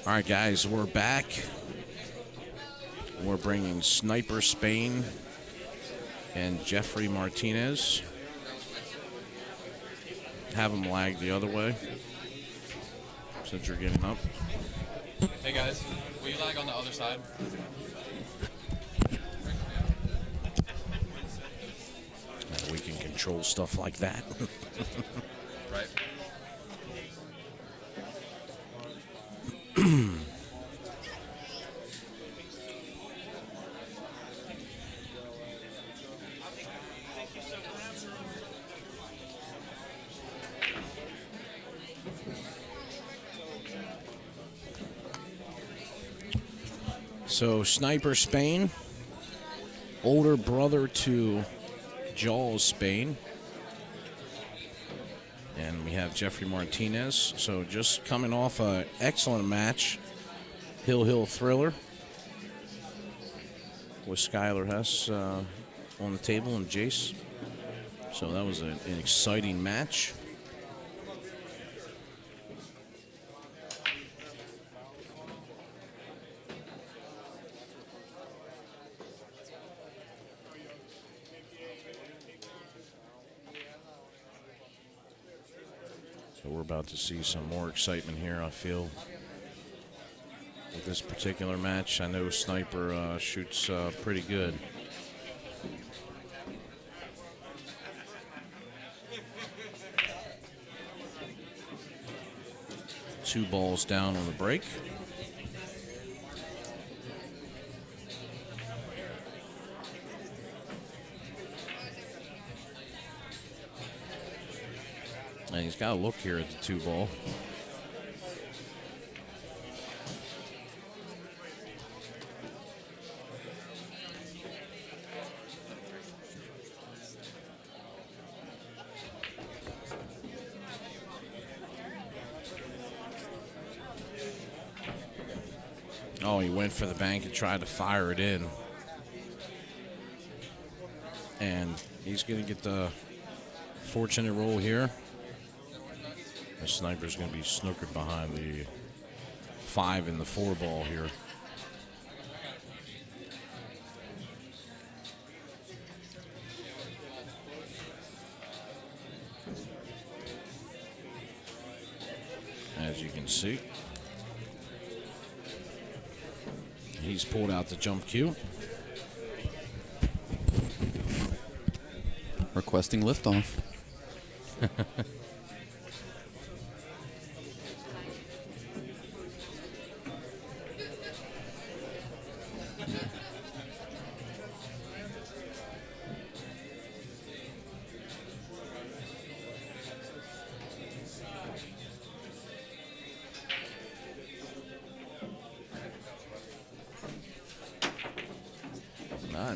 All right, guys, we're back. We're bringing Sniper Spain and Jeffrey Martinez. Have them lag the other way since you're getting up. Hey guys, will you lag on the other side? We can control stuff like that. Right. So Sniper Spain, older brother to Jaws Spain. And we have Jeffrey Martinez. So just coming off an excellent match, Hill Thriller, with Skylar Hess on the table and Jace. So that was an exciting match. So we're about to see some more excitement here, I feel, with this particular match. I know Sniper shoots pretty good. Two balls down on the break. And he's got to look here at the 2-ball. Oh, he went for the bank and tried to fire it in. And he's going to get the fortunate roll here. The Sniper's going to be snookered behind the 5 and the 4-ball here. As you can see, he's pulled out the jump cue. Requesting liftoff.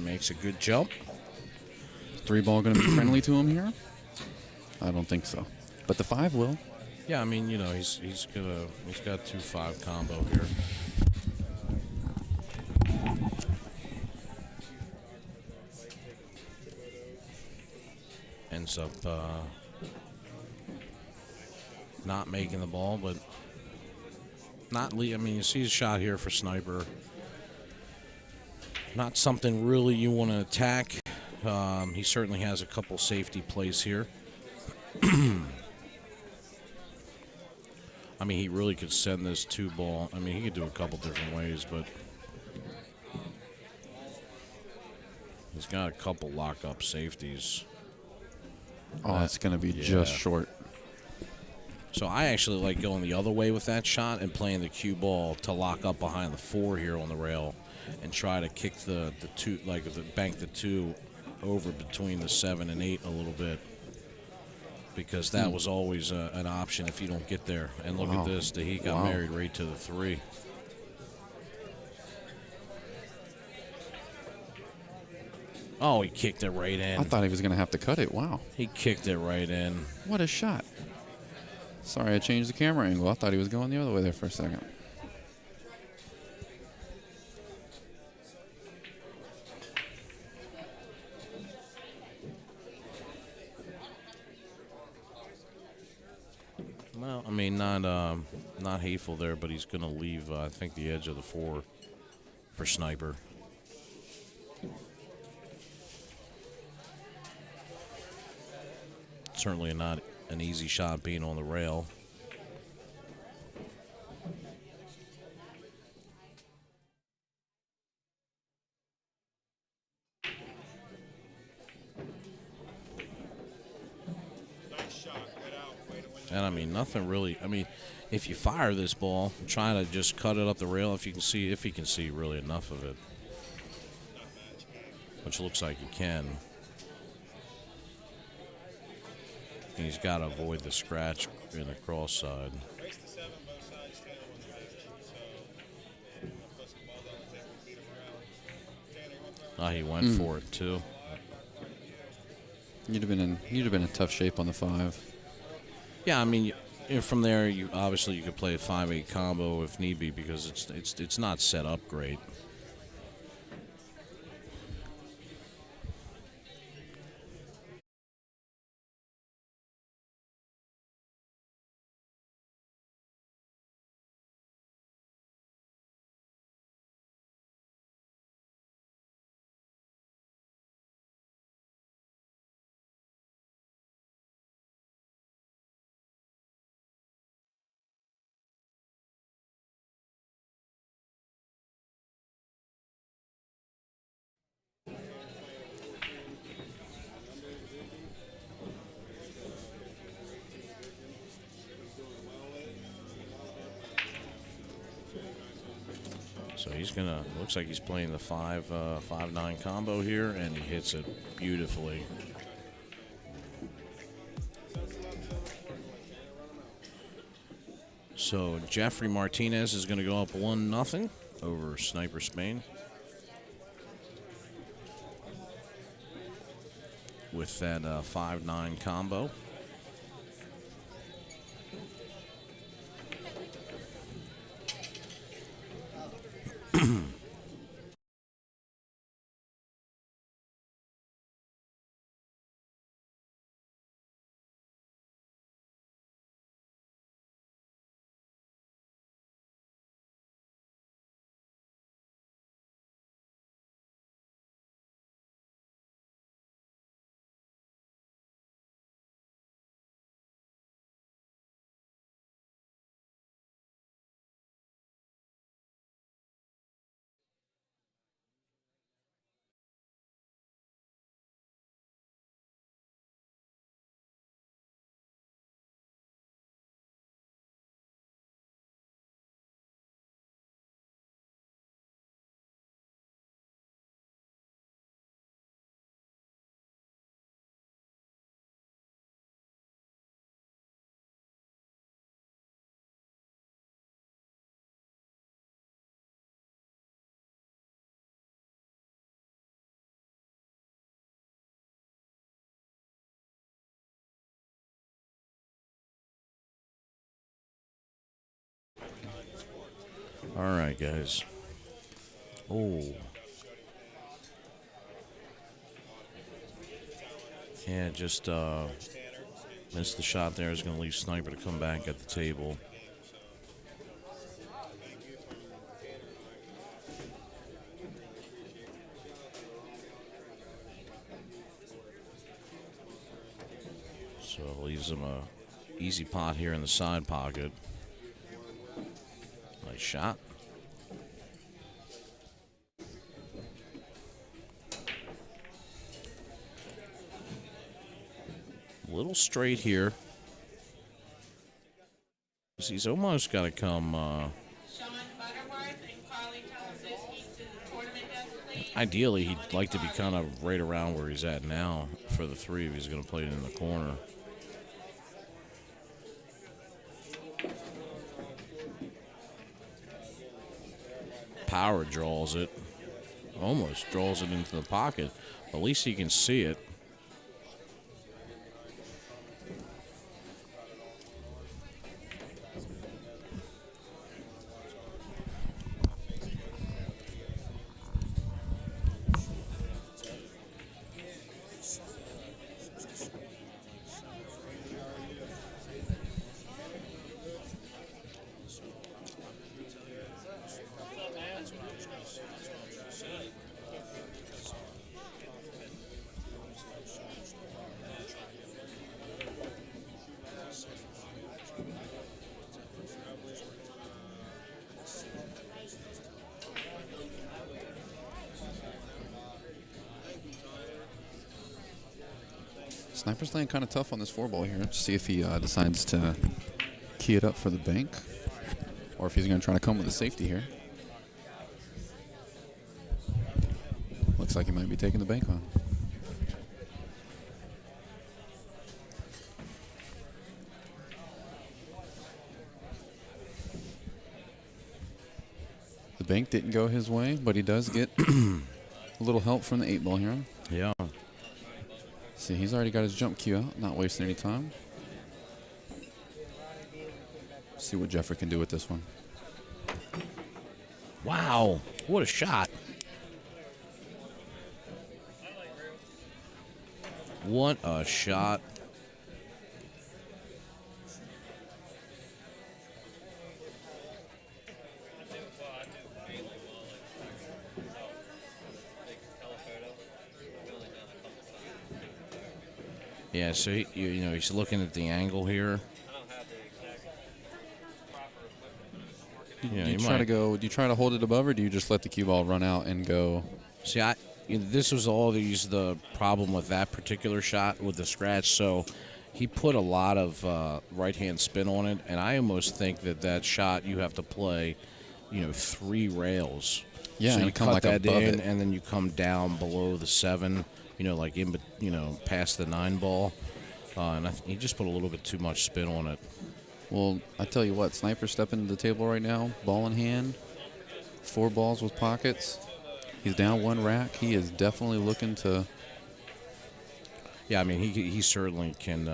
Makes a good jump. 3-ball going to be friendly to him here? I don't think so, but the 5 will. Yeah, I mean, you know, he's got 2-5 combo here. Ends up not making the ball, but not. I mean, you see the shot here for Sniper. Not something really you want to attack. He certainly has a couple safety plays here. I mean, he really could send this 2-ball. I mean, he could do a couple different ways, but he's got a couple lock-up safeties. Oh, it's going to be just short. So I actually like going the other way with that shot and playing the cue ball to lock up behind the 4 here on the rail and try to kick the 2, like the bank the 2 over between the 7 and 8 a little bit, because that was always an option if you don't get there. And look at this, he got married right to the 3. Oh, he kicked it right in. I thought he was going to have to cut it. Wow. He kicked it right in. What a shot. Sorry, I changed the camera angle. I thought he was going the other way there for a second. Well, I mean, not hateful there, but he's going to leave, I think, the edge of the 4 for sniper. Certainly not an easy shot being on the rail. And I mean, nothing really. I mean, if you fire this ball, try to just cut it up the rail if you can see really enough of it, which looks like you can. And he's got to avoid the scratch in the cross side. He went for it too. You'd have been in tough shape on the 5. Yeah, I mean, from there, you could play a 5-8 combo if need be because it's not set up great. So he's gonna. Looks like he's playing the 5-9 combo here, and he hits it beautifully. So Jeffrey Martinez is going to go up 1-0 over Sniper Spain with that 5-9 combo. All right, guys. Oh. Yeah, just missed the shot there. Is going to leave Sniper to come back at the table. So it leaves him a easy pot here in the side pocket. Nice shot. A little straight here. He's almost got to come. Ideally, he'd like to be kind of right around where he's at now for the 3 if he's going to play it in the corner. Power draws it. Almost draws it into the pocket. At least he can see it. Sniper's laying kind of tough on this 4-ball here. Let's see if he decides to key it up for the bank, or if he's going to try to come with a safety here. Looks like he might be taking the bank on. The bank didn't go his way, but he does get a little help from the 8-ball here. Yeah. See, he's already got his jump cue out, not wasting any time. See what Jeffrey can do with this one. Wow, what a shot. What a shot. Yeah, so you know, he's looking at the angle here. Do you try to hold it above, or do you just let the cue ball run out and go? See, this was the problem with that particular shot with the scratch. So he put a lot of right-hand spin on it, and I almost think that shot you have to play, 3 rails. Yeah, so and you come cut like that above in, it. and then you come down below the 7. Like past the 9 ball, and he just put a little bit too much spin on it. Well, I tell you what, Sniper stepping to the table right now, ball in hand, 4 balls with pockets. He's down 1 rack. He is definitely looking to. Yeah, I mean he certainly can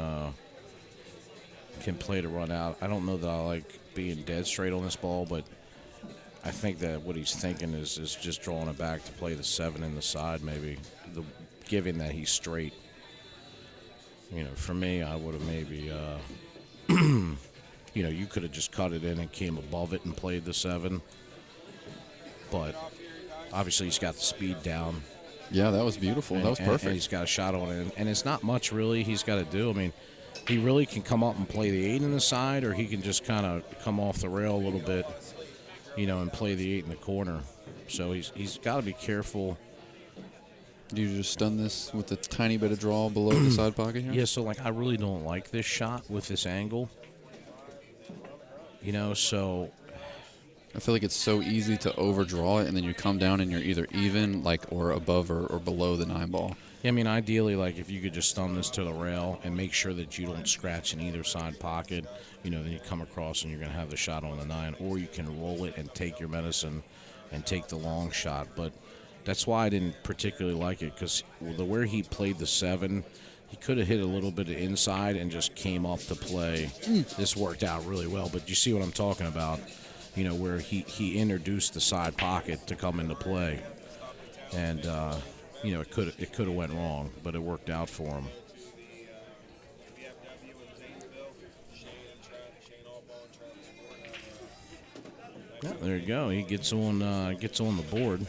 play to run out. I don't know that I like being dead straight on this ball, but I think that what he's thinking is just drawing it back to play the 7 in the side, maybe. Given that he's straight. For me, I would have maybe, you could have just cut it in and came above it and played the 7. But obviously he's got the speed down. Yeah, that was beautiful. That was perfect. And he's got a shot on it. And it's not much, really, he's got to do. I mean, he really can come up and play the 8 in the side, or he can just kind of come off the rail a little bit, and play the 8 in the corner. So he's got to be careful. Do you just stun this with a tiny bit of draw below the side pocket here? Yeah, so, I really don't like this shot with this angle. So... I feel like it's so easy to overdraw it, and then you come down and you're either even, or above or below the 9 ball. Yeah, I mean, ideally, if you could just stun this to the rail and make sure that you don't scratch in either side pocket, then you come across and you're going to have the shot on the 9, or you can roll it and take your medicine and take the long shot. But that's why I didn't particularly like it, because where he played the 7, he could have hit a little bit of inside and just came up to play. This worked out really well, but you see what I'm talking about, where he introduced the side pocket to come into play. And, it could have went wrong, but it worked out for him. Yeah, there you go. He gets on the board.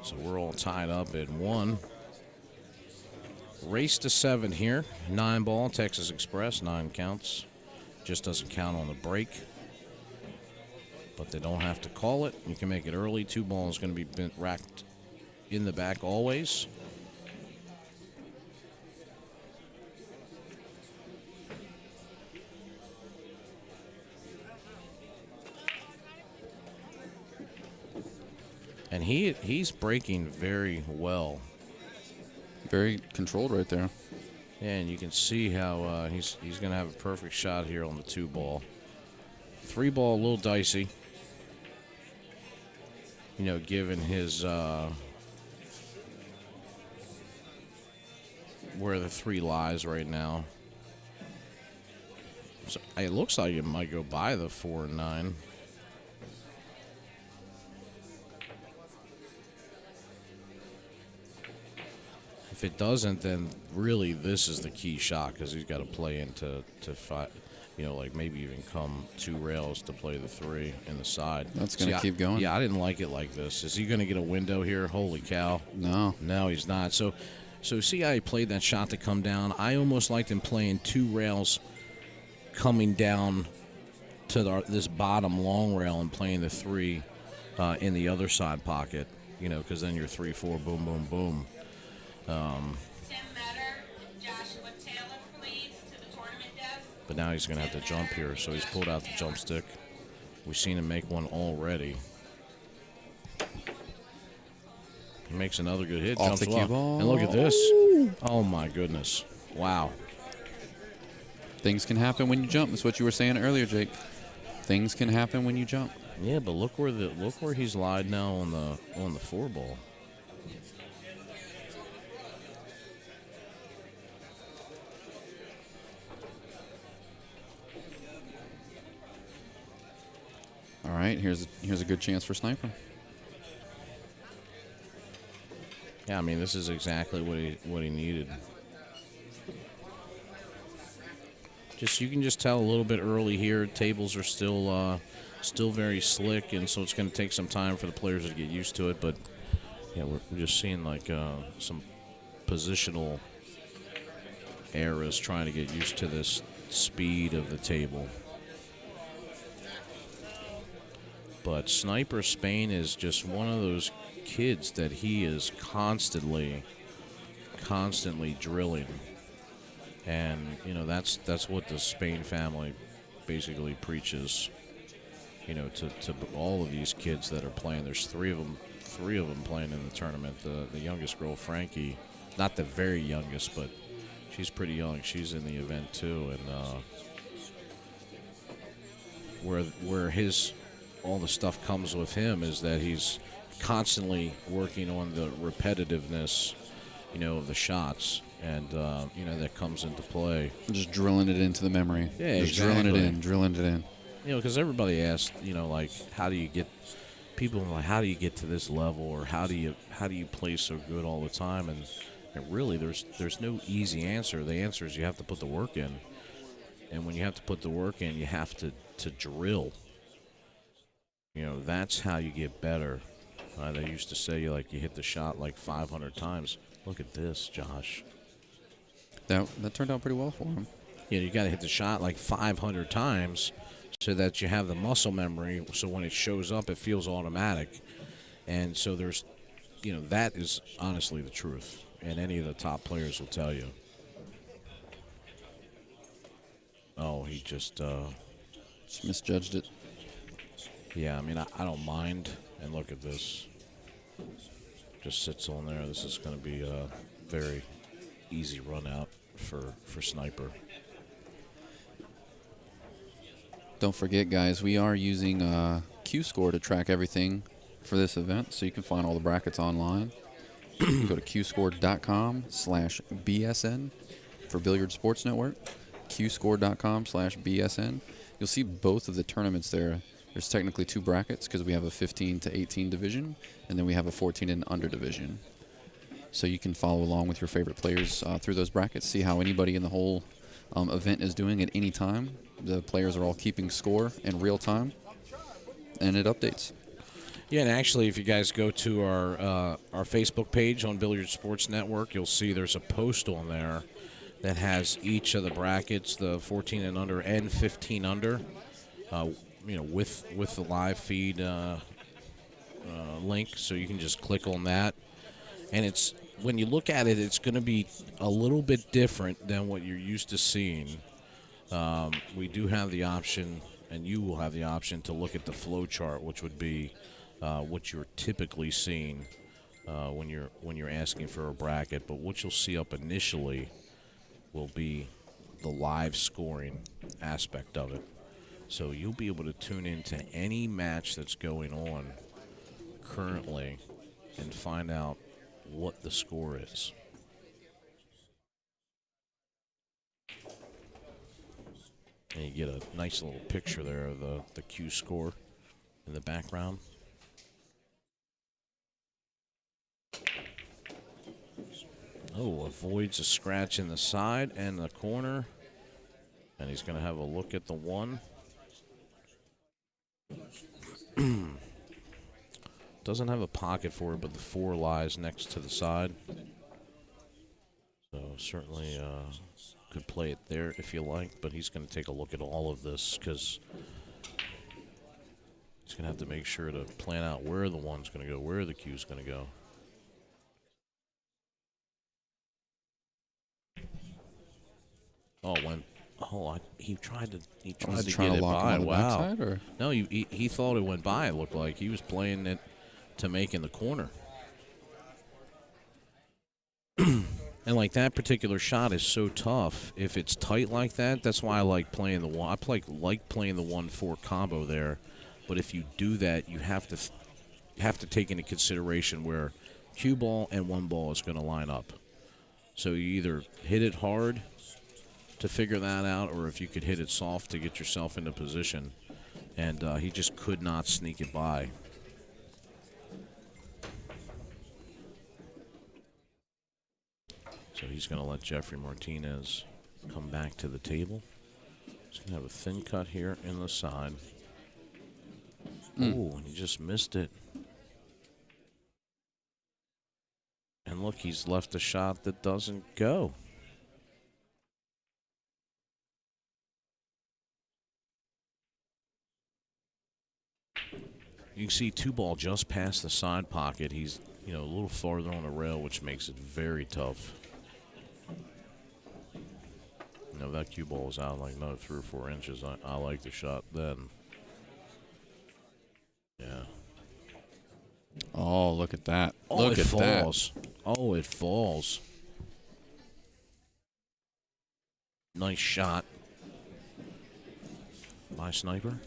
So we're all tied up at 1. Race to 7 here. 9 ball, Texas Express, 9 counts. Just doesn't count on the break. But they don't have to call it. You can make it early. 2 balls going to be racked in the back always. And he's breaking very well. Very controlled right there. Yeah, and you can see how he's going to have a perfect shot here on the 2 ball. 3 ball, a little dicey. Given his where the 3 lies right now. So it looks like it might go by the 4 and 9. If it doesn't, then really this is the key shot, because he's got to play into fight, maybe even come 2 rails to play the 3 in the side. That's going to keep going. Yeah, I didn't like it like this. Is he going to get a window here? Holy cow. No. No, he's not. So see how he played that shot to come down? I almost liked him playing 2 rails coming down to this bottom long rail and playing the 3 in the other side pocket, because then you're 3-4, boom, boom, boom. Tim Metter and Joshua Taylor, please, to the tournament desk. But now he's going to have to jump here, so he's pulled out the jump stick. We've seen him make one already. He makes another good hit, Off jumps the cue well. ball. And look at this. Oh, my goodness. Wow. Things can happen when you jump. That's what you were saying earlier, Jake. Things can happen when you jump. Yeah, but look where he's lied now on the 4 ball. All right, here's a good chance for Sniper. Yeah, I mean, this is exactly what he needed. You can just tell a little bit early here. Tables are still very slick, and so it's going to take some time for the players to get used to it. But yeah, we're just seeing like some positional errors trying to get used to this speed of the table. But Sniper Spain is just one of those kids that he is constantly drilling. And, that's what the Spain family basically preaches, to all of these kids that are playing. There's three of them playing in the tournament. The youngest girl, Frankie, not the very youngest, but she's pretty young. She's in the event too. And where all the stuff comes with him is that he's constantly working on the repetitiveness, of the shots. And, that comes into play. Just drilling it into the memory. Yeah, just exactly. drilling it in. Because everybody asks, like, how do you get to this level, or how do you play so good all the time? And really, there's no easy answer. The answer is you have to put the work in. And when you have to put the work in, you have to drill. That's how you get better. They used to say, you hit the shot like 500 times. Look at this, Josh. That turned out pretty well for him. Yeah, you got to hit the shot like 500 times so that you have the muscle memory, so when it shows up, it feels automatic. And so there's, that is honestly the truth, and any of the top players will tell you. Oh, he just misjudged it. Yeah, I mean, I don't mind. And look at this. Just sits on there. This is going to be a very easy run out for Sniper. Don't forget, guys, we are using Q-Score to track everything for this event, so you can find all the brackets online. You can go to qscore.com/BSN for Billiard Sports Network, qscore.com/BSN. You'll see both of the tournaments there. There's technically 2 brackets because we have a 15 to 18 division, and then we have a 14 and under division. So you can follow along with your favorite players through those brackets, see how anybody in the whole event is doing at any time. The players are all keeping score in real time, and it updates. Yeah, and actually, if you guys go to our Facebook page on Billiard Sports Network, you'll see there's a post on there that has each of the brackets, the 14 and under and 15 under, with the live feed link, so you can just click on that. And it's, when you look at it, it's going to be a little bit different than what you're used to seeing. We do have the option, and you will have the option to look at the flow chart, which would be what you're typically seeing when you're asking for a bracket. But what you'll see up initially will be the live scoring aspect of it. So you'll be able to tune into any match that's going on currently and find out what the score is. And you get a nice little picture there of the Q score in the background. Oh, avoids a scratch in the side and the corner. And he's going to have a look at the 1. Doesn't have a pocket for it, but the 4 lies next to the side. So certainly could play it there if you like, but he's going to take a look at all of this because He's going to have to make sure to plan out where the one's going to go, where the cue's going to go. Oh, he tried to get it by. Wow. Backside, or? No, he thought it went by. It looked like he was playing it to make in the corner. And like that particular shot is so tough. If it's tight like that, that's why I like playing the one. I like playing the 1-4 combo there. But if you do that, you have to take into consideration where cue ball and one ball is going to line up. So you either hit it hard to figure that out, or if you could hit it soft to get yourself into position. And he just could not sneak it by. So he's going to let Jeffrey Martinez come back to the table. He's going to have a thin cut here in the side. Oh, and he just missed it. And look, he's left a shot that doesn't go. You can see 2-ball just past the side pocket. He's, a little farther on the rail, which makes it very tough. That cue ball is out like another 3 or 4 inches. I like the shot then. Yeah. Oh, look at that. Oh, look it at falls. that. Oh, it falls. Nice shot by Sniper.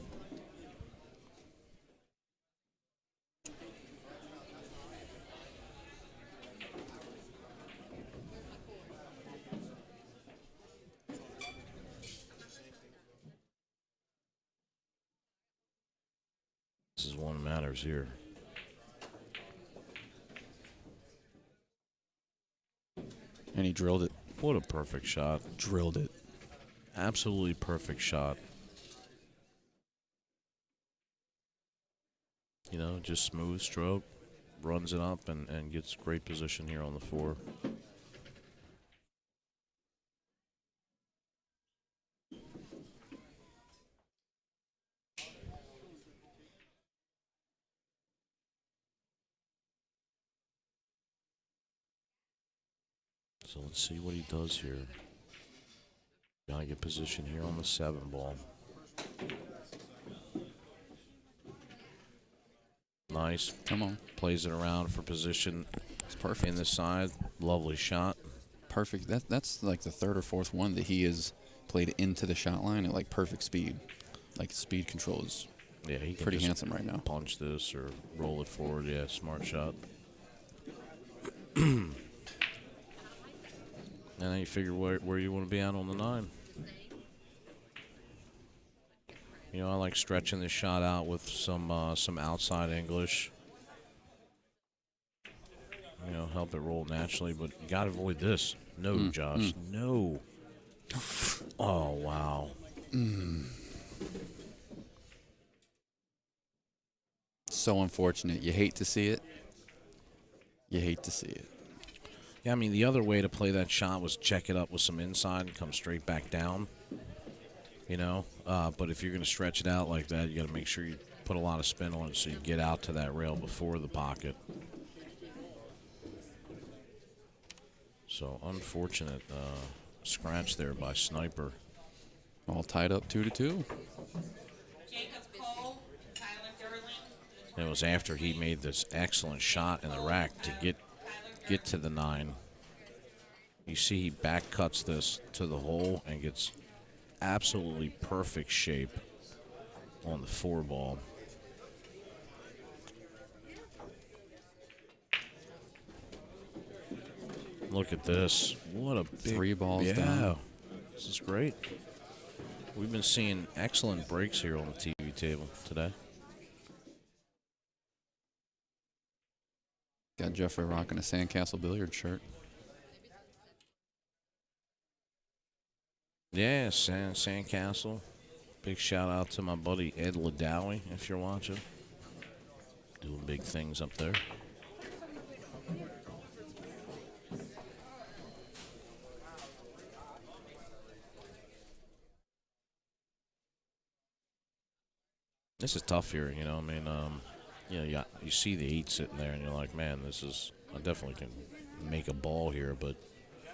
This is one that matters here. And he drilled it. What a perfect shot. Drilled it. Absolutely perfect shot. Just smooth stroke, runs it up, and gets great position here on the 4. So let's see what he does here. Gotta get position here on the 7-ball. Nice. Come on. Plays it around for position. It's perfect. In the side. Lovely shot. Perfect. That's like the 3rd or 4th one that he has played into the shot line at like perfect speed. Like speed control is he can pretty just handsome right now. Punch this or roll it forward. Yeah, smart shot. And then you figure where you want to be at on the 9. I like stretching this shot out with some outside English. Help it roll naturally, but you got to avoid this. No, Josh. No. Oh, wow. So unfortunate. You hate to see it. You hate to see it. Yeah, the other way to play that shot was check it up with some inside and come straight back down. But if you're going to stretch it out like that, you got to make sure you put a lot of spin on it so you get out to that rail before the pocket. So unfortunate scratch there by Sniper. All tied up 2-2. Jacob Cole, Tyler Durling. It was after he made this excellent shot in the rack to get to the 9. You see he back cuts this to the hole and gets absolutely perfect shape on the 4-ball. Look at this. What a big 3 balls down. This is great. We've been seeing excellent breaks here on the TV table today. Got Jeffrey rocking a Sandcastle Billiard shirt. Yeah, Sandcastle. Big shout out to my buddy Ed Ladowie, if you're watching. Doing big things up there. This is tough here, you know. I mean, you see the 8 sitting there, and you're like, man, I definitely can make a ball here, but.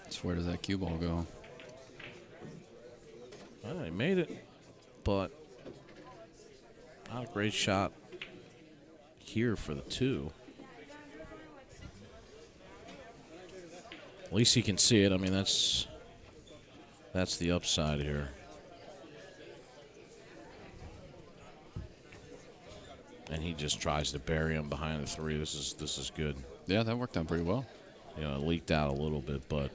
So where does that cue ball go? Well, he made it, but not a great shot here for the 2. At least he can see it. I mean, that's the upside here. And he just tries to bury him behind the 3. This is good. Yeah, that worked out pretty well. You know, it leaked out a little bit, but.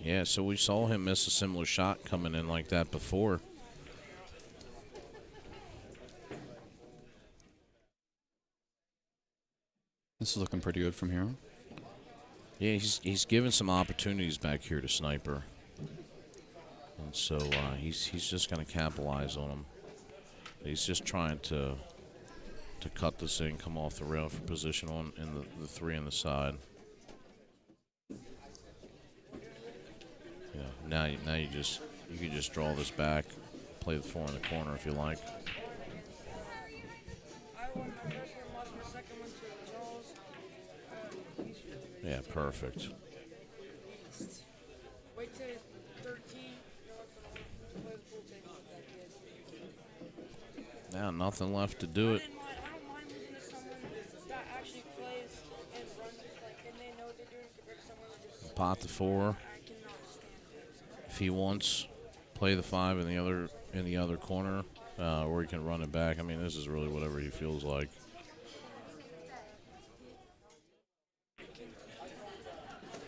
Yeah, so we saw him miss a similar shot coming in like that before. This is looking pretty good from here. Yeah, he's given some opportunities back here to Sniper. And so he's just going to capitalize on them. He's just trying to cut this in, come off the rail for position on in the 3 on the side. Yeah, now you can just draw this back, play the 4 in the corner if you like. Yeah, perfect. Wait till 13. Now nothing left to do it. I don't mind losing to someone that actually plays and runs and they know what they're doing compared to someone who just Pot the 4. I cannot stand it. If he wants, play the 5 in the other corner, or he can run it back. I mean, this is really whatever he feels like.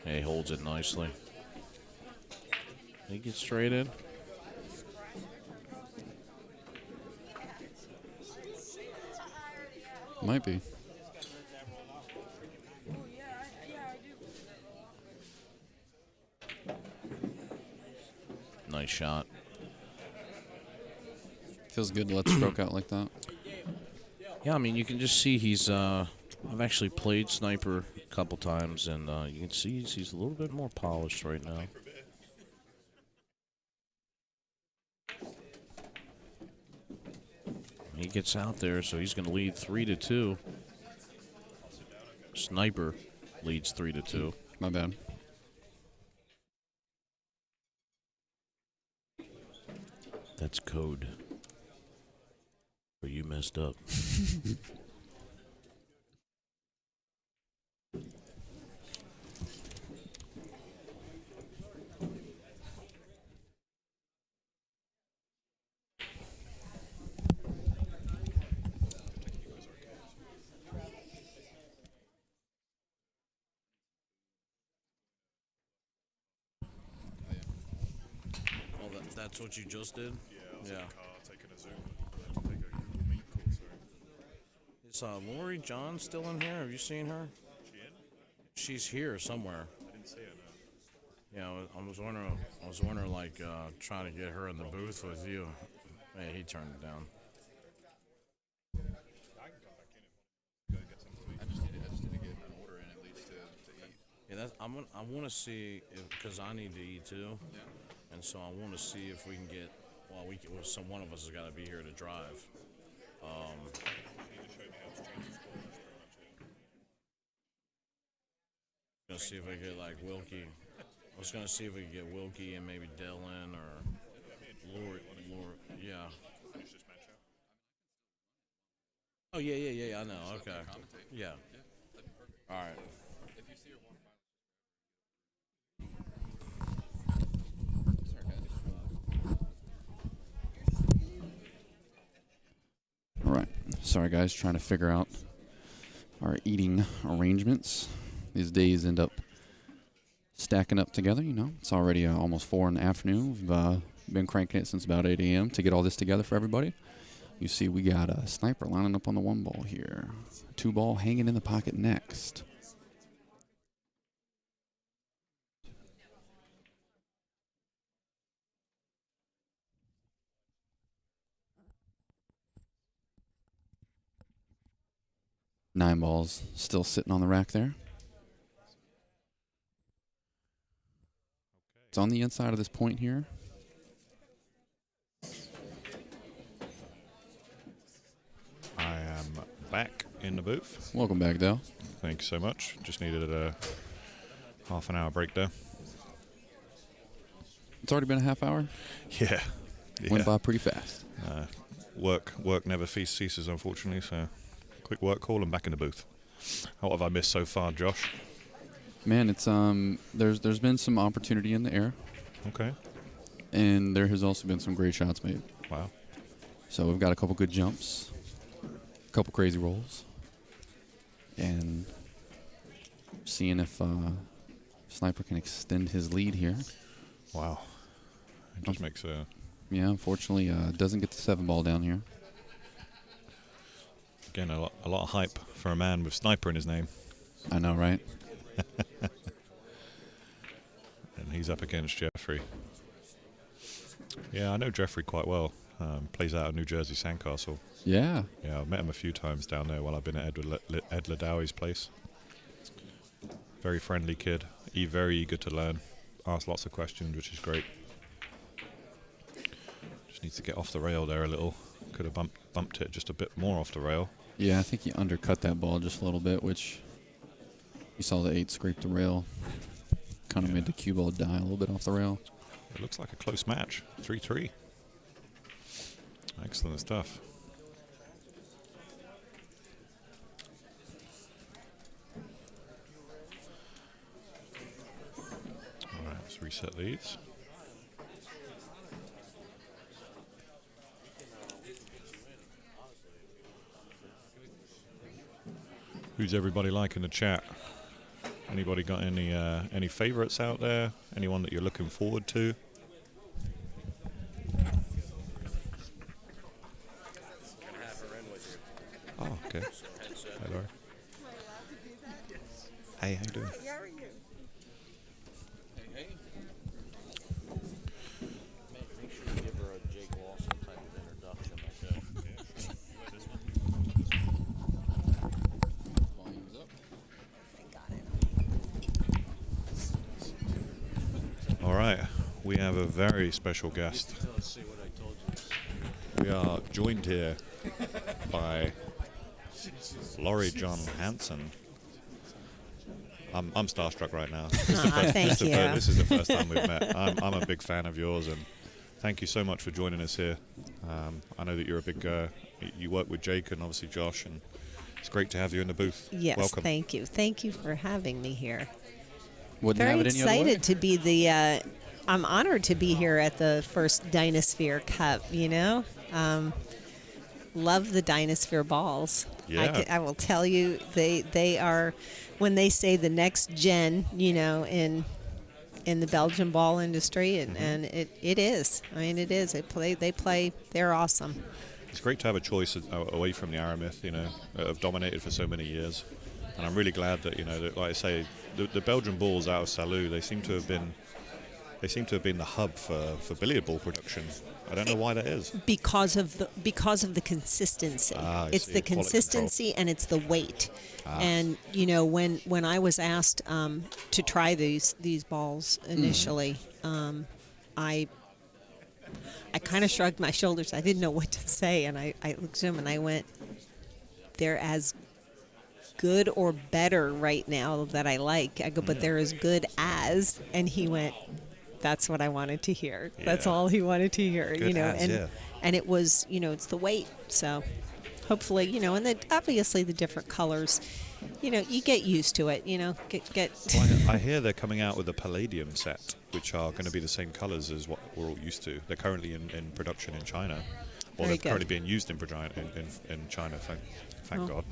He holds it nicely. He gets straight in. Might be. Nice shot. Feels good to let the stroke out like that. Yeah, I mean, you can just see he's. I've actually played Sniper a couple times, and you can see he's a little bit more polished right now. He gets out there, so he's going to lead 3-2. Sniper leads 3-2. My bad. That's code. Or you messed up. That's what you just did? Yeah, I was in the car taking a Zoom. Take a Google Meet call, sorry. Is Lori John still in here? Have you seen her? She in? She's here somewhere. I didn't see her, no. Yeah, I was wondering, like, trying to get her in the booth with you. Hey, he turned it down. I can come back in if I go get something to eat. I just need to get an order in at least to eat. Yeah, I want to see if, because I need to eat too. Yeah. And so I want to see if we can get. Well, one of us has got to be here to drive. Gonna see if I get like Wilkie. I was gonna see if we could get Wilkie and maybe Dylan or Lori. Yeah. Oh yeah. I know. Okay. Yeah. All right. All right. Sorry, guys. Trying to figure out our eating arrangements. These days end up stacking up together, you know. It's already almost 4 in the afternoon. We've been cranking it since about 8 a.m. to get all this together for everybody. You see we got a Sniper lining up on the 1 ball here. 2 ball hanging in the pocket next. 9 balls still sitting on the rack there. It's on the inside of this point here. I am back in the booth. Welcome back, Dale. Thank you so much. Just needed a half an hour break there. It's already been a half hour. Yeah. Went by pretty fast. Work never ceases, unfortunately. So, quick work call and back in the booth. What have I missed so far, Josh? Man, it's there's been some opportunity in the air, Okay. and there has also been some great shots made. Wow. So we've got a couple good jumps, a couple crazy rolls, and seeing if Sniper can extend his lead here. Wow. It just makes a... Yeah, unfortunately, doesn't get the 7 ball down here. Again, a lot of hype for a man with Sniper in his name. I know, right? And he's up against Jeffrey. Yeah, I know Jeffrey quite well. Plays out of New Jersey Sandcastle. Yeah. Yeah, I've met him a few times down there while I've been at Ed Ladowie's place. Very friendly kid. Very eager to learn. Asks lots of questions, which is great. Just needs to get off the rail there a little. Could have bumped it just a bit more off the rail. Yeah, I think he undercut that ball just a little bit, which you saw the 8 scrape the rail. Kind of made the cue ball die a little bit off the rail. It looks like a close match. 3-3. Excellent stuff. All right, let's reset these. Who's everybody like in the chat? Anybody got any favorites out there? Anyone that you're looking forward to? Oh, okay. Hi, Laura. Hey, how you doing? Make sure you give her a Jake Lawson type of introduction like that. All right, we have a very special guest. We are joined here by Laurie John Hansen. I'm starstruck right now. Thank you. This is the first time we've met. I'm a big fan of yours, and thank you so much for joining us here. I know that you're a big, you work with Jake and obviously Josh, and it's great to have you in the booth. Yes, Welcome. thank you. Thank you for having me here. Wouldn't Very have it any other way. excited to be the, I'm honored to be here at the first DynaSphere Cup, you know. Love the DynaSphere balls. Yeah. I will tell you, they are, when they say the next gen, you know, in the Belgian ball industry, and it is. I mean, it is. They play. They're awesome. It's great to have a choice away from the Aramith, you know, that have dominated for so many years. And I'm really glad that, you know, that, like I say, the Belgian balls out of Salou, they seem to have been the hub for billiard ball production. I don't know why that is. Because of the consistency. It's the consistency and it's the weight. And you know, when I was asked to try these balls initially, I kind of shrugged my shoulders. I didn't know what to say, and I looked at him and I went, "They're as good or better right now that I like." I go, "But they're as good as," and he went, "That's what I wanted to hear." Yeah. That's all he wanted to hear, good, you know. and it was, you know, it's the weight. So hopefully, you know, and obviously the different colors, you know, you get used to it, you know. Well, I hear they're coming out with a Palladium set, which are going to be the same colors as what we're all used to. They're currently in production in China, or they're currently being used in China. Thank God.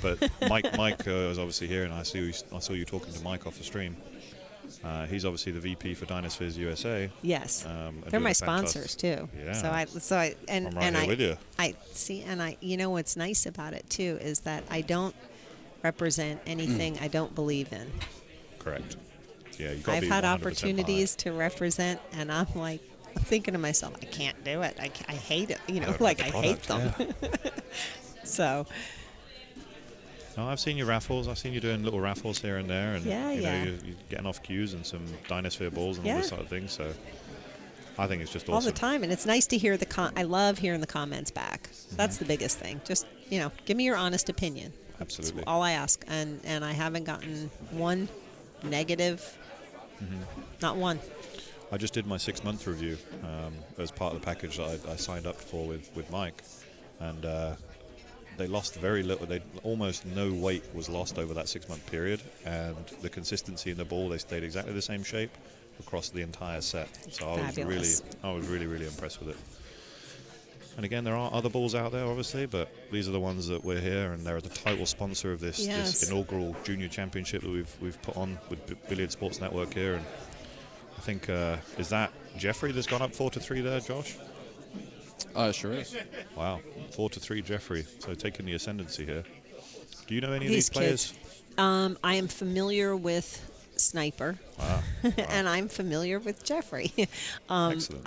But Mike is obviously here, and I saw you talking to Mike off the stream. He's obviously the VP for DynaSpeheres USA. Yes, they're my sponsors too. Yeah. So I I'm right here with you. I see, and you know what's nice about it too is that I don't represent anything I don't believe in. Correct. Yeah, you got to I've be had 100% opportunities to represent, and I'm like thinking to myself, I can't do it. I hate it. You know, like I hate them. Yeah. So, No, I've seen your raffles. I've seen you doing little raffles here and there, and Yeah, you know, yeah. you're getting off cues and some DynaSphere balls and all Yeah. this sort of thing. So I think it's just all awesome. the time, and it's nice to hear I love hearing the comments back. That's the biggest thing. Just give me your honest opinion. Absolutely. That's all I ask, and I haven't gotten one negative. Not one. I just did my 6-month review as part of the package that I signed up for with Mike, and they lost very little. Almost no weight was lost over that 6-month period, and the consistency in the ball, they stayed exactly the same shape across the entire set. So I was really impressed with it. And again, there are other balls out there, obviously, but these are the ones that we're here, and they're the title sponsor of this inaugural junior championship that we've put on with Billiard Sports Network here. And I think is that Jeffrey that's gone up 4-3 there, Josh? Sure is. Wow, 4-3 Jeffrey. So taking the ascendancy here. Do you know any of These these players? kids. I am familiar with Sniper, and I'm familiar with Jeffrey. Excellent.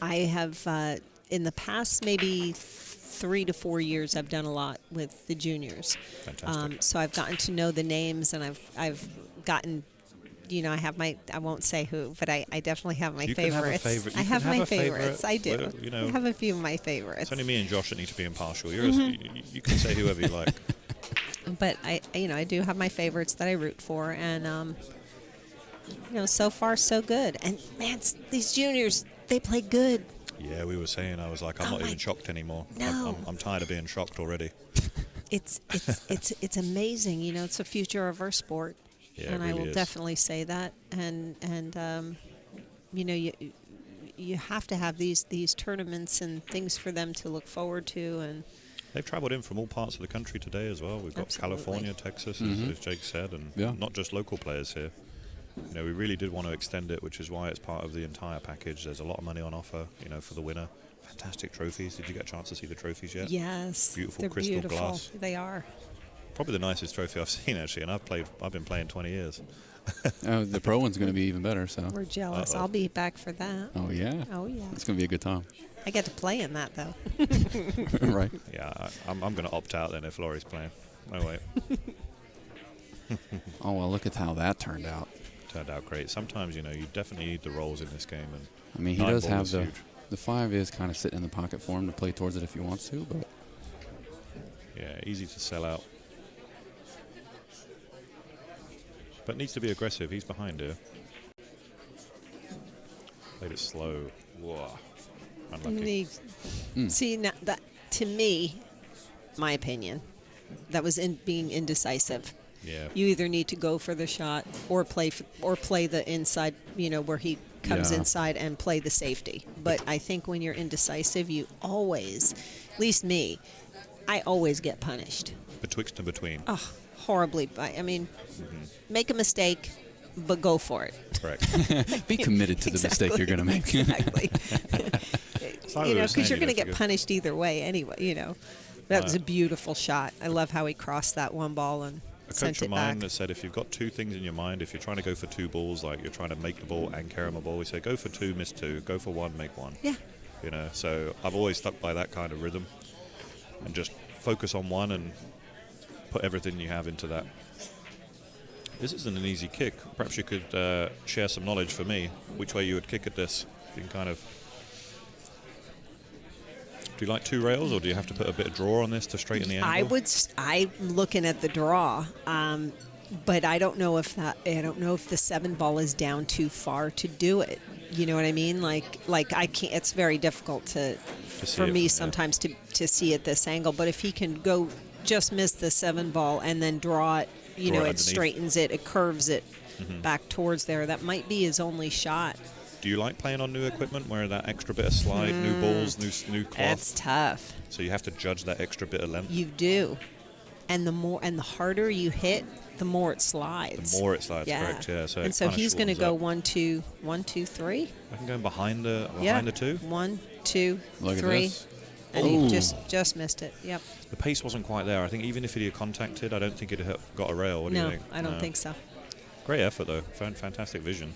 I have in the past maybe 3 to 4 years I've done a lot with the juniors. Fantastic. So I've gotten to know the names, and I've gotten. I have I won't say who, but I definitely have my You can have a favorites. favorite. I You have can have my a favorite. favorites. I do. Well, I have a few of my favorites. It's only me and Josh that need to be impartial. You can say whoever you like. But I do have my favorites that I root for, and so far so good. And man, these juniors, they play good. Yeah, we were saying. I was like, I'm not even shocked anymore. No. I'm tired of being shocked already. It's amazing. It's a future of our sport, Yeah, and it I really will is. definitely say that. And you have to have these tournaments and things for them to look forward to. And They've travelled in from all parts of the country today as well. We've got Absolutely. California, Texas, as Jake said, and not just local players here. We really did want to extend it, which is why it's part of the entire package. There's a lot of money on offer, for the winner. Fantastic trophies. Did you get a chance to see the trophies yet? yes, Beautiful they're crystal beautiful. glass. They are. Probably the nicest trophy I've seen, actually, and I've been playing 20 years. The pro one's going to be even better. So. We're jealous. Uh-oh. I'll be back for that. Oh yeah. Oh yeah. It's going to be a good time. I get to play in that though. Right. Yeah, I'm going to opt out then if Laurie's playing. No, wait. Oh well, look at how that turned out. Turned out great. Sometimes, you definitely need the rolls in this game. And I mean, he nine does ball have is the huge. the 5 is kind of sitting in the pocket for him to play towards it if he wants to, but Yeah, easy to sell out. But needs to be aggressive. He's behind here. Played it slow. Whoa. Unlucky. See, now that to me, my opinion, that was being indecisive. Yeah. You either need to go for the shot or play the inside, where he comes Yeah. inside and play the safety. But I think when you're indecisive, you always, at least me, I always get punished. Betwixt and between. Oh, horribly. Make a mistake, but go for it. Correct. be committed to the mistake you're going to make. Exactly. like we were Because saying, you're going to if you get go- punished either way anyway, That was a beautiful shot. I love how he crossed that one ball and A sent coach of it mine back. that said if you've got two things in your mind, if you're trying to go for two balls, like you're trying to make the ball and carry a ball, we say go for two, miss two, go for one, make one. Yeah. So I've always stuck by that kind of rhythm and just focus on one and put everything you have into that. This isn't an easy kick. Perhaps you could share some knowledge for me, which way you would kick at this. You can kind of... Do you like two rails, or do you have to put a bit of draw on this to straighten the angle? I'm looking at the draw, but I don't know if the 7 ball is down too far to do it. You know what I mean? Like I can't. It's very difficult for see me it, sometimes to see at this angle. But if he can go just miss the 7 ball and then draw it, Draw it underneath. straightens it, it curves it back towards there. That might be his only shot. Do you like playing on new equipment where that extra bit of slide, new balls, new cloth? That's tough. So you have to judge that extra bit of length. You do, and the harder you hit, the more it slides. The more it slides, correct? Yeah. So and it so kinda he's going to shortens go up. 1, 2, 3. I can go behind the two. 1, 2, Look at 3, this. and he just missed it. Yep. The pace wasn't quite there. I think even if he'd have contacted, I don't think he'd have got a rail. What do you No, think? I don't think so. Great effort though. Fantastic vision.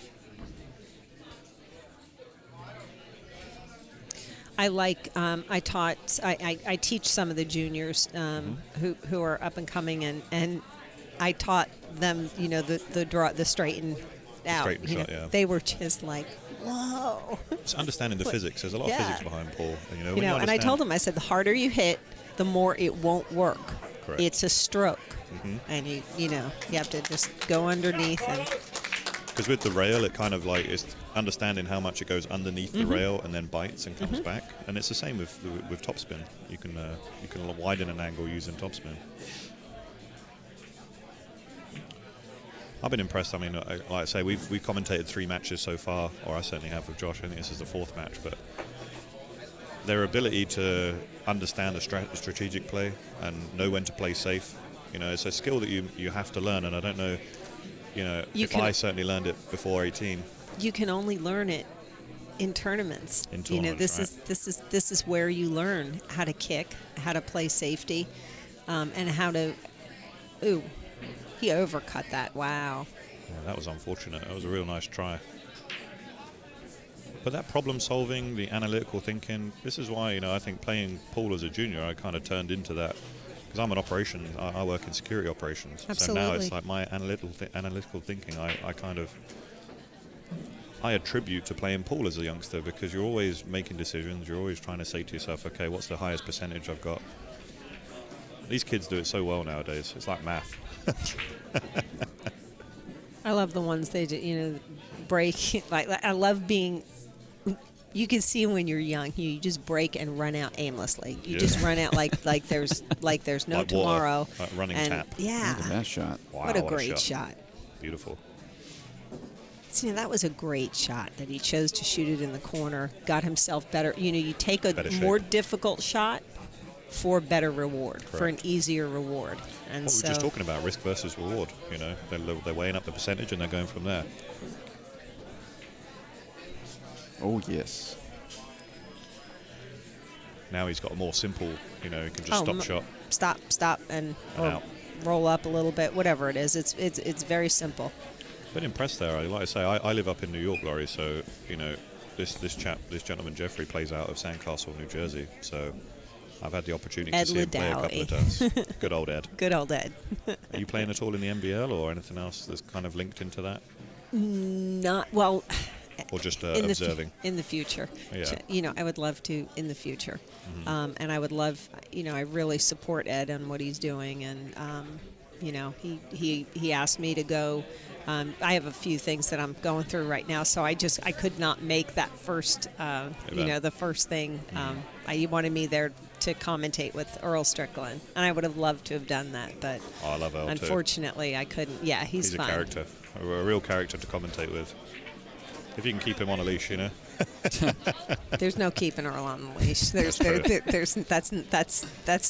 I teach some of the juniors who are up and coming, and I taught them, the straighten out. Straighten shot, yeah. They were just like, whoa. It's understanding the physics. There's a lot of physics behind pool. And I told them, I said, the harder you hit, the more it won't work. Correct. It's a stroke, and you have to just go underneath and. Because with the rail, it kind of like is understanding how much it goes underneath the rail and then bites and comes back. And it's the same with topspin. You can widen an angle using topspin. I've been impressed. I mean, like I say, we've commentated 3 matches so far, or I certainly have with Josh. I think this is the 4th match, but their ability to understand the strategic play and know when to play safe, it's a skill that you have to learn. And I don't know. I certainly learned it before 18. You can only learn it in tournaments. This is where you learn how to kick, how to play safety, and how to. Ooh, he overcut that. Wow. Yeah, that was unfortunate. That was a real nice try. But that problem solving, the analytical thinking, this is why I think playing pool as a junior, I kind of turned into that. Because I'm an operation, I work in security operations. Absolutely. So now it's like my analytical thinking, I attribute to playing pool as a youngster, because you're always making decisions. You're always trying to say to yourself, okay, what's the highest percentage I've got? These kids do it so well nowadays. It's like math. I love the ones they do, break. I love being. You can see when you're young, you just break and run out aimlessly. You just run out like there's no like tomorrow. Water, like running tap. Yeah. Look at that shot. Wow, what a great shot. Beautiful. See, that was a great shot that he chose to shoot it in the corner. Got himself better. You take a more difficult shot for better reward, for an easier reward. And we were just talking about risk versus reward. They're weighing up the percentage and they're going from there. Oh, yes. Now he's got a more simple, he can just stop, and or roll up a little bit, whatever it is. It's very simple. Been impressed there. Like I say, I live up in New York, Laurie, so, this gentleman, Jeffrey, plays out of Sandcastle, New Jersey, so I've had the opportunity to see him play a couple of times. Good old Ed. Good old Ed. Are you playing at all in the NBL or anything else that's kind of linked into that? Not, well... Or just observing? In the future. Yeah. I would love to in the future. And I would love, I really support Ed on what he's doing. And, he asked me to go. I have a few things that I'm going through right now, so I could not make that first, the first thing. He wanted me there to commentate with Earl Strickland, and I would have loved to have done that, but I love Earl unfortunately, I couldn't. Yeah, he's fine. A character, a real character to commentate with. If you can keep him on a leash, There's no keeping Earl on the leash. That's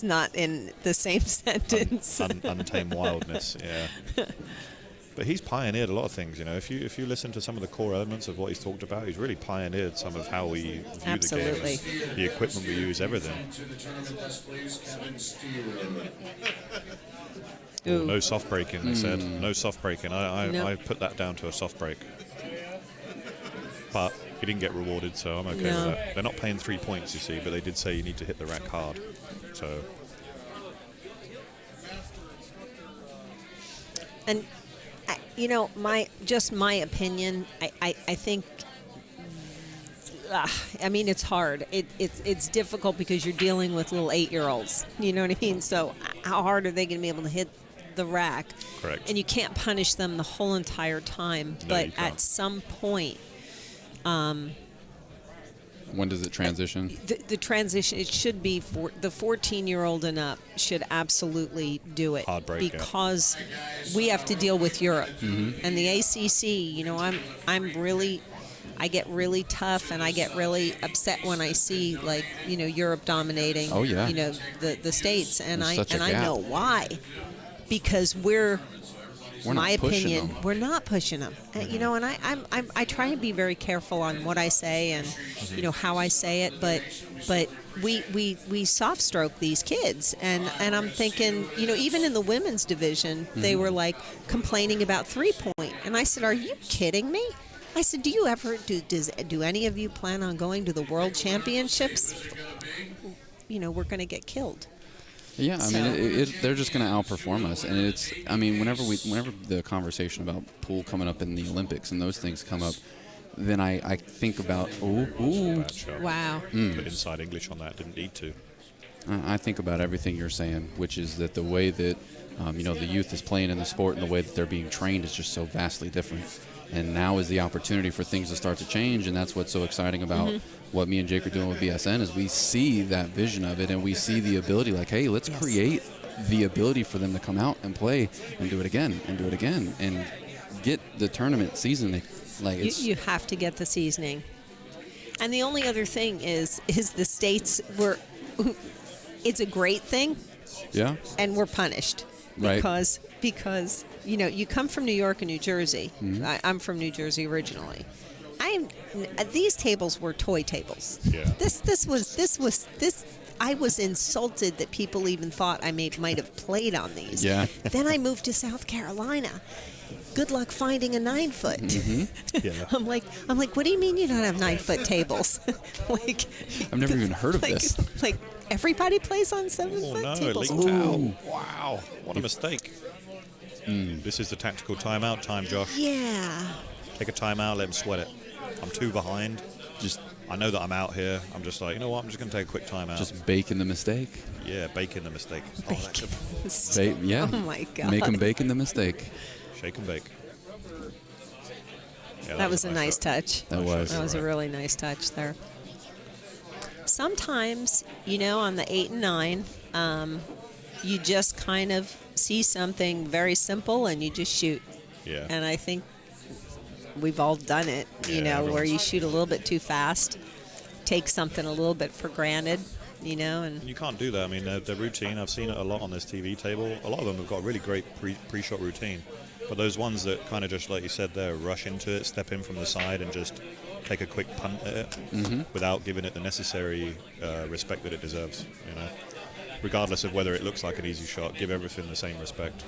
not in the same sentence. Untamed wildness, yeah. But he's pioneered a lot of things, If you listen to some of the core elements of what he's talked about, he's really pioneered some of how we view Absolutely. the game, the equipment we use, everything. Oh, no soft breaking, they said. No soft breaking. I put that down to a soft break. But he didn't get rewarded, so I'm okay with that. They're not paying 3 points, you see, but they did say you need to hit the rack hard. So. And, my opinion, I think, it's hard. It's difficult because you're dealing with little 8-year-olds. You know what I mean? So how hard are they going to be able to hit the rack? Correct. And you can't punish them the whole entire time. No, but at some point... when does it transition? The transition, it should be for the 14-year-old and up should absolutely do it. Hard break, because we have to deal with Europe. And the ACC, I get really tough and I get really upset when I see Europe dominating the States, and I know why. Because we're my opinion, we're not pushing them. And I try and be very careful on what I say and how I say it, but we soft stroke these kids, and I'm thinking, even in the women's division, they were complaining about 3-point, and I said, are you kidding me? I said, do you ever do any of you plan on going to the World Championships? You know, we're going to get killed. Yeah, I mean, they're just going to outperform us, and it's. I mean, whenever the conversation about pool coming up in the Olympics and those things come up, then I think about Wow. Put inside English on that. Didn't need to. I think about everything you're saying, which is that the way that the youth is playing in the sport and the way that they're being trained is just so vastly different. And now is the opportunity for things to start to change, and that's what's so exciting about what me and Jake are doing with BSN is we see that vision of it, and we see the ability, like, hey, let's create the ability for them to come out and play and do it again and do it again and get the tournament seasoning. Like You have to get the seasoning. And the only other thing is the states were. It's a great thing. Yeah. And we're punished. Right. Because you come from New York and New Jersey. I'm from New Jersey originally. These tables were toy tables. Yeah. This was. I was insulted that people even thought I might have played on these. Yeah. Then I moved to South Carolina. Good luck finding a 9-foot. Yeah. I'm like, what do you mean you don't have 9-foot tables? Like, I've never even heard of this. Like everybody plays on 7-foot no, tables. it leaked out. Wow, what a mistake. This is the tactical timeout time, Josh. Yeah. Take a timeout, let him sweat it. I'm 2 behind. I know that I'm out here. I'm just like, you know what? I'm just going to take a quick timeout. Just baking the mistake. Yeah, baking the mistake. Oh, that's Yeah. Oh my God. Make them baking the mistake. Shake and bake. Yeah, that was a nice touch. That was. That was a really nice touch there. Sometimes, on the 8 and 9, you just kind of see something very simple and you just shoot. Yeah. And I think we've all done it, where you shoot a little bit too fast, take something a little bit for granted, and you can't do that. I mean, the routine, I've seen it a lot on this TV table. A lot of them have got a really great pre-shot routine. But those ones that kind of just, like you said there, rush into it, step in from the side and just take a quick punt at it without giving it the necessary respect that it deserves, Regardless of whether it looks like an easy shot, give everything the same respect.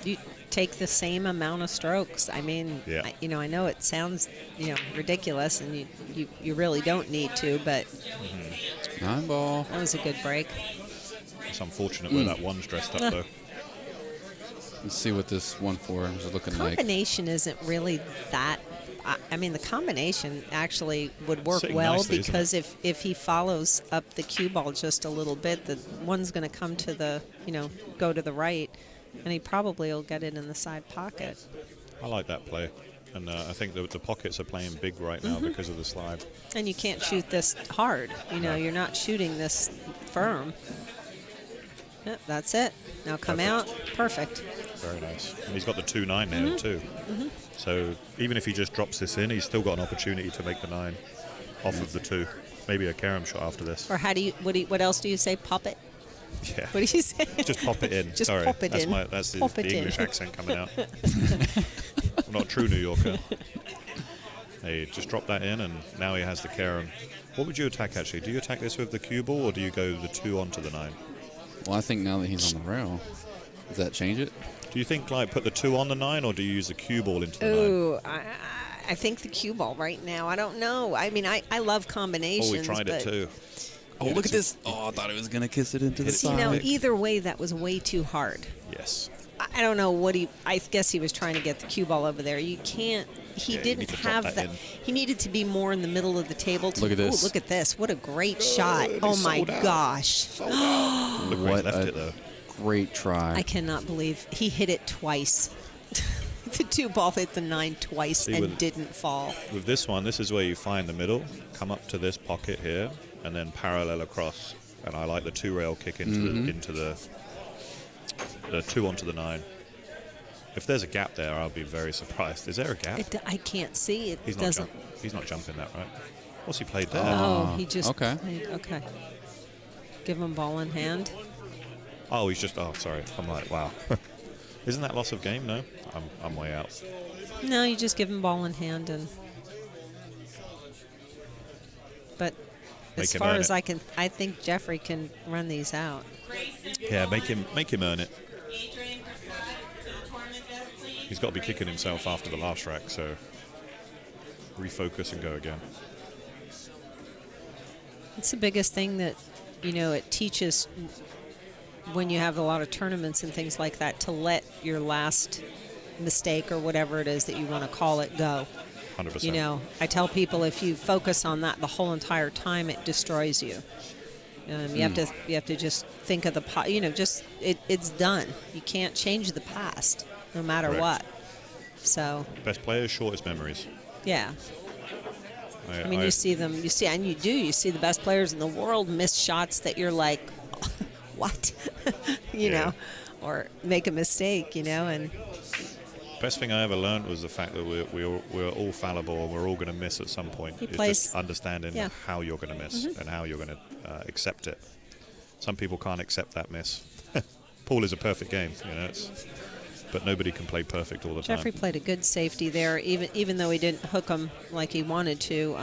you take the same amount of strokes. I mean, yeah. I know it sounds, ridiculous, and you really don't need to, but 9 ball. That was a good break. It's unfortunate where that one's dressed up, though. Let's see what this 1-4 is looking like. Combination isn't really that. I mean, the combination actually would work Sitting well nicely, because if he follows up the cue ball just a little bit, the one's going to come to the, go to the right, and he probably will get it in the side pocket. I like that play. And I think the pockets are playing big right now because of the slide. And you can't shoot this hard. You're not shooting this firm. Yep, that's it. Now come out. Perfect. Very nice. And he's got the 2-9 there too. So even if he just drops this in, he's still got an opportunity to make the 9 off of the 2. Maybe a carom shot after this. Or what else do you say? Pop it? Yeah. What do you say? Just pop it in. Just Sorry. pop it that's in. That's Pop the it English in. accent coming out. I'm not a true New Yorker. Hey, just drop that in, and now he has the carom. What would you attack, actually? Do you attack this with the cue ball, or do you go the 2 onto the 9? Well, I think now that he's on the rail, does that change it? Do you think, put the 2 on the 9, or do you use the cue ball into the 9? Ooh, I think the cue ball right now. I don't know. I mean, I love combinations. Oh, we tried it too. Oh, look at this. Oh, I thought it was going to kiss it into the side. Either way, that was way too hard. Yes. I don't know what I guess he was trying to get the cue ball over there. You can't. He didn't have that. He needed to be more in the middle of the table. Look at this. Ooh, look at this. What a great shot. Oh, my gosh. Look where he left it, though. Great try. I cannot believe he hit it twice. The 2 ball hit the 9 twice and didn't fall. With this one, this is where you find the middle, come up to this pocket here, and then parallel across. And I like the 2 rail kick into the 2 onto the 9. If there's a gap there, I'll be very surprised. Is there a gap? I can't see it. He's not jumping that, right? What's he played there? Oh, he just okay. played. Okay. Give him ball in hand. Oh, he's just. Oh, sorry. I'm like, wow. Isn't that loss of game? No, I'm way out. No, you just give him ball in hand, and. But as far as I think Jeffrey can run these out. Yeah, make him earn it. He's got to be kicking himself after the last rack, so refocus and go again. It's the biggest thing that, it teaches when you have a lot of tournaments and things like that, to let your last mistake or whatever it is that you want to call it go. 100%. I tell people, if you focus on that the whole entire time, it destroys you. You have to just think of it's done. You can't change the past, no matter Correct. what. So. Best players, shortest memories. Yeah. You see them. You see the best players in the world miss shots that you're like, what? you know, or make a mistake, and. Best thing I ever learned was the fact that we're all fallible and we're all going to miss at some point. It's just understanding how you're going to miss and how you're going to accept it. Some people can't accept that miss. Pool is a perfect game, but nobody can play perfect all the time. Jeffrey played a good safety there, even though he didn't hook him like he wanted to.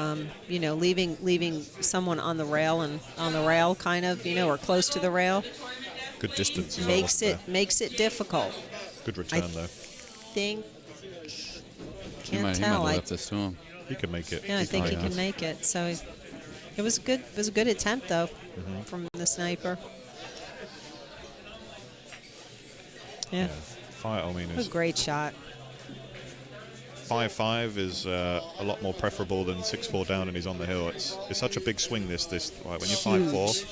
Leaving someone on the rail kind of, or close to the rail. Good distance. Makes it difficult. Good return though. Can't he might tell. have left this to him. He can make it. Yeah, I think he can make it. So it was a good attempt though from the sniper. Yeah. It was a great shot. 5-5 is a lot more preferable than 6-4 down and he's on the hill. It's such a big swing. This when you're 5-4,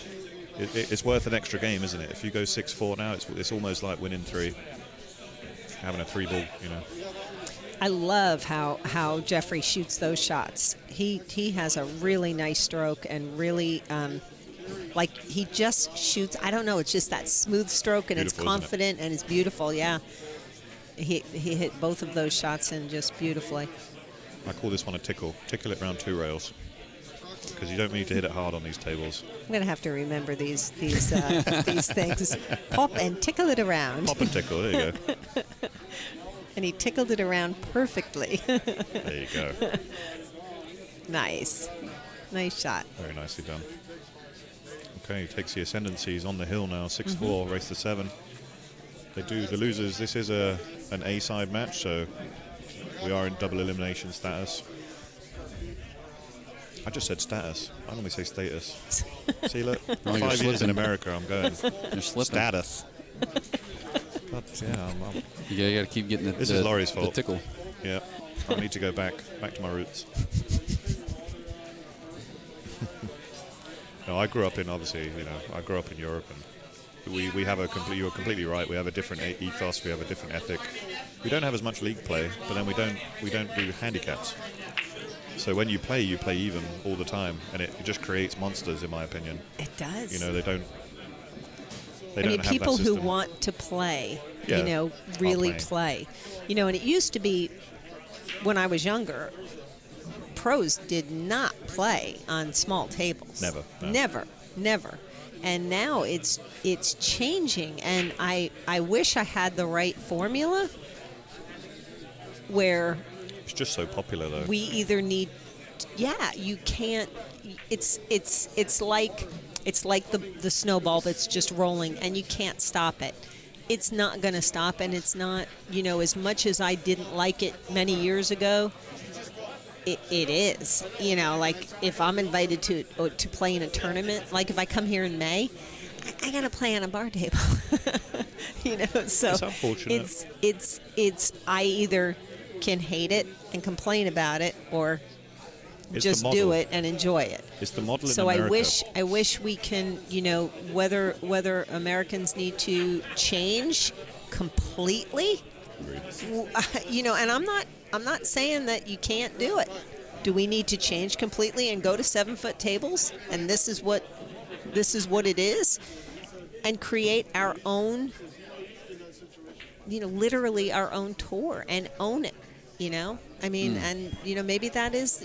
it's worth an extra game, isn't it? If you go 6-4 now, it's almost like winning 3. Having a 3-ball, I love how Jeffrey shoots those shots. He has a really nice stroke and really he just shoots. I don't know. It's just that smooth stroke and beautiful, it's confident and it's beautiful. Yeah, he hit both of those shots in just beautifully. I call this one a tickle. Tickle it around 2 rails because you don't need to hit it hard on these tables. I'm gonna have to remember these these things. Pop and tickle it around. Pop and tickle. There you go. And he tickled it around perfectly. There you go. Nice shot. Very nicely done. Okay, he takes the ascendancy. He's on the hill now. 6-4, race to 7. They do the losers. This is an A-side match, so we are in double elimination status. I just said status. I normally say status. See, look, 5 years in America, I'm going. You're slipping. Status. But, yeah, you got to keep getting this is Laurie's fault. The tickle. Yeah, I need to go back to my roots. No, I grew up in I grew up in Europe, and we have you're completely right. We have a different ethos. We have a different ethic. We don't have as much league play, but then we don't do handicaps. So when you play even all the time, and it just creates monsters, in my opinion. It does. They don't. People who want to play, really play. And it used to be when I was younger, pros did not play on small tables. Never. No. Never. And now it's changing, and I wish I had the right formula where it's just so popular though. We either need you can't it's like the snowball that's just rolling and you can't stop it. It's not going to stop, and it's not, as much as I didn't like it many years ago, it is. Like if I'm invited to play in a tournament, like if I come here in May, I got to play on a bar table. So it's unfortunate. It's I either can hate it and complain about it, or just do it and enjoy it. It's the model in so America. I wish we can, whether Americans need to change completely, and I'm not saying that you can't do it. Do we need to change completely and go to 7-foot tables, and this is what it is, and create our own, literally our own tour and own it? And maybe that is,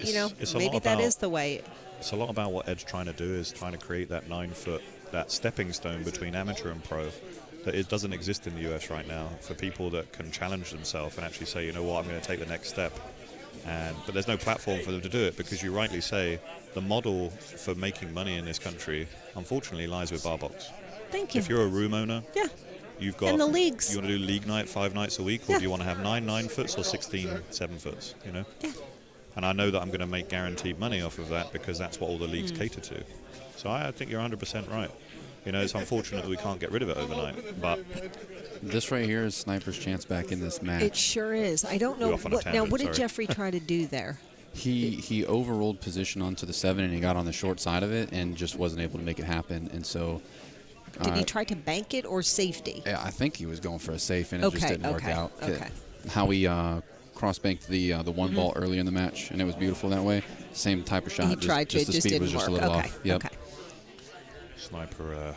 maybe that is the way. It's a lot about what Ed's trying to do, is trying to create that 9-foot, that stepping stone between amateur and pro, that it doesn't exist in the US right now, for people that can challenge themselves and actually say, I'm going to take the next step. But there's no platform for them to do it, because you rightly say the model for making money in this country, unfortunately, lies with bar box. Thank you. If you're a room owner, you've got. And the leagues. You want to do league night 5 nights a week, or do you want to have 9 9-foots or 16 7-foots? Yeah. And I know that I'm going to make guaranteed money off of that because that's what all the leagues cater to. So I think you're 100% right. You know, it's unfortunate that we can't get rid of it overnight, but this right here is Sniper's chance back in this match. It sure is. I don't know. What did Jeffrey try to do there? He overrolled position onto the 7 and he got on the short side of it and just wasn't able to make it happen. And so, did he try to bank it or safety? Yeah, I think he was going for a safe and it just didn't work out. Okay. How he cross-banked the one ball early in the match and it was beautiful that way. Same type of shot. He tried to, the just speed didn't was just work. a little off. Yep. Okay. Sniper.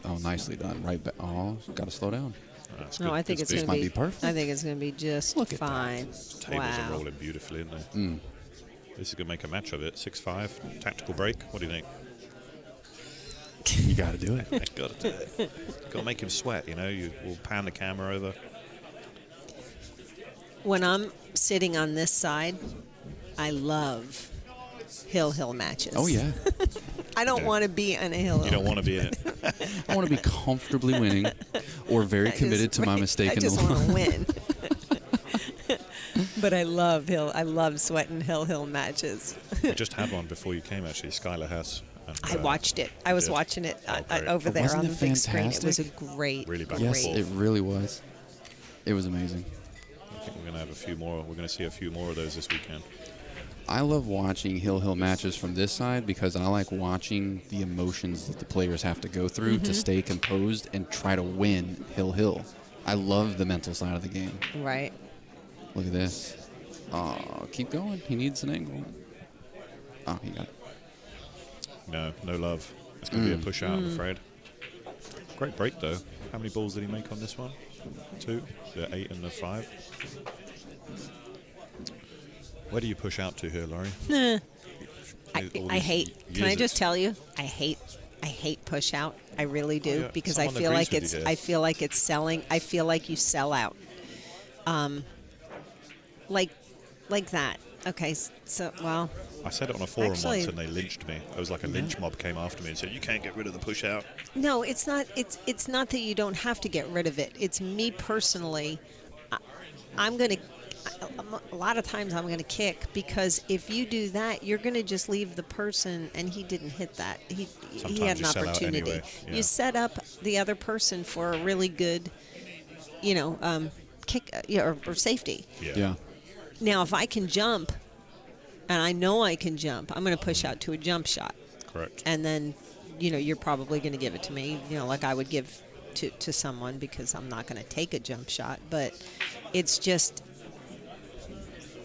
Oh, nicely done. Right back. Oh, got to slow down. No, I think it's going to be perfect. I think it's going to be just fine. Tables are rolling beautifully, aren't they? This is going to make a match of it. 6-5, tactical break. What do you think? You got to do it. Got to do it. Got to make him sweat. You know, we'll pan the camera over. When I'm sitting on this side, I love hill matches. Oh yeah. I don't want to be on a hill. You don't want to be in it. I want to be comfortably winning, or very committed to my mistake in the I just want to win. But I love sweating hill matches. We just had one before you came, actually. Skylar Hess. And, I watched it. I was watching it over there on the big screen. It was a great, really back yes, it really was. It was amazing. I think we're going to have a few more. We're going to see a few more of those this weekend. I love watching hill matches from this side because I like watching the emotions that the players have to go through to stay composed and try to win hill. I love the mental side of the game. Right. Look at this. Oh, keep going. He needs an angle. Oh, he got it. No love. It's going to be a push out, I'm afraid. Great break, though. How many balls did he make on this one? 2? The 8 and the 5? Where do you push out to here, Laurie? I hate. Can I just tell you? I hate push out. I really do because I feel like it's selling. I feel like you sell out. Like that. Okay. So well. I said it on a forum once and they lynched me. It was like a lynch mob came after me and said, "You can't get rid of the push out." No, it's not. It's not that you don't have to get rid of it. It's me personally. I'm gonna. A lot of times I'm going to kick because if you do that, you're going to just leave the person, and he didn't hit that. He had an opportunity. Anyway. Yeah. You set up the other person for a really good, kick or safety. Yeah. Now, if I can jump, and I know I can jump, I'm going to push out to a jump shot. Correct. And then, you're probably going to give it to me, like I would give to someone because I'm not going to take a jump shot. But it's just.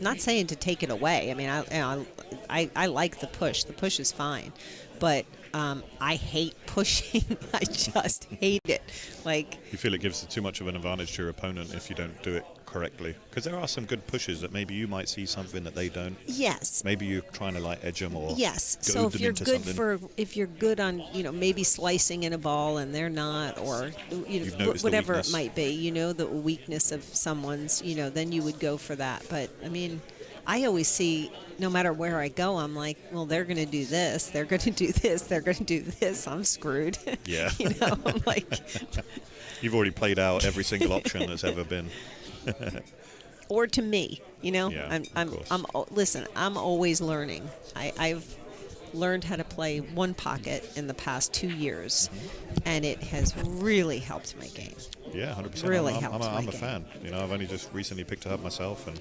Not saying to take it away. I mean, I like the push. The push is fine, but I hate pushing. I just hate it. Like you feel it gives too much of an advantage to your opponent if you don't do it correctly. Because there are some good pushes that maybe you might see something that they don't. Yes. Maybe you're trying to edge them or yes. goad So if them you're into good something. if you're good on maybe slicing in a ball and they're not, or whatever it might be, the weakness of someone's, then you would go for that. But I mean, I always see, no matter where I go, I'm like, well, they're going to do this, they're going to do this, they're going to do this. I'm screwed. Yeah. I'm like. You've already played out every single option that's ever been. Or to me, Yeah, listen, I'm always learning. I've learned how to play one pocket in the past 2 years, and it has really helped my game. Yeah, 100%. Really I'm a fan. I've only just recently picked it up myself, and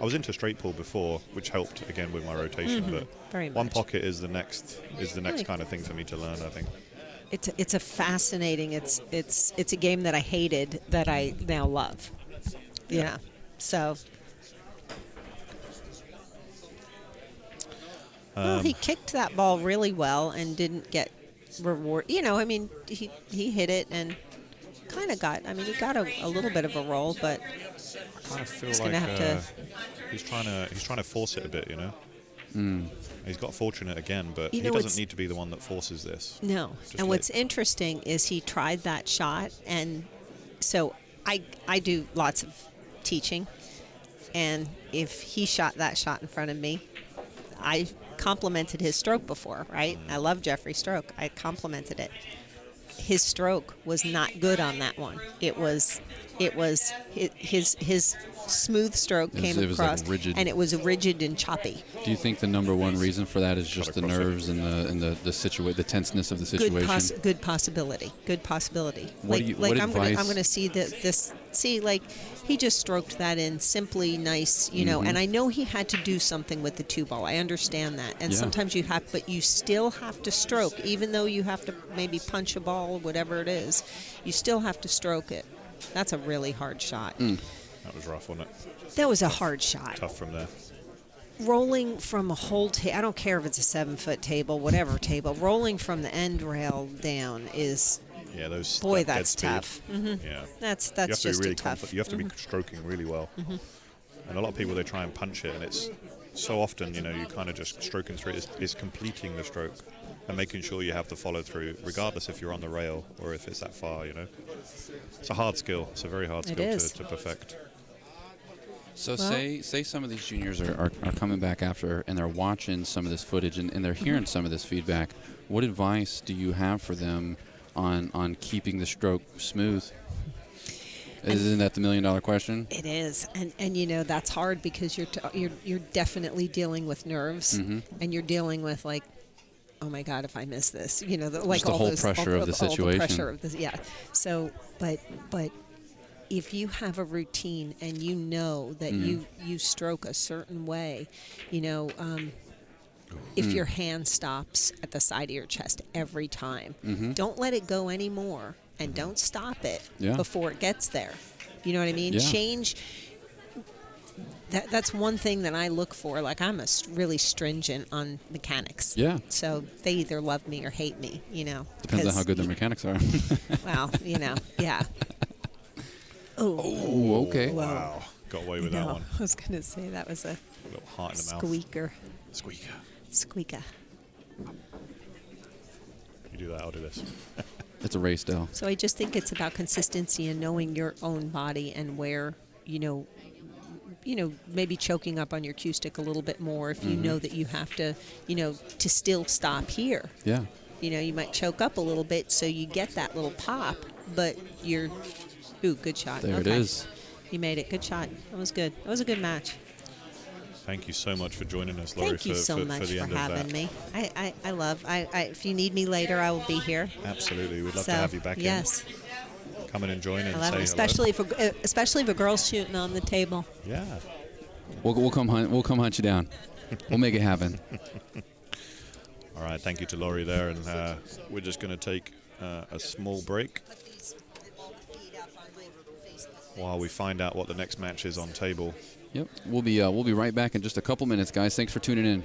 I was into straight pull before, which helped again with my rotation. But Very one much. pocket is the next kind of thing for me to learn, I think. It's a fascinating. It's a game that I hated that I now love. Yeah. So. Well, he kicked that ball really well and didn't get reward. I mean, he hit it and kind of got. I mean, he got a little bit of a roll, but I kind of feel he's like gonna have to. He's trying to force it a bit, He's got fortunate again, but he what's- doesn't need to be the one that forces this. No. And what's interesting is he tried that shot, and so I do lots of teaching, and if he shot that shot in front of me, I complimented his stroke before, right? I love Jeffrey's stroke. I complimented it. His stroke was not good on that one. It was it was his smooth stroke came it was like across, rigid. and it was rigid and choppy. Do you think the number one reason for that is just the nerves and the tenseness of the situation? Good possibility. Good possibility. What advice? I'm gonna see this. See, like he just stroked that in simply nice, you know. And I know he had to do something with the 2-ball. I understand that. And sometimes you have, but you still have to stroke, even though you have to maybe punch a ball, whatever it is. You still have to stroke it. That's a really hard shot. That was rough, wasn't it? That was a hard shot. Tough from there. Rolling from a whole I don't care if it's a 7-foot table, whatever table. Rolling from the end rail down is. Yeah, those. Boy, that that's dead tough. Yeah. That's you have to just be really tough. You have to be stroking really well. And a lot of people, they try and punch it, and it's so often, you know, you kind of just stroking through it is completing the stroke and making sure you have the follow through, regardless if you're on the rail or if it's that far, you know. It's a hard skill. It's a very hard skill to perfect. So say some of these juniors are coming back after and they're watching some of this footage and they're hearing some of this feedback. What advice do you have for them on keeping the stroke smooth? Isn't that the $1 million question? It is, and you know that's hard because you're definitely dealing with nerves, and you're dealing with like, oh my God, if I miss this, you know, like just the whole pressure of the situation. All the pressure of this, yeah. So, but if you have a routine and you know that you stroke a certain way, you know. If your hand stops at the side of your chest every time, don't let it go anymore, and don't stop it before it gets there. You know what I mean? Yeah. Change. That's one thing that I look for. Like I'm really stringent on mechanics. Yeah. So they either love me or hate me. You know. Depends on how good their mechanics are. Well, you know, yeah. Oh, okay. Wow. Got away with that one. I was going to say that was a little heart in the mouth. Squeaker. You do that, I'll do this. It's a race, Del. So I just think it's about consistency and knowing your own body and where, you know, maybe choking up on your cue stick a little bit more if you know that you have to, you know, to still stop here. Yeah. You know, you might choke up a little bit so you get that little pop, but you're, good shot. There it is. You made it. Good shot. That was good. That was a good match. Thank you so much for joining us, Laurie. Thank you so much for having me. I love. If you need me later, I will be here. Absolutely, we'd love to have you back in. Yes. Come in and join and I love say it, especially for girls shooting on the table. Yeah. We'll come hunt you down. We'll make it happen. All right, thank you to Laurie there, and we're just going to take a small break while we find out what the next match is on table. Yep, we'll be right back in just a couple minutes, guys. Thanks for tuning in.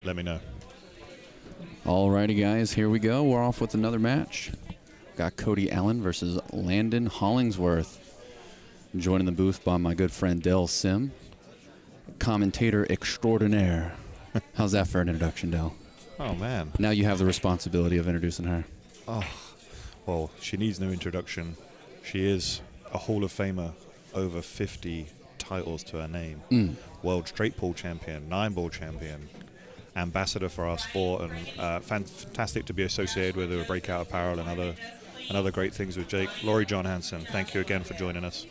let me know. Alrighty, guys, here we go. We're off with another match. Got Cody Allen versus Landon Hollingsworth. Joined in the booth by my good friend Del Sim, commentator extraordinaire. How's that for an introduction, Del? Oh, man. Now you have the responsibility of introducing her. Oh, well, she needs no introduction. She is a Hall of Famer, over 50 titles to her name. World straight pool champion, 9-ball champion, ambassador for our sport, and fantastic to be associated with her, Breakout Apparel and other great things with Jake. Laurie John Hansen, thank you again for joining us.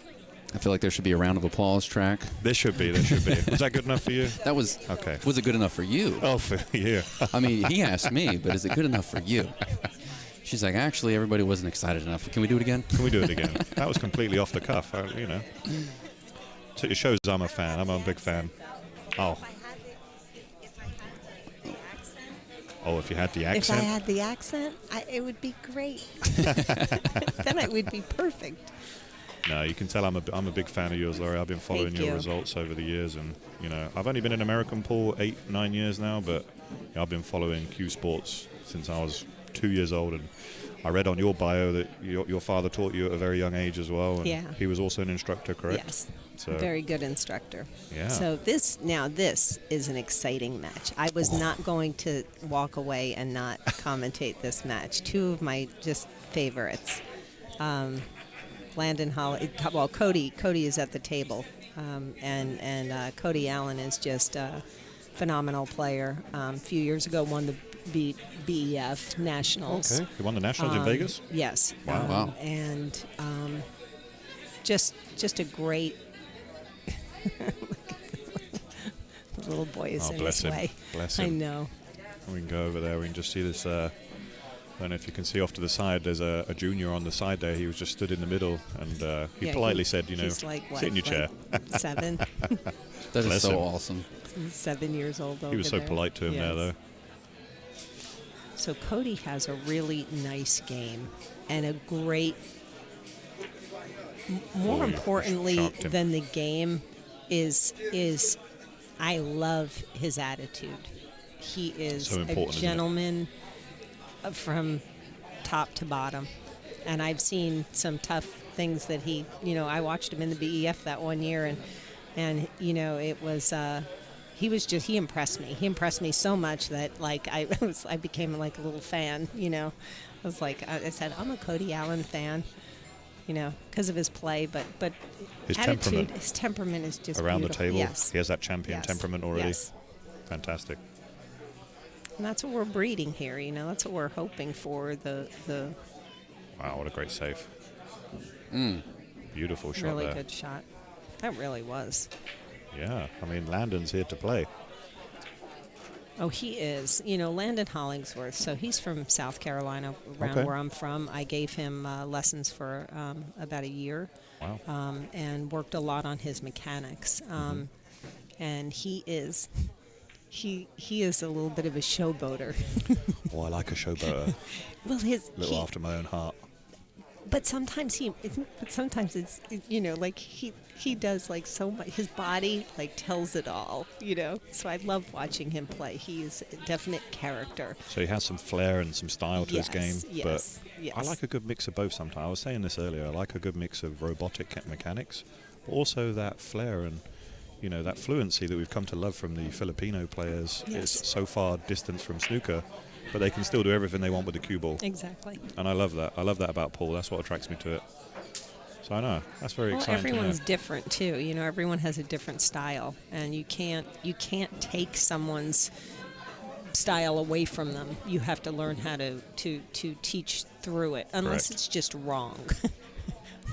I feel like there should be a round of applause track. There should be. Was that good enough for you? That was okay. Was it good enough for you? Oh, for you. I mean, he asked me, but is it good enough for you? She's like, actually, everybody wasn't excited enough. Can we do it again? Can we do it again? That was completely off the cuff, you know. So it shows I'm a fan. I'm a big fan. Oh. Oh, if you had the accent? If I had the accent, it would be great. Then it would be perfect. No, you can tell I'm a big fan of yours, Laurie. I've been following your results over the years, and you know I've only been in American pool 8-9 years now, but you know, I've been following Q Sports since I was 2 years old, and I read on your bio that your father taught you at a very young age as well. And yeah. He was also an instructor, correct? Yes. So. Very good instructor. Yeah. So this is an exciting match. I was not going to walk away and not commentate this match. Two of my just favorites. Landon Cody is at the table, and Cody Allen is just a phenomenal player. A few years ago won the BEF Nationals. Okay, he won the Nationals in Vegas? Yes. Wow. And just a great little boy is in his way. Bless him. I know. We can go over there. We can just see this. I don't know if you can see off to the side, there's a junior on the side there. He was just stood in the middle, and he politely said, you know, like, sit in your chair. 7. That is so him. awesome. He's 7 years old. He was so polite to him there, though. So Cody has a really nice game and a great, more importantly than the game is I love his attitude. He is so a gentleman from top to bottom, and I've seen some tough things that he, you know, I watched him in the BEF that one year, and you know, it was he impressed me. He impressed me so much that like I became like a little fan, you know. I was like, I said, I'm a Cody Allen fan, you know, because of his play, but his attitude, his temperament is just around beautiful. the table. Yes. He has that champion temperament already. Yes. Fantastic. And that's what we're breeding here, you know. That's what we're hoping for. The Wow, what a great save! Beautiful shot really there. good shot. That really was. Yeah, I mean, Landon's here to play. Oh, he is. You know, Landon Hollingsworth. So he's from South Carolina, around where I'm from. I gave him lessons for about a year. Wow. And worked a lot on his mechanics. And he is a little bit of a showboater. Oh, I like a showboater. Well, little after my own heart. But sometimes it's, you know, like he does like so much. His body like tells it all, you know. So I love watching him play. He is a definite character. So he has some flair and some style to his game. Yes. I like a good mix of both sometimes. I was saying this earlier. I like a good mix of robotic mechanics, but also that flair and, you know, that fluency that we've come to love from the Filipino players. Is so far distant from snooker, but they can still do everything they want with the cue ball. Exactly. And I love that. I love that about pool. That's what attracts me to it. So I know that's very exciting. Everyone's different too. You know, everyone has a different style, and you can't take someone's style away from them. You have to learn how to teach through it, unless it's just wrong.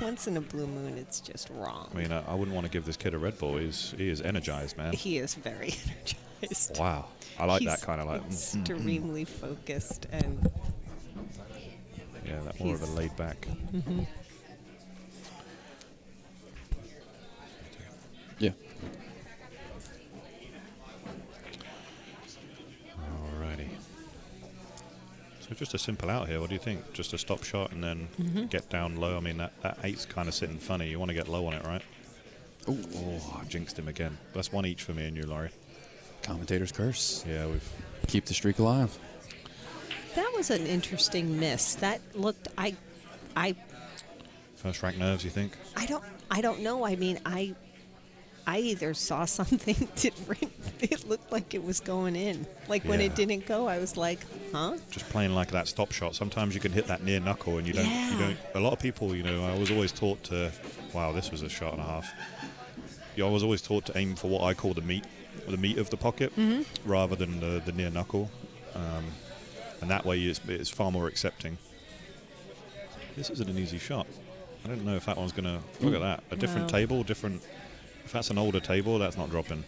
Once in a blue moon, it's just wrong. I mean, I wouldn't want to give this kid a Red Bull. He is energized, man. He is very energized. Wow. I like that kind of like extremely focused and that more of a laid back. Yeah. Alrighty. So just a simple out here. What do you think? Just a stop shot and then get down low. I mean, that 8's kind of sitting funny. You want to get low on it, right? Oh, I jinxed him again. That's one each for me and you, Laurie. Commentator's curse. Yeah, keep the streak alive. That was an interesting miss. That looked. I First rack nerves, you think? I don't know. I mean, I either saw something different. It looked like it was going in. Like when it didn't go, I was like, huh? Just playing like that stop shot. Sometimes you can hit that near knuckle and you don't. A lot of people, I was always taught to. Wow, this was a shot and a half. I was always taught to aim for what I call the meat of the pocket, rather than the near knuckle, and that way it's far more accepting. This isn't an easy shot. I don't know if that one's gonna look at that. A different table, different. If that's an older table, that's not dropping.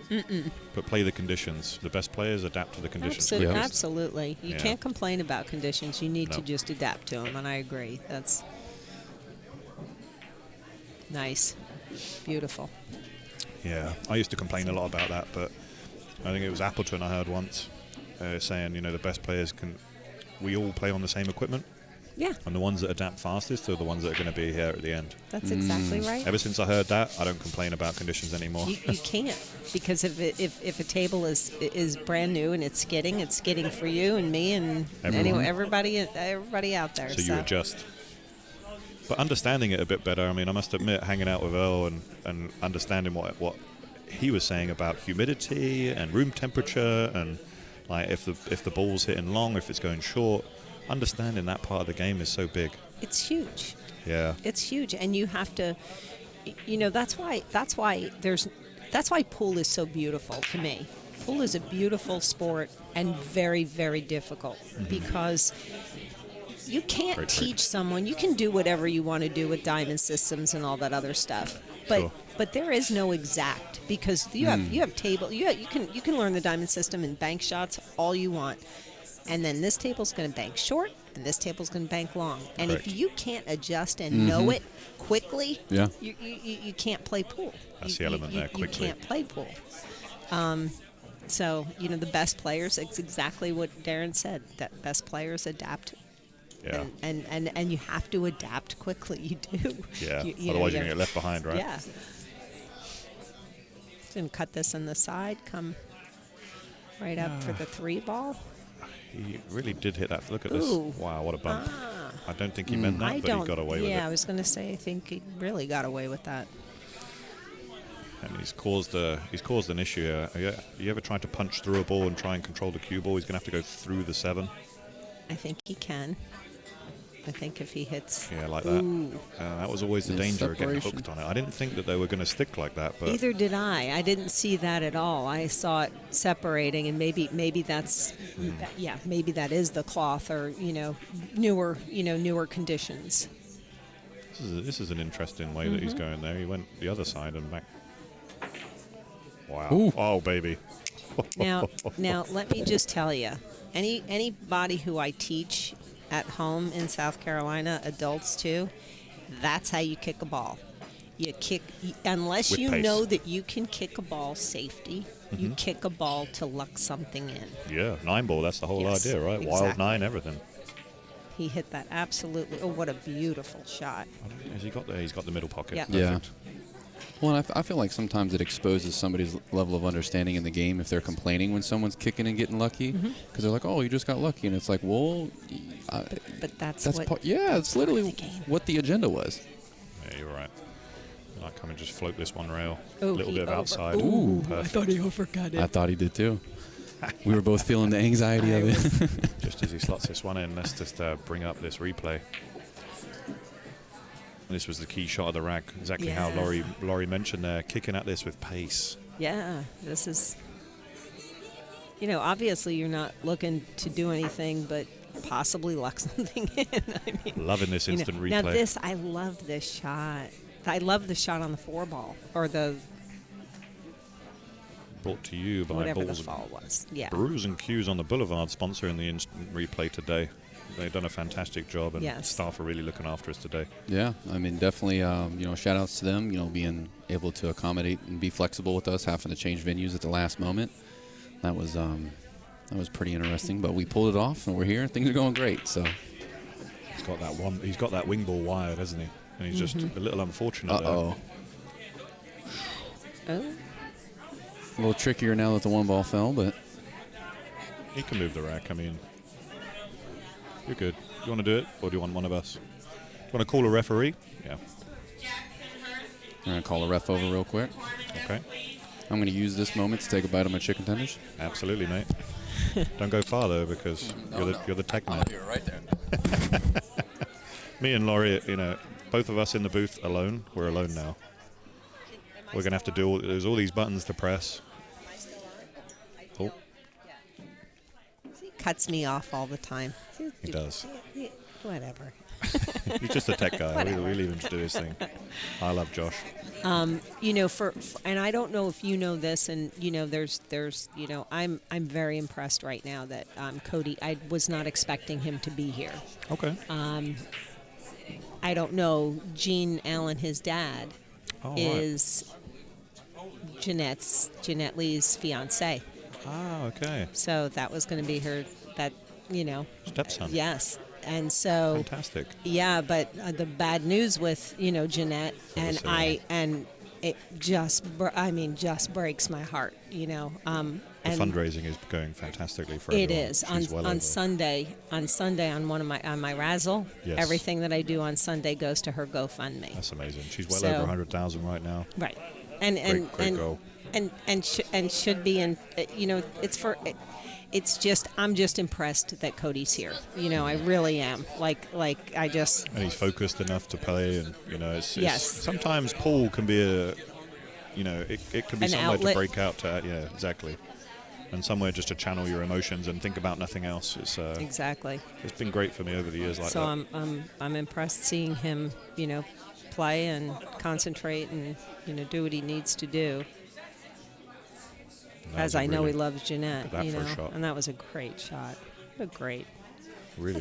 But play the conditions. The best players adapt to the conditions. Absolutely. You can't complain about conditions. You need to just adapt to them, and I agree. That's nice. Beautiful. Yeah, I used to complain a lot about that, but I think it was Appleton I heard once saying, the best players we all play on the same equipment. Yeah. And the ones that adapt fastest are the ones that are going to be here at the end. That's exactly right. Ever since I heard that, I don't complain about conditions anymore. You can't, because if a table is brand new and it's skidding for you and me and everybody out there. So you adjust. But understanding it a bit better, I mean, I must admit, hanging out with Earl and understanding what he was saying about humidity and room temperature and like if the ball's hitting long, if it's going short, understanding that part of the game is so big. It's huge. Yeah. It's huge, and you have to, that's why pool is so beautiful to me. Pool is a beautiful sport and very, very difficult because you can't teach someone. You can do whatever you want to do with diamond systems and all that other stuff, but there is no exact, because you have table. You can learn the diamond system and bank shots all you want, and then this table's going to bank short and this table's going to bank long. And if you can't adjust and know it quickly, you can't play pool. That's the element there. Quickly, you can't play pool. So the best players. It's exactly what Darren said. That best players adapt. Yeah. And you have to adapt quickly. You do. Yeah. Otherwise, you're going to get left behind, right? Yeah. Just going to cut this on the side. Come right up for the 3 ball. He really did hit that. Look at this. Wow, what a bump. I don't think he meant that, but he got away with it. Yeah, I was going to say, I think he really got away with that. And he's caused an issue. You ever tried to punch through a ball and try and control the cue ball? He's going to have to go through the 7. I think he can. I think if he hits... Yeah, like that. That was always the danger of getting hooked on it. I didn't think that they were going to stick like that. But either did I. I didn't see that at all. I saw it separating, and maybe that's... maybe that is the cloth or, newer conditions. This is an interesting way that he's going there. He went the other side and back. Wow. Ooh. Oh, baby. Now, let me just tell you, anybody who I teach at home in South Carolina, adults too, that's how you kick a ball. You kick, unless with you pace. know that you can kick a ball safety, you kick a ball to luck something in. Yeah, 9 ball, that's the whole idea, right? Exactly. Wild 9, everything. He hit that absolutely. Oh, what a beautiful shot. Has he got there? He's got the middle pocket. Yeah. Well, I feel like sometimes it exposes somebody's level of understanding in the game if they're complaining when someone's kicking and getting lucky, because they're like, "Oh, you just got lucky," and it's like, "Well, but that's what it's literally what the agenda was." Yeah, you're right. I come and just float this one rail, a Oh, little he bit of over- outside. Ooh, Perfect. I thought he overcut it. I thought he did too. We were both feeling the anxiety of it. Just as he slots this one in, let's just bring up this replay. This was the key shot of the rack, exactly how Laurie mentioned there, kicking at this with pace. Yeah, this is, obviously you're not looking to do anything but possibly luck something in. I mean, Loving this instant replay. Now I love this shot. I love the shot on the 4 ball, or the... Brought to you by whatever the fall was. Yeah. Brews Cues on the Boulevard, sponsoring the instant replay today. They've done a fantastic job, and staff are really looking after us today. Yeah, I mean, definitely, shout outs to them, being able to accommodate and be flexible with us, having to change venues at the last moment. That was pretty interesting, but we pulled it off, and we're here, and things are going great, so. He's got that wing ball wired, hasn't he? And he's just a little unfortunate there. Oh. A little trickier now that the 1 ball fell, but. He can move the rack. I mean, you're good. You want to do it, or do you want one of us? Do you want to call a referee? Yeah. I'm going to call a ref over real quick. Okay. I'm going to use this moment to take a bite of my chicken tenders. Absolutely, mate. Don't go far, though, because you're the tech man. You're right there. Me and Laurie, you know, both of us in the booth alone. We're alone now. We're going to have to do there's all these buttons to press. Oh. He cuts me off all the time. He does. Whatever. He's just a tech guy. We leave him to do his thing. I love Josh. You know, and I don't know if you know this, and you know, there's, you know, I'm very impressed right now that Cody. I was not expecting him to be here. Okay. I don't know. Gene Allen, his dad, is Jeanette Lee's fiance. Ah, okay. So that was going to be her. That, you know. Stepson. Yes. And so, fantastic. Yeah, but the bad news with, you know, Jeanette and it just breaks my heart, you know. The fundraising is going fantastically for it everyone. is on Sunday on my Razzle. Yes. Everything that I do on Sunday goes to her GoFundMe. That's amazing. She's well over 100,000 right now. Right, great goal. and should be in. You know, it's just I'm just impressed that Cody's here. You know, I really am. Like I just. And he's focused enough to play, and you know, it's yes. Sometimes pool can be it can be somewhere outlet. to break out to. Yeah, exactly. And somewhere just to channel your emotions and think about nothing else. It's exactly. It's been great for me over the years like that. So I'm impressed seeing him, you know, play and concentrate and, you know, do what he needs to do. As I know he loves Jeanette, you know, and that was a great shot. That's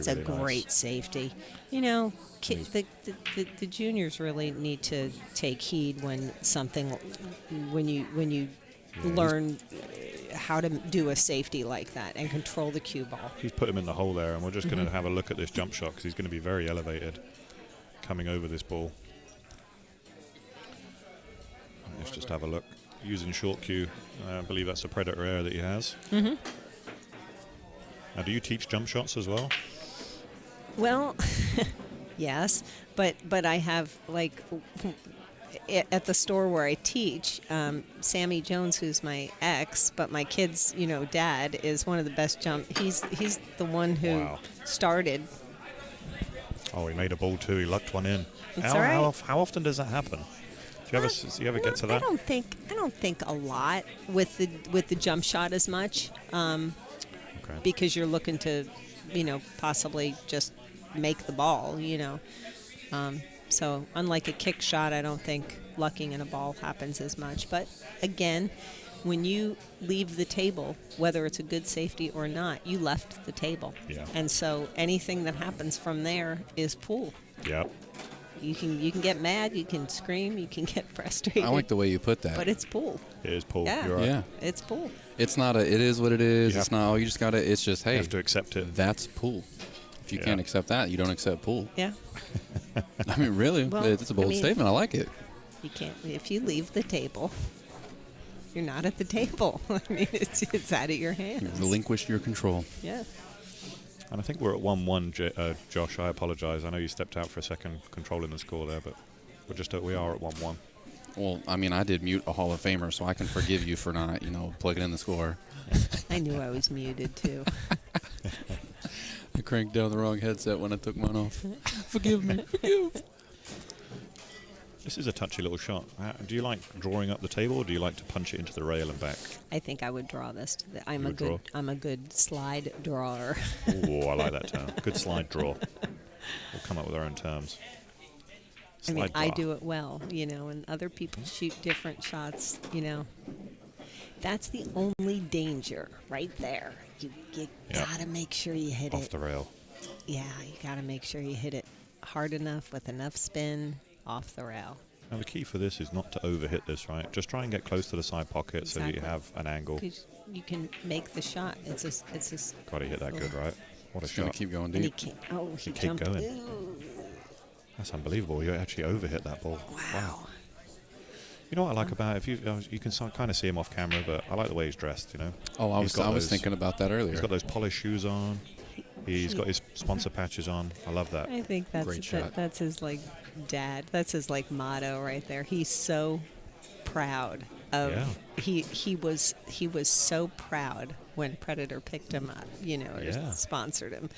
a great safety. You know, the juniors really need to take heed when you learn how to do a safety like that and control the cue ball. He's put him in the hole there, and we're just going to have a look at this jump shot because he's going to be very elevated coming over this ball. Let's just have a look. Using short cue, I believe that's a Predator Air that he has. Mm-hmm. Now, do you teach jump shots as well? Well, yes, but I have, like, at the store where I teach, Sammy Jones, who's my ex, but my kid's, you know, dad, is one of the best He's the one who started. Oh, he made a ball too. He lucked one in. How often does that happen? Do you ever get to that? I don't think a lot with the jump shot as much, because you're looking to, you know, possibly just make the ball, you know. So unlike a kick shot, I don't think lucking in a ball happens as much. But again, when you leave the table, whether it's a good safety or not, you left the table. Yeah. And so anything that happens from there is pool. Yeah. You can get mad, you can scream, you can get frustrated. I like the way you put that. But it's pool. It is pool. Yeah. You're right. Yeah. It's pool. It's not it is what it is. It's not, you just got to, it's just, hey. You have to accept it. That's pool. If you can't accept that, you don't accept pool. Yeah. I mean, really, well, it's a bold statement. I like it. You can't, if you leave the table, you're not at the table. I mean, it's out of your hands. You relinquish your control. Yeah. And I think we're at 1-1, Josh. I apologize. I know you stepped out for a second controlling the score there, but we are at 1-1. Well, I mean, I did mute a Hall of Famer, so I can forgive you for not, you know, plugging in the score. I knew I was muted, too. I cranked down the wrong headset when I took mine off. Forgive me. Forgive. This is a touchy little shot. Do you like drawing up the table, or do you like to punch it into the rail and back? I think I would draw this. I'm a good slide drawer. Oh, I like that term. Good slide draw. We'll come up with our own terms. Slide draw. I do it well, you know, and other people shoot different shots, you know. That's the only danger right there. You gotta make sure you hit it off the rail. Yeah, you gotta make sure you hit it hard enough with enough spin. Off the rail. Now the key for this is not to overhit this, right? Just try and get close to the side pocket so that you have an angle. You can make the shot. It's a. Got to hit that good, right? What a shot! Keep going deep. He kept going. Ooh. That's unbelievable. You actually overhit that ball. Wow. You know what I like about it? You can kind of see him off camera, but I like the way he's dressed. You know. Oh, I was thinking about that earlier. He's got those polished shoes on. He's got his sponsor patches on. I love that. I think that's his like dad. That's his like motto right there. He's so proud of. Yeah. He was so proud when Predator picked him up. You know, or sponsored him.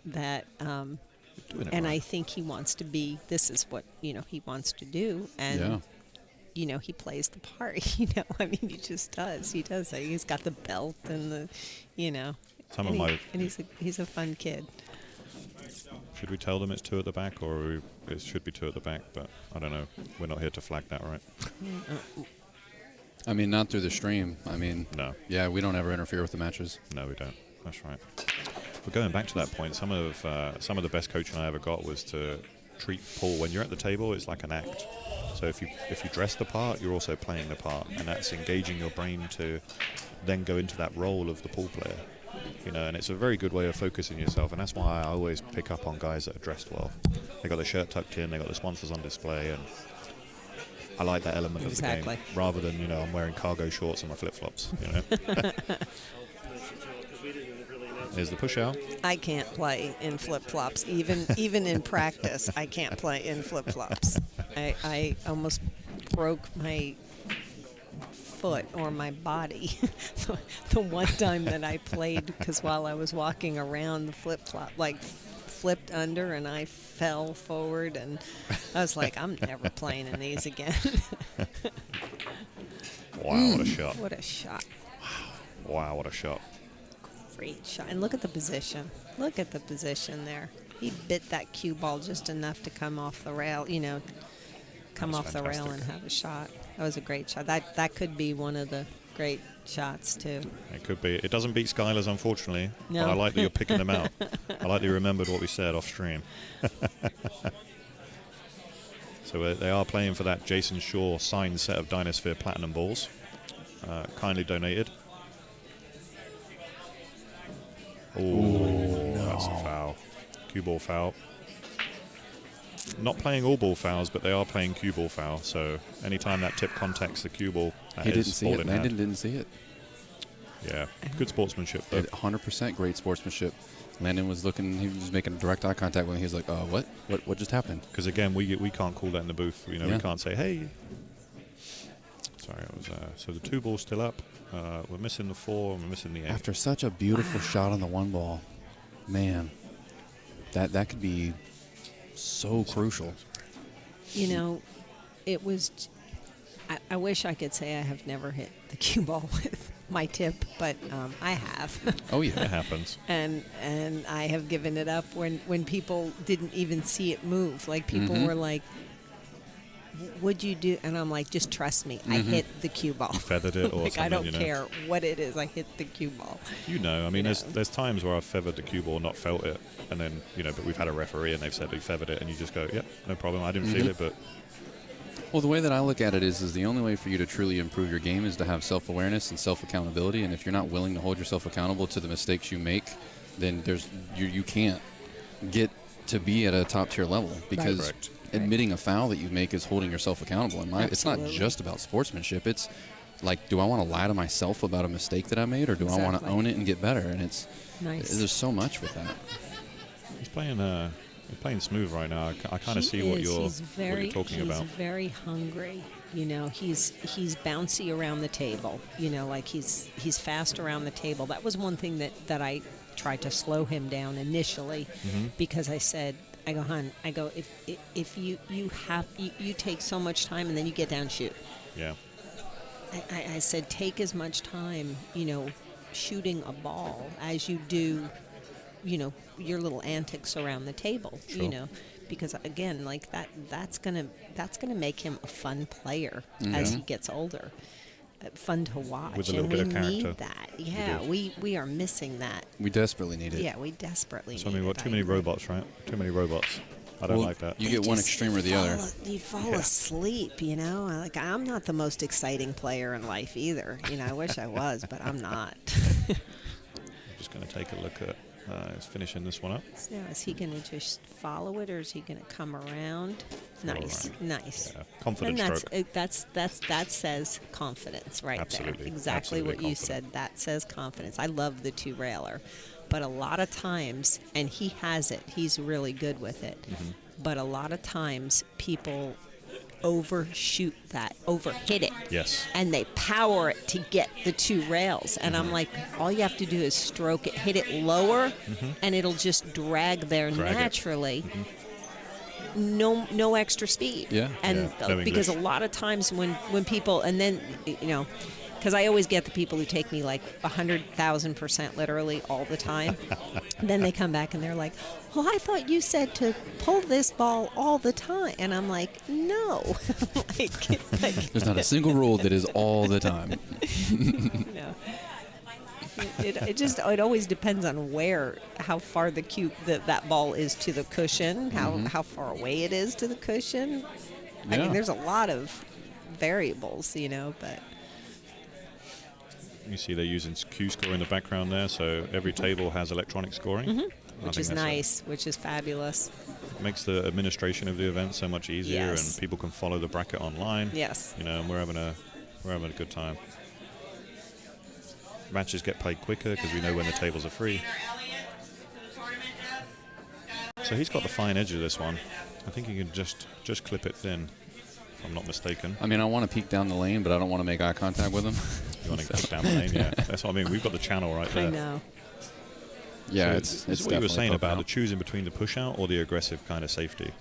That. And I think he wants to be. This is what he wants to do. And. He plays the part. I mean, he just does. He does. He's got the belt and the. He's a fun kid. Should we tell them it's 2 at the back, or it should be 2 at the back? But I don't know. We're not here to flag that, right? I mean, not through the stream. I mean, no. Yeah, we don't ever interfere with the matches. No, we don't. That's right. But going back to that point, some of the best coaching I ever got was to treat pool when you're at the table. It's like an act. So if you dress the part, you're also playing the part, and that's engaging your brain to then go into that role of the pool player. And it's a very good way of focusing yourself, and that's why I always pick up on guys that are dressed well. They got their shirt tucked in, they got the sponsors on display, and I like that element of the game rather than I'm wearing cargo shorts and my flip-flops. There's the push out. I can't play in flip-flops, even in practice. I can't play in flip-flops. I almost broke my foot or my body the one time that I played, because while I was walking around, the flip-flop flipped under and I fell forward, and I was like, I'm never playing in these again. Wow, what a shot. What a shot. Wow, what a shot. Great shot. And look at the position. Look at the position there. He bit that cue ball just enough to come off the rail, come off the rail and have a shot. That was a great shot. That could be one of the great shots, too. It could be. It doesn't beat Skylar's, unfortunately. No. But I like that you're picking them out. I like that you remembered what we said off stream. So they are playing for that Jason Shaw signed set of DynaSphere Platinum balls. Kindly donated. Oh, that's a foul. Cue ball foul. Not playing all ball fouls, but they are playing cue ball foul. So anytime that tip contacts the cue ball, that he is didn't see ball it. in Landon hand. didn't see it. Yeah, good sportsmanship though. 100% great sportsmanship. Landon was looking. He was making direct eye contact with him. He was like, what just happened?" Because again, we can't call that in the booth. We can't say, "Hey." Sorry, it was. So the 2 ball's still up. We're missing the 4 and we're missing the 8. After such a beautiful shot on the 1 ball, man, that could be so crucial. It was. I wish I could say I have never hit the cue ball with my tip, but I have. Oh yeah, it happens. And I have given it up when people didn't even see it move. Like people were like, "What'd you do?" And I'm like, "Just trust me. I hit the cue ball. You feathered it or like, something. I don't care what it is. I hit the cue ball." I mean, there's times where I've feathered the cue ball, not felt it, and then but we've had a referee and they've said they feathered it, and you just go, "Yep, no problem. I didn't feel it, but." Well, the way that I look at it is the only way for you to truly improve your game is to have self-awareness and self-accountability. And if you're not willing to hold yourself accountable to the mistakes you make, then you can't get to be at a top-tier level, because admitting a foul that you make is holding yourself accountable. It's not just about sportsmanship. It's like, do I want to lie to myself about a mistake that I made, or do I want to own it and get better? And there's so much with that. He's playing smooth right now. I kind of see what you're talking about. He's very hungry. He's bouncy around the table. Like he's fast around the table. That was one thing that I tried to slow him down initially, because I said, "Hon, if you take so much time and then you get down and shoot." Yeah. I said, take as much time, shooting a ball as you do, your little antics around the table, because again, like that's gonna make him a fun player as he gets older, fun to watch, with a little bit of character. We need that. Yeah, we are missing that. We desperately need it. Yeah, we desperately need it. So I mean, too many robots, right? Too many robots. I don't like that. You get one extreme or the other. You fall asleep, Like, I'm not the most exciting player in life either. I wish I was, but I'm not. I'm just going to take a look at He's finishing this one up. So now, is he going to just follow it, or is he going to come around? Nice, nice. Yeah. Confident and stroke. that says confidence right Absolutely. there. Exactly Absolutely what you confident. said. That says confidence. I love the two-railer. But a lot of times, and he has it, he's really good with it. But a lot of times, people overshoot that, overhit it. Yes. And they power it to get the two rails. And I'm like, all you have to do is stroke it, hit it lower, and it'll just drag there naturally. No extra speed. Yeah. And No because English. a lot of times when people, and then, you know, because I always get the people who take me like 100,000% literally all the time. Then they come back and they're like, well, I thought you said to pull this ball all the time. And I'm like, no. There's not a single rule that is all the time. No. It always depends on how far that ball is to the cushion, how far away it is to the cushion. I mean, there's a lot of variables, you know, but. You see they're using Q score in the background there, so every table has electronic scoring. Which is nice, which is fabulous. Makes the administration of the event so much easier, Yes. and people can follow the bracket online. Yes. You know, and we're having a good time. Matches get played quicker because we know when the tables are free. So he's got the fine edge of this one. I think he can just clip it thin, if I'm not mistaken. I mean, I want to peek down the lane, but I don't want to make eye contact with him. You want to kick down the lane? Yeah, that's what I mean. We've got the channel right there. I know. Yeah, So it's this is what you were definitely saying poking about out. the choosing between the push out or the aggressive kind of safety.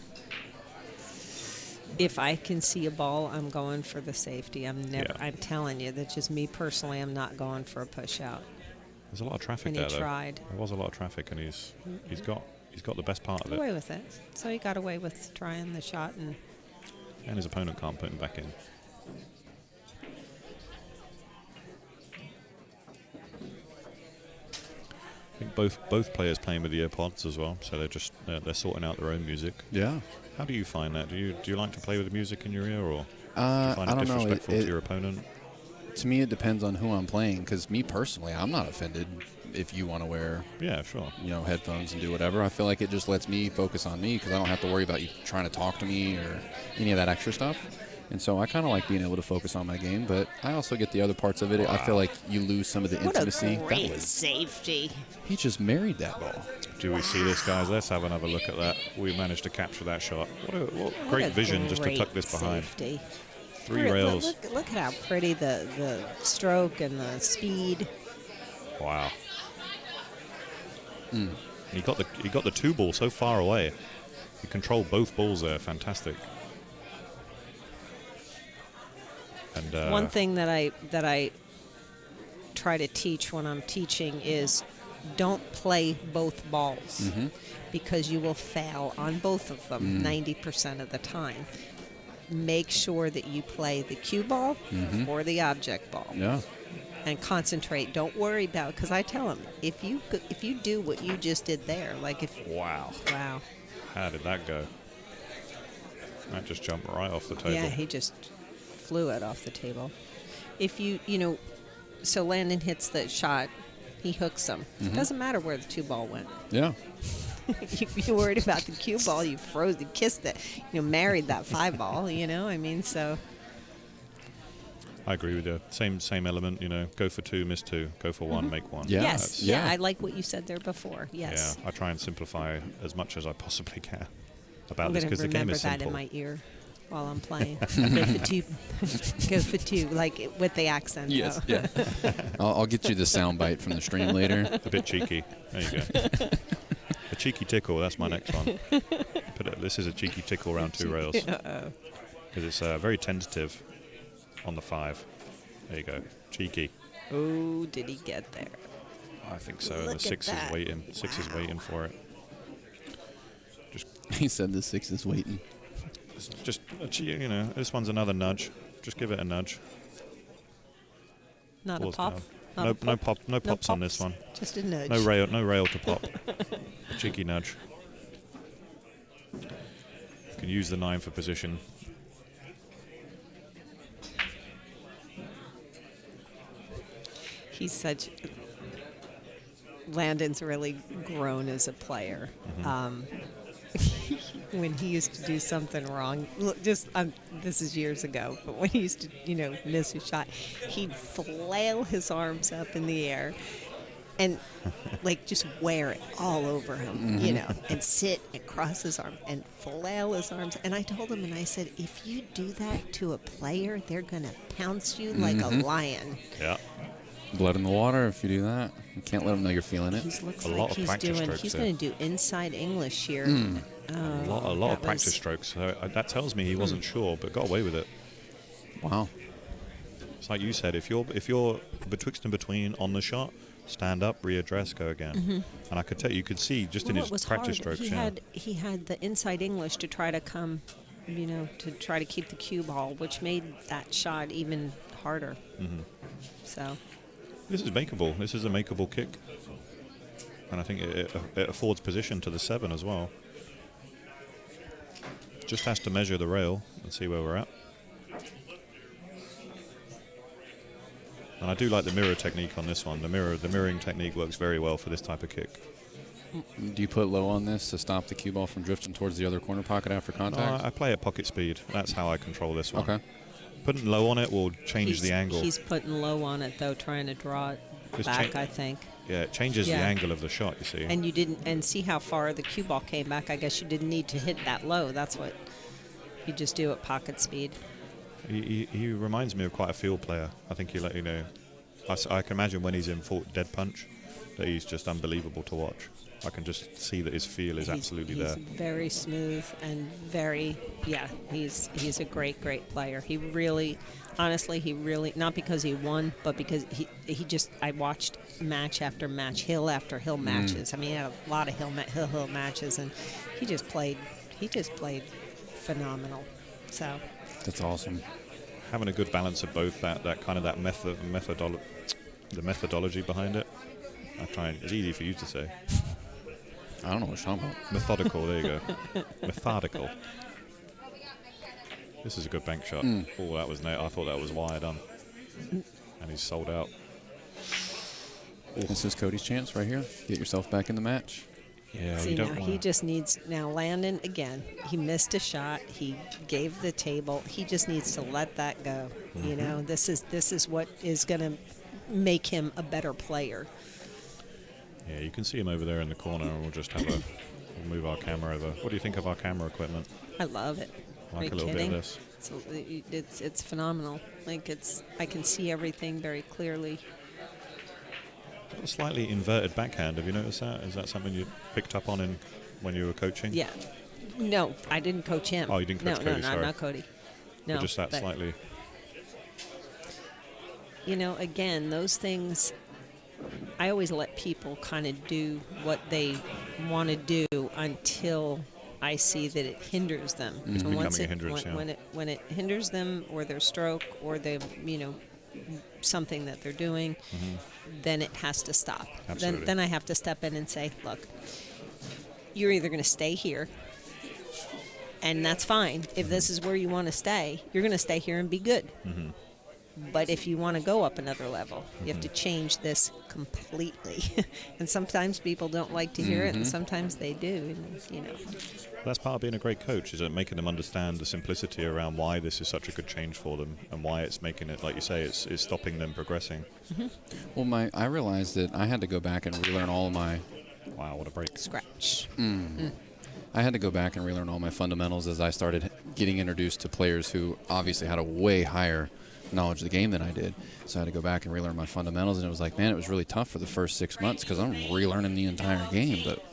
If I can see a ball, I'm going for the safety. I'm Yeah. telling you, that's just me personally. I'm not going for a push out. There's a lot of traffic And he there, though. tried. There was a lot of traffic, and he's got the best part of Got away it, with it. So he got away with trying the shot, and and his opponent can't put him back in. I think both players playing with the AirPods as well, so they're sorting out their own music. Yeah. How do you find that? Do you like to play with the music in your ear, or do you I find it don't know. disrespectful to your opponent? To me, it depends on who I'm playing. Because me personally, I'm not offended if you want to wear, Yeah, sure. headphones and do whatever. I feel like it just lets me focus on me because I don't have to worry about you trying to talk to me or any of that extra stuff. And so I kind of like being able to focus on my game, but I also get the other parts of it. I feel like you lose some of the what intimacy. a great safety. He just married that ball. Do we see this, guys? Let's have another look at that. We managed to capture that shot. What great vision just to tuck this behind. Safety. 3 rails. Look at how pretty the stroke and the speed. Wow. He got the 2 ball so far away. He controlled both balls there. Fantastic. And One thing that I try to teach when I'm teaching is don't play both balls because you will fail on both of them 90% of the time. Make sure that you play the cue ball or the object ball. Yeah. And concentrate. Don't worry about, because I tell them, if you do what you just did there, like if wow. How did that go? That just jumped right off the table. Yeah, he just flew it off the table. If so Landon hits the shot, he hooks them. Doesn't matter where the 2 ball went. Yeah. You worried about the cue ball, you froze, you kissed it, married that 5 ball, I mean, so. I agree with you. Same element, go for 2, miss 2, go for 1, make 1. Yeah. Yes, yeah, I like what you said there before, yes. Yeah, I try and simplify as much as I possibly can about I'm this going because to the game remember is that simple. in my ear while I'm playing. Go for 2, go for 2, like with the accent. Yes. though. Yeah. I'll get you the sound bite from the stream later. A bit cheeky. There you go. A cheeky tickle, that's my next one. This is a cheeky tickle around 2 rails. Because it's very tentative on the 5. There you go. Cheeky. Oh, did he get there? I think so. Look The at 6 is that. waiting. 6 is waiting for it. He said the 6 is waiting. Just this one's another nudge. Just give it a nudge. Not Pause a pop? down. Not No a pops on this pops. one. Just a nudge. No rail to pop. A cheeky nudge. You can use the 9 for position. He's such. Landon's really grown as a player. When he used to do something wrong, this is years ago, but when he used to, miss a shot, he'd flail his arms up in the air and just wear it all over him, and sit and cross his arms and flail his arms. And I told him, and I said, if you do that to a player, they're going to pounce you like a lion. Yeah. Blood in the water if you do that. You can't let them know you're feeling it. He looks like he's going to do inside English here. A lot of practice strokes. So that tells me he wasn't sure, but got away with it. Wow. It's like you said, if you're betwixt and between on the shot, stand up, readdress, go again. And I could tell you could see just in his practice strokes. He had the inside English to try to come, to try to keep the cue ball, which made that shot even harder. So. This is makeable. This is a makeable kick. And I think it affords position to the 7 as well. Just has to measure the rail and see where we're at. And I do like the mirror technique on this one. The mirroring technique works very well for this type of kick. Do you put low on this to stop the cue ball from drifting towards the other corner pocket after contact? No, I play at pocket speed. That's how I control this one. Okay. Putting low on it will change the angle. He's putting low on it, though, trying to draw it back, I think. Yeah, it changes the angle of the shot, you see. And you didn't, and see how far the cue ball came back. I guess you didn't need to hit that low. That's what you just do at pocket speed. He reminds me of quite a field player. I think I can imagine when he's in full dead punch that he's just unbelievable to watch. I can just see that his feel is absolutely there. He's very smooth and he's a great player. He really, honestly, not because he won, but because I watched match after match, hill after hill matches. I mean, he had a lot of hill matches, and he just played phenomenal. So. That's awesome. Having a good balance of both that methodology behind it. It's easy for you to say. I don't know what you're talking about. Methodical, there you go. Methodical. This is a good bank shot. Oh, that was I thought that was wide on. And he's sold out. This is Cody's chance right here. Get yourself back in the match. Yeah, see, now he just needs, Landon, again, he missed a shot. He gave the table. He just needs to let that go. This is what is going to make him a better player. Yeah, you can see him over there in the corner, and we'll just we'll move our camera over. What do you think of our camera equipment? I love it. Like a little bit of this. It's phenomenal. I can see everything very clearly. A slightly inverted backhand. Have you noticed that? Is that something you picked up on when you were coaching? Yeah. No, I didn't coach him. Oh, you didn't coach Cody, sorry. No, not Cody. No, but just that slightly. Again, those things, I always let people kind of do what they want to do until I see that it hinders them. And once when it hinders them or their stroke or something that they're doing, then it has to stop. Then I have to step in and say, look, you're either going to stay here, and that's fine. If this is where you want to stay, you're going to stay here and be good. But if you want to go up another level, you have to change this completely. And sometimes people don't like to hear it, and sometimes they do. That's part of being a great coach, is making them understand the simplicity around why this is such a good change for them and why it's making it, like you say, it's stopping them progressing. Well, I realized that I had to go back and relearn all of my... Wow, what a break. Scratch. I had to go back and relearn all my fundamentals as I started getting introduced to players who obviously had a way higher knowledge of the game than I did. So I had to go back and relearn my fundamentals, and it was like, man, it was really tough for the first 6 months because I'm relearning the entire game. But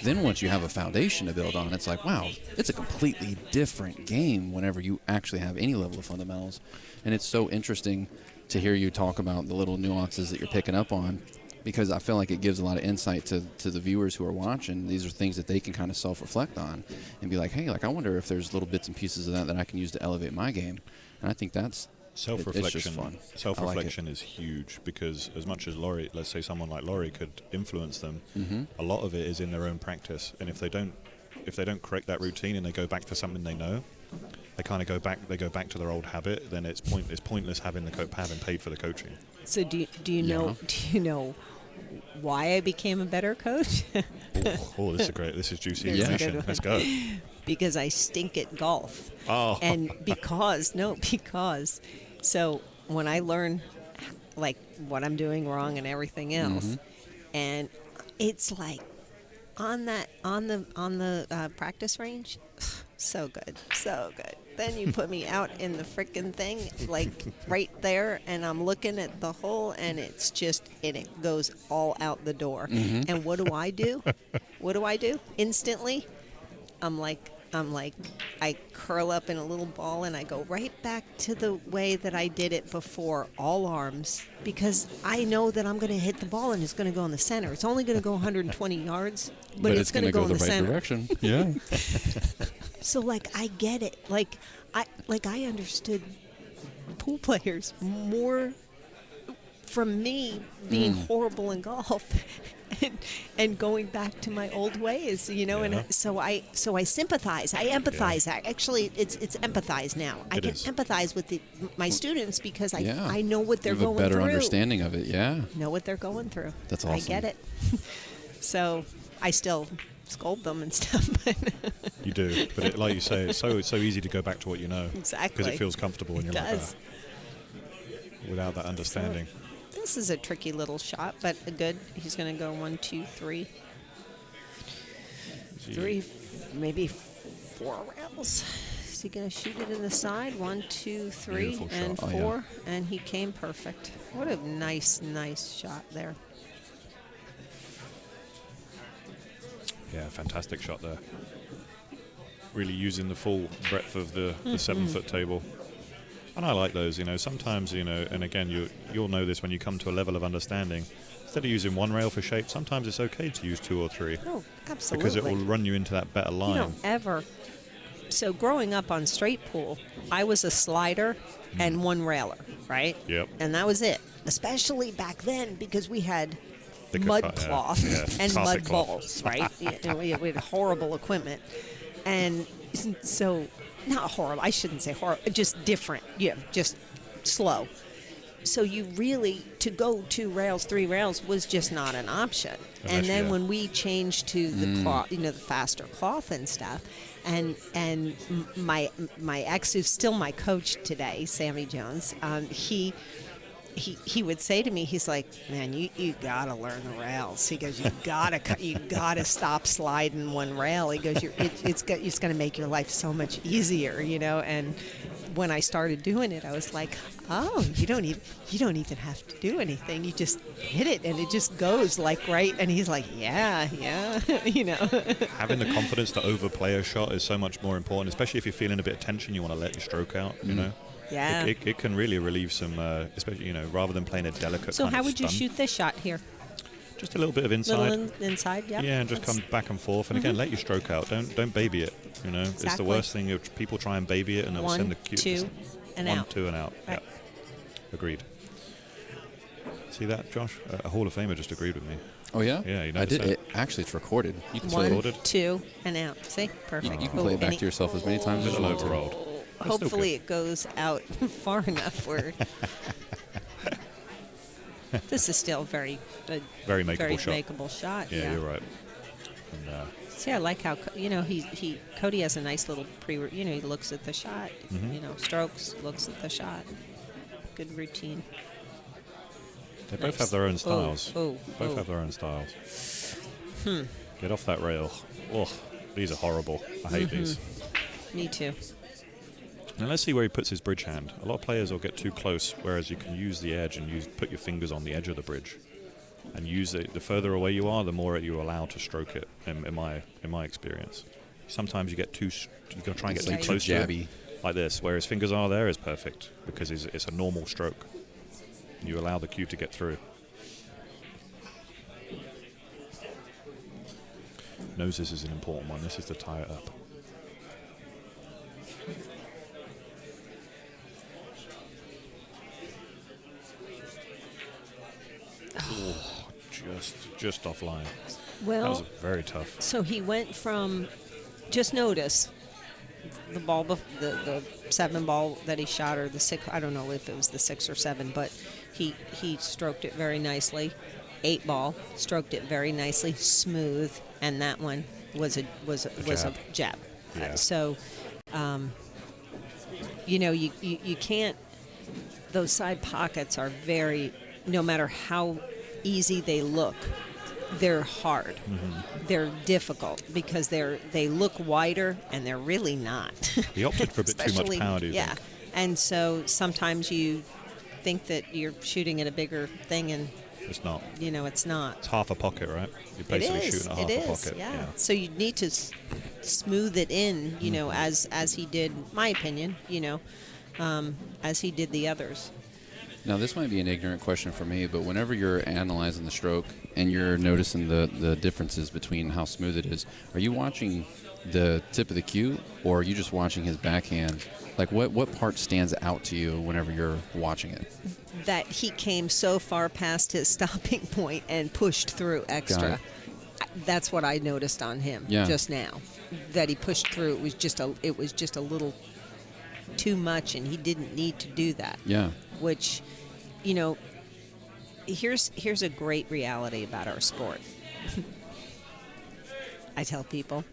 then once you have a foundation to build on, it's like, wow, it's a completely different game whenever you actually have any level of fundamentals. And it's so interesting to hear you talk about the little nuances that you're picking up on, because I feel like it gives a lot of insight to the viewers who are watching. These are things that they can kind of self-reflect on and be like, hey, I wonder if there's little bits and pieces of that I can use to elevate my game. And I think that's self-reflection. Self-reflection is huge, because as much as Laurie, let's say someone like Laurie could influence them, a lot of it is in their own practice. And if they don't correct that routine and they go back to something they know, they kind of go back to their old habit, then it's pointless having paid for the coaching. So do you know why I became a better coach? Oh, this is juicy Here's a information. good one. Let's go. Because I stink at golf. Oh. And because so when I learn like what I'm doing wrong and everything else, and it's like on the practice range, so good. Then you put me out in the frickin' thing, like right there, and I'm looking at the hole, and it goes all out the door. And what do I do? Instantly, I'm like, I curl up in a little ball, and I go right back to the way that I did it before, all arms, because I know that I'm going to hit the ball, and it's going to go in the center. It's only going to go 120 yards, but it's going to go in the right center. direction. Yeah. So, like, I get it. Like I understood pool players more from me being horrible in golf and going back to my old ways, And so I sympathize. I empathize. Actually, it's empathize now. I can empathize with my students because I know what they're you have going through. a better understanding of it. Yeah. Know what they're going through. That's awesome. I get it. So I still scold them and stuff. You do, but like you say, it's so easy to go back to what you know. Exactly. Because it feels comfortable when you're like does. that. Without that understanding. So, this is a tricky little shot, but good. He's going to go 1, 2, 3. 3, maybe 4 rails. Is he going to shoot it in the side? 1, 2, 3, Beautiful and shot. 4, and he came perfect. What a nice shot there. Yeah, fantastic shot there. Really using the full breadth of the 7-foot table. And I like those, sometimes, and again, you'll know this when you come to a level of understanding. Instead of using one rail for shape, sometimes it's okay to use 2 or 3. Oh, absolutely. Because it will run you into that better line. You don't ever. So growing up on straight pool, I was a slider and one railer, right? Yep. And that was it. Especially back then because we had Thicker mud cloth and carpet mud cloth. balls, right? And we had horrible equipment. And so, not horrible, I shouldn't say horrible, just different, just slow. So you really, to go 2 rails, 3 rails was just not an option. And then when we changed to the cloth, the faster cloth and stuff, and my ex, who's still my coach today, Sammy Jones, he would say to me, he's like, man, you gotta learn the rails. He goes, you gotta stop sliding one rail. He goes, it's gonna make your life so much easier, And when I started doing it, I was like, oh, you don't even have to do anything. You just hit it, and it just goes like right. And he's like, yeah, Having the confidence to overplay a shot is so much more important, especially if you're feeling a bit of tension. You want to let your stroke out, Yeah. It can really relieve some, especially, rather than playing a delicate So kind how of would you stun. shoot this shot here? Just a little bit of inside. Inside, yeah. Yeah, and just come back and forth. And again, let your stroke out. Don't baby it. It's the Exactly. worst thing. If people try and baby it, and they'll 1, send the cue. 2, and 1, out. 2, and out. Right. Yeah. Agreed. See that, Josh? A Hall of Famer just agreed with me. Oh, yeah? Yeah, you I did. noticed Actually, it's recorded. You can 1, recorded. 2, and out. See? Perfect. You can play it back to yourself as many times as you want to. overrolled. That's still Hopefully good. it goes out far enough where this is still Very makeable shot. makeable shot. Yeah, you're right. And, See, I like how Cody has a nice little he looks at the shot. Strokes, looks at the shot. Good routine. they both have their own styles. Both have their own styles. Get off that rail. Oh, these are horrible. I hate these. Me too. Now let's see where he puts his bridge hand. A lot of players will get too close, whereas you can use the edge and put your fingers on the edge of the bridge, and use it. The further away you are, the more you're allowed to stroke it. In my experience, sometimes you got to try and get too close to it, like this. Where his fingers are, there is perfect because it's a normal stroke. You allow the cue to get through. Noses is an important one. This is to tie it up. Oh, just offline. Well, that was very tough. So he went from, just notice, the ball, the 7 ball that he shot, or the 6, I don't know if it was the 6 or 7, but he stroked it very nicely. 8 ball, stroked it very nicely, smooth, and that one was a jab. Yeah. So, you can't. Those side pockets are very. No matter how easy they look, they're hard. Mm-hmm. They're difficult because they look wider and they're really not. He opted for a bit too much power, do you yeah. think? And so sometimes you think that you're shooting at a bigger thing and It's not. it's not. It's half a pocket, right? You're basically shooting at half a pocket. Yeah. So you need to smooth it in, as he did, my opinion, as he did the others. Now, this might be an ignorant question for me, but whenever you're analyzing the stroke and you're noticing the differences between how smooth it is, are you watching the tip of the cue, or are you just watching his backhand? Like, what part stands out to you whenever you're watching it? That he came so far past his stopping point and pushed through extra. That's what I noticed on him just now. That he pushed through. It was just a little too much, and he didn't need to do that. Yeah. Which, here's a great reality about our sport. I tell people,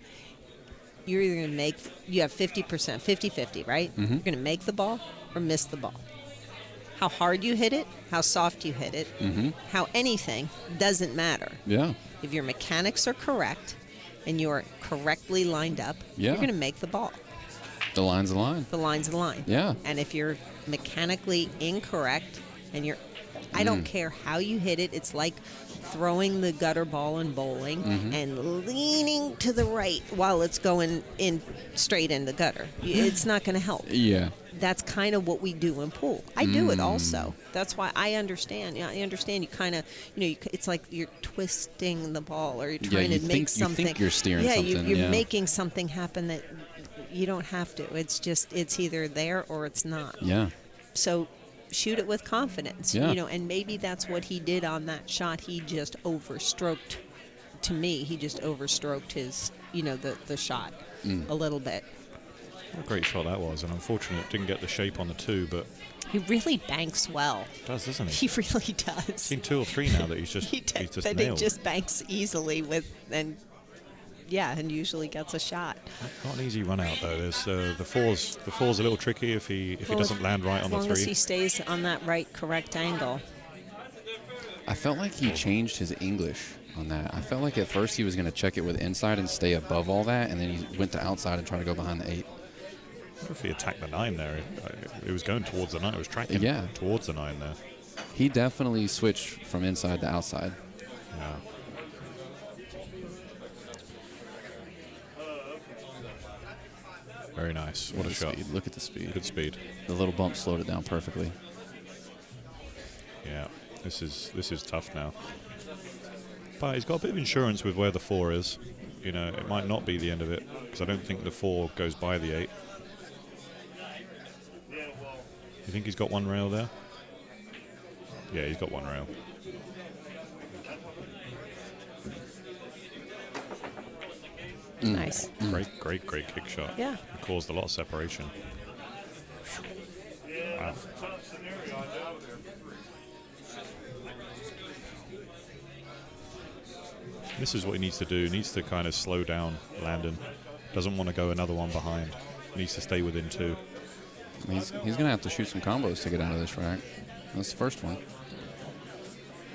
you're either going to you have 50%, 50-50, right? Mm-hmm. You're going to make the ball or miss the ball. How hard you hit it, how soft you hit it, how anything, doesn't matter. Yeah. If your mechanics are correct and you're correctly lined up, you're going to make the ball. The line's the line. The line's the line. Yeah. And if you're mechanically incorrect and I don't care how you hit it, it's like throwing the gutter ball in bowling and leaning to the right while it's going in straight in the gutter. It's not going to help. Yeah. That's kind of what we do in pool. I do it also. That's why I understand. I understand you kind of, it's like you're twisting the ball or you're trying to make something. You think you're steering something. You're making something happen that you don't have to. It's either there or it's not. Yeah. So shoot it with confidence, and maybe that's what he did on that shot. He just overstroked, to me, he just overstroked his, the shot a little bit. What a great shot that was, and unfortunately it didn't get the shape on the 2, but he really banks well. Does, doesn't he? He really does. I've seen 2 or 3 now that he's just but nailed. He just banks easily and usually gets a shot. Not an easy run out though. There's the four's a little tricky if he doesn't land right on the 3. As long as he stays on that right correct angle. I felt like he changed his English on that. I felt like at first he was going to check it with inside and stay above all that, and then he went to outside and tried to go behind the 8. If he attacked the 9 there, it was going towards the 9. It was tracking towards the 9 there. He definitely switched from inside to outside. Yeah. Very nice. What a shot. Speed. Look at the speed. Good speed. The little bump slowed it down perfectly. Yeah, this is tough now. But he's got a bit of insurance with where the 4 is. It might not be the end of it, because I don't think the 4 goes by the 8. You think he's got 1 rail there? Yeah, he's got 1 rail. Nice. Great kick shot. Yeah. It caused a lot of separation. Wow. This is what he needs to do. He needs to kind of slow down Landon. Doesn't want to go another one behind. Needs to stay within 2. He's going to have to shoot some combos to get out of this rack. That's the first one.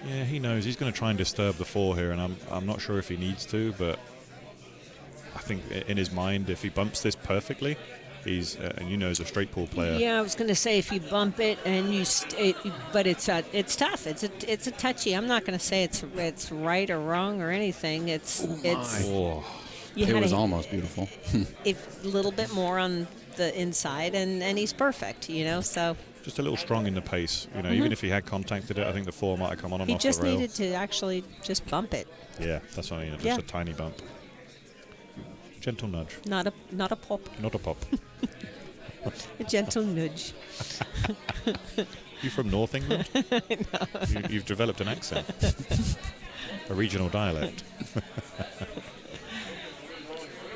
Yeah, he knows. He's going to try and disturb the 4 here, and I'm not sure if he needs to, but I think in his mind, if he bumps this perfectly, he's and he's a straight pool player. Yeah, I was going to say if you bump it and but it's tough. It's a touchy. I'm not going to say it's right or wrong or anything. It was almost beautiful. A little bit more on the inside, and he's perfect. So. Just a little strong in the pace. Even if he had contacted it, I think the 4 might have come on and he off the rail. He just needed to actually just bump it. Yeah, that's what I mean. Just a tiny bump. Gentle nudge. Not a pop. Not a pop. A gentle nudge. You from North England? No. You've developed an accent. A regional dialect.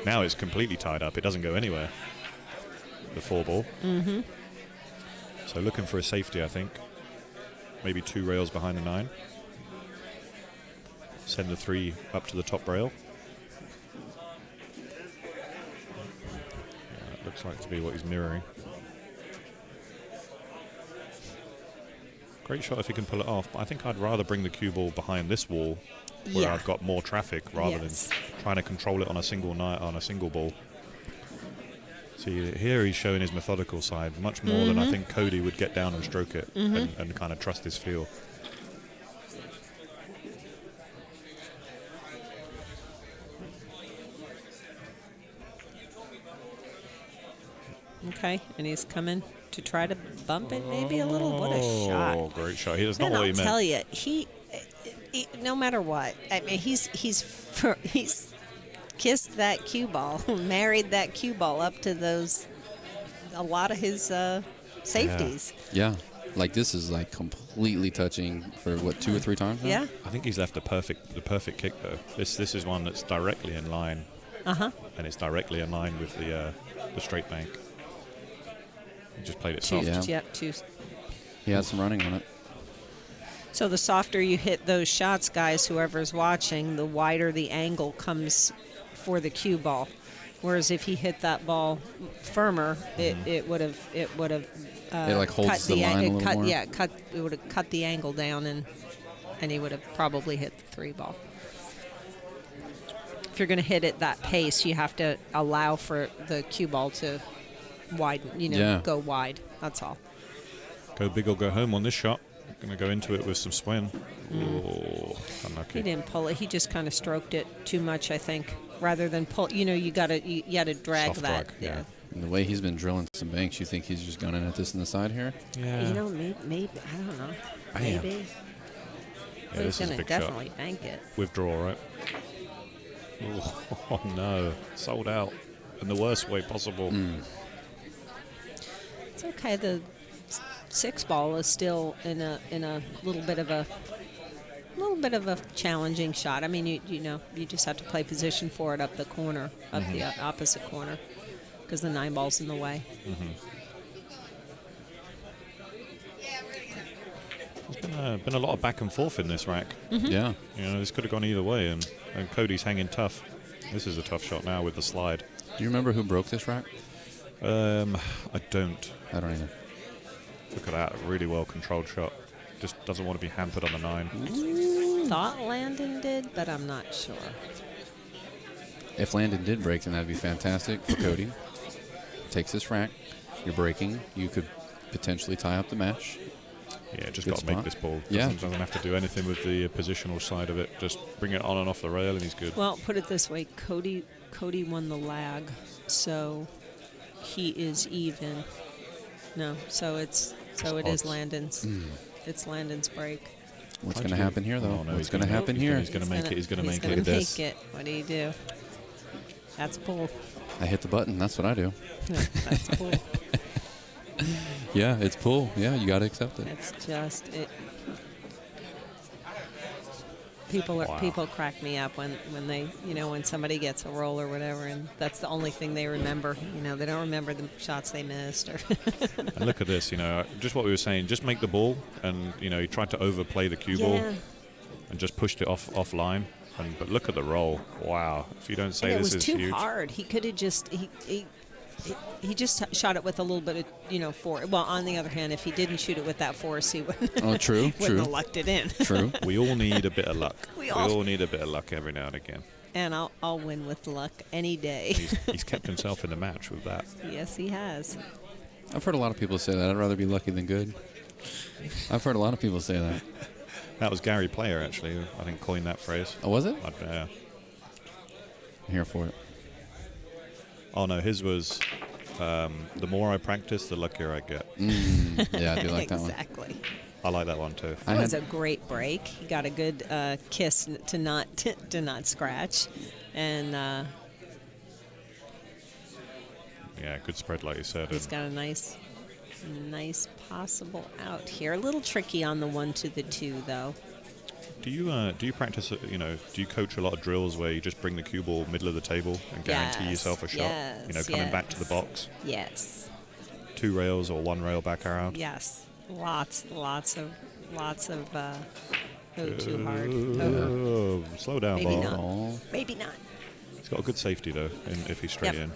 Now it's completely tied up. It doesn't go anywhere. The 4 ball. Mm-hmm. So looking for a safety, I think. Maybe 2 rails behind the 9. send the 3 up to the top rail. It looks like to be what he's mirroring. Great shot if he can pull it off, but I think I'd rather bring the cue ball behind this wall where Yeah. I've got more traffic rather than trying to control it on a single ball. See, here he's showing his methodical side much more than I think Cody would get down and stroke it and kind of trust his feel. Okay, and he's coming to try to bump it maybe a little. What a shot. Oh, great shot. That's not And what I'll he meant. tell you, he no matter what, I mean, he's kissed that cue ball, married that cue ball up to a lot of his safeties. Yeah. Like this is like completely touching for what, 2 or 3 times now? Yeah. I think he's left the perfect kick though. This is one that's directly in line. Uh-huh. And it's directly in line with the straight bank. He just played it soft. Yep, two. He had some running on it. So the softer you hit those shots, guys, whoever's watching, the wider the angle comes for the cue ball. Whereas if he hit that ball firmer, it would have it like holds cut the line a little more. Yeah, it would have cut the angle down, and he would have probably hit the 3 ball. If you're going to hit it that pace, you have to allow for the cue ball to widen, go wide. That's all. Go big or go home on this shot. Going to go into it with some spin. Oh, unlucky. He didn't pull it. He just kind of stroked it too much, I think, rather than pull. You got to drag Soft that. drag, yeah. And the way he's been drilling some banks, you think he's just gunning at this in the side here? Yeah. Maybe I don't know. Bam. Maybe. Yeah, But this he's is a going to big definitely shot. bank it. Withdraw, right? Oh, no. Sold out in the worst way possible. It's okay. The 6 ball is still in a little bit of a challenging shot. I mean, you just have to play position for it up the corner, up the opposite corner, because the 9 ball's in the way. There's been a lot of back and forth in this rack. Yeah. This could have gone either way, and Cody's hanging tough. This is a tough shot now with the slide. Do you remember who broke this rack? I don't. I don't either. Look at that, really well controlled shot. Just doesn't want to be hampered on the 9. Thought Landon did, but I'm not sure. If Landon did break, then that'd be fantastic for Cody. Takes this rack. You're breaking. You could potentially tie up the match. Yeah, just Good got to make spot. this ball. Yeah. Doesn't have to do anything with the positional side of it. Just bring it on and off the rail, and he's good. Well, put it this way: Cody won the lag, so he is even. No, so it is Landon's. It's Landon's break. What's going to happen here, though? Oh, no, What's going to happen here? He's going to make it. He's going to make it. He's going to make it. What do you do? That's pull. I hit the button. That's what I do. That's pull. Yeah, it's pull. Yeah, you got to accept it. It's just it. People crack me up when they when somebody gets a roll or whatever, and that's the only thing they remember. They don't remember the shots they missed. And look at this. Just what we were saying. Just make the ball, and he tried to overplay the cue ball, and just pushed it offline. But look at the roll. Wow! If you don't say and this is huge. It was huge. too hard. He could have just he just shot it with a little bit of force. Well, on the other hand, if he didn't shoot it with that force, he wouldn't. Oh, true. Wouldn't have lucked it in. True. We all need a bit of luck. We all need a bit of luck every now and again. And I'll win with luck any day. He's kept himself in the match with that. Yes, he has. I've heard a lot of people say that. I'd rather be lucky than good. I've heard a lot of people say that. That was Gary Player, actually, who I think coined that phrase. Oh, was it? Yeah. I'm here for it. Oh, no, his was the more I practice, the luckier I get. Yeah, I do like that one. Exactly. I like that one, too. It was a great break. He got a good kiss to not scratch. And yeah, good spread, like you said. He's got a nice possible out here. A little tricky on the 1 to the 2, though. Do you practice? Do you coach a lot of drills where you just bring the cue ball middle of the table and guarantee yourself a shot? Yes, coming back to the box. Yes. 2 rails or 1 rail back around. Yes. Lots of Oh, too hard. Oh, slow down, Maybe ball. not. Maybe not. He's got a good safety though, if he's straight in.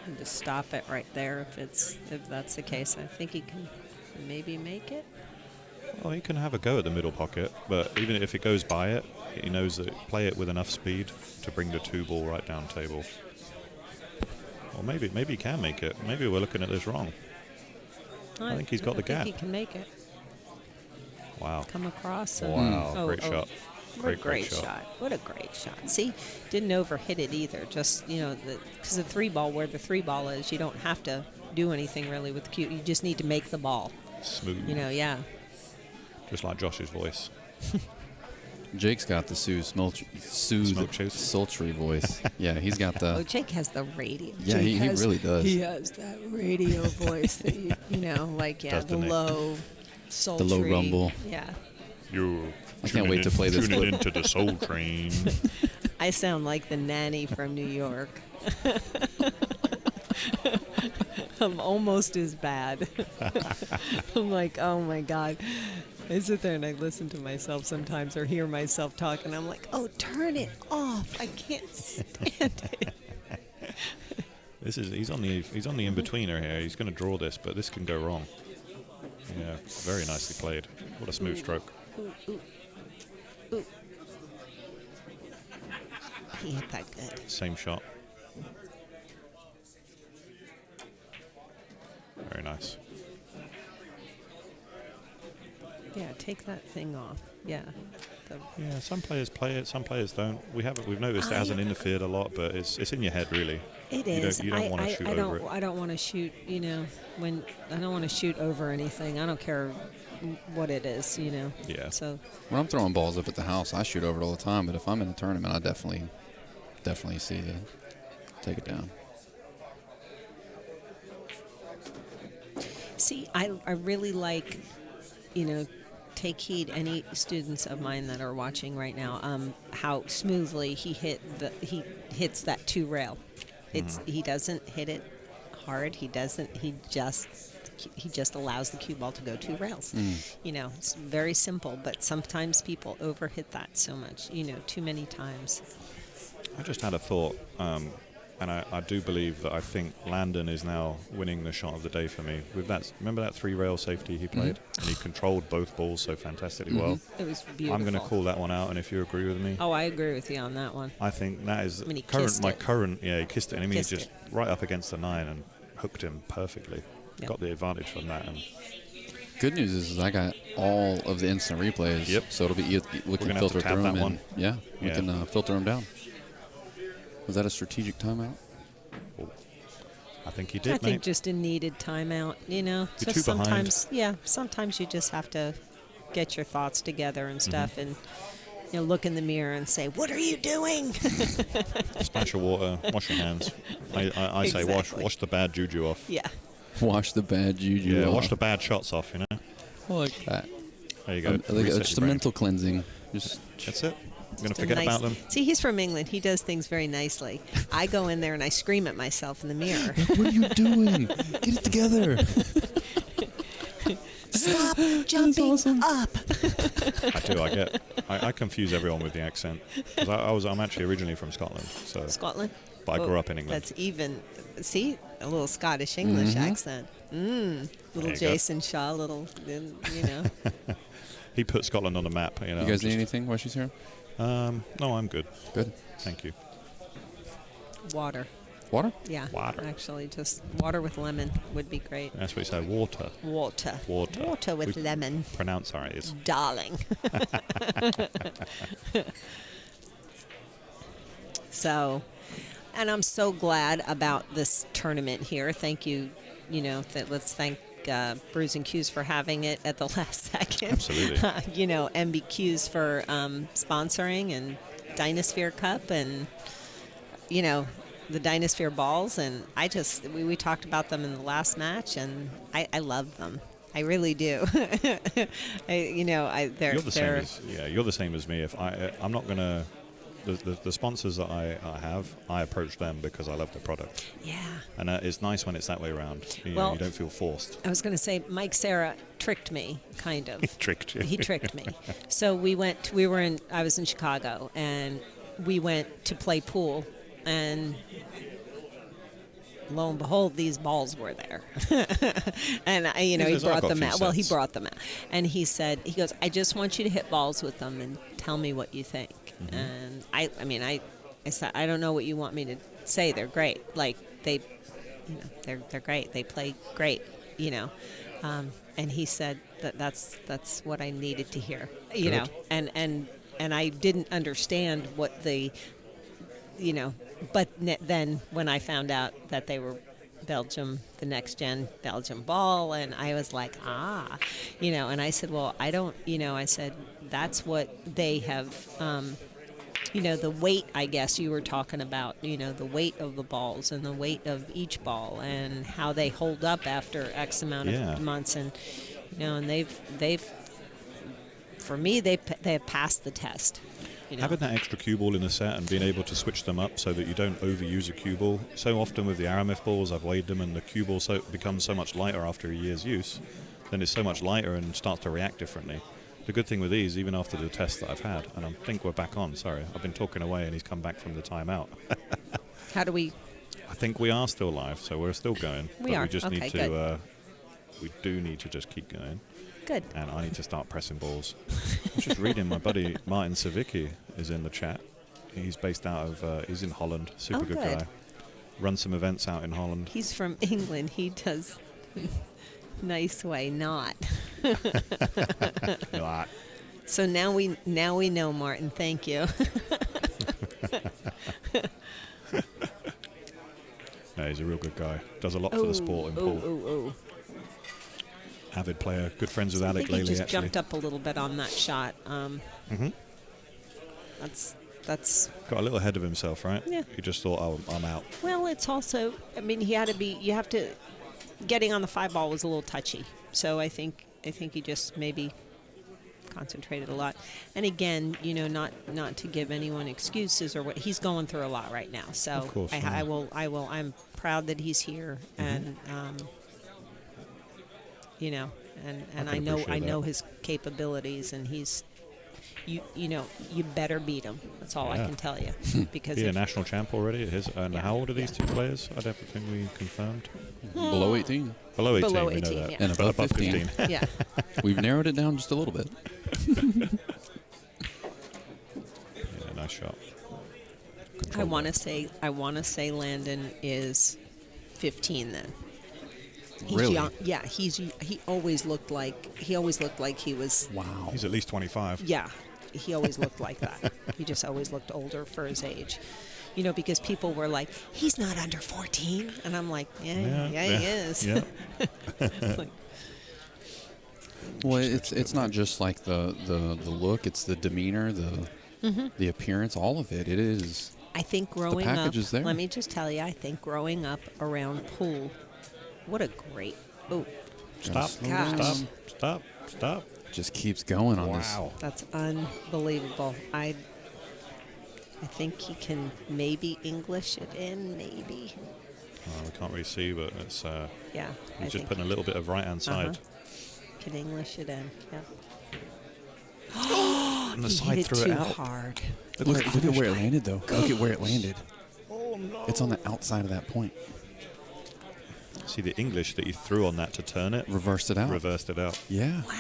And just stop it right there if that's the case. I think he can maybe make it. Well, he can have a go at the middle pocket, but even if it goes by it, he knows that play it with enough speed to bring the 2 ball right down table. Or maybe he can make it. Maybe we're looking at this wrong. I think he's got the gap. I think he can make it. Wow. Come across. Wow, great shot. Great shot. What a great shot. See, didn't overhit it either. Just, because the 3-ball, where the 3-ball is, you don't have to do anything really with the cue. You just need to make the ball. Smooth. Yeah. Just like Josh's voice. Jake's got the sultry voice. Yeah, he's got the. Oh, Jake has the radio. Yeah, he really does. He has that radio voice that the low, sultry. The low rumble. Yeah. I can't wait to play this. Tuning into the Soul Train. I sound like the nanny from New York. I'm almost as bad. I'm like, oh my God. I sit there and I listen to myself sometimes or hear myself talk, and I'm like, oh, turn it off. I can't stand it. He's on the in-betweener here. He's going to draw this, but this can go wrong. Yeah, very nicely played. What a smooth stroke. Ooh. He hit that good. Same shot. Very nice. Yeah, take that thing off. Yeah. Yeah, some players play it, some players don't. We've noticed it hasn't interfered a lot, but it's in your head really. It is. You don't want to shoot over it. I don't want to shoot. I don't want to shoot over anything. I don't care what it is. Yeah. So when I'm throwing balls up at the house, I shoot over it all the time. But if I'm in a tournament, I definitely see to take it down. See, I really like, take heed, any students of mine that are watching right now, how smoothly he hits that 2 rail. He doesn't hit it hard. He just allows the cue ball to go 2 rails. It's very simple, but sometimes people overhit that so much, too many times. I just had a thought, and I do believe that I think Landon is now winning the shot of the day for me. With that, remember that 3-rail safety he played? And he controlled both balls so fantastically well. It was beautiful. I'm going to call that one out, and if you agree with me. Oh, I agree with you on that one. I think that is he kissed it. And he's just right up against the 9 and hooked him perfectly. Yep. Got the advantage from that. And good news is I got all of the instant replays. Yep. So it'll be we can filter through them. One. Yeah, we can filter them down. Was that a strategic timeout? I think he did. I think just a needed timeout. You're too sometimes, sometimes you just have to get your thoughts together and stuff, and look in the mirror and say, "What are you doing?" Splash of water, wash your hands. I say wash the bad juju off. Yeah. Wash the bad juju off. Wash the bad shots off. I like that. There you go. Just a mental cleansing. That's it. I'm going to forget about them. See, he's from England. He does things very nicely. I go in there and I scream at myself in the mirror. What are you doing? Get it together. Stop jumping up. I confuse everyone with the accent. Because I'm actually originally from Scotland. So Scotland? But I grew up in England. That's even, see, a little Scottish English accent. Little Jason Shaw, He put Scotland on the map. You guys need anything while she's here? No, I'm good. Good. Thank you. Water? Yeah. Water. Actually, just water with lemon would be great. That's what you say, water. Water with lemon. Pronounce our A's. Darling. So, and I'm so glad about this tournament here. Thank you. Let's thank Brews Cues for having it at the last second. Absolutely. MBQs for sponsoring, and DynaSphere Cup, and the DynaSphere balls, and we talked about them in the last match, and I love them. I really do. You're the same as me. If I'm not gonna the sponsors that I have, I approach them because I love the product. Yeah. And it's nice when it's that way around. You don't feel forced. I was going to say, Mike Serra tricked me, kind of. He tricked you. He tricked me. So I was in Chicago, and we went to play pool, and lo and behold, these balls were there. And he brought them out. Well, he brought them out. And he goes, I just want you to hit balls with them and tell me what you think. Mm-hmm. And I said, I don't know what you want me to say. They're great. Like they're great. They play great, And he said that's what I needed to hear, Good. And I didn't understand what but then when I found out that they were Belgium, the next gen Belgium ball, and I was like, and I said, well, I don't, I said, that's what they have, the weight, I guess you were talking about, the weight of the balls and the weight of each ball and how they hold up after X amount of months. And, and they've, for me, they have passed the test. Having that extra cue ball in the set and being able to switch them up so that you don't overuse a cue ball. So often with the Aramith balls, I've weighed them and the cue ball becomes so much lighter after a year's use. Then it's so much lighter and starts to react differently. The good thing with these, even after the tests that I've had, and I think we're back on, sorry, I've been talking away and he's come back from the timeout. How do we? I think we are still live, so we're still going. We are. We just okay, need to, we do need to just keep going. Good. And I need to start pressing balls. I was just reading, my buddy Martin Savicki is in the chat. He's based out of, he's in Holland, super good guy. Runs some events out in Holland. He's from England. He does nice way, not. So now we know, Martin. Thank you. Yeah, he's a real good guy. Does a lot for the sport in pool. Avid player, good friends with Alec lately. He just actually jumped up a little bit on that shot. That's got a little ahead of himself, right? Yeah. He just thought, oh, I'm out. Well, it's also, getting on the 5-ball was a little touchy. So I think he just maybe concentrated a lot. And again, not to give anyone excuses or what, he's going through a lot right now. So of course, I'm proud that he's here, and and I know his capabilities, and he's you better beat him. That's all I can tell you. Because he's a national champ already. How old are these two players? I don't think we confirmed. Below 18. Below 18, Below we know 18, that. yeah. And above 15. Yeah. We've narrowed it down just a little bit. Yeah, nice shot. I want to say Landon is 15 then. He's really? young. Yeah, he always looked like he was. Wow. He's at least 25. Yeah, he always looked like that. He just always looked older for his age. Because people were like, he's not under 14, and I'm like, yeah, he is. Yeah. Like, Well, it's not just like the look; it's the demeanor, the appearance, all of it. It is. I think growing the package up. Is there. Let me just tell you, I think growing up around pool, what a great. Oh, Stop. Gosh. Stop. Just keeps going on this. Wow. That's unbelievable. I think he can maybe English it in, maybe. We can't really see, but it's. Yeah. He's just putting a little bit of right-hand side. Can English it in, yeah. And the He side hit threw too it out. hard. Look at where it landed, though. Look at where it landed. Oh, no. It's on the outside of that point. See the English that he threw on that to turn it? Reversed it out. Reversed it out. Yeah. Wow.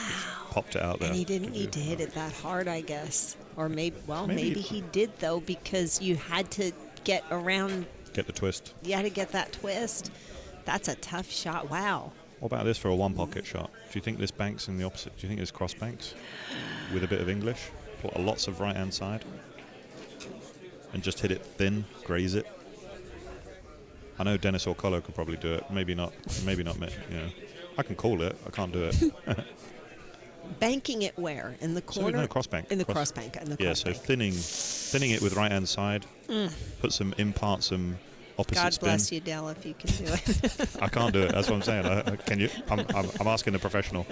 Popped it out there. And he didn't need to hit it that hard, I guess. Or maybe Maybe- he did, though, because you had to get around. Get the twist. You had to get that twist. That's a tough shot. Wow. What about this for a one-pocket shot? Do you think this banks in the opposite? Do you think this cross banks with a bit of English? Put lots of right-hand side and just hit it thin, graze it. I know Dennis or Colo could probably do it. Maybe not. Maybe not me. I can call it. I can't do it. Banking it where? In the corner? No, cross bank. In the cross bank. Yeah, so thinning it with right-hand side. Put some opposite God spin. bless you, Dell, if you can do it. I can't do it. That's what I'm saying. Can you? I'm asking the professional.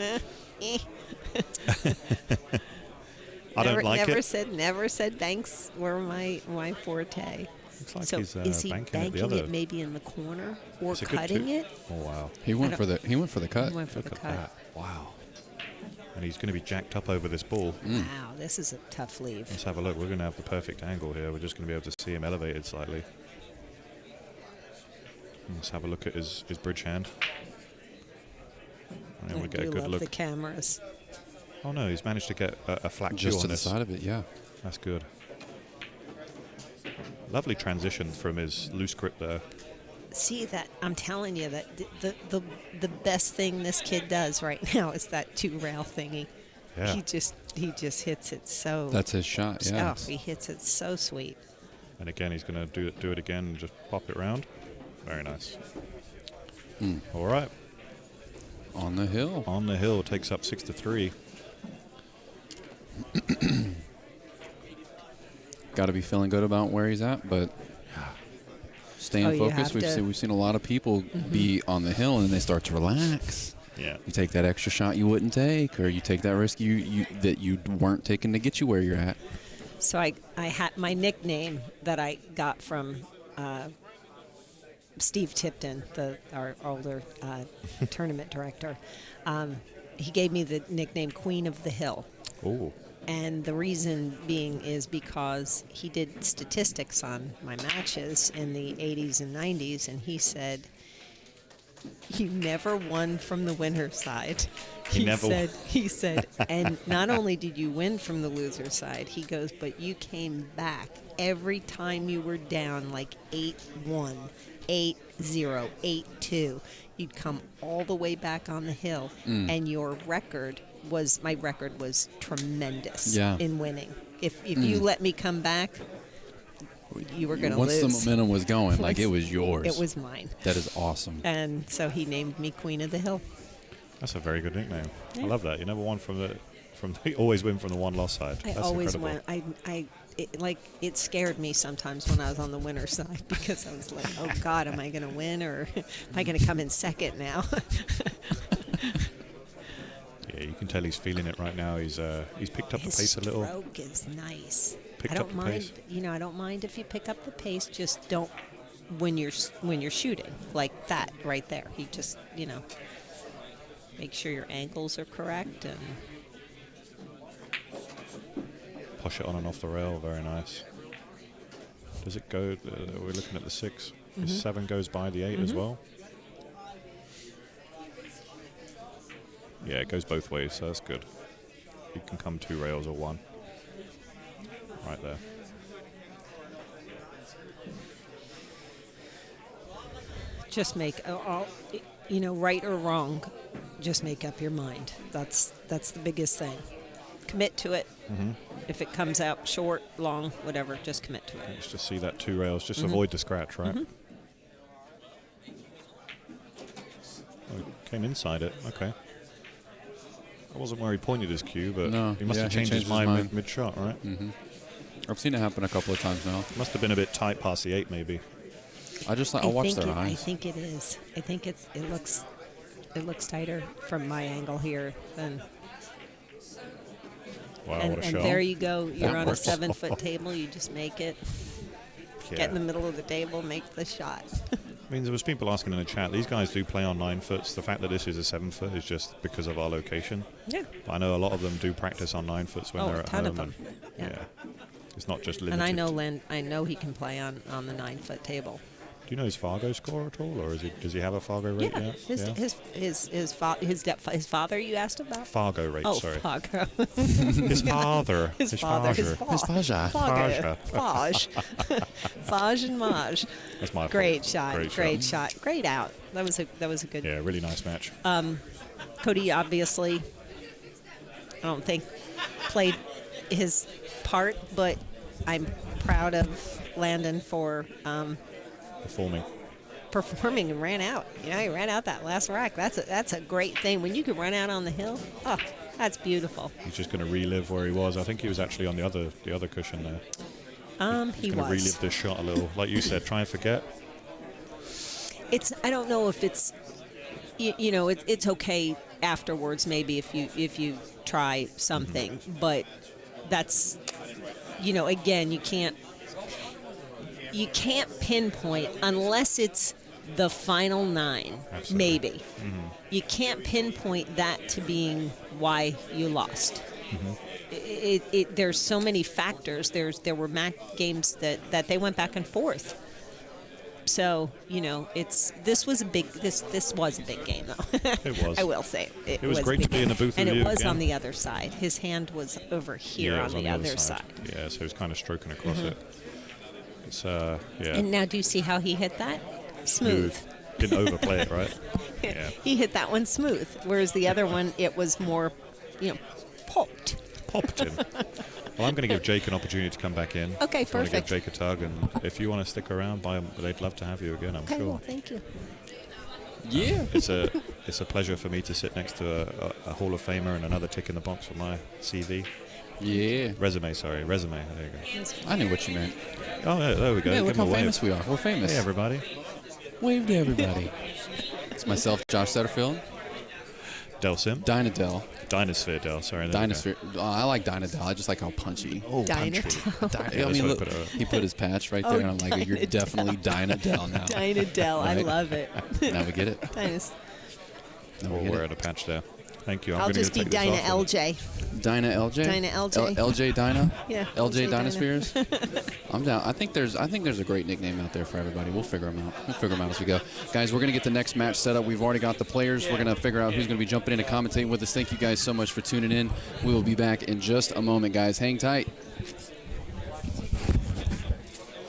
I don't like never it. Never said banks were my forte. Looks like So he's is he banking banking it the other. it maybe in the corner or It's a good cutting two. it? Oh wow. He went for the cut. He went for Look the at cut. that. Wow. And he's going to be jacked up over this ball. Wow, this is a tough leave. Let's have a look. We're going to have the perfect angle here. We're just going to be able to see him elevated slightly. Let's have a look at his bridge hand. And then we get a good love look. the cameras. Oh no, he's managed to get a flat cue Just on to the this. side of it, yeah. That's good. Lovely transition from his loose grip there. See that? I'm telling you that the best thing this kid does right now is that 2-rail thingy. Yeah. He just hits it so. That's his shot, yeah. Oh, he hits it so sweet. And again, he's going to do it again and just pop it round. Very nice. All right. On the hill. On the hill takes up 6-3. Got to be feeling good about where he's at, but staying focused. We've seen a lot of people be on the hill and they start to relax. Yeah. You take that extra shot you wouldn't take, or you take that risk that you weren't taking to get you where you're at. So I had my nickname that I got from Steve Tipton, our older tournament director. He gave me the nickname Queen of the Hill. Oh. And the reason being is because he did statistics on my matches in the 80s and 90s, and he said, "You never won from the winner's side." He said, and not only did you win from the loser side, he goes, but you came back every time you were down like 8-1, 8-0, 8-2. You'd come all the way back on the hill, and your record was tremendous in winning. If you let me come back, you were going to lose. Once the momentum was going, like it was yours. It was mine. That is awesome. And so he named me Queen of the Hill. That's a very good nickname. Yeah. I love that. You never won you always win from the one-loss side. I That's always incredible. went. It scared me sometimes when I was on the winner's side because I was like, oh God, am I going to win or am I going to come in second now? Yeah, you can tell he's feeling it right now. He's picked up the pace a little. His stroke is nice. Picked I up don't the mind. pace. I don't mind if you pick up the pace. Just don't when you're shooting like that right there. He just make sure your ankles are correct and Push it on and off the rail. Very nice. Does it go? We're looking at the 6. The 7 goes by the 8 as well. Yeah, it goes both ways, so that's good. You can come 2 rails or 1. Right there. just make right or wrong, just make up your mind. That's the biggest thing. Commit to it. If it comes out short, long, whatever, just commit to it. Let's just see that 2 rails. Just avoid the scratch, right? Oh, came inside it. Okay. That wasn't where he pointed his cue, but he must have changed his mind mid-shot, right? I've seen it happen a couple of times now. Must have been a bit tight past the 8, maybe. I'll watch their eyes. I think it is. I think it looks tighter from my angle here than. Wow, and, what a and shot. there you go. You're That on works. a 7-foot table. You just make it. Yeah. Get in the middle of the table, make the shot. I mean, there was people asking in the chat, these guys do play on 9-foots. The fact that this is a 7-foot is just because of our location. Yeah. But I know a lot of them do practice on 9-foots when they're a at ton home. of them. And, Yeah. It's not just limited. And I know he can play on the 9-foot table. Do you know his Fargo score at all, or does he have a Fargo rate Yeah, yet? his father. You asked about Fargo rate. Oh, sorry. Fargo. His father. His father. Faja. Faj. Faj and Maj. That's my Great fault. shot. Great shot. Great out. That was a good. Yeah, really nice match. Cody obviously, I don't think played his part, but I'm proud of Landon for performing and ran out. He ran out that last rack. That's a great thing. When you can run out on the hill, oh, that's beautiful. He's just going to relive where he was. I think he was actually on the other cushion there. He going to relive this shot a little. Like you said, try and forget. I don't know if it's it's okay afterwards maybe if you try something, but that's, you know, again, you can't pinpoint unless it's the final 9, maybe. You can't pinpoint that to being why you lost. There's so many factors. There were games that they went back and forth. So, you know, this was a big game though. It was. I will say it was great to be in the booth and with it you was again. on the other side. His hand was over here on the other side. Yeah, so he was kind of stroking across it. It's yeah. And now do you see how he hit that? Smooth. Didn't overplay it, right? Yeah. He hit that one smooth, whereas the other one, it was more, you know, popped. Popped in. Well, I'm going to give Jake an opportunity to come back in. Okay, I want to give perfect. Jake a tug, and if you want to stick around, they'd love to have you again, I'm Okay, sure. well, thank you. Yeah. It's a pleasure for me to sit next to a Hall of Famer and another tick in the box for my CV. Yeah. Resume. There you go. I knew what you meant. Oh, yeah, there we go. Yeah, Give look him how a wave. famous we are. We're famous. Hey, everybody. Wave to everybody. It's myself, Josh Setterfield. Del Sim. DynaSphere Del, sorry. there we go. DynaSphere. I like DynaDel. I just like how punchy. Oh, punchy. I mean, look, he put his patch right there, and I'm like, you're definitely DynaDel now. DynaDel, I Right? love it. Now we get it. We'll wear a patch there. Thank you. I'll gonna just be take this Dyna off. LJ. Dyna LJ. Dyna LJ. LJ Dyna. Yeah. LJ Dyna. DynaSpheres. I'm down. I think there's a great nickname out there for everybody. We'll figure them out. We'll figure them out as we go. Guys, we're gonna get the next match set up. We've already got the players. We're gonna figure out who's gonna be jumping in and commentating with us. Thank you guys so much for tuning in. We will be back in just a moment, guys. Hang tight.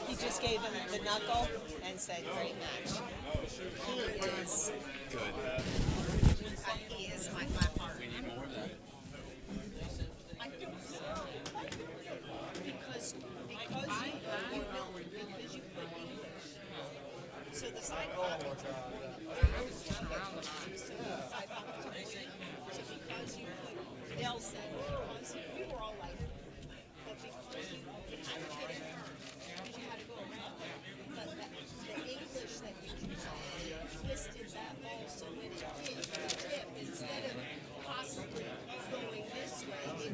He just gave him the knuckle and said, "Great match." He is good. He is my partner. So the side because you put Nelson, we were all like, but because you had to get in because you had to go around. But the English that you twisted that ball so when it did, instead of possibly going this way,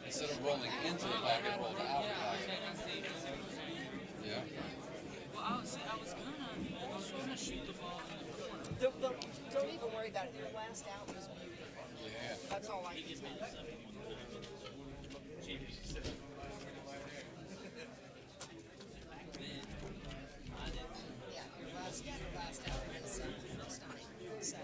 Instead of rolling into the bag, it rolled out. Yeah. Well, I was gonna shoot the ball in the corner. Don't even worry about it. Your last out was beautiful. Yeah. That's all I can tell Yeah, your last out was stunning. So.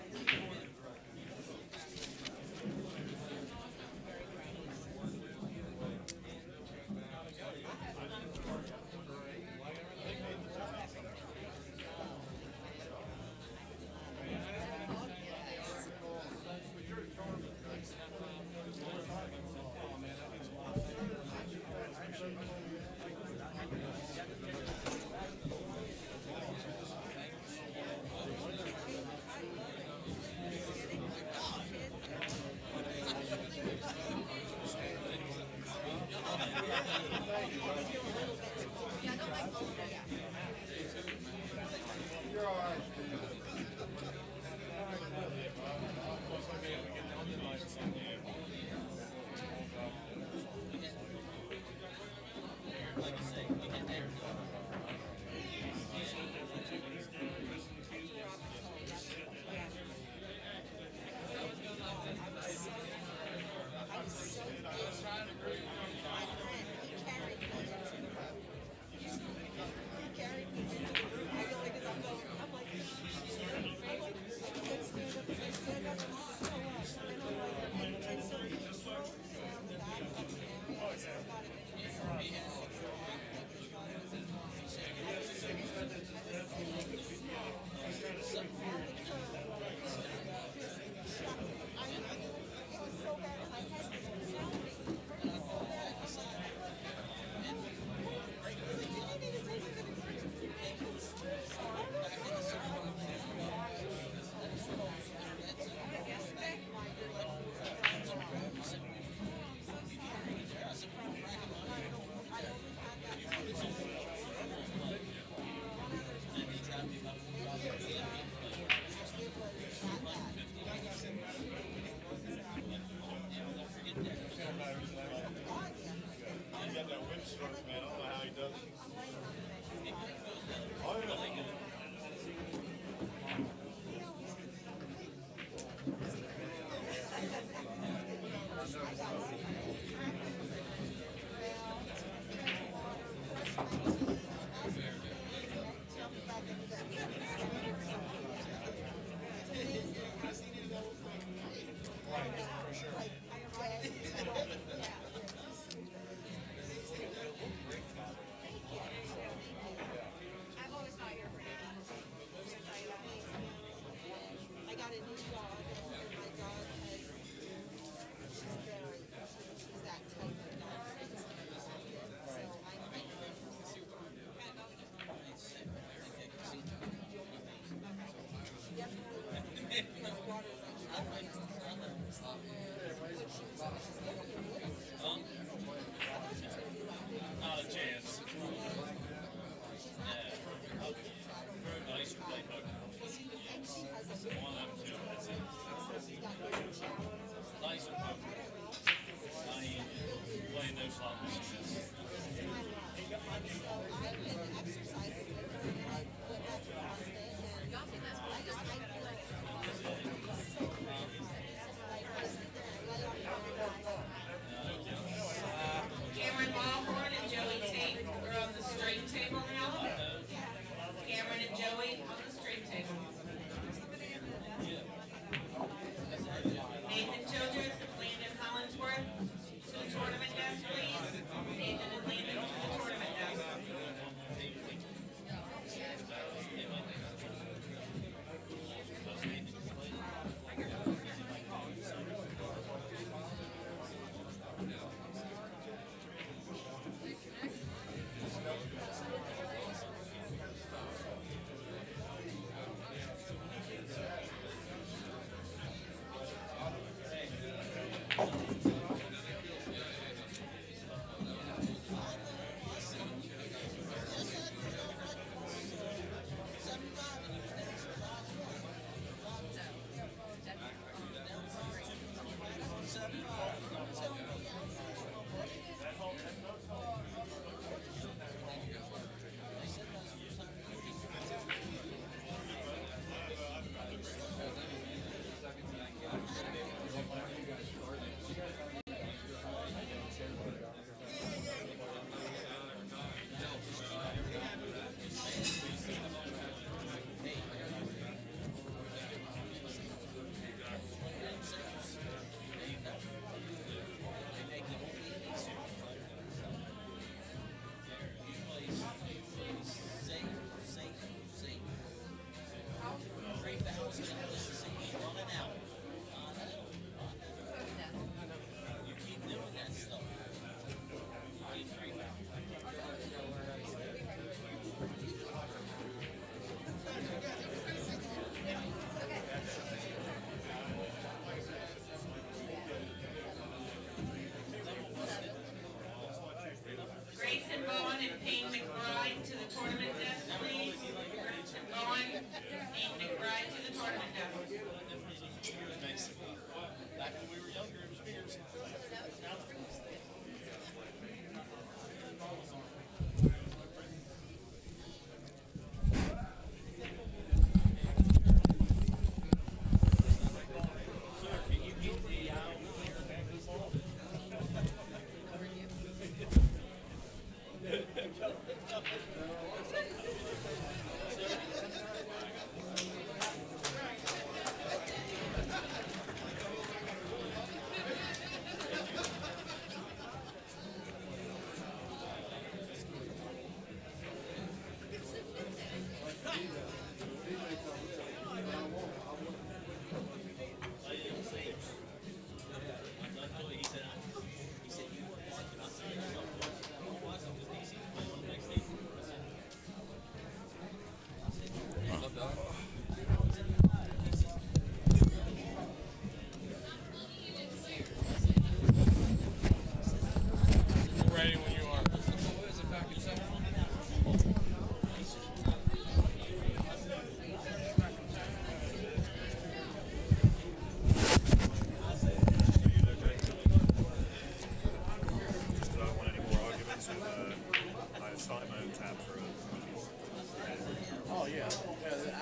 Oh, yeah.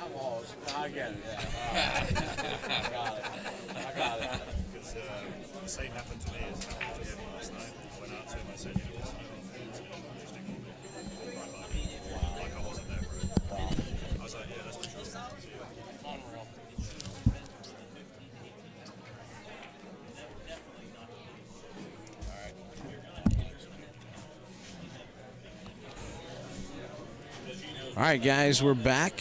Outlaws. I get it, yeah. I got it. I got it. Because the same happened to me as happened to him last night. I went out to him, I said, you know, just ignore me. Right back. Like I wasn't there for it. Wow. I was like, yeah, that's for sure. Unreal. All right, guys, we're back.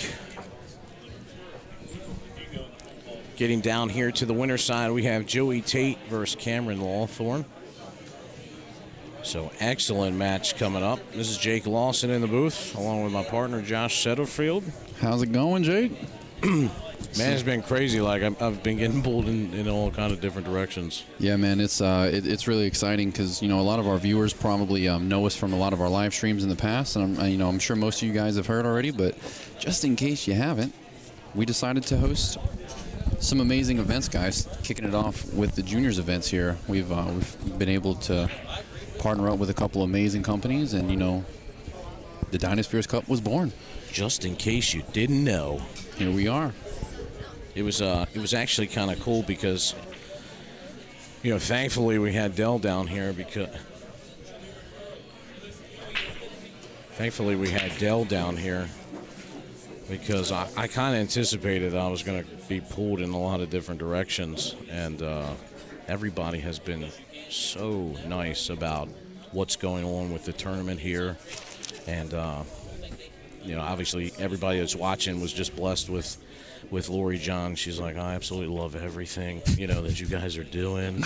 Getting down here to the winner's side, we have Joey Tate versus Cameron Lawthorne. So excellent match coming up. This is Jake Lawson in the booth, along with my partner Josh Setterfield. How's it going, Jake? Man, it's been crazy. Like I've been getting pulled in all kind of different directions. Yeah, man, it's really exciting because a lot of our viewers probably know us from a lot of our live streams in the past, and I'm sure most of you guys have heard already. But just in case you haven't, we decided to host some amazing events, guys. Kicking it off with the juniors events here. We've been able to partner up with a couple of amazing companies, and the DynaSpeheres Cup was born. Just in case you didn't know, here we are. It was actually kind of cool because thankfully we had Dell down here because I kind of anticipated I was going to be pulled in a lot of different directions, and everybody has been so nice about what's going on with the tournament here, and obviously everybody that's watching was just blessed with Lori John. She's like, I absolutely love everything that you guys are doing.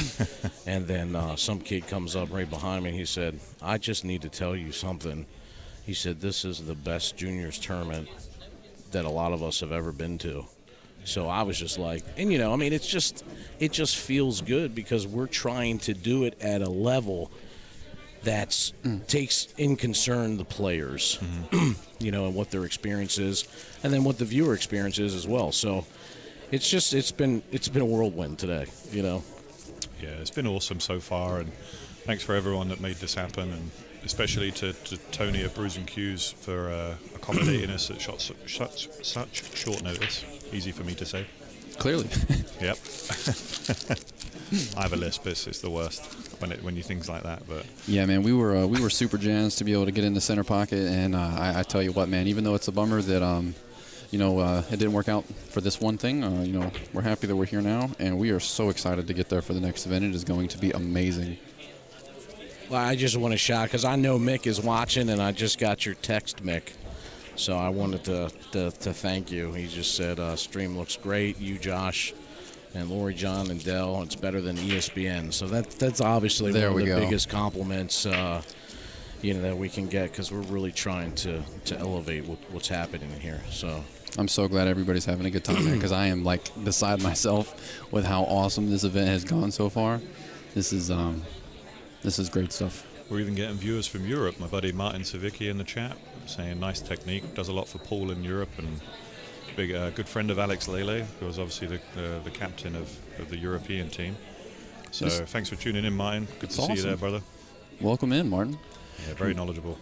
And then some kid comes up right behind me and he said, I just need to tell you something. He said, this is the best juniors tournament that a lot of us have ever been to. So I was just like, and it just feels good because we're trying to do it at a level that takes in concern the players, and what their experience is, and then what the viewer experience is as well. So it's been a whirlwind today, Yeah, it's been awesome so far, and thanks for everyone that made this happen, and especially to Tony at Brews Cues for accommodating us at such short notice. Easy for me to say. Clearly. Yep. I have a lisp. It's the worst when you things like that. But yeah, man, we were super jazzed to be able to get in the center pocket, and I tell you what, man, even though it's a bummer that it didn't work out for this one thing, we're happy that we're here now, and we are so excited to get there for the next event. It is going to be amazing. Well, I just want to shout because I know Mick is watching, and I just got your text, Mick. So I wanted to thank you. He just said, stream looks great. You, Josh, and Lori John and Dell, it's better than ESPN. So that's obviously one of the biggest compliments that we can get, because we're really trying to elevate what's happening here. So I'm so glad everybody's having a good time there, because I am beside myself with how awesome this event has gone so far. This is great stuff. We're even getting viewers from Europe. My buddy Martin Savicki in the chat saying nice technique, does a lot for Paul in Europe, and good friend of Alex Lele, who was obviously the captain of the European team. So thanks for tuning in, Martin. Good to see you there, brother. Welcome in, Martin. Yeah, very knowledgeable.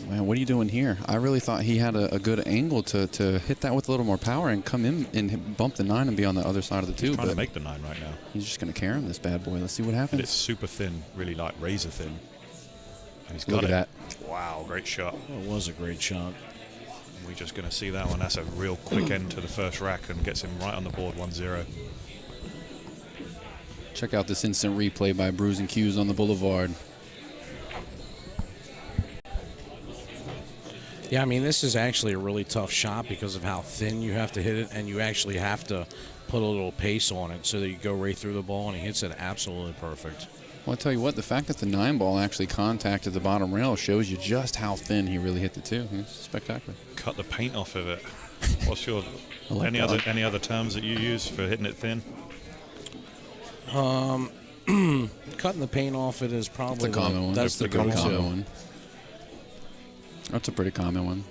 Man, what are you doing here? I really thought he had a good angle to hit that with a little more power and come in and bump the 9 and be on the other side of the tube. He's trying to make the 9 right now. He's just going to carry him, this bad boy. Let's see what happens. But it's super thin, really like razor thin. And he's got Look at that. Wow, great shot. Well, it was a great shot. We're just going to see that one. That's a real quick end to the first rack and gets him right on the board, 1-0. Check out this instant replay by Brews Cues on the Boulevard. Yeah, I mean, this is actually a really tough shot because of how thin you have to hit it, and you actually have to put a little pace on it so that you go right through the ball, and he hits it absolutely perfect. Well, I'll tell you what, the fact that the 9 ball actually contacted the bottom rail shows you just how thin he really hit the 2. It's spectacular. Cut the paint off of it. What's your any other terms that you use for hitting it thin? Cutting the paint off it is probably that's a common one. That's the common one. That's a pretty common one.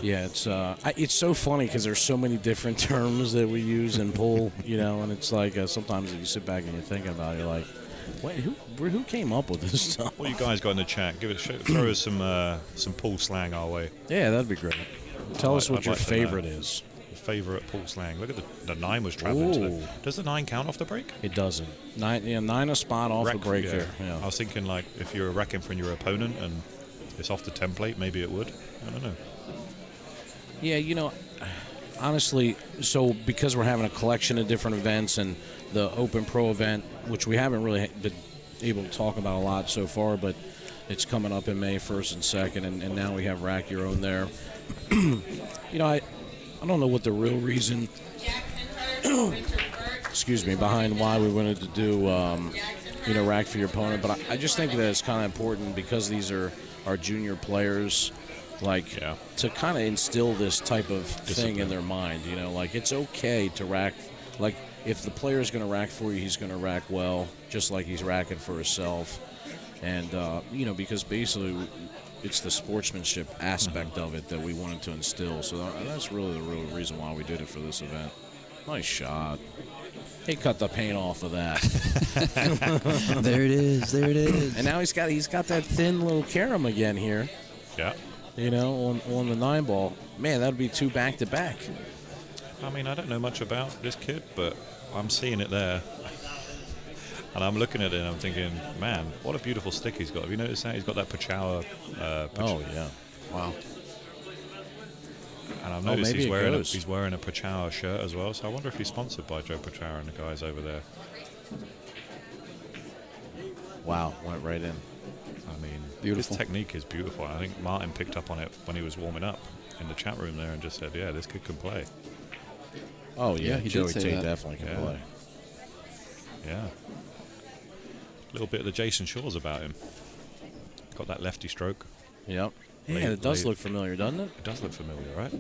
Yeah, it's so funny because there's so many different terms that we use in pool, and it's like sometimes if you sit back and you're thinking about it, you're like, Wait, who came up with this stuff? What you guys got in the chat? Throw us some pool slang our way. Yeah, that'd be great. Tell us what your favorite is. Favorite pool slang. Look at the 9 was traveling to the. Does the 9 count off the break? It doesn't. 9 a spot off the break there. Yeah. I was thinking like if you're wrecking from your opponent and it's off the template, maybe it would. I don't know. Yeah, honestly, so because we're having a collection of different events and the Open Pro event, which we haven't really been able to talk about a lot so far, but it's coming up in May 1st and 2nd, and now we have Rack Your Own there. I don't know what the real reason, excuse me, behind why we wanted to do, rack for your opponent. But I just think that it's kind of important because these are our junior players, to kind of instill this type of thing in their mind. It's okay to rack. Like, if the player's going to rack for you, he's going to rack well, just like he's racking for himself. And, because basically it's the sportsmanship aspect of it that we wanted to instill. So that's really the real reason why we did it for this event. Nice shot. He cut the paint off of that. There it is. And now he's got that thin little carom again here. Yeah. On the 9 ball. Man, that would be 2 back-to-back. I mean, I don't know much about this kid, but I'm seeing it there. And I'm looking at it and I'm thinking, man, what a beautiful stick he's got. Have you noticed that? He's got that Pachauer. Oh, yeah. Wow. And I've noticed he's wearing a Pachauer shirt as well. So I wonder if he's sponsored by Joe Pachauer and the guys over there. Wow, went right in. I mean, beautiful. His technique is beautiful. I think Martin picked up on it when he was warming up in the chat room there and just said, yeah, this kid can play. Oh, yeah, he Joey did say Tate that. definitely can play. Yeah. A little bit of the Jason Shores about him. Got that lefty stroke. Yep. Yeah, it does look familiar, doesn't it? It does look familiar, right?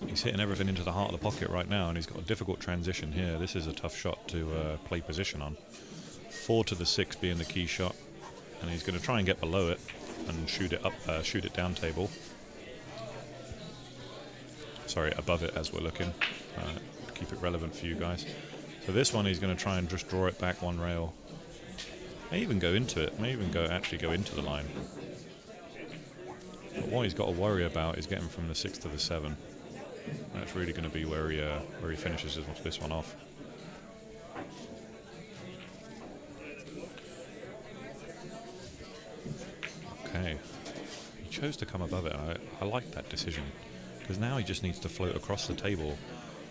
He's hitting everything into the heart of the pocket right now, and he's got a difficult transition here. This is a tough shot to play position on. 4 to the 6 being the key shot, and he's going to try and get below it and shoot it down table. Sorry, above it as we're looking. Keep it relevant for you guys. So this one, he's going to try and just draw it back 1 rail. May even go into it. May even actually go into the line. But what he's got to worry about is getting from the 6 to the 7. That's really going to be where he finishes this one off. Okay. He chose to come above it. I like that decision because now he just needs to float across the table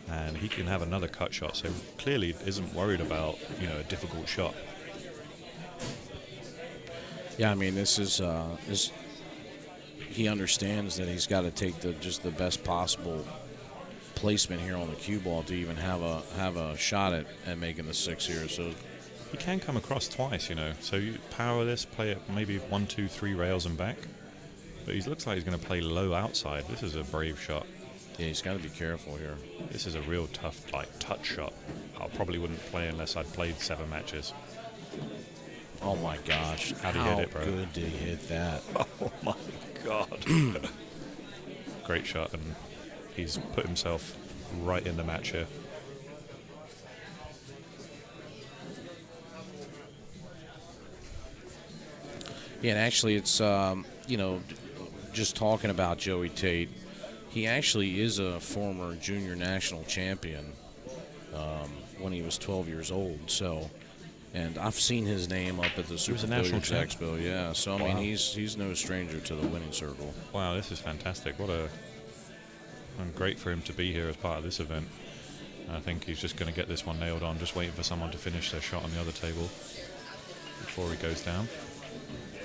and he can have another cut shot. So clearly isn't worried about, a difficult shot. Yeah, I mean, this is he understands that he's got to take the best possible placement here on the cue ball to even have a shot at making the 6 here. So he can come across twice, So you power this, play it maybe 1, 2, 3 rails and back. But he looks like he's going to play low outside. This is a brave shot. Yeah, he's got to be careful here. This is a real tough, touch shot. I probably wouldn't play unless I'd played 7 matches. Oh my gosh! How'd he hit it, bro? Good did he hit that? Oh my God! Great shot, and he's put himself right in the match here. Yeah, and actually, it's just talking about Joey Tate. He actually is a former junior national champion when he was 12 years old. So, and I've seen his name up at the Super Billiards Expo. Yeah, so I mean, he's no stranger to the winning circle. Wow, this is fantastic. And great for him to be here as part of this event. I think he's just going to get this one nailed on, just waiting for someone to finish their shot on the other table before he goes down.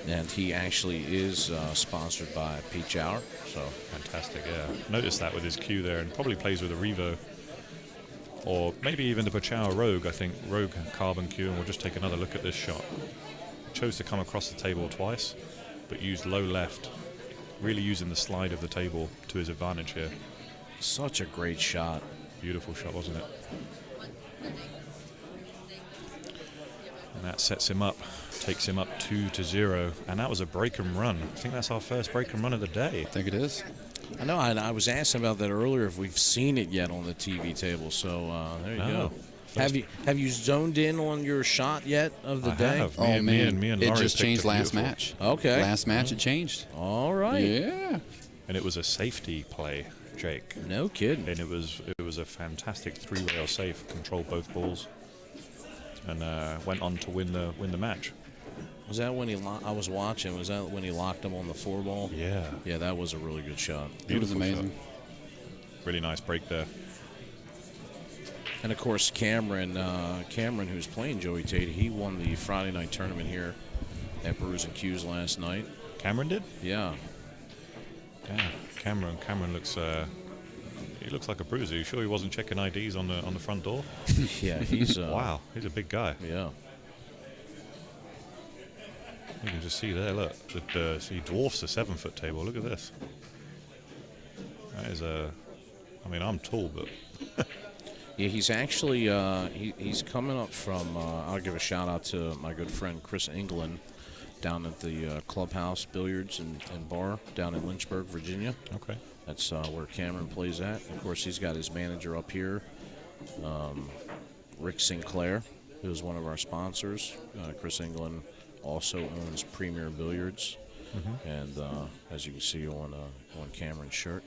And he actually is sponsored by Peach Hour, so fantastic. Yeah, notice that with his cue there, and probably plays with a Revo, or maybe even the Pachauer Rogue. I think Rogue carbon cue, and we'll just take another look at this shot. Chose to come across the table twice, but used low left, really using the slide of the table to his advantage here. Such a great shot. Beautiful shot, wasn't it? And that sets him up. Takes him up 2-0, and that was a break and run. I think that's our first break and run of the day. I think it is. I know. I was asking about that earlier if we've seen it yet on the TV table. So there you go. Have you zoned in on your shot yet of the day? Have. Oh, man. Me and it Laurie just picked changed a last beautiful- match. Okay. Last match, it changed. All right. Yeah. And it was a safety play, Jake. No kidding. And it was a fantastic 3-rail safe, controlled both balls, and went on to win the match. Was that when I was watching? Was that when he locked him on the 4-ball? Yeah. Yeah, that was a really good shot. It was amazing. Shot. Really nice break there. And of course, Cameron, who's playing Joey Tate, he won the Friday night tournament here at Brews Cues last night. Cameron did? Yeah. Yeah. Cameron looks. He looks like a bruiser. You sure he wasn't checking IDs on the front door? Yeah, he's. Wow, he's a big guy. Yeah. You can just see there. Look, that he dwarfs the 7-foot table. Look at this. That is a. I mean, I'm tall, but. Yeah, he's actually he's coming up from. I'll give a shout out to my good friend Chris England down at the Clubhouse Billiards and Bar down in Lynchburg, Virginia. Okay. That's where Cameron plays at. Of course, he's got his manager up here, Rick Sinclair, who's one of our sponsors. Chris England also owns Premier Billiards, and as you can see on Cameron's shirt.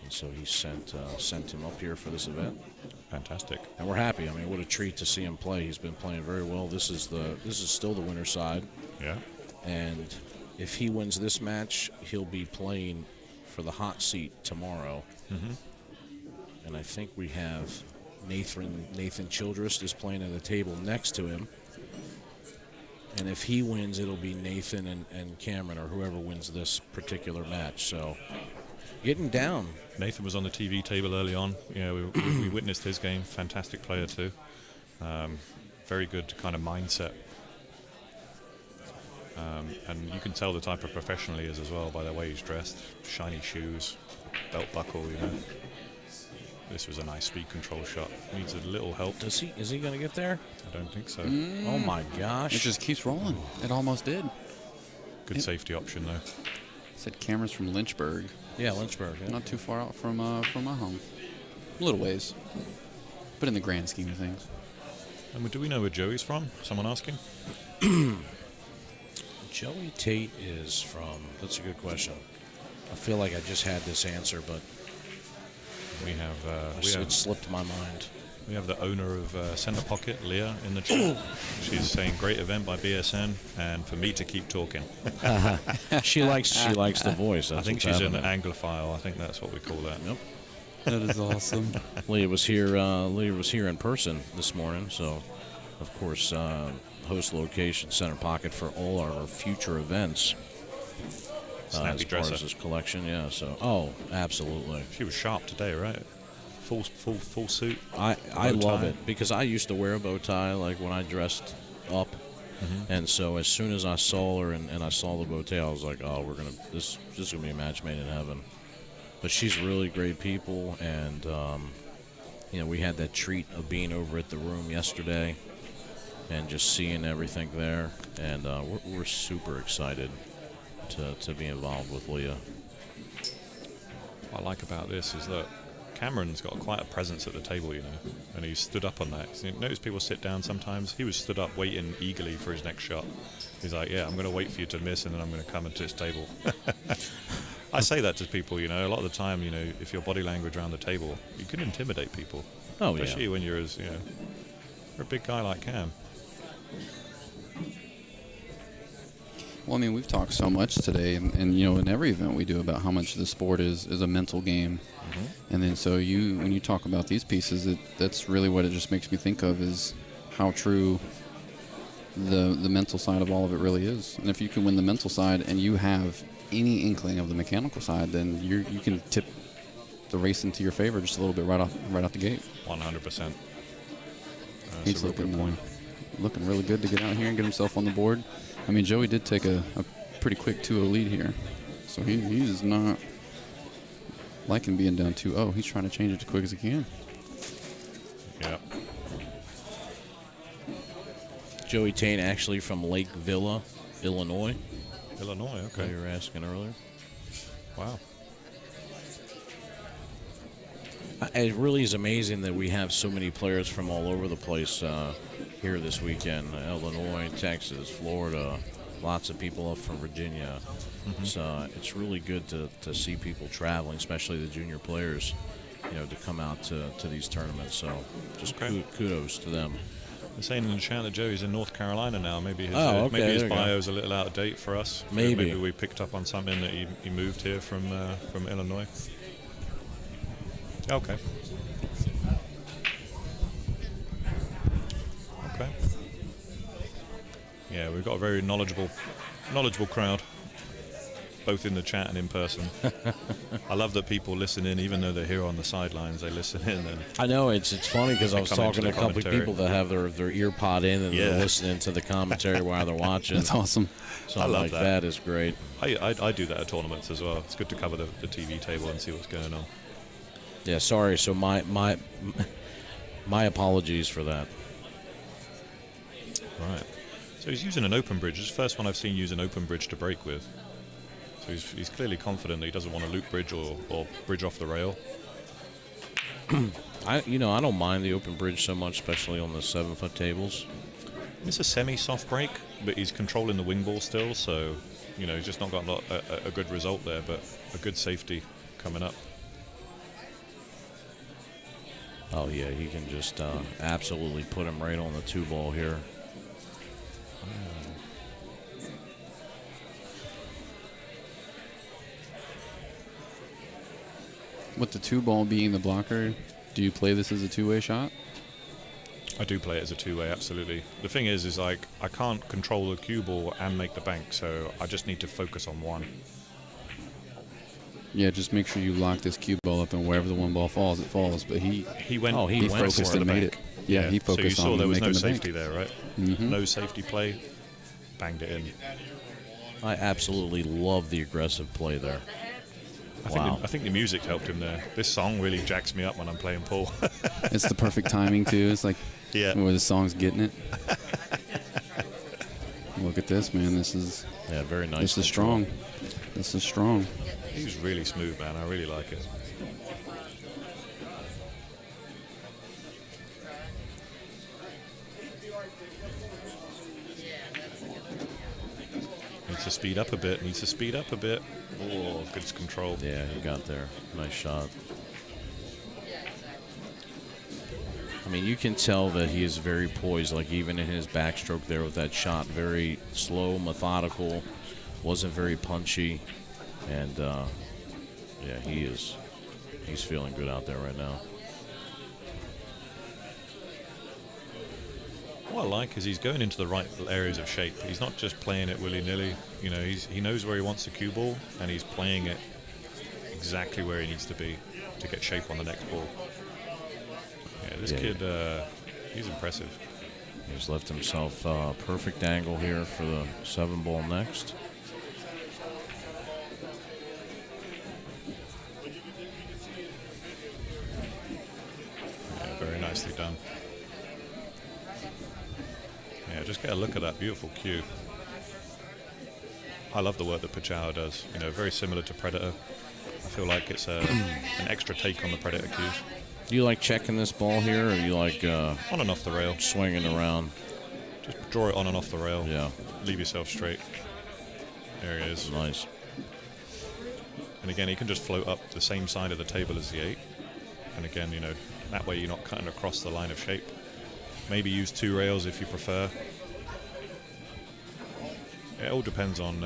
And so he sent him up here for this event. Fantastic. And we're happy. I mean, what a treat to see him play. He's been playing very well. This is still the winner's side. Yeah. And if he wins this match, he'll be playing for the hot seat tomorrow. And I think we have Nathan Childress is playing at the table next to him. And if he wins, it'll be Nathan and Cameron or whoever wins this particular match. So getting down. Nathan was on the TV table early on. You know, we witnessed his game. Fantastic player too. Very good kind of mindset. And you can tell the type of professional he is as well by the way he's dressed. Shiny shoes, belt buckle, you know. This was a nice speed control shot. Needs a little help. Is he going to get there? I don't think so. Oh my gosh. It just keeps rolling. It almost did. Good safety option though. Said Cameron's from Lynchburg. Yeah, Lynchburg. Yeah. Not too far out from my home. A little ways. But in the grand scheme of things. And do we know where Joey's from? Someone asking? Joey Tate is from. That's a good question. I feel like I just had this answer, but we have. It slipped my mind. We have the owner of Center Pocket, Leah, in the chat. She's saying great event by BSN, and for me to keep talking. She likes the voice. That's I think what's she's an happening. Anglophile. I think that's what we call that. Yep. That is awesome. Leah was here in person this morning, so of course host location Center Pocket for all our future events. Snappy as dresser. far as this collection, yeah. So, absolutely. She was sharp today, right? Full suit. I love it because I used to wear a bow tie like when I dressed up, and so as soon as I saw her and I saw the bow tie, I was like, oh, this is gonna be a match made in heaven. But she's really great people, and we had that treat of being over at the room yesterday and just seeing everything there, and we're super excited to be involved with Leah. What I like about this is that Cameron's got quite a presence at the table, you know, and he's stood up on that. So you notice people sit down sometimes. He was stood up waiting eagerly for his next shot. He's like, yeah, I'm going to wait for you to miss, and then I'm going to come into this table. I say that to people, you know, a lot of the time, you know, if your body language around the table, you can intimidate people. Oh, especially when you're you're a big guy like Cam. Well, I mean, we've talked so much today, and in every event we do about how much the sport is a mental game. And then so when you talk about these pieces, that's really what it just makes me think of is how true the mental side of all of it really is. And if you can win the mental side and you have any inkling of the mechanical side, then you can tip the race into your favor just a little bit right out the gate. 100%. He's looking really good to get out here and get himself on the board. I mean, Joey did take a pretty quick 2-0 lead here. So he's not liking being down 2-0. He's trying to change it as quick as he can. Yeah. Joey Tate actually from Lake Villa, Illinois. Illinois, okay. You were asking earlier. Wow. It really is amazing that we have so many players from all over the place here this weekend. Illinois, Texas, Florida, lots of people up from Virginia. It's really good to see people traveling, especially the junior players, to come out to these tournaments. So just kudos to them. They're saying in the chat that Joey's in North Carolina now. Maybe his, maybe his bio's a little out of date for us. Maybe we picked up on something that he moved here from Illinois. Okay. Yeah, we've got a very knowledgeable crowd, both in the chat and in person. I love that people listen in, even though they're here on the sidelines. They listen in. And I know it's funny because I was talking to a couple of people that have their ear pod in and they're listening to the commentary while they're watching. That's awesome. So I love that is great. I do that at tournaments as well. It's good to cover the TV table and see what's going on. Yeah, sorry. So my apologies for that. Right. So he's using an open bridge. It's the first one I've seen use an open bridge to break with. So he's clearly confident that he doesn't want to loop bridge or bridge off the rail. I don't mind the open bridge so much, especially on the 7-foot tables. It's a semi-soft break, but he's controlling the wing ball still, so he's just not got a good result there, but a good safety coming up. Oh yeah, he can just absolutely put him right on the 2-ball here. With the 2-ball being the blocker, do you play this as a two-way shot? I do play it as a two-way, absolutely. The thing is like I can't control the cue ball and make the bank, so I just need to focus on one. Yeah, just make sure you lock this cue ball up, and wherever the 1 ball falls, it falls. But he focused and made it. Yeah, he focused on so you saw there was no making the safety bank. there, right? No safety play, banged it in. I absolutely love the aggressive play there. I think the music helped him there. This song really jacks me up when I'm playing pool. It's the perfect timing too. It's like where the song's getting it. Look at this, man. This is very nice. This is strong. This is strong. He was really smooth, man. I really like it. Needs to speed up a bit. Oh, good control. Yeah, he got there. Nice shot. I mean, you can tell that he is very poised, like even in his backstroke there with that shot. Very slow, methodical, wasn't very punchy. And, yeah, he's feeling good out there right now. What I like is he's going into the right areas of shape. He's not just playing it willy-nilly. He knows where he wants the cue ball, and he's playing it exactly where he needs to be to get shape on the next ball. Yeah, this kid, he's impressive. He's left himself a perfect angle here for the 7-ball next. Yeah, very nicely done. Yeah, just get a look at that beautiful cue. I love the work that Pachow does. Very similar to Predator. I feel like it's an extra take on the Predator cues. Do you like checking this ball here, or you like on and off the rail, swinging around? Just draw it on and off the rail. Yeah. Leave yourself straight. There it is. Nice. And again, you can just float up the same side of the table as the 8. And again, that way you're not cutting across the line of shape. Maybe use 2 rails if you prefer. It all depends on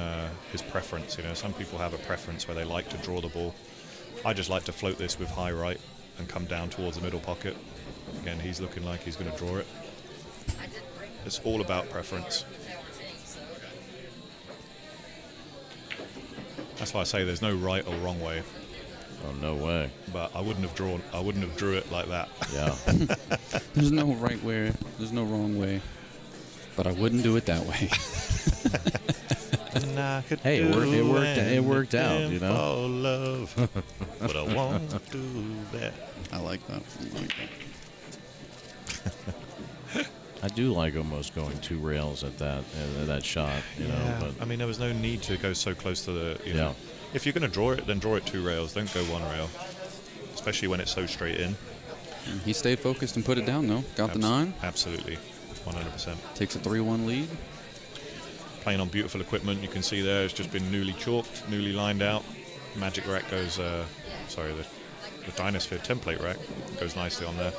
his preference. Some people have a preference where they like to draw the ball. I just like to float this with high right and come down towards the middle pocket. Again, he's looking like he's going to draw it. It's all about preference. That's why I say there's no right or wrong way. Oh, no way. But I wouldn't have drew it like that. Yeah. There's no right way. There's no wrong way. But I wouldn't do it that way. Hey, it worked out, For love, but I won't do that. I like that. I do like almost going 2 rails at that shot, But I mean, there was no need to go so close to the, If you're going to draw it, then draw it 2 rails. Don't go 1 rail. especially when it's so straight in. And he stayed focused and put it down, though. Got the 9. Absolutely, 100%. Takes a 3-1 lead. Playing on beautiful equipment. You can see there it's just been newly chalked, newly lined out. Magic rack goes, the DynaSphere template rack goes nicely on there.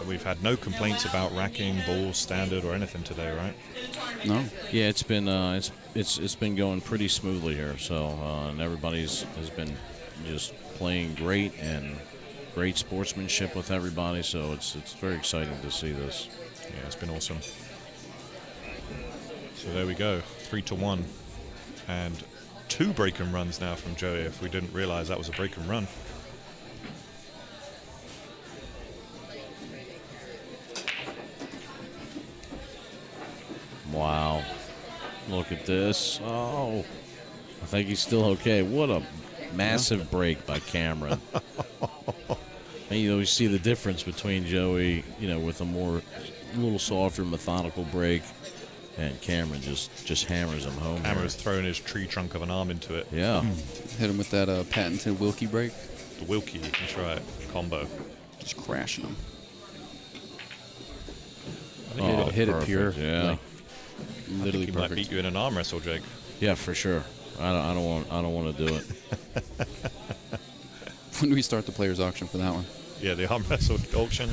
And we've had no complaints about racking, balls, standard, or anything today, right? No. Yeah, it's been it's been going pretty smoothly here. So and everybody's has been just playing great and great sportsmanship with everybody. So it's very exciting to see this. Yeah, it's been awesome. So there we go, 3-1, and 2 break and runs now from Joey. If we didn't realize that was a break and run. Wow. Look at this. Oh. I think he's still okay. What a massive break by Cameron. And, you see the difference between Joey, with a little softer, methodical break, and Cameron just hammers him home. Hammer's throwing his tree trunk of an arm into it. Yeah. Hit him with that patented Wilkie break. The Wilkie, that's right, combo. Just crashing him. I think hit it pure. Yeah. Literally he perfect. might beat you in an arm wrestle, Jake. Yeah, for sure. I don't want to do it. When do we start the players' auction for that one? Yeah, the arm wrestle auction.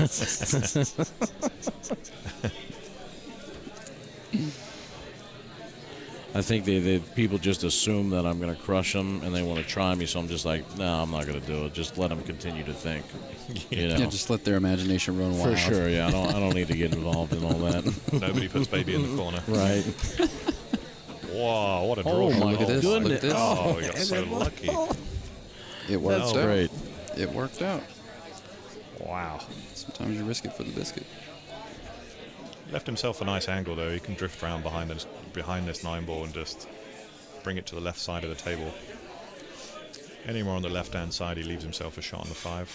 I think they people just assume that I'm going to crush them and they want to try me, so I'm just like, no, I'm not going to do it. Just let them continue to think. Yeah, just let their imagination run wild. For sure, yeah. I don't need to get involved in all that. Nobody puts baby in the corner. Right. Wow, what a draw. Oh, my look at this. goodness. Look at this. Oh, we got so lucky. It worked That's out. great. It worked out. Wow. Sometimes you risk it for the biscuit. Left himself a nice angle, though. He can drift around behind this 9-ball and just bring it to the left side of the table. Anywhere on the left-hand side, he leaves himself a shot on the 5.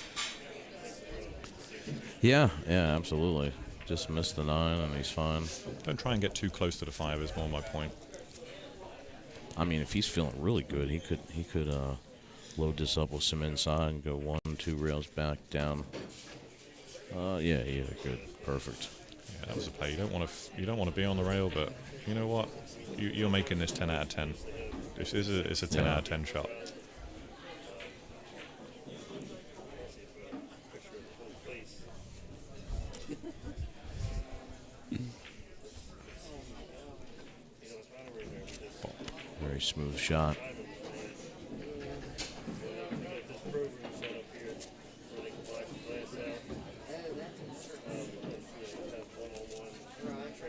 Yeah, absolutely. Just missed the 9 and he's fine. Don't try and get too close to the 5 is more my point. I mean, if he's feeling really good, he could load this up with some inside and go 1-2 rails back down. Yeah, good, perfect. Yeah, that was a play. You don't want to be on the rail, but you know what? You're making this 10 out of 10. It's a 10 out of 10 shot. Very smooth shot.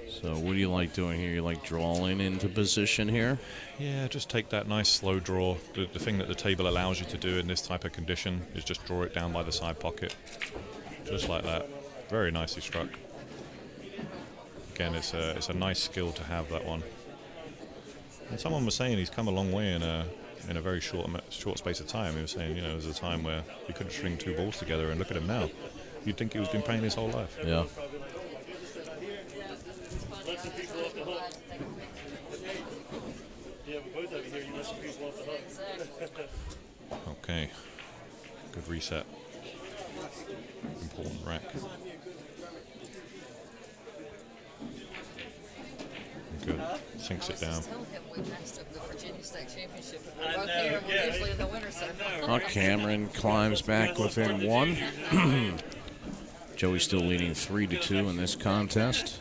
So what do you like doing here? You like drawing into position here? Yeah, just take that nice slow draw. The thing that the table allows you to do in this type of condition is just draw it down by the side pocket. Just like that. Very nicely struck. Again, it's a nice skill to have, that one. And someone was saying he's come a long way in a very short space of time. He was saying, there was a time where he couldn't string 2 balls together, and look at him now. You'd think he's been playing his whole life. Yeah. Okay. Good reset. Important rack. Good. Sinks it down. Cameron climbs back within 1. Joey's still leading 3-2 in this contest.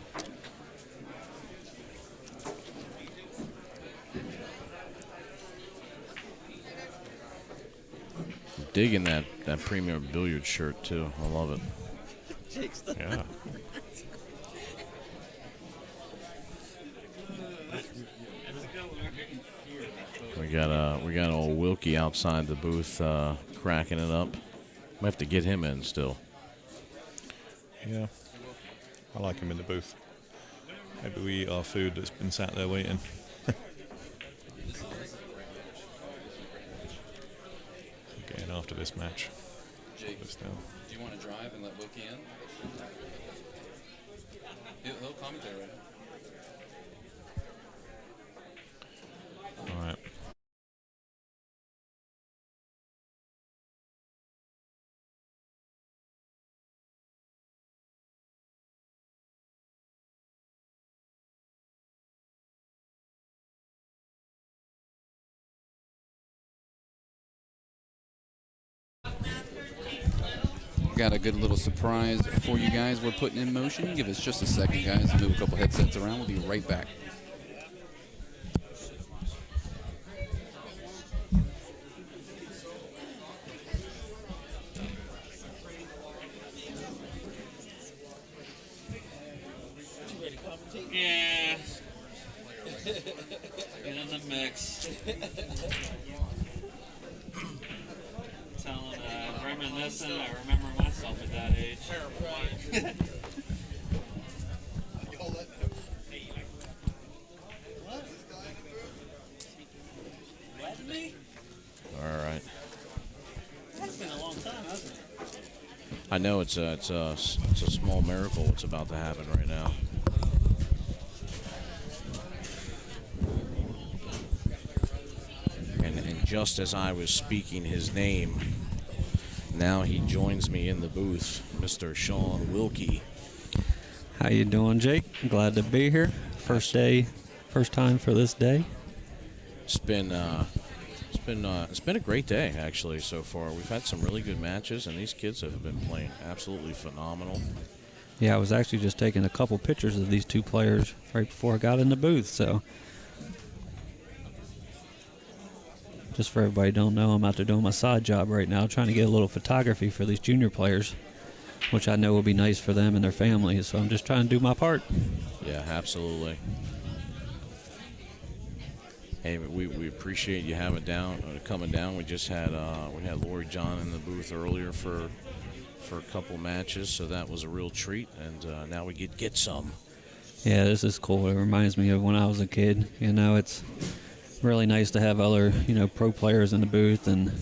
Digging that premium billiard shirt too. I love it. Yeah. We got old Wilkie outside the booth cracking it up. We have to get him in still. Yeah. I like him in the booth. Maybe we eat our food that's been sat there waiting. Getting after this match. Jake, do you want to drive and let Wilkie in? He'll commentate right now. All right. Got a good little surprise for you guys we're putting in motion. Give us just a second, guys. Move a couple headsets around. We'll be right back. Yeah. Get in the mix. Telling, reminiscing, I remember myself at that age. All right. It's been a long time, hasn't it? I know it's a small miracle what's about to happen right now. And just as I was speaking his name, now he joins me in the booth, Mr. Sean Wilkie. How you doing, Jake? Glad to be here. First time for this day. It's been a great day actually so far. We've had some really good matches, and these kids have been playing absolutely phenomenal. Yeah, I was actually just taking a couple pictures of these two players right before I got in the booth. So, just for everybody who don't know, I'm out there doing my side job right now, trying to get a little photography for these junior players, which I know will be nice for them and their families. So I'm just trying to do my part. Yeah, absolutely. Hey, we appreciate you coming down. We just had Lori John in the booth earlier for a couple matches, so that was a real treat. And now we get some. Yeah, this is cool. It reminds me of when I was a kid. You know, it's really nice to have other pro players in the booth, and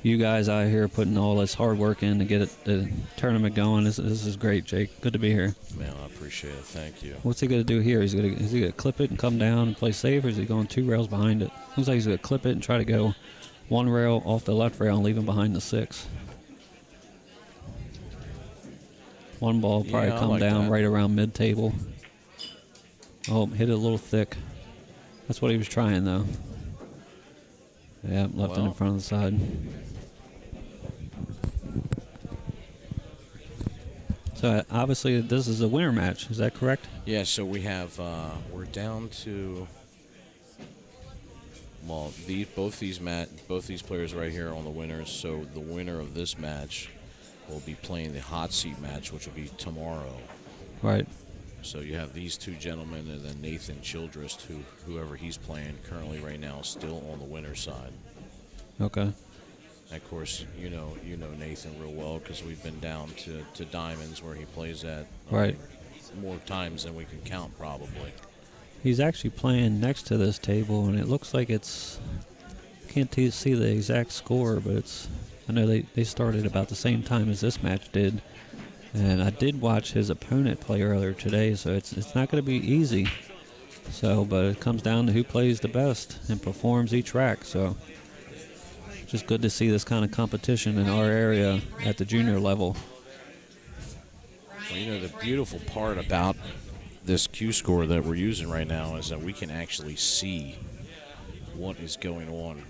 you guys out here putting all this hard work in to get the tournament going. This is great, Jake. Good to be here. Man, I appreciate it. Thank you. What's he going to do here? Is he going to clip it and come down and play safe, or is he going 2 rails behind it? Looks like he's going to clip it and try to go 1 rail off the left rail and leave him behind the 6. One ball will probably come down right around mid-table. Oh, hit it a little thick. That's what he was trying, though. Yeah, left it in front of the side. So obviously this is a winner match. Is that correct? Yeah. So we have we're down to both these players right here on the winners. So the winner of this match will be playing the hot seat match, which will be tomorrow. Right. So you have these two gentlemen, and then Nathan Childress, whoever he's playing currently right now, is still on the winner's side. Okay. And of course, you know Nathan real well because we've been down to Diamonds where he plays at right more times than we can count probably. He's actually playing next to this table, and it looks like can't see the exact score, but I know they started about the same time as this match did. And I did watch his opponent play earlier today, so it's not going to be easy. So, but it comes down to who plays the best and performs each rack. So, just good to see this kind of competition in our area at the junior level. Well, the beautiful part about this Q score that we're using right now is that we can actually see what is going on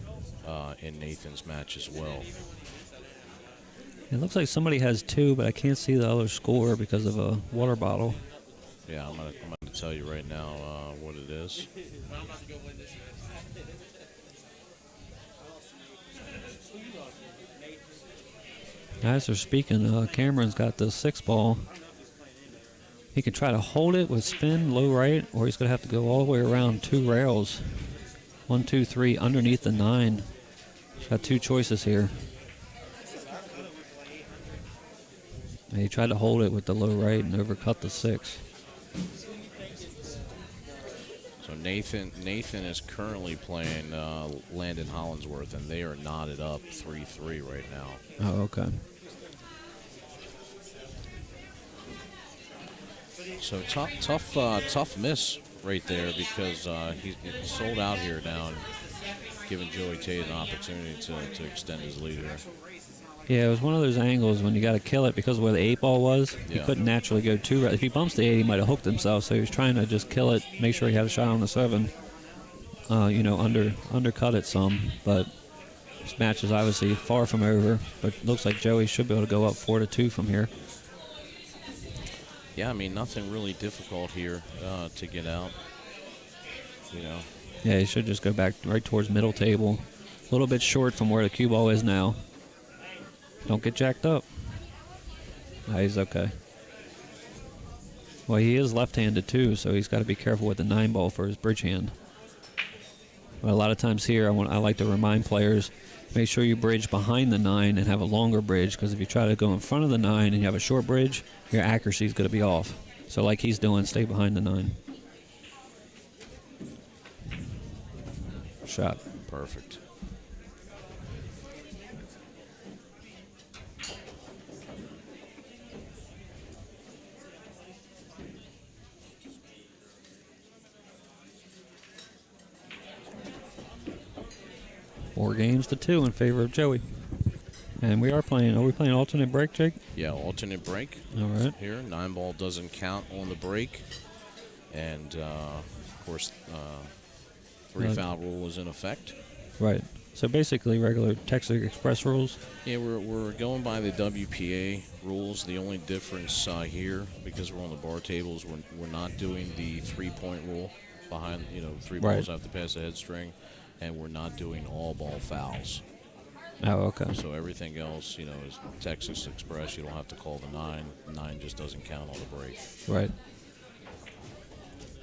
in Nathan's match as well. It looks like somebody has 2, but I can't see the other score because of a water bottle. Yeah, I'm gonna tell you right now what it is. As they're speaking, Cameron's got the 6 ball. He can try to hold it with spin, low right, or he's going to have to go all the way around 2 rails. 1, 2, 3, underneath the 9. He's got 2 choices here. And he tried to hold it with the low right and overcut the 6. So Nathan is currently playing Landon Hollinsworth, and they are knotted up 3-3 right now. Oh, okay. So tough miss right there because he's sold out here now and giving Joey Tate an opportunity to extend his lead here. Yeah, it was one of those angles when you got to kill it because of where the 8 ball was. He couldn't naturally go 2 rails. If he bumps the 8, he might have hooked himself. So he was trying to just kill it, make sure he had a shot on the 7. Undercut it some, but This match is obviously far from over, but looks like Joey should be able to go up 4-2 from here. Yeah, I mean, nothing really difficult here to get out, you know. Yeah, he should just go back right towards middle table. A little bit short from where the cue ball is now. Don't get jacked up. He's okay. Well, he is left-handed too, so he's got to be careful with the 9 ball for his bridge hand. But a lot of times here, I like to remind players, make sure you bridge behind the 9 and have a longer bridge, because if you try to go in front of the 9 and you have a short bridge, your accuracy is going to be off. So like he's doing, stay behind the 9. Shot. Perfect. 4 games to 2 in favor of Joey. And we are playing, are we playing alternate break, Jake? Yeah, alternate break. All right. Here, 9 ball doesn't count on the break. And, of course, 3 foul rule is in effect. Right. So basically regular Texas Express rules. Yeah, we're going by the WPA rules. The only difference here, because we're on the bar tables, we're not doing the 3-point rule behind, 3 balls have to pass the head string, and we're not doing all ball fouls. Oh, okay. So everything else, is Texas Express. You don't have to call the 9. 9 just doesn't count on the break. Right.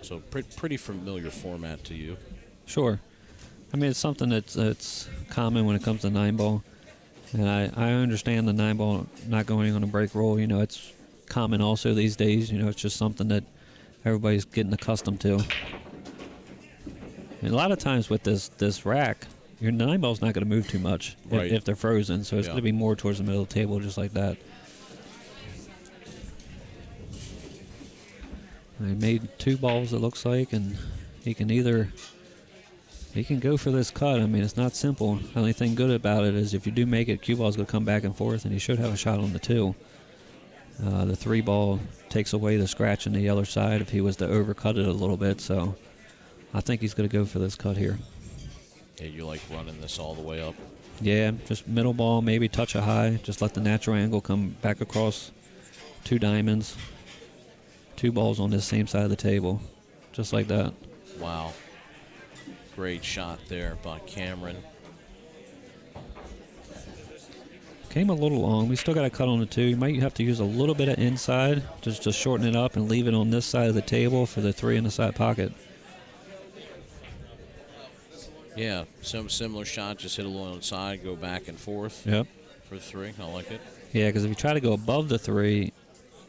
So pretty familiar format to you. Sure. I mean, it's something that's common when it comes to 9 ball. And I understand the 9 ball not going on a break roll. It's common also these days. It's just something that everybody's getting accustomed to. And a lot of times with this rack, your 9 ball's not going to move too much if they're frozen. So it's going to be more towards the middle of the table, just like that. I made 2 balls, it looks like, and he can go for this cut. I mean, it's not simple. The only thing good about it is if you do make it, cue ball's going to come back and forth, and he should have a shot on the 2. The 3 ball takes away the scratch on the other side if he was to overcut it a little bit. So I think he's going to go for this cut here. Yeah, you like running this all the way up? Yeah, just middle ball, maybe touch a high. Just let the natural angle come back across 2 diamonds. 2 balls on this same side of the table, just like that. Wow. Great shot there by Cameron. Came a little long. We still got a cut on the 2. You might have to use a little bit of inside, just to shorten it up and leave it on this side of the table for the 3 in the side pocket. Yeah, some similar shot. Just hit a little inside, go back and forth. Yep. For 3. I like it. Yeah, because if you try to go above the 3,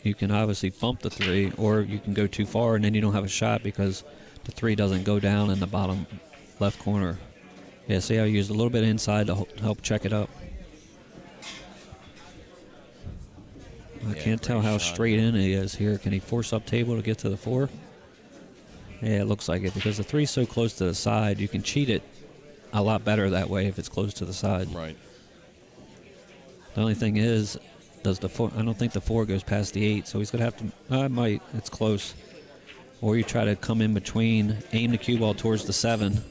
you can obviously bump the 3, or you can go too far and then you don't have a shot because the 3 doesn't go down in the bottom left corner. Yeah, see how I used a little bit inside to help check it up. I can't tell how straight in he is here. Can he force up table to get to the 4? Yeah, it looks like it, because the 3's so close to the side, you can cheat it a lot better that way if it's close to the side. Right. The only thing is, does the 4? I don't think the 4 goes past the 8, so he's gonna have to. It might. It's close. Or you try to come in between, aim the cue ball towards the 7,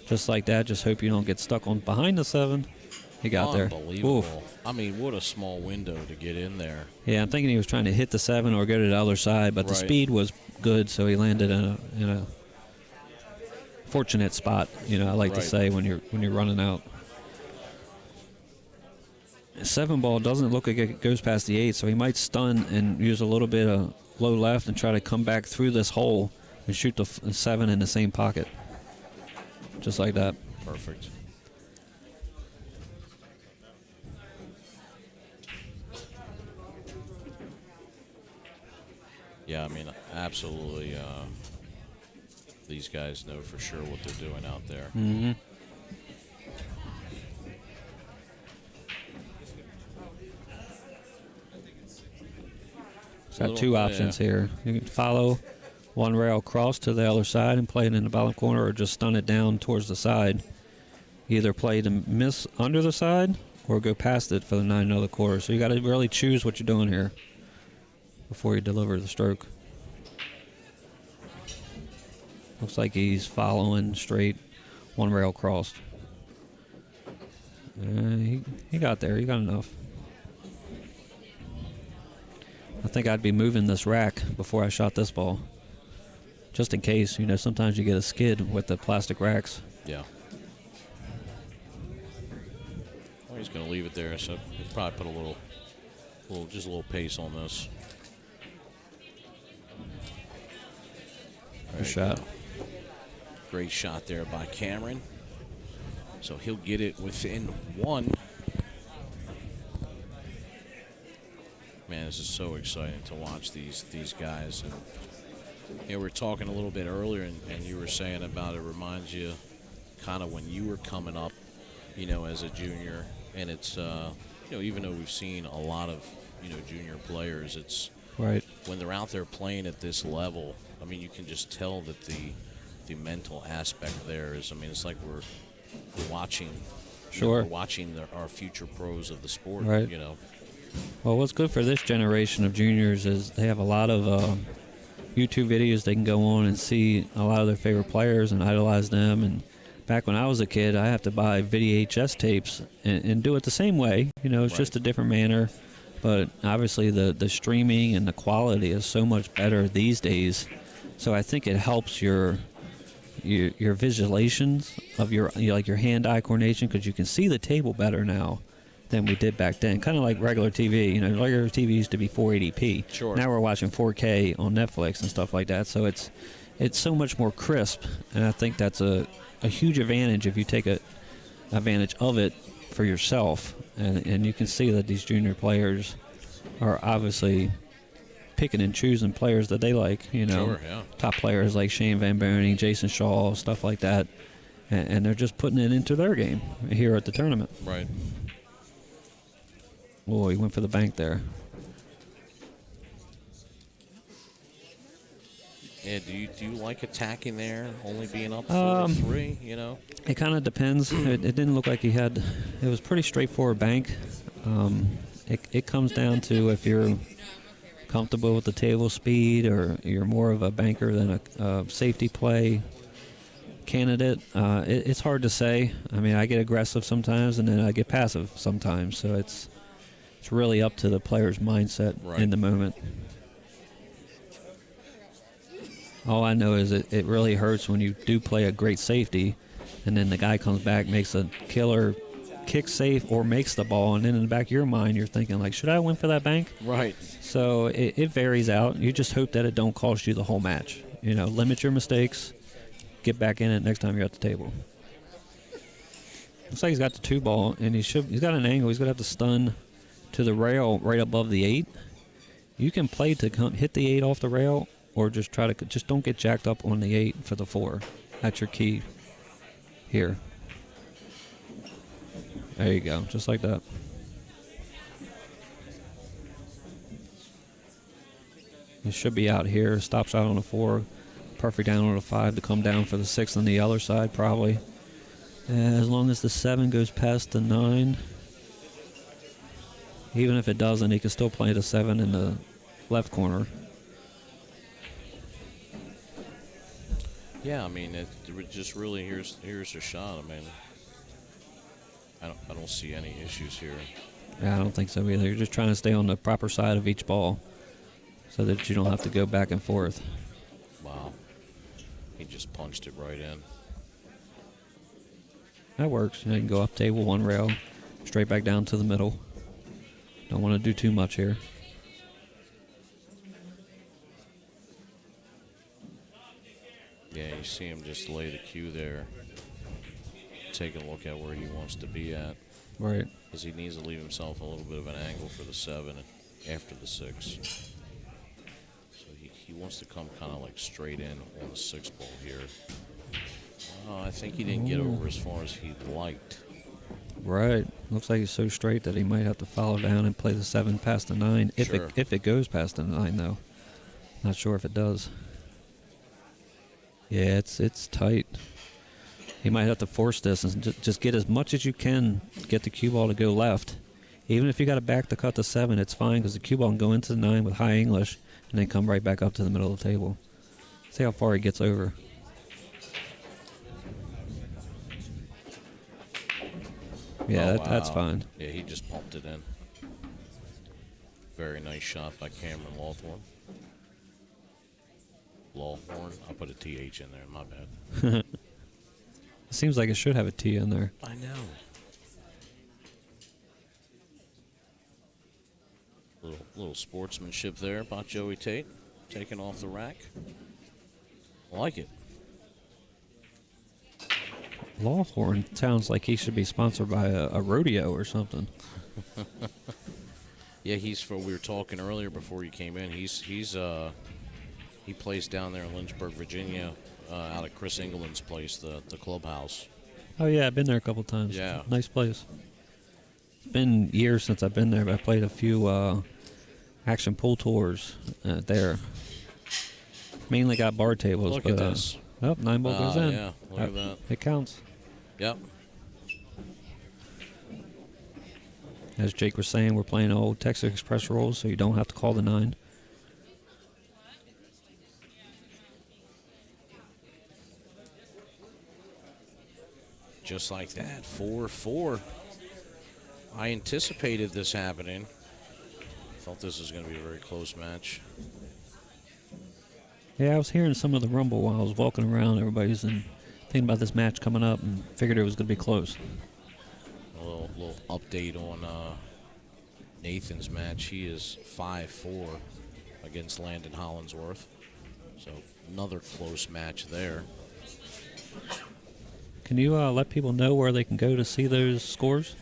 just like that. Just hope you don't get stuck on behind the 7. He got there. Unbelievable. Oof. I mean, what a small window to get in there. Yeah, I'm thinking he was trying to hit the 7 or go to the other side, but the speed was good, so he landed in a fortunate spot. I like to say when you're running out. 7 ball doesn't look like it goes past the 8, so he might stun and use a little bit of low left and try to come back through this hole and shoot the 7 in the same pocket. Just like that. Perfect. Yeah, I mean, absolutely. These guys know for sure what they're doing out there. Mm-hmm. Got 2 options here. You can follow one rail across to the other side and play it in the bottom corner, or just stun it down towards the side. Either play to miss under the side or go past it for the 9 another quarter. So you got to really choose what you're doing here before you deliver the stroke. Looks like he's following straight, one rail crossed. He got there. He got enough. I think I'd be moving this rack before I shot this ball, just in case. You know, sometimes you get a skid with the plastic racks. Yeah. Well, he's going to leave it there, so he'll probably put just a little pace on this. Good shot. Great shot there by Cameron. So he'll get it within one. Man, this is so exciting to watch these guys. And we were talking a little bit earlier, and you were saying about it reminds you kind of when you were coming up, you know, as a junior. And it's, you know, even though we've seen a lot of, you know, junior players, it's right when they're out there playing at this level. I mean, you can just tell that the mental aspect there is. I mean, it's like we're watching. Sure. We're watching our future pros of the sport. Right. You know. Well, what's good for this generation of juniors is they have a lot of YouTube videos they can go on and see a lot of their favorite players and idolize them. And back when I was a kid, I have to buy VHS tapes and do it the same way. You know, it's just a different manner. But obviously the streaming and the quality is so much better these days. So I think it helps your visualizations of your hand-eye coordination, because you can see the table better now than we did back then. Kind of like regular TV. You know, regular TV used to be 480p. Sure. Now we're watching 4K on Netflix and stuff like that. So it's so much more crisp, and I think that's a huge advantage if you take advantage of it for yourself. And you can see that these junior players are obviously picking and choosing players that they like, you know. Sure, yeah. Top players like Shane Van Boning, Jason Shaw, stuff like that. And they're just putting it into their game here at the tournament. Right. Oh, he went for the bank there. Yeah, do you like attacking there, only being up 4-3, you know? It kind of depends. It didn't look like he had. It was pretty straightforward bank. It comes down to if you're comfortable with the table speed, or you're more of a banker than a safety play candidate. It's hard to say. I mean, I get aggressive sometimes, and then I get passive sometimes. So it's really up to the player's mindset in the moment. All I know is it really hurts when you do play a great safety, and then the guy comes back, makes a killer kick safe, or makes the ball, and then in the back of your mind you're thinking, like, should I win for that bank? Right. So it varies out. You just hope that it don't cost you the whole match. You know, limit your mistakes, get back in it next time you're at the table. Looks like he's got the 2 ball, and he's got an angle. He's going to have to stun to the rail right above the 8. You can play to hit the 8 off the rail, or just don't get jacked up on the 8 for the 4. That's your key here. There you go, just like that. It should be out here. Stop shot on the 4. Perfect down on the 5 to come down for the 6 on the other side, probably. As long as the 7 goes past the 9. Even if it doesn't, he can still play the 7 in the left corner. Yeah, I mean, it just really here's a shot. I mean, I don't see any issues here. Yeah, I don't think so either. You're just trying to stay on the proper side of each ball so that you don't have to go back and forth. Wow. He just punched it right in. That works. You can go up table 1 rail, straight back down to the middle. Don't want to do too much here. Yeah, you see him just lay the cue there. Take a look at where he wants to be at. Right. Because he needs to leave himself a little bit of an angle for the 7 after the 6. So he wants to come kind of like straight in on the 6 ball here. Oh, I think he didn't get over as far as he liked. Right. Looks like he's so straight that he might have to follow down and play the 7 past the 9. If it goes past the 9, though. Not sure if it does. Yeah, it's tight. He might have to force this and just get as much as you can, get the cue ball to go left. Even if you got to back to cut the 7, it's fine, because the cue ball can go into the 9 with high English and then come right back up to the middle of the table. See how far he gets over. Yeah, Oh, that's wow. fine. Yeah, he just pumped it in. Very nice shot by Cameron Lawthorne. Lawhorn. I put a TH in there. My bad. It seems like it should have a T in there. I know. Little sportsmanship there by Joey Tate, taking off the rack. I like it. Lawhorn sounds like he should be sponsored by a rodeo or something. Yeah, we were talking earlier before you came in. He plays down there in Lynchburg, Virginia, out at Chris England's place, the clubhouse. Oh yeah, I've been there a couple times. Yeah. Nice place. It's been years since I've been there, but I played a few action pool tours there. Mainly got bar tables. Look but, at this. Oh, 9 ball goes in. Yeah, look at that. It counts. Yep. As Jake was saying, we're playing old Texas Express rolls, so you don't have to call the 9. Just like that, 4-4. I anticipated this happening. Thought this was going to be a very close match. Yeah, I was hearing some of the rumble while I was walking around. Everybody's thinking about this match coming up and figured it was going to be close. A little update on Nathan's match. He is 5-4 against Landon Hollinsworth. So another close match there. Can you let people know where they can go to see those scores?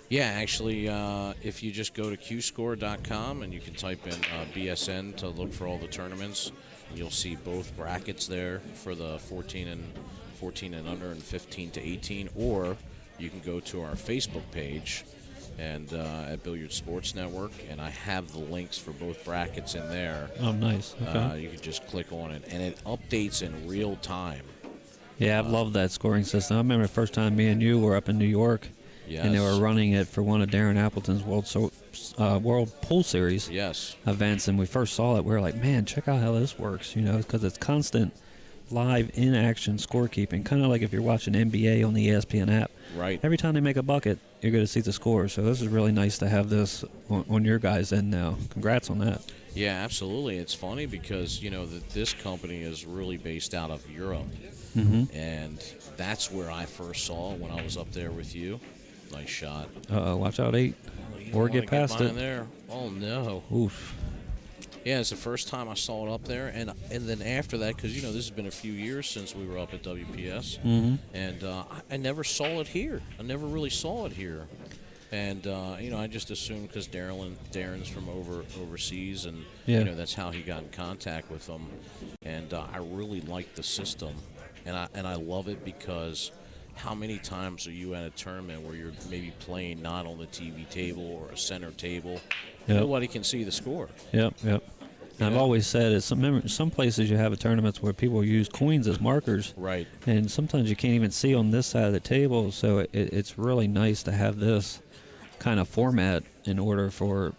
Yeah, actually, if you just go to qscore.com and you can type in BSN to look for all the tournaments, you'll see both brackets there for the 14 and under and 15 to 18, or you can go to our Facebook page and at Billiard Sports Network, and I have the links for both brackets in there. Oh, nice. Okay. You can just click on it, and it updates in real time. Yeah, I've loved that scoring system. I remember the first time me and you were up in New York, and they were running it for one of Darren Appleton's World Pool Series events, and we first saw it. We were like, man, check out how this works, because it's constant live in-action scorekeeping, kind of like if you're watching NBA on the ESPN app. Right. Every time they make a bucket, you're going to see the score. So this is really nice to have this on your guys' end now. Congrats on that. Yeah, absolutely. It's funny because, that this company is really based out of Europe. Mm-hmm. And that's where I first saw it when I was up there with you. Nice shot. Uh-oh, watch out, 8. Or get past it. There. Oh, no. Oof. Yeah, it's the first time I saw it up there. And then after that, because, this has been a few years since we were up at WPS. Mm-hmm. And I never saw it here. I never really saw it here. And, I just assumed because Darren's from overseas, and, that's how he got in contact with them. And I really like the system. And I love it because how many times are you at a tournament where you're maybe playing not on the TV table or a center table? Yep. Nobody can see the score. Yep. And I've always said it's some places you have tournaments where people use coins as markers. Right. And sometimes you can't even see on this side of the table, so it's really nice to have this kind of format in order for,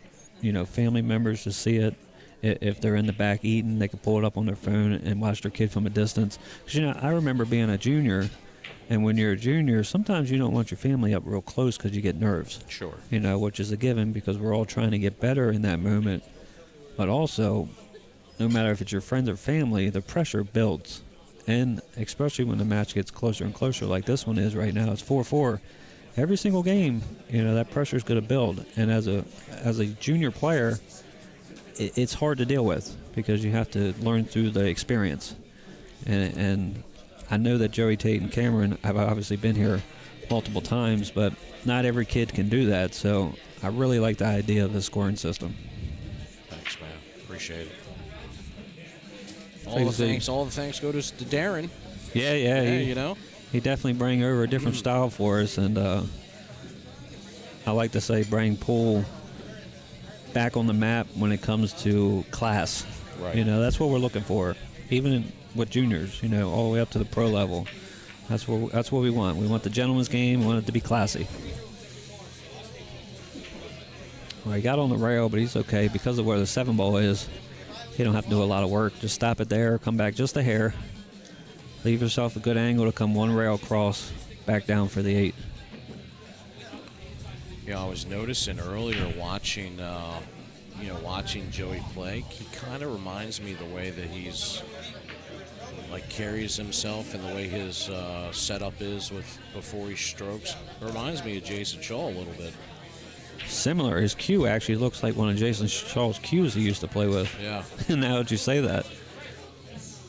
family members to see it. If they're in the back eating, they can pull it up on their phone and watch their kid from a distance. Because, I remember being a junior, and when you're a junior, sometimes you don't want your family up real close because you get nerves. Sure. Which is a given because we're all trying to get better in that moment. But also, no matter if it's your friends or family, the pressure builds. And especially when the match gets closer and closer like this one is right now, it's 4-4. Every single game, that pressure is going to build. And as a junior player, it's hard to deal with because you have to learn through the experience. And I know that Joey Tate and Cameron have obviously been here multiple times, but not every kid can do that. So I really like the idea of the scoring system. Thanks, man. Appreciate it. Thanks. All the thanks go to Darren. Yeah. He definitely bring over a different style for us, and I like to say bring pool back on the map when it comes to class. Right. That's what we're looking for, even with juniors. All the way up to the pro level. That's what we want. We want the gentleman's game. We want it to be classy. Well, he got on the rail, but he's okay because of where the 7 ball is. He don't have to do a lot of work. Just stop it there, come back just a hair. Leave yourself a good angle to come one rail across, back down for the 8. I was noticing earlier watching, watching Joey play. He kind of reminds me the way that he's carries himself and the way his setup is before he strokes. It reminds me of Jason Shaw a little bit. Similar. His cue actually looks like one of Jason Shaw's cues he used to play with. Yeah. Now that you say that,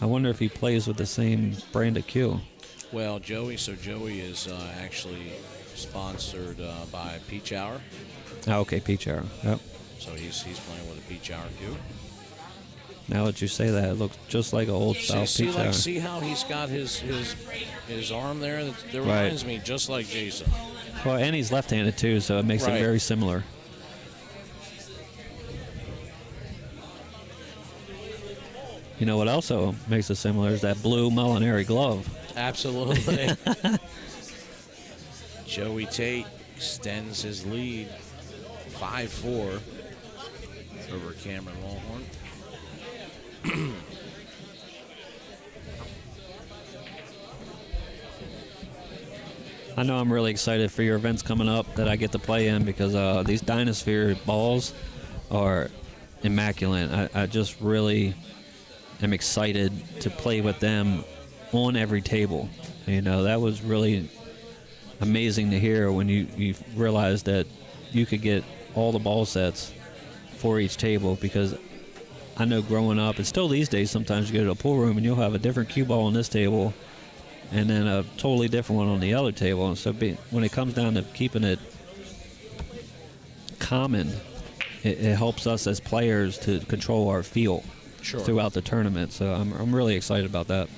I wonder if he plays with the same brand of cue. Well, Joey is actually sponsored by Peach Hour. Oh, okay, Peach Hour. Yep. So he's playing with a Peach Hour cue. Now that you say that, it looks just like an old style Peach Hour. See how he's got his arm there? That reminds me just like Jason. Well, and he's left-handed too, so it makes it very similar. You know what also makes it similar is that blue Molinari glove. Absolutely. Joey Tate extends his lead 5-4 over Cameron Walhorn. I know I'm really excited for your events coming up that I get to play in because these DynaSphere balls are immaculate. I just really am excited to play with them on every table. That was really amazing to hear when you realized that you could get all the ball sets for each table, because I know growing up, and still these days, sometimes you go to a pool room and you'll have a different cue ball on this table and then a totally different one on the other table. And so when it comes down to keeping it common, it helps us as players to control our feel throughout the tournament. So I'm really excited about that.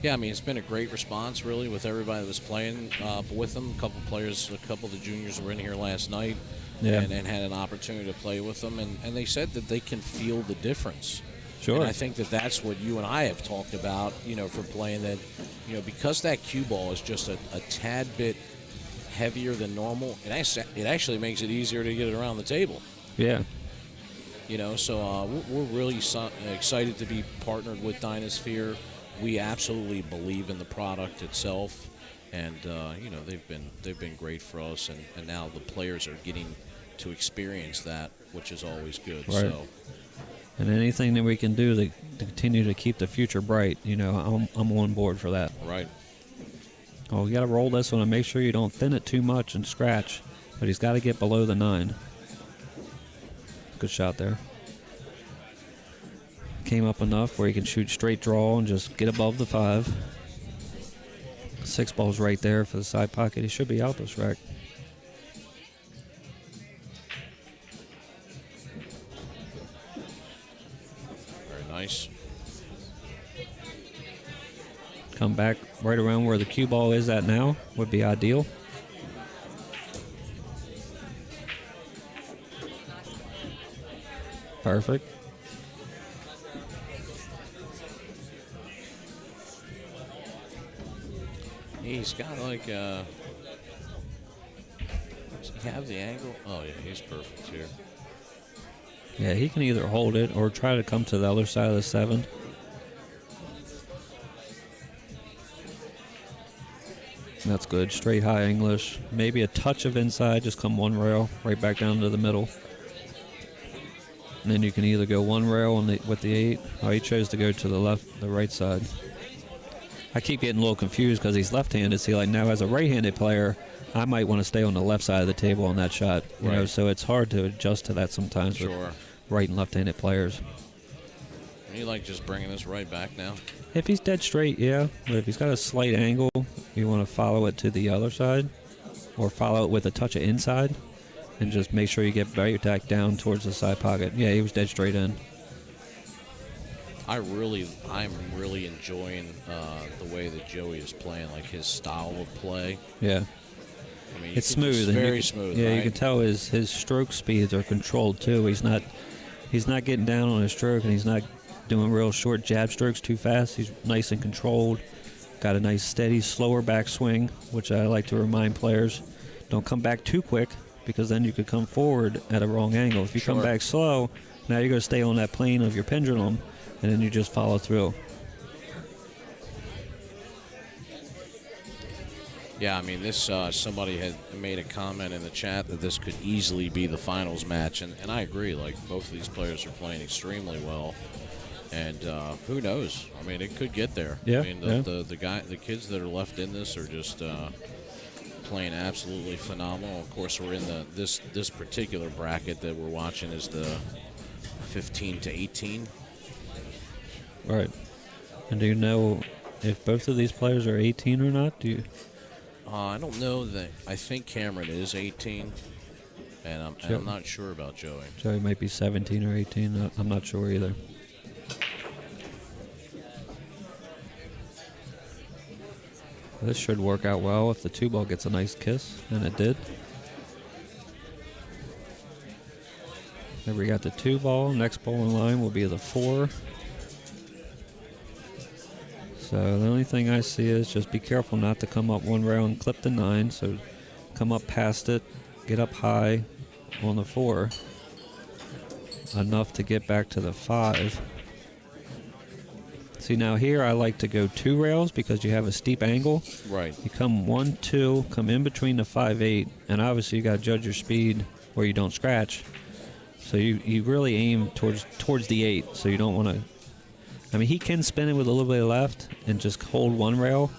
Yeah, it's been a great response, really, with everybody that was playing with them. A couple of the juniors were in here last night and had an opportunity to play with them, and they said that they can feel the difference. Sure. And I think that's what you and I have talked about, for playing that, because that cue ball is just a tad bit heavier than normal, it actually makes it easier to get it around the table. Yeah. So we're really excited to be partnered with DynaSphere. We absolutely believe in the product itself, and they've been great for us, and now the players are getting to experience that, which is always good. Right. So, and anything that we can do to continue to keep the future bright, I'm on board for that. Right. Oh, you got to roll this one and make sure you don't thin it too much and scratch, but he's got to get below the 9. Good shot there. Came up enough where he can shoot straight draw and just get above the 5. 6 balls right there for the side pocket. He should be out this rack. Very nice. Come back right around where the cue ball is at now would be ideal. Perfect. He's got does he have the angle? Oh yeah, he's perfect here. Yeah, he can either hold it or try to come to the other side of the 7. That's good. Straight high English. Maybe a touch of inside, just come 1 rail, right back down to the middle. And then you can either go 1 rail with the 8. Oh, he chose to go to the right side. I keep getting a little confused because he's left-handed. See, now as a right-handed player, I might want to stay on the left side of the table on that shot. You know, so it's hard to adjust to that sometimes with right and left-handed players. Are you just bringing this right back now? If he's dead straight, yeah. But if he's got a slight angle, you want to follow it to the other side or follow it with a touch of inside and just make sure you get right back down towards the side pocket. Yeah, he was dead straight in. I'm really enjoying the way that Joey is playing, his style of play. Yeah. It's smooth. Very smooth. Yeah, right? you can tell his stroke speeds are controlled too. He's not getting down on his stroke, and he's not doing real short jab strokes too fast. He's nice and controlled. Got a nice steady, slower backswing, which I like to remind players. Don't come back too quick, because then you could come forward at a wrong angle. If you come back slow, now you're going to stay on that plane of your pendulum, and then you just follow through. Yeah, I mean, this somebody had made a comment in the chat that this could easily be the finals match, and I agree. Like, both of these players are playing extremely well, and who knows? I mean, it could get there. Yeah, I mean, the kids that are left in this are just playing absolutely phenomenal. Of course, we're in this particular bracket that we're watching is the 15 to 18. Right. And do you know if both of these players are 18 or not? Do you? I don't know that. I think Cameron is 18, and I'm not sure about Joey. Joey might be 17 or 18. I'm not sure either. This should work out well if the 2-ball gets a nice kiss, and it did. There we got the 2-ball. Next ball in line will be the 4. So the only thing I see is just be careful not to come up one rail and clip the 9. So come up past it, get up high on the 4. Enough to get back to the 5. See, now here I like to go 2 rails because you have a steep angle. Right. You come 1, 2, come in between the 5, 8, and obviously you got to judge your speed where you don't scratch. So you really aim towards the 8, so you don't want to. I mean, he can spin it with a little bit of left and just hold 1 rail.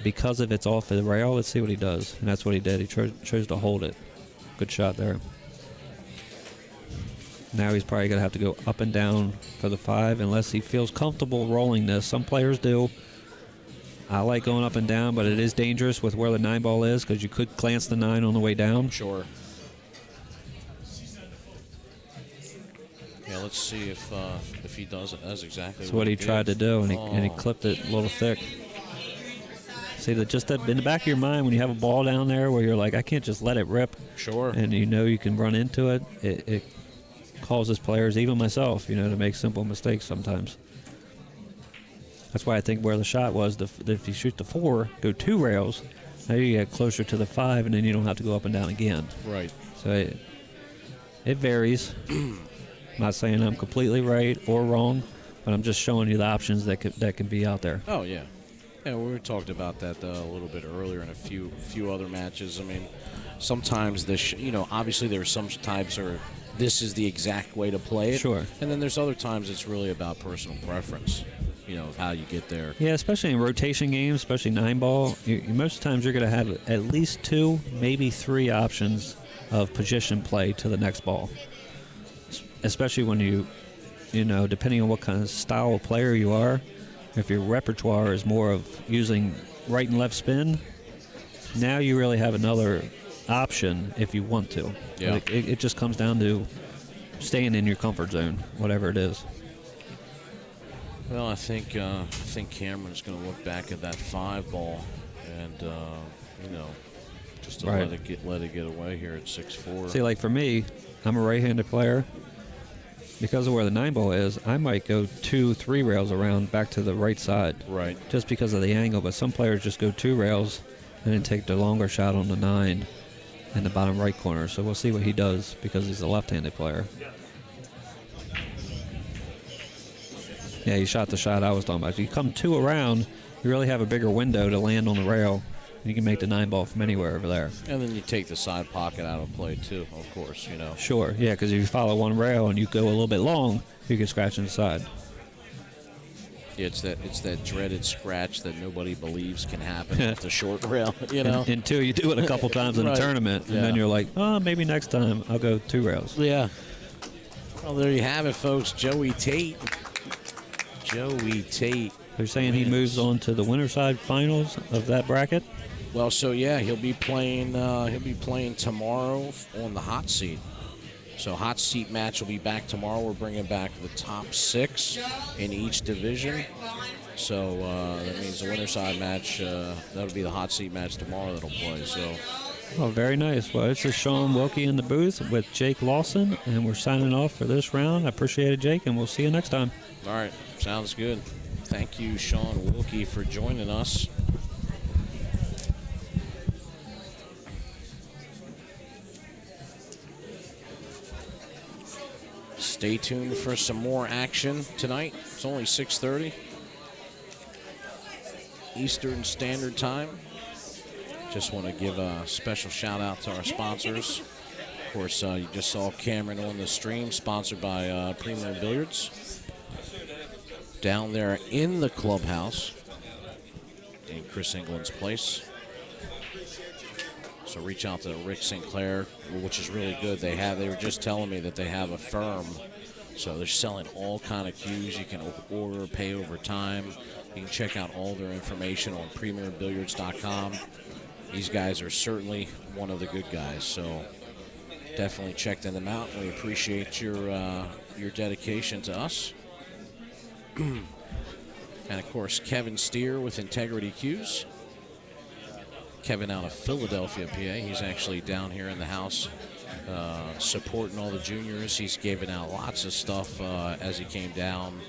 Because if it's off the rail, let's see what he does. And that's what he did. He chose to hold it. Good shot there. Now he's probably going to have to go up and down for the 5 unless he feels comfortable rolling this. Some players do. I like going up and down, but it is dangerous with where the 9-ball is because you could glance the 9 on the way down. Sure. Yeah, let's see if he does it. That's exactly what he tried to do, and he clipped it a little thick. See, that just in the back of your mind when you have a ball down there where you're like, I can't just let it rip. Sure. And you know you can run into it. It causes players, even myself, to make simple mistakes sometimes. That's why I think where the shot was, if you shoot the 4, go 2 rails, now you get closer to the 5, and then you don't have to go up and down again. Right. So it varies. I'm not saying I'm completely right or wrong, but I'm just showing you the options that can be out there. Oh, yeah. Yeah, we talked about that a little bit earlier in a few other matches. I mean, sometimes obviously there's some times where this is the exact way to play it. Sure. And then there's other times it's really about personal preference, of how you get there. Yeah, especially in rotation games, especially 9-ball, most times you're going to have at least 2, maybe 3 options of position play to the next ball. Especially when you depending on what kind of style of player you are, if your repertoire is more of using right and left spin, now you really have another option if you want to. Yeah. It just comes down to staying in your comfort zone, whatever it is. Well, I think Cameron's going to look back at that 5-ball and just to right. let it get away here at 6-4. See, like for me, I'm a right-handed player. Because of where the 9-ball is, I might go 2, 3 rails around back to the right side. Right. Just because of the angle. But some players just go 2 rails and then take the longer shot on the 9 in the bottom right corner. So we'll see what he does because he's a left-handed player. Yeah, he shot the shot I was talking about. If you come 2 around, you really have a bigger window to land on the rail. You can make the 9-ball from anywhere over there. And then you take the side pocket out of play, too, of course, Sure, yeah, because if you follow 1 rail and you go a little bit long, you can scratch inside. Yeah, it's that dreaded scratch that nobody believes can happen off the short rail, Until you do it a couple times in right. a tournament, and then you're like, oh, maybe next time I'll go 2 rails. Yeah. Well, there you have it, folks. Joey Tate. They're saying he moves on to the winner side finals of that bracket. Well, so yeah, he'll be playing tomorrow on the hot seat. So hot seat match will be back tomorrow. We're bringing back the top 6 in each division. So that means the winner side match, that'll be the hot seat match tomorrow that'll play. So. Oh, very nice. Well, this is Sean Wilkie in the booth with Jake Lawson, and we're signing off for this round. I appreciate it, Jake, and we'll see you next time. All right, sounds good. Thank you, Sean Wilkie, for joining us. Stay tuned for some more action tonight. It's only 6:30 Eastern Standard Time. Just want to give a special shout out to our sponsors. Of course, you just saw Cameron on the stream, sponsored by Premier Billiards. Down there in the clubhouse in Chris England's place. So reach out to Rick Sinclair, which is really good. They were just telling me that they have a firm. So they're selling all kind of cues. You can order, pay over time. You can check out all their information on premierbilliards.com. These guys are certainly one of the good guys. So definitely check them out. We appreciate your dedication to us. And of course, Kevin Steer with Integrity Cues. Kevin out of Philadelphia, PA. He's actually down here in the house supporting all the juniors. He's given out lots of stuff as he came down.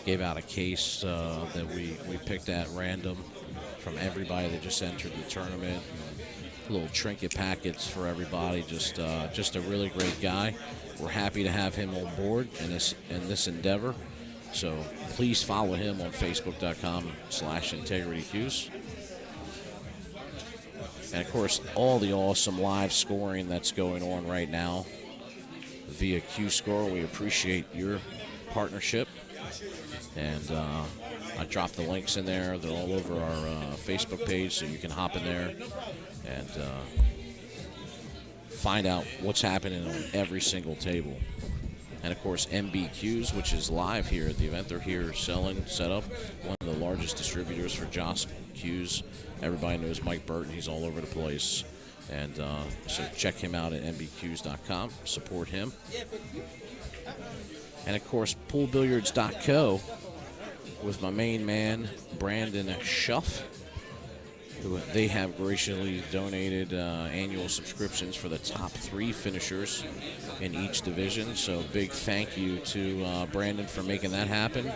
Gave out a case that we picked at random from everybody that just entered the tournament. Little trinket packets for everybody. Just a really great guy. We're happy to have him on board in this endeavor. So please follow him on Facebook.com/IntegrityCues. And, of course, all the awesome live scoring that's going on right now via Q-Score. We appreciate your partnership. And I dropped the links in there. They're all over our Facebook page, so you can hop in there and find out what's happening on every single table. And, of course, MBQs, which is live here at the event. They're here selling, set up. One of the largest distributors for Joss Cues. Everybody knows Mike Burton. He's all over the place. And so check him out at mbqs.com. Support him. And, of course, poolbilliards.co with my main man, Brandon Schuff. They have graciously donated annual subscriptions for the top 3 finishers in each division. So big thank you to Brandon for making that happen.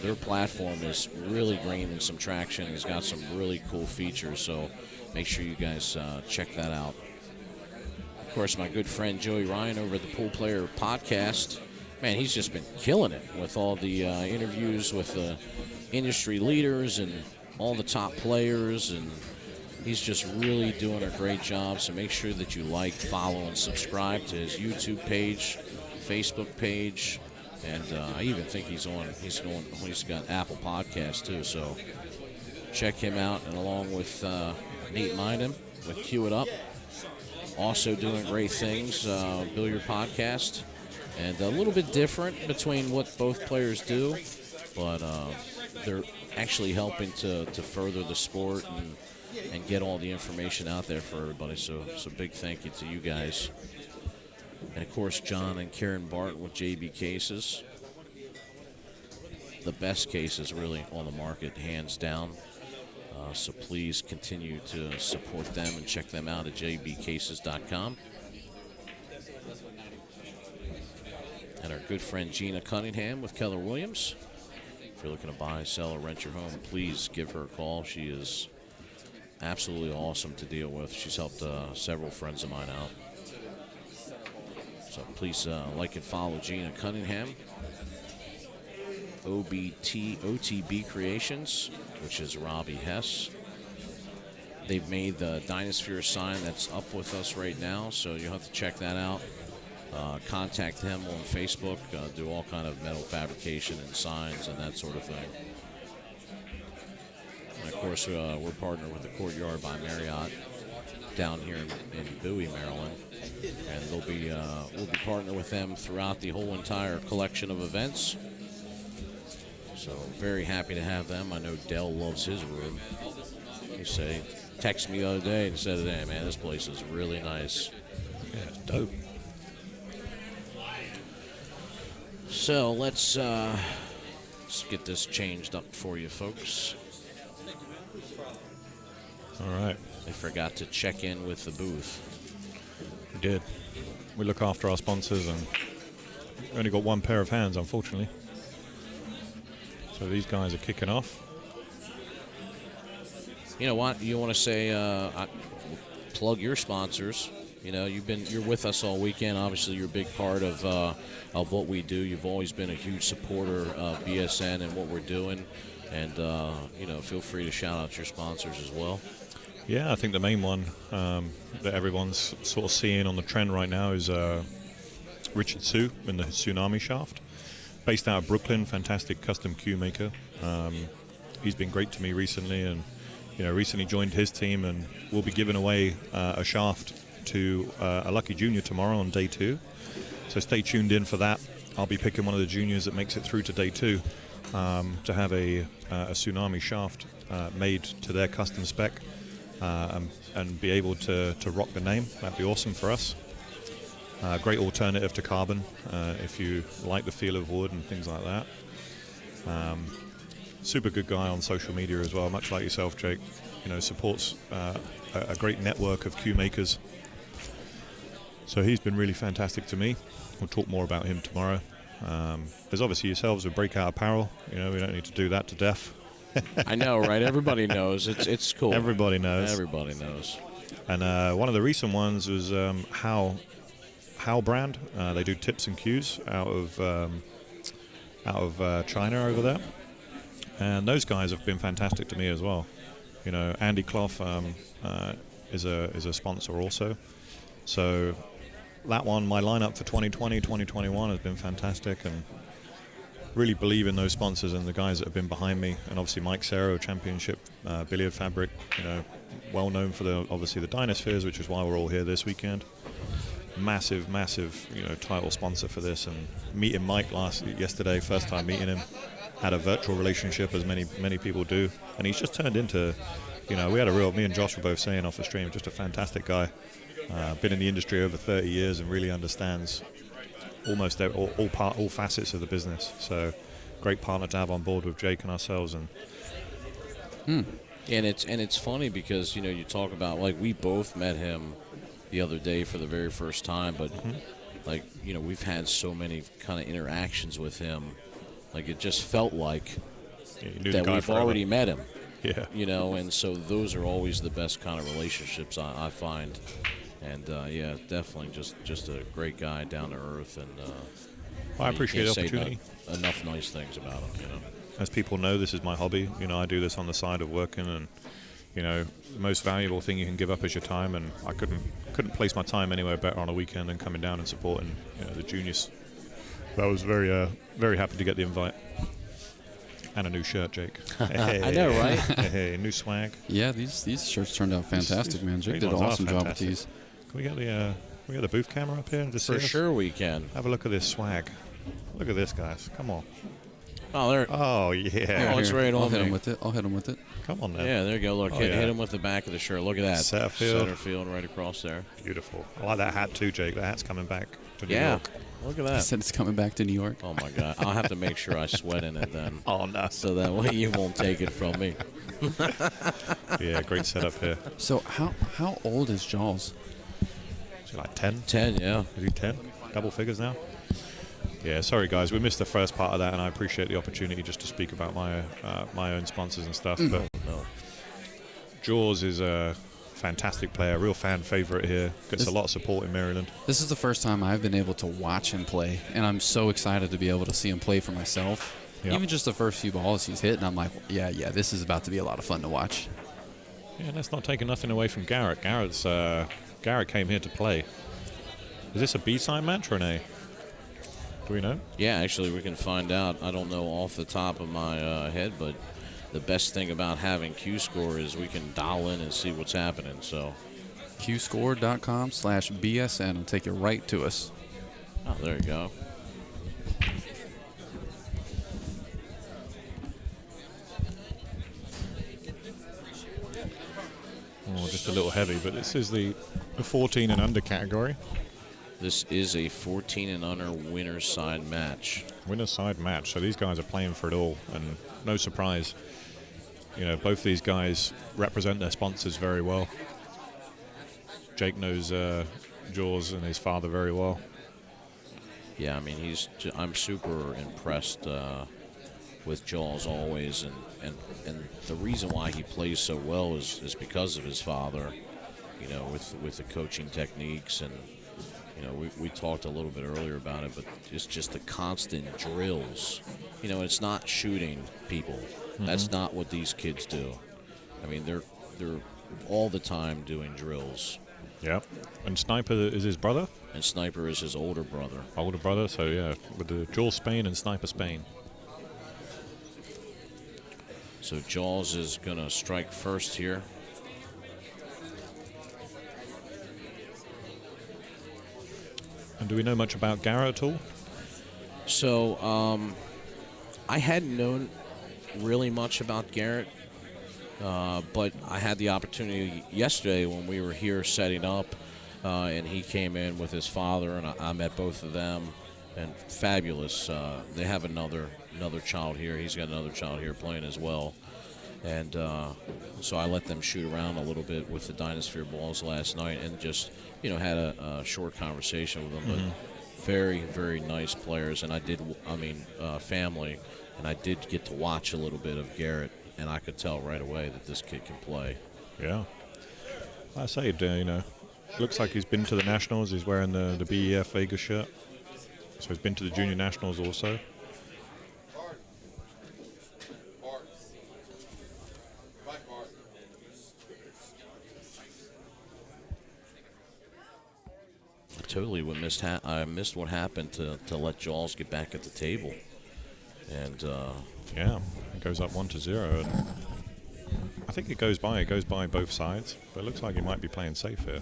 Their platform is really gaining some traction. He's got some really cool features, so make sure you guys check that out. Of course, my good friend Joey Ryan over at the Pool Player Podcast. Man, he's just been killing it with all the interviews with the industry leaders and all the top players, and he's just really doing a great job. So make sure that you like, follow, and subscribe to his YouTube page, Facebook page, and I even think he's got Apple Podcasts too. So check him out, and along with Nate Mineham with Cue It Up, also doing great things, Billiard Podcast, and a little bit different between what both players do, but they're actually helping to further the sport and get all the information out there for everybody. So big thank you to you guys. And, of course, John and Karen Barton with JB Cases. The best cases really on the market, hands down. So please continue to support them and check them out at jbcases.com. And our good friend Gina Cunningham with Keller Williams. If you're looking to buy, sell, or rent your home, please give her a call. She is absolutely awesome to deal with. She's helped several friends of mine out. So please like and follow Gina Cunningham. OTB Creations, which is Robbie Hess. They've made the DynaSpeheres sign that's up with us right now, so you'll have to check that out. Contact him on Facebook, do all kind of metal fabrication and signs and that sort of thing. And, of course, we're partnered with the Courtyard by Marriott down here in Bowie, Maryland. And we'll be partnered with them throughout the whole entire collection of events. So very happy to have them. I know Dell loves his room. He texted me the other day and said, "Hey man, this place is really nice." Yeah, it's dope. So let's get this changed up for you folks. All right. I forgot to check in with the booth. We did. We look after our sponsors, and we only got one pair of hands, unfortunately. So these guys are kicking off. You know what? You want to say, plug your sponsors. You know, you're with us all weekend. Obviously, you're a big part of what we do. You've always been a huge supporter of BSN and what we're doing. And, you know, feel free to shout out your sponsors as well. Yeah, I think the main one that everyone's sort of seeing on the trend right now is Richard Su in the Tsunami Shaft. Based out of Brooklyn, fantastic custom cue maker. He's been great to me recently, and recently joined his team, and we'll be giving away a shaft to a lucky junior tomorrow on day 2. So stay tuned in for that. I'll be picking one of the juniors that makes it through to day 2 to have a Tsunami shaft made to their custom spec and be able to rock the name. That'd be awesome for us. Great alternative to carbon if you like the feel of wood and things like that. Super good guy on social media as well, much like yourself, Jake. Supports a great network of cue makers. So he's been really fantastic to me. We'll talk more about him tomorrow. There's obviously yourselves with Breakout Apparel. We don't need to do that to death. I know, right? Everybody knows. It's cool. Everybody knows. Everybody knows. And one of the recent ones was How brand. They do tips and cues out of China over there. And those guys have been fantastic to me as well. Andy Clough is a sponsor also. So that one, my lineup for 2020, 2021 has been fantastic, and really believe in those sponsors and the guys that have been behind me. And obviously Mike Serro, Championship Billiard Fabric, well known for the DynaSpeheres, which is why we're all here this weekend. Massive title sponsor for this, and meeting Mike yesterday, first time meeting him, had a virtual relationship as many people do, and he's just turned into, me and Josh were both saying off the stream, just a fantastic guy. Been in the industry over 30 years and really understands almost all facets of the business. So great partner to have on board with Jake and ourselves. And it's funny because you talk about, like, we both met him the other day for the very first time, but we've had so many kind of interactions with him, like it just felt like that we've already met him. Yeah. And so those are always the best kind of relationships I find. And definitely just a great guy, down to earth, and I appreciate the opportunity. Enough nice things about him. As people know, this is my hobby. I do this on the side of working, and the most valuable thing you can give up is your time, and I couldn't place my time anywhere better on a weekend than coming down and supporting the juniors. I was very very happy to get the invite. And a new shirt, Jake. I know, right? Hey, new swag. Yeah, these shirts turned out fantastic, man. Jake did an awesome job with these. Can we get the booth camera up here? For sure we can. Have a look at this swag. Look at this, guys. Come on. Oh, there. Oh, yeah. Oh, it's right on. I'll hit him with it. Come on, now. Yeah, there you go. Look, hit him with the back of the shirt. Look at that. Center field right across there. Beautiful. I like that hat too, Jake. That hat's coming back to New York. Look at that. He said it's coming back to New York. Oh, my God. I'll have to make sure I sweat in it then. Oh, no. So that way you won't take it from me. Yeah, great setup here. So how old is Jaws? Is he like 10? 10, yeah. Is he 10? Double figures now? Yeah, sorry, guys. We missed the first part of that, and I appreciate the opportunity just to speak about my own sponsors and stuff. But Jaws is a fantastic player, real fan favorite here. Gets a lot of support in Maryland. This is the first time I've been able to watch him play, and I'm so excited to be able to see him play for myself. Yep. Even just the first few balls he's hit, and I'm like, yeah, this is about to be a lot of fun to watch. Yeah, let's not take nothing away from Garrett. Garrett came here to play. Is this a B-side match or an A? Do we know? Yeah, actually, we can find out. I don't know off the top of my head, but the best thing about having Q-Score is we can dial in and see what's happening. So, qscore.com/BSN will take you right to us. Oh, there you go. Oh, just a little heavy, but this is the 14 and under category. This is a 14 and under winner's side match. Winner's side match. So these guys are playing for it all, and no surprise. Both these guys represent their sponsors very well. Jake knows Jaws and his father very well. Yeah, I mean, I'm super impressed with Jaws always, and the reason why he plays so well is because of his father. With the coaching techniques, and we talked a little bit earlier about it, but it's just the constant drills. It's not shooting people. Mm-hmm. That's not what these kids do. I mean, they're all the time doing drills. Yep. And Sniper is his brother? And Sniper is his older brother. Older brother, so yeah, with the Jaws Spain and Sniper Spain. So Jaws is going to strike first here. And do we know much about Garrett at all? So I hadn't known really much about Garrett, but I had the opportunity yesterday when we were here setting up, and he came in with his father, and I met both of them, and fabulous. They have another child here. He's got another child here playing as well. And so I let them shoot around a little bit with the DynaSphere balls last night and just, had a short conversation with them. But very, very nice players. And family. And I did get to watch a little bit of Garrett, and I could tell right away that this kid can play. Yeah. I say, looks like he's been to the Nationals. He's wearing the BEF Vegas shirt. So he's been to the Junior Nationals also. Totally I missed what happened to let Jaws get back at the table. And yeah, it goes up 1-0. And I think it goes by both sides, but it looks like he might be playing safe here.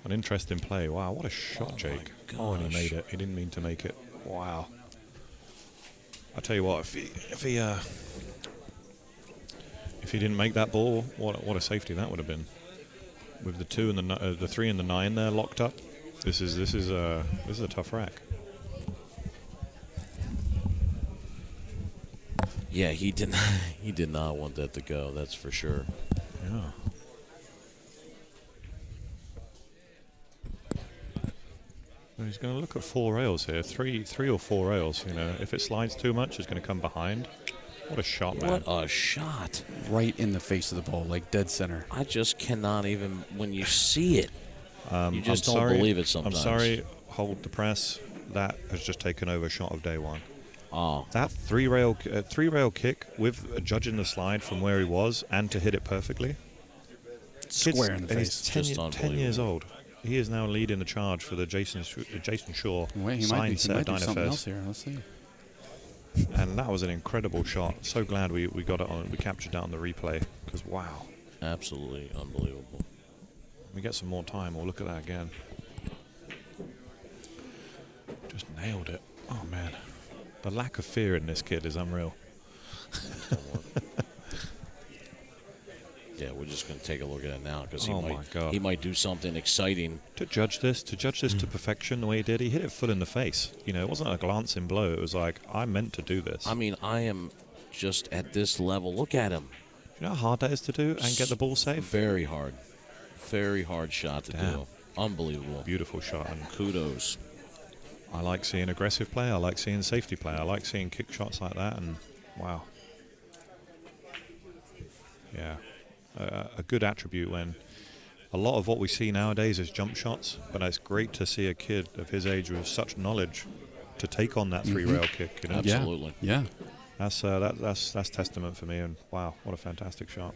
An interesting play. Wow, what a shot, Jake. Oh, and he made it. He didn't mean to make it. Wow. I tell you what, if he didn't make that ball, what a safety that would have been. With the 2 and the 3 and the 9 there locked up, this is a tough rack. Yeah, he did not want that to go. That's for sure. Yeah. Well, he's going to look at 4 rails here, three or 4 rails. If it slides too much, it's going to come behind. What a shot, man! What a shot! Right in the face of the ball, like dead center. I just cannot even. When you see it, you just don't believe it sometimes. I'm sorry. Hold the press. That has just taken over shot of day one. Oh, that three rail kick with judging the slide from where he was and to hit it perfectly. Square in the face. He's 10 years old. He is now leading the charge for the Jason Shaw signed set of DynaSpeheres. Here. Let's see. And that was an incredible shot. So glad we got it on. We captured that on the replay because wow, absolutely unbelievable. We get some more time. We'll look at that again. Just nailed it. Oh man, the lack of fear in this kid is unreal. Yeah, we're just going to take a look at it now because he he might do something exciting. To judge this to perfection the way he did, he hit it full in the face. It wasn't a glancing blow. It was like, I meant to do this. I mean, I am just at this level. Look at him. Do you know how hard that is to do and get the ball safe? Very hard. Very hard shot to do. Unbelievable. Beautiful shot. And kudos. I like seeing aggressive play. I like seeing safety play. I like seeing kick shots like that. And wow. Yeah. A good attribute when a lot of what we see nowadays is jump shots, but it's great to see a kid of his age with such knowledge to take on that 3 rail kick. Absolutely. Yeah. That's testament for me. And wow, what a fantastic shot.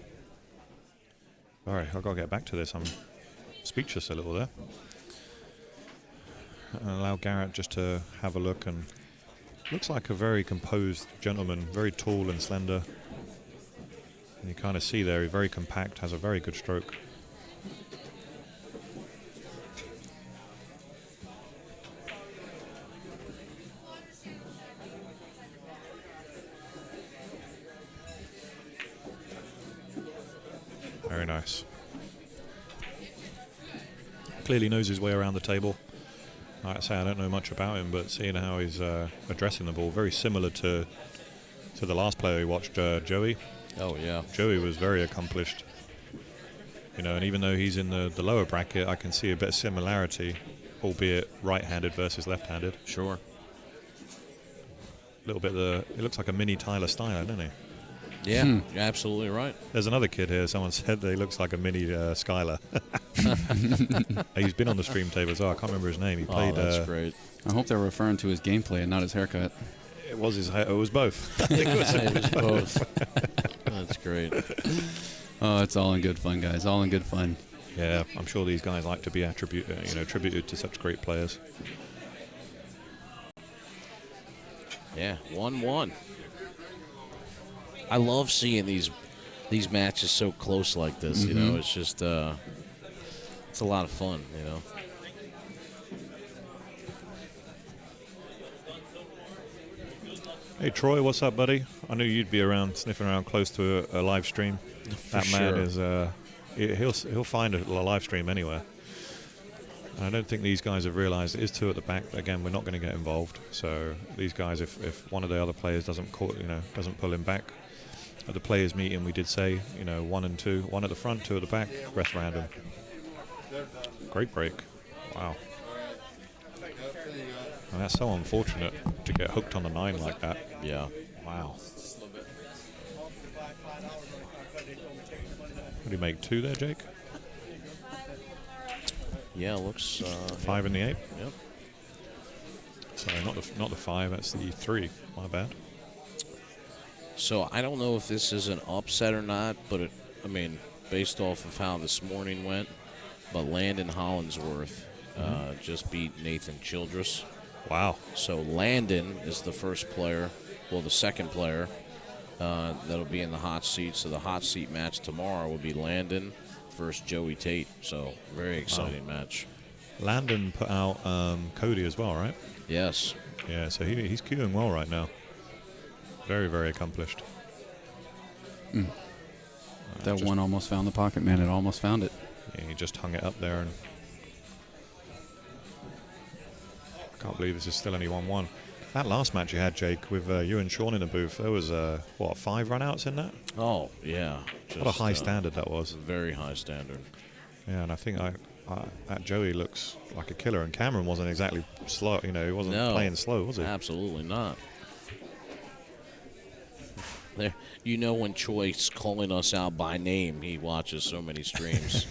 All right, I've got to get back to this. I'm speechless a little there. And allow Garrett just to have a look. And looks like a very composed gentleman, very tall and slender. And you kind of see there, he's very compact, has a very good stroke. Very nice. Clearly knows his way around the table. Like I say, I don't know much about him, but seeing how he's addressing the ball, very similar to the last player we watched, Joey. Oh, yeah. Joey was very accomplished. And even though he's in the lower bracket, I can see a bit of similarity, albeit right-handed versus left-handed. Sure. A little bit it looks like a mini Tyler Steiner, doesn't he? Yeah, you're absolutely right. There's another kid here, someone said that he looks like a mini Skyler. He's been on the stream table as well, I can't remember his name. He played. That's great. I hope they're referring to his gameplay and not his haircut. It was both. I think it was both. That's great. Oh, it's all in good fun, guys. All in good fun. Yeah, I'm sure these guys like to be attributed to such great players. Yeah, 1-1. I love seeing these matches so close like this. You know, it's just it's a lot of fun. You know. Hey Troy, what's up, buddy? I knew you'd be around, sniffing around close to a live stream. That man is he'll find a live stream anywhere. And I don't think these guys have realised it is 2 at the back. Again, we're not going to get involved. So these guys, if one of the other players doesn't pull him back at the players' meeting, we did say 1 and 2, 1 at the front, 2 at the back, rest random. Great break. Wow. And that's so unfortunate to get hooked on the 9 like that. Yeah. Wow. What do you make, 2 there, Jake? Yeah, looks 5 in the 8. Yep. Sorry, not the 5. That's the 3. My bad. So I don't know if this is an upset or not, but I mean, based off of how this morning went, but Landon Hollingsworth just beat Nathan Childress. Wow. So Landon is the first player, well, the second player that'll be in the hot seat. So the hot seat match tomorrow will be Landon versus Joey Tate. So very exciting match. Landon put out Cody as well, right? Yes. Yeah, so he's queuing well right now. Very, very accomplished. That one almost found the pocket, man. It almost found it. Yeah, he just hung it up there, and I can't believe this is still only 1-1. That last match you had, Jake, with you and Sean in the booth, there was, 5 run-outs in that? Oh, yeah. What a high standard that was. Very high standard. Yeah, and I think that Joey looks like a killer, and Cameron wasn't exactly slow. He wasn't playing slow, was he? Absolutely not. There, when Choi's calling us out by name, he watches so many streams.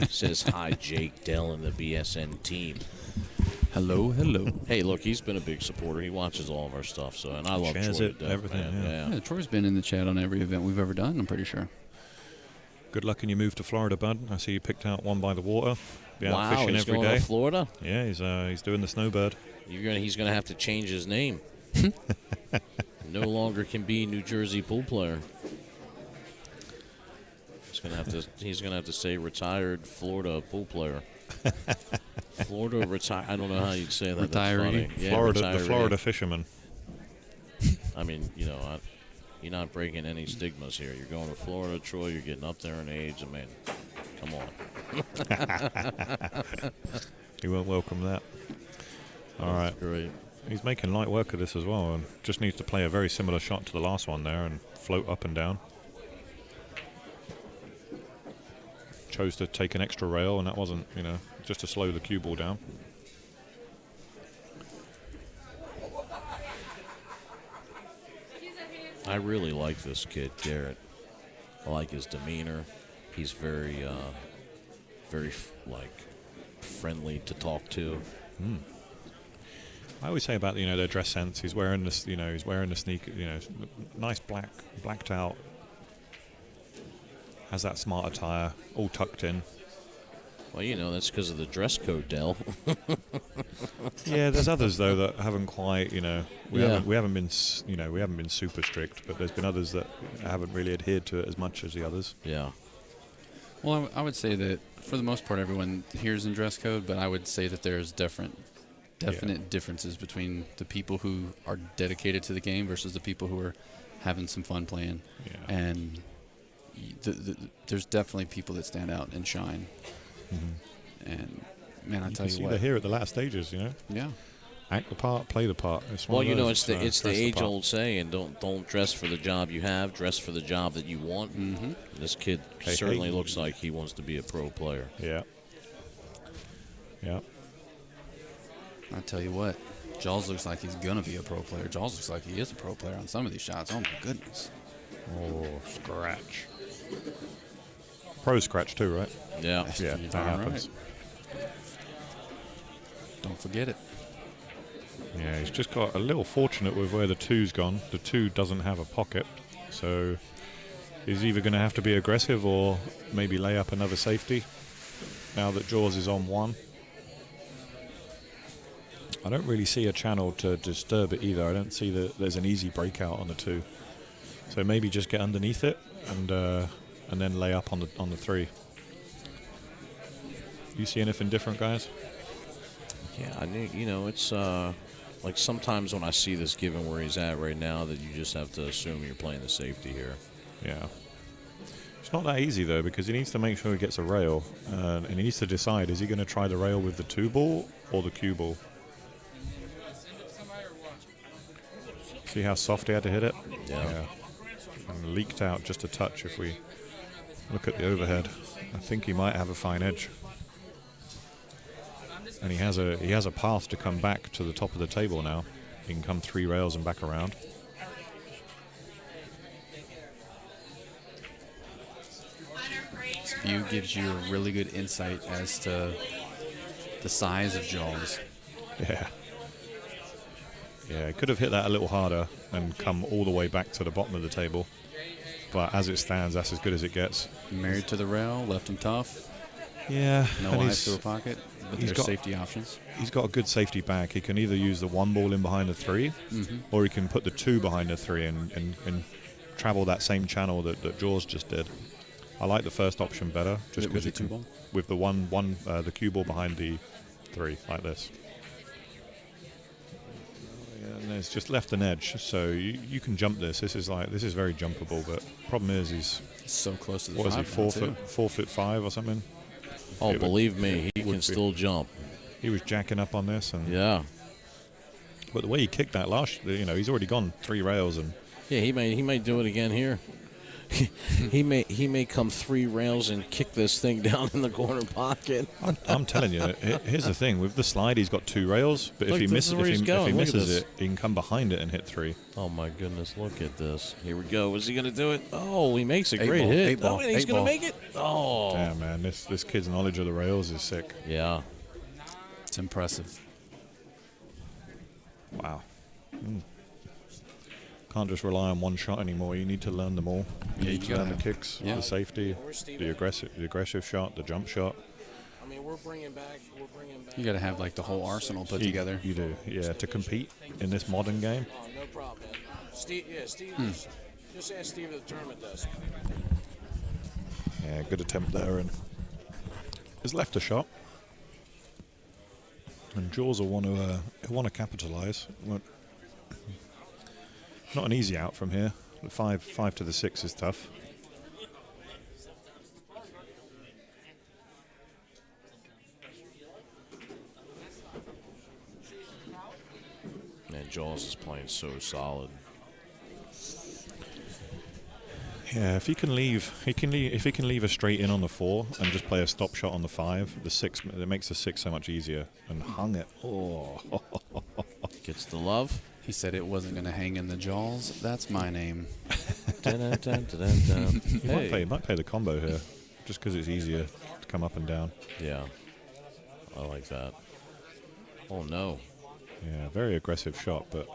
Says, hi, Jake, Dell, and the BSN team. Hello, hello. Hey, look, he's been a big supporter. He watches all of our stuff, and I love Shares Troy. it, everything, Yeah, Troy's been in the chat on every event we've ever done, I'm pretty sure. Good luck in your move to Florida, bud. I see you picked out one by the water. Be out fishing he's every going day. to Florida? Yeah, he's doing the snowbird. He's gonna have to change his name. No longer can be New Jersey pool player. He's gonna have to say retired Florida pool player. Florida retire. I don't know how you'd say that. Retiree. Yeah, Florida, retiree. the Florida fisherman. I mean, you're not breaking any stigmas here. You're going to Florida, Troy. You're getting up there in age. I mean, come on. He won't welcome that. All right. Great. He's making light work of this as well, and just needs to play a very similar shot to the last one there and float up and down. Chose to take an extra rail, and that wasn't, just to slow the cue ball down. I really like this kid, Garrett. I like his demeanor. He's very, friendly to talk to. I always say about their dress sense. He's wearing this, he's wearing the sneaker, nice blacked out. Has that smart attire, all tucked in. Well, that's because of the dress code, Dell. Yeah, there's others though that haven't quite, we haven't been super strict, but there's been others that haven't really adhered to it as much as the others. Yeah. Well, I would say that for the most part, everyone hears in dress code, but I would say that there's definite differences between the people who are dedicated to the game versus the people who are having some fun playing. Yeah. And there's definitely people that stand out and shine. Mm-hmm. And man, I you tell can you see what, they're here at the last stages. Yeah. Act the part, play the part. It's the age-old saying: don't dress for the job you have, dress for the job that you want. Mm-hmm. This kid certainly looks like he wants to be a pro player. Yeah. Yeah. I tell you what, Jaws looks like he's gonna be a pro player. Jaws looks like he is a pro player on some of these shots. Oh my goodness. Oh, scratch. Pro scratch too, right? Yeah. Yeah, that happens. Right. Don't forget it. Yeah, he's just got a little fortunate with where the two's gone. The 2 doesn't have a pocket, so He's either going to have to be aggressive or maybe lay up another safety now that Jaws is on 1. I don't really see a channel to disturb it either. I don't see that there's an easy breakout on the 2. So maybe just get underneath it and then lay up on the 3. You see anything different, guys? Yeah, I think, it's like sometimes when I see this given where he's at right now, that you just have to assume you're playing the safety here. Yeah. It's not that easy, though, because he needs to make sure he gets a rail. And he needs to decide, is he going to try the rail with the 2 ball or the cue ball? See how soft he had to hit it? Yeah. And leaked out just a touch if we look at the overhead. I think he might have a fine edge. And he has a path to come back to the top of the table now. He can come 3 rails and back around. This view gives you a really good insight as to the size of Jaws. Yeah. Yeah, he could have hit that a little harder and come all the way back to the bottom of the table. But as it stands, that's as good as it gets. Married to the rail, left him tough. Yeah. No eyes to a pocket, but there's safety options. He's got a good safety back. He can either use the 1 ball in behind the 3, or he can put the 2 behind the 3 and travel that same channel that Jaws just did. I like the first option better, just with the 2 ball. With the the cue ball behind the 3, like this. And it's just left an edge, so you can jump this. This is very jumpable, but problem is he's so close to the 5. What is he, 4 foot 5 or something? Oh, believe me, he can still jump. He was jacking up on this, and yeah. But the way he kicked that he's already gone 3 rails, and yeah, he may do it again here. he may come 3 rails and kick this thing down in the corner pocket. I'm telling you, here's the thing with the slide. He's got 2 rails, but if he misses it, he can come behind it and hit 3. Oh my goodness! Look at this. Here we go. Is he going to do it? Oh, he makes a 8 great ball, hit. 8 ball, Oh, and he's 8 going to ball. make it. Oh, damn, man! This kid's knowledge of the rails is sick. Yeah, it's impressive. Wow. Can't just rely on one shot anymore. You need to learn them all. You need to learn the kicks, the safety, the aggressive shot, the jump shot. I mean, we're bringing back. You got to have like the whole arsenal put together. You do, yeah. To compete in this modern game. Oh, no problem, man. Steve, just ask Steve at the tournament desk. Yeah, good attempt there, and has left a shot. And Jaws will want to capitalize. Not an easy out from here. The 5 to the 6 is tough. Man, Jaws is playing so solid. Yeah, if he can leave a straight in on the 4 and just play a stop shot on the 5, the 6, it makes the 6 so much easier. And hung it. Oh, gets the love. He said it wasn't going to hang in the Jaws. That's my name. He might play the combo here, just because it's easier to come up and down. Yeah, I like that. Oh no. Yeah, very aggressive shot, but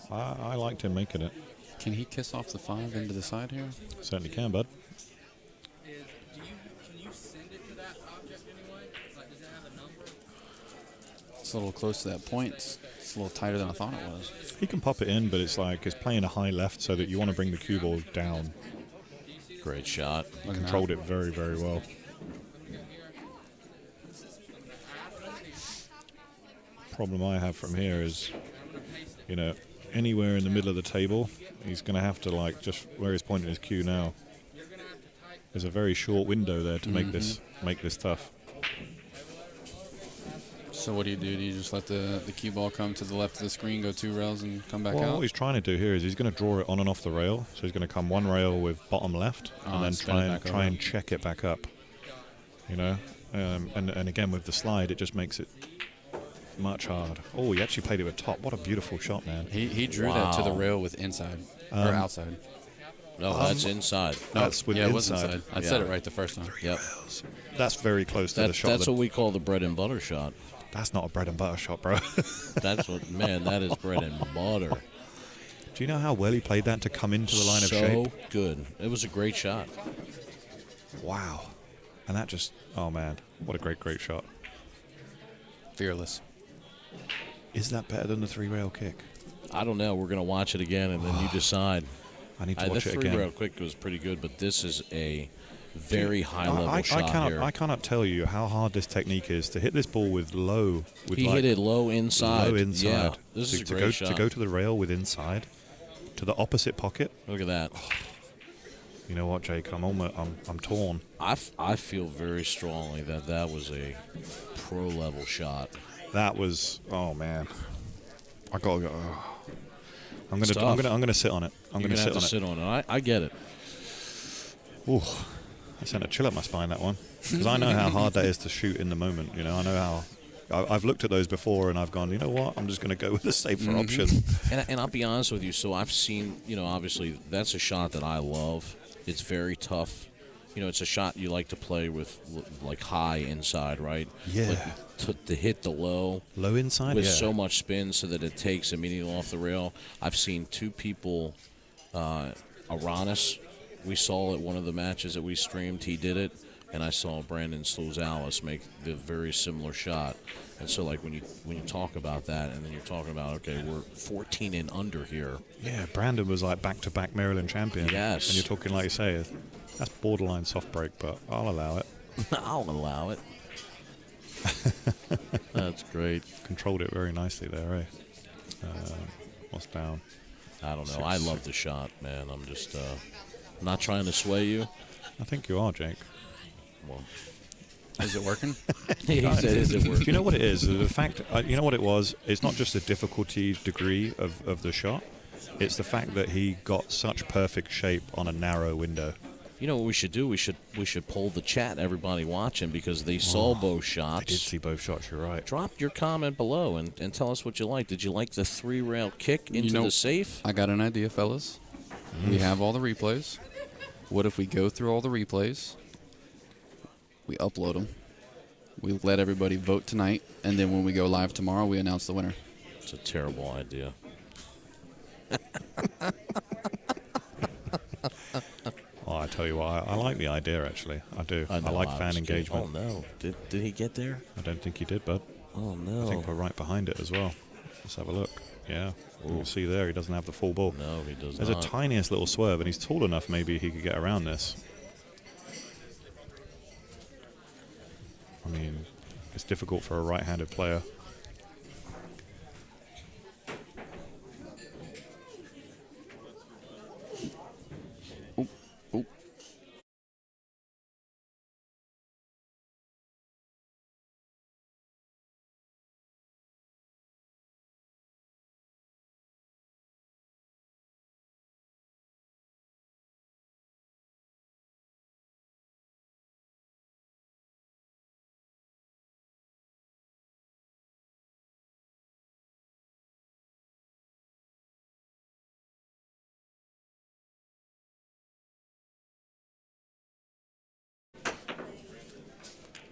I liked him making it. Can he kiss off the 5 into the side here? Certainly can, bud. Can you send it to that object anyway? Like, does it have a number? It's a little close to that point. It's a little tighter than I thought it was. He can pop it in, but it's playing a high left so that you want to bring the cue ball down. Great shot. He controlled it very, very well. Problem I have from here is, anywhere in the middle of the table, he's going to have to just where he's pointing his cue now. There's a very short window there to make this tough. So what do? Do you just let the cue ball come to the left of the screen, go 2 rails, and come back out? What he's trying to do here is he's going to draw it on and off the rail. So he's going to come 1 rail with bottom left, and then try and check it back up. And again with the slide, it just makes it much hard. Oh, he actually played it with top. What a beautiful shot, man. He drew that to the rail with inside or outside. No, that's inside. No, that's with it was inside. I said it right the first time. Yep. That's very close to the shot. That's what we call the bread and butter shot. That's not a bread and butter shot, bro. That is bread and butter. Do you know how well he played that to come into the line of shape? So good. It was a great shot. Wow. And that just, oh man, what a great shot. Fearless. Is that better than the 3-rail kick? I don't know. We're going to watch it again, and then you decide. I need to watch it The again. 3-rail kick was pretty good, but this is a very high-level shot here. I cannot tell you how hard this technique is to hit this ball with low. He hit it low inside. Low inside. Yeah, this is a great shot. To go to the rail with inside, to the opposite pocket. Look at that. You know what, Jake? I'm torn. I feel very strongly that that was a pro-level shot. That was, oh man. I gotta go. I'm gonna sit on it. I'm gonna sit on it. I get it. Ooh, that sent a chill up my spine, that one, because I know how hard that is to shoot in the moment. You know, I know how. I've looked at those before, and I've gone, you know what? I'm just going to go with the safer option. And I'll be honest with you. So I've seen, you know, obviously that's a shot that I love. It's very tough. You know, it's a shot you like to play with, like high inside, right? Yeah. Like to hit the low inside with so much spin so that it takes immediately off the rail. I've seen two people, Aranis, we saw at one of the matches that we streamed, he did it, and I saw Brandon Slozales make the very similar shot. And so, like, when you talk about that, and then you're talking about, okay, we're 14 and under here. Yeah, Brandon was like back-to-back Maryland champion. Yes. And you're talking, like you say, that's borderline soft break, but I'll allow it. I'll allow it. That's great. Controlled it very nicely there, eh? What's down? I don't know. I love the shot, man. I'm just not trying to sway you. I think you are, Jake. Well, is it working? He said, is it working? Do you know what it is? The fact, you know what it was? It's not just the difficulty degree of the shot. It's the fact that he got such perfect shape on a narrow window. You know what we should do? We should poll the chat, everybody watching, because they saw both shots. I did see both shots, you're right. Drop your comment below and tell us what you like. Did you like the 3-rail kick into the safe? I got an idea, fellas. We have all the replays. What if we go through all the replays, we upload them, we let everybody vote tonight, and then when we go live tomorrow, we announce the winner? It's a terrible idea. Oh, I tell you what, I like the idea, actually. I do. I like fan engagement. Oh, no. Did he get there? I don't think he did, bud. Oh, no. I think we're right behind it as well. Let's have a look. Yeah. You'll see there, he doesn't have the full ball. No, he does There's not. a tiniest little swerve, and he's tall enough maybe he could get around this. I mean, it's difficult for a right-handed player.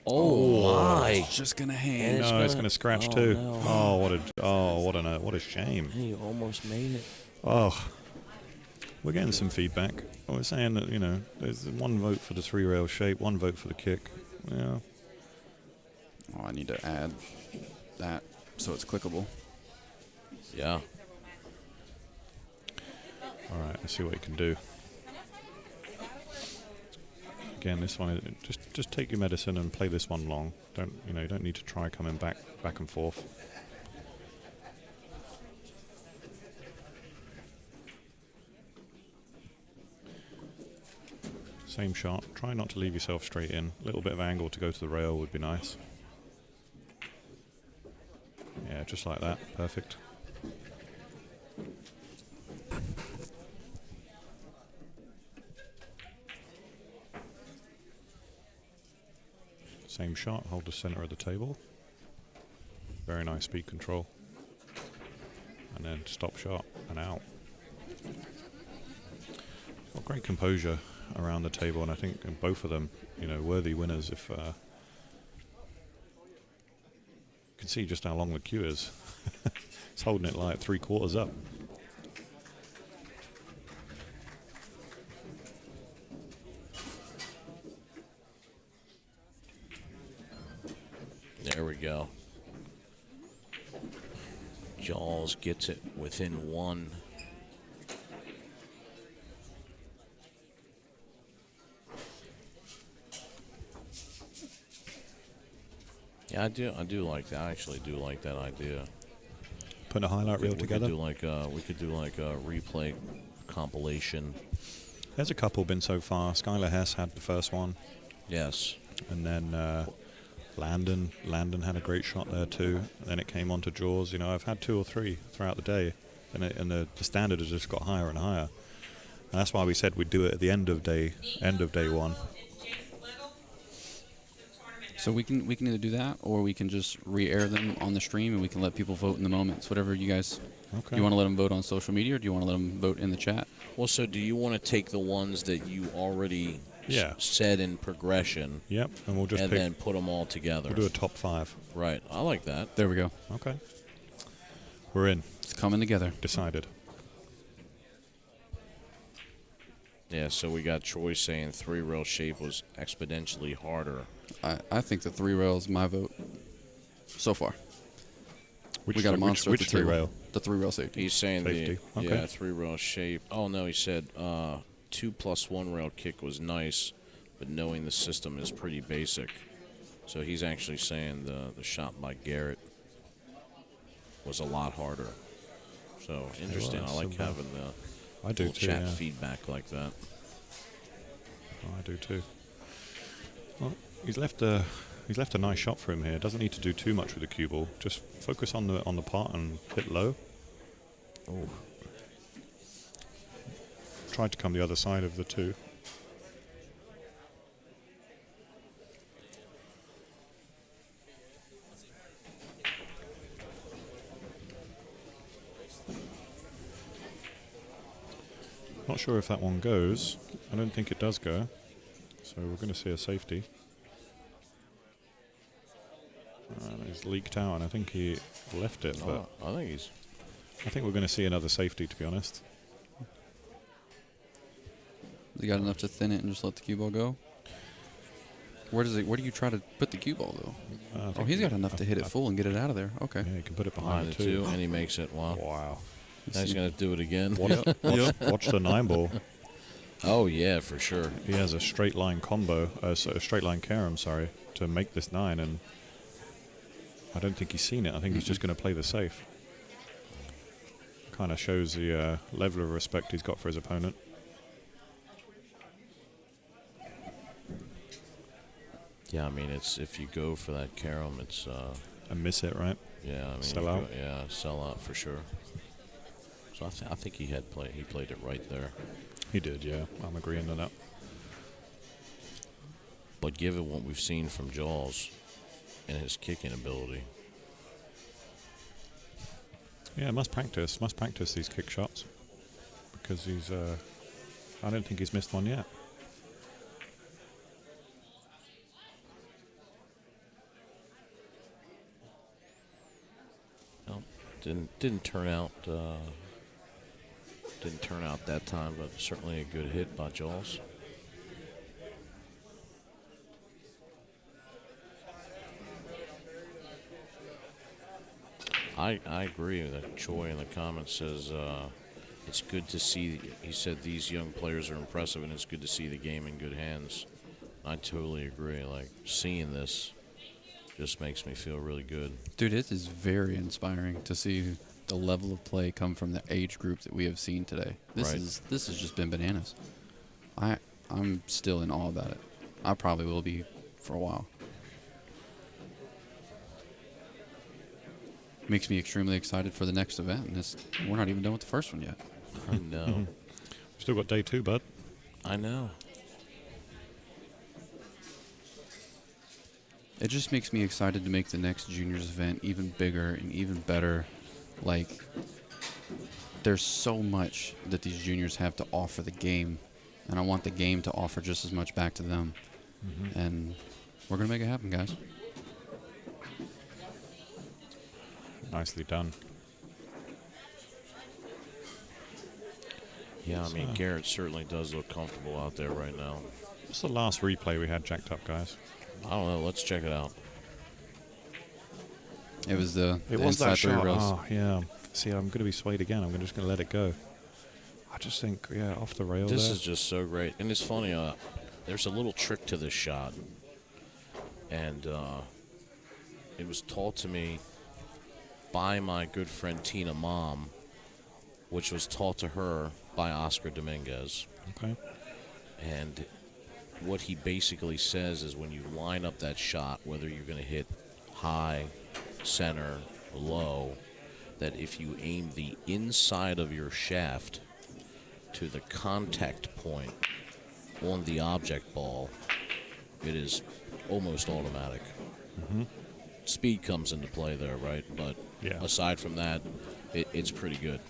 Oh my! It's just gonna hang. No, it's gonna scratch too. No. Oh, what a shame. He almost made it. Oh, we're getting some feedback. We're saying that, you know, there's one vote for the 3-rail shape, one vote for the kick. Yeah. Oh, I need to add that so it's clickable. Yeah. All right, let's see what you can do. Again, this one, just take your medicine and play this one long. You don't need to try coming back and forth. Same shot. Try not to leave yourself straight in. A little bit of angle to go to the rail would be nice. Yeah, just like that. Perfect. Same shot, hold the center of the table. Very nice speed control. And then stop shot and out. Got great composure around the table, and I think in both of them, you know, worthy winners. If you can see just how long the queue is. It's holding it like 3/4 up. There we go. Jaws gets it within one. Yeah, I do like that. I actually do like that idea. Put a highlight reel together. We could do like a replay compilation. There's a couple been so far. Skylar Hess had the first one. Yes. And then Landon had a great shot there too. And then it came on to Jaws. You know, I've had 2 or 3 throughout the day, and the standard has just got higher and higher. And that's why we said we'd do it at the end of day 1. So we can either do that, or we can just re-air them on the stream, and we can let people vote in the moment. It's whatever you guys. Okay. Do you want to let them vote on social media, or do you want to let them vote in the chat? Well, so do you want to take the ones that you already said in progression? Yep, and we'll just then put them all together. We'll do a top 5. Right, I like that. There we go. Okay. We're in. It's coming together. Decided. Yeah, so we got Troy saying 3-rail shape was exponentially harder. I think the 3-rail is my vote so far. Which we got a monster which at the table. 3-rail? The 3-rail safety. He's saying Safety. the Okay. 3-rail shape. Oh no, he said 2 plus 1 rail kick was nice, but knowing the system is pretty basic. So he's actually saying the shot by Garrett was a lot harder. So interesting. I like having the I do little too, chat yeah. feedback like that. Oh, I do too. Well, he's left a nice shot for him here. Doesn't need to do too much with the cue ball. Just focus on the pot and hit low. Oh. Tried to come the other side of the 2. Not sure if that one goes. I don't think it does go. So we're going to see a safety. He's leaked out, and I think he left it. But I think we're going to see another safety, to be honest. Has he got enough to thin it and just let the cue ball go? Where do you try to put the cue ball though? Oh, he's got enough to hit it full and get it out of there. Okay. Yeah, you can put it behind the the 2. and he makes it. Wow. Wow. Now he's going to do it again. Watch the 9 ball. Oh, yeah, for sure. He has a straight line combo, a straight line carom, sorry, to make this 9, and I don't think he's seen it. I think he's just going to play the safe. Kind of shows the level of respect he's got for his opponent. Yeah, I mean, it's if you go for that carom, it's and miss it, right? Yeah, I mean, sell out. Yeah, sell out for sure. So I think he played it right there. He did, yeah. I'm agreeing on that. But given what we've seen from Jaws and his kicking ability, yeah, must practice these kick shots because he's. I don't think he's missed one yet. well, didn't turn out. Didn't turn out that time, but certainly a good hit by Jaws. I agree that Choi in the comments says it's good to see. He said these young players are impressive, and it's good to see the game in good hands. I totally agree. Like seeing this just makes me feel really good. Dude, it is very inspiring to see the level of play come from the age group that we have seen today. This has just been bananas. I'm still in awe about it. I probably will be for a while. Makes me extremely excited for the next event, and we're not even done with the first one yet. I know. Still got day 2, bud. I know. It just makes me excited to make the next juniors event even bigger and even better. Like, there's so much that these juniors have to offer the game, and I want the game to offer just as much back to them. And we're going to make it happen, guys. Nicely done. Yeah, I mean, Garrett certainly does look comfortable out there right now. What's the last replay we had jacked up, guys? I don't know. Let's check it out. It was the It was that inside three shot. rails. Oh, yeah. See, I'm going to be swayed again. I'm just going to let it go. I just think, yeah, off the rail This there. is just so great. And it's funny, there's a little trick to this shot. And it was taught to me by my good friend Tina Mom, which was taught to her by Oscar Dominguez. Okay. And what he basically says is when you line up that shot, whether you're going to hit high, center, low, that if you aim the inside of your shaft to the contact point on the object ball, it is almost automatic. Mm-hmm. Speed comes into play there, right? But aside from that, it's pretty good.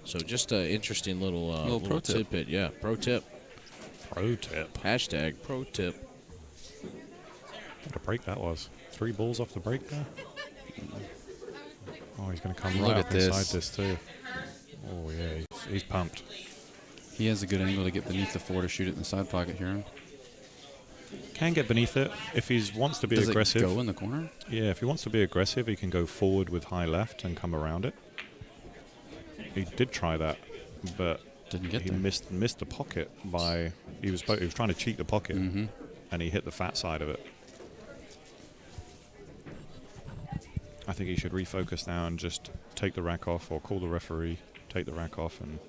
So just an interesting little pro tip. tidbit. Yeah, pro tip. Pro tip. Hashtag pro tip. What a break that was. 3 balls off the break there. Oh, he's going to come Look right at up inside this. this too. Oh, yeah, he's pumped. He has a good angle to get beneath the 4 to shoot it in the side pocket here. Can get beneath it if he wants to be Does aggressive. it go in the corner? Yeah, if he wants to be aggressive, he can go forward with high left and come around it. He did try that, but didn't get he there. missed the pocket by he was trying to cheat the pocket, and he hit the fat side of it. I think he should refocus now and just take the rack off, or call the referee, take the rack off, and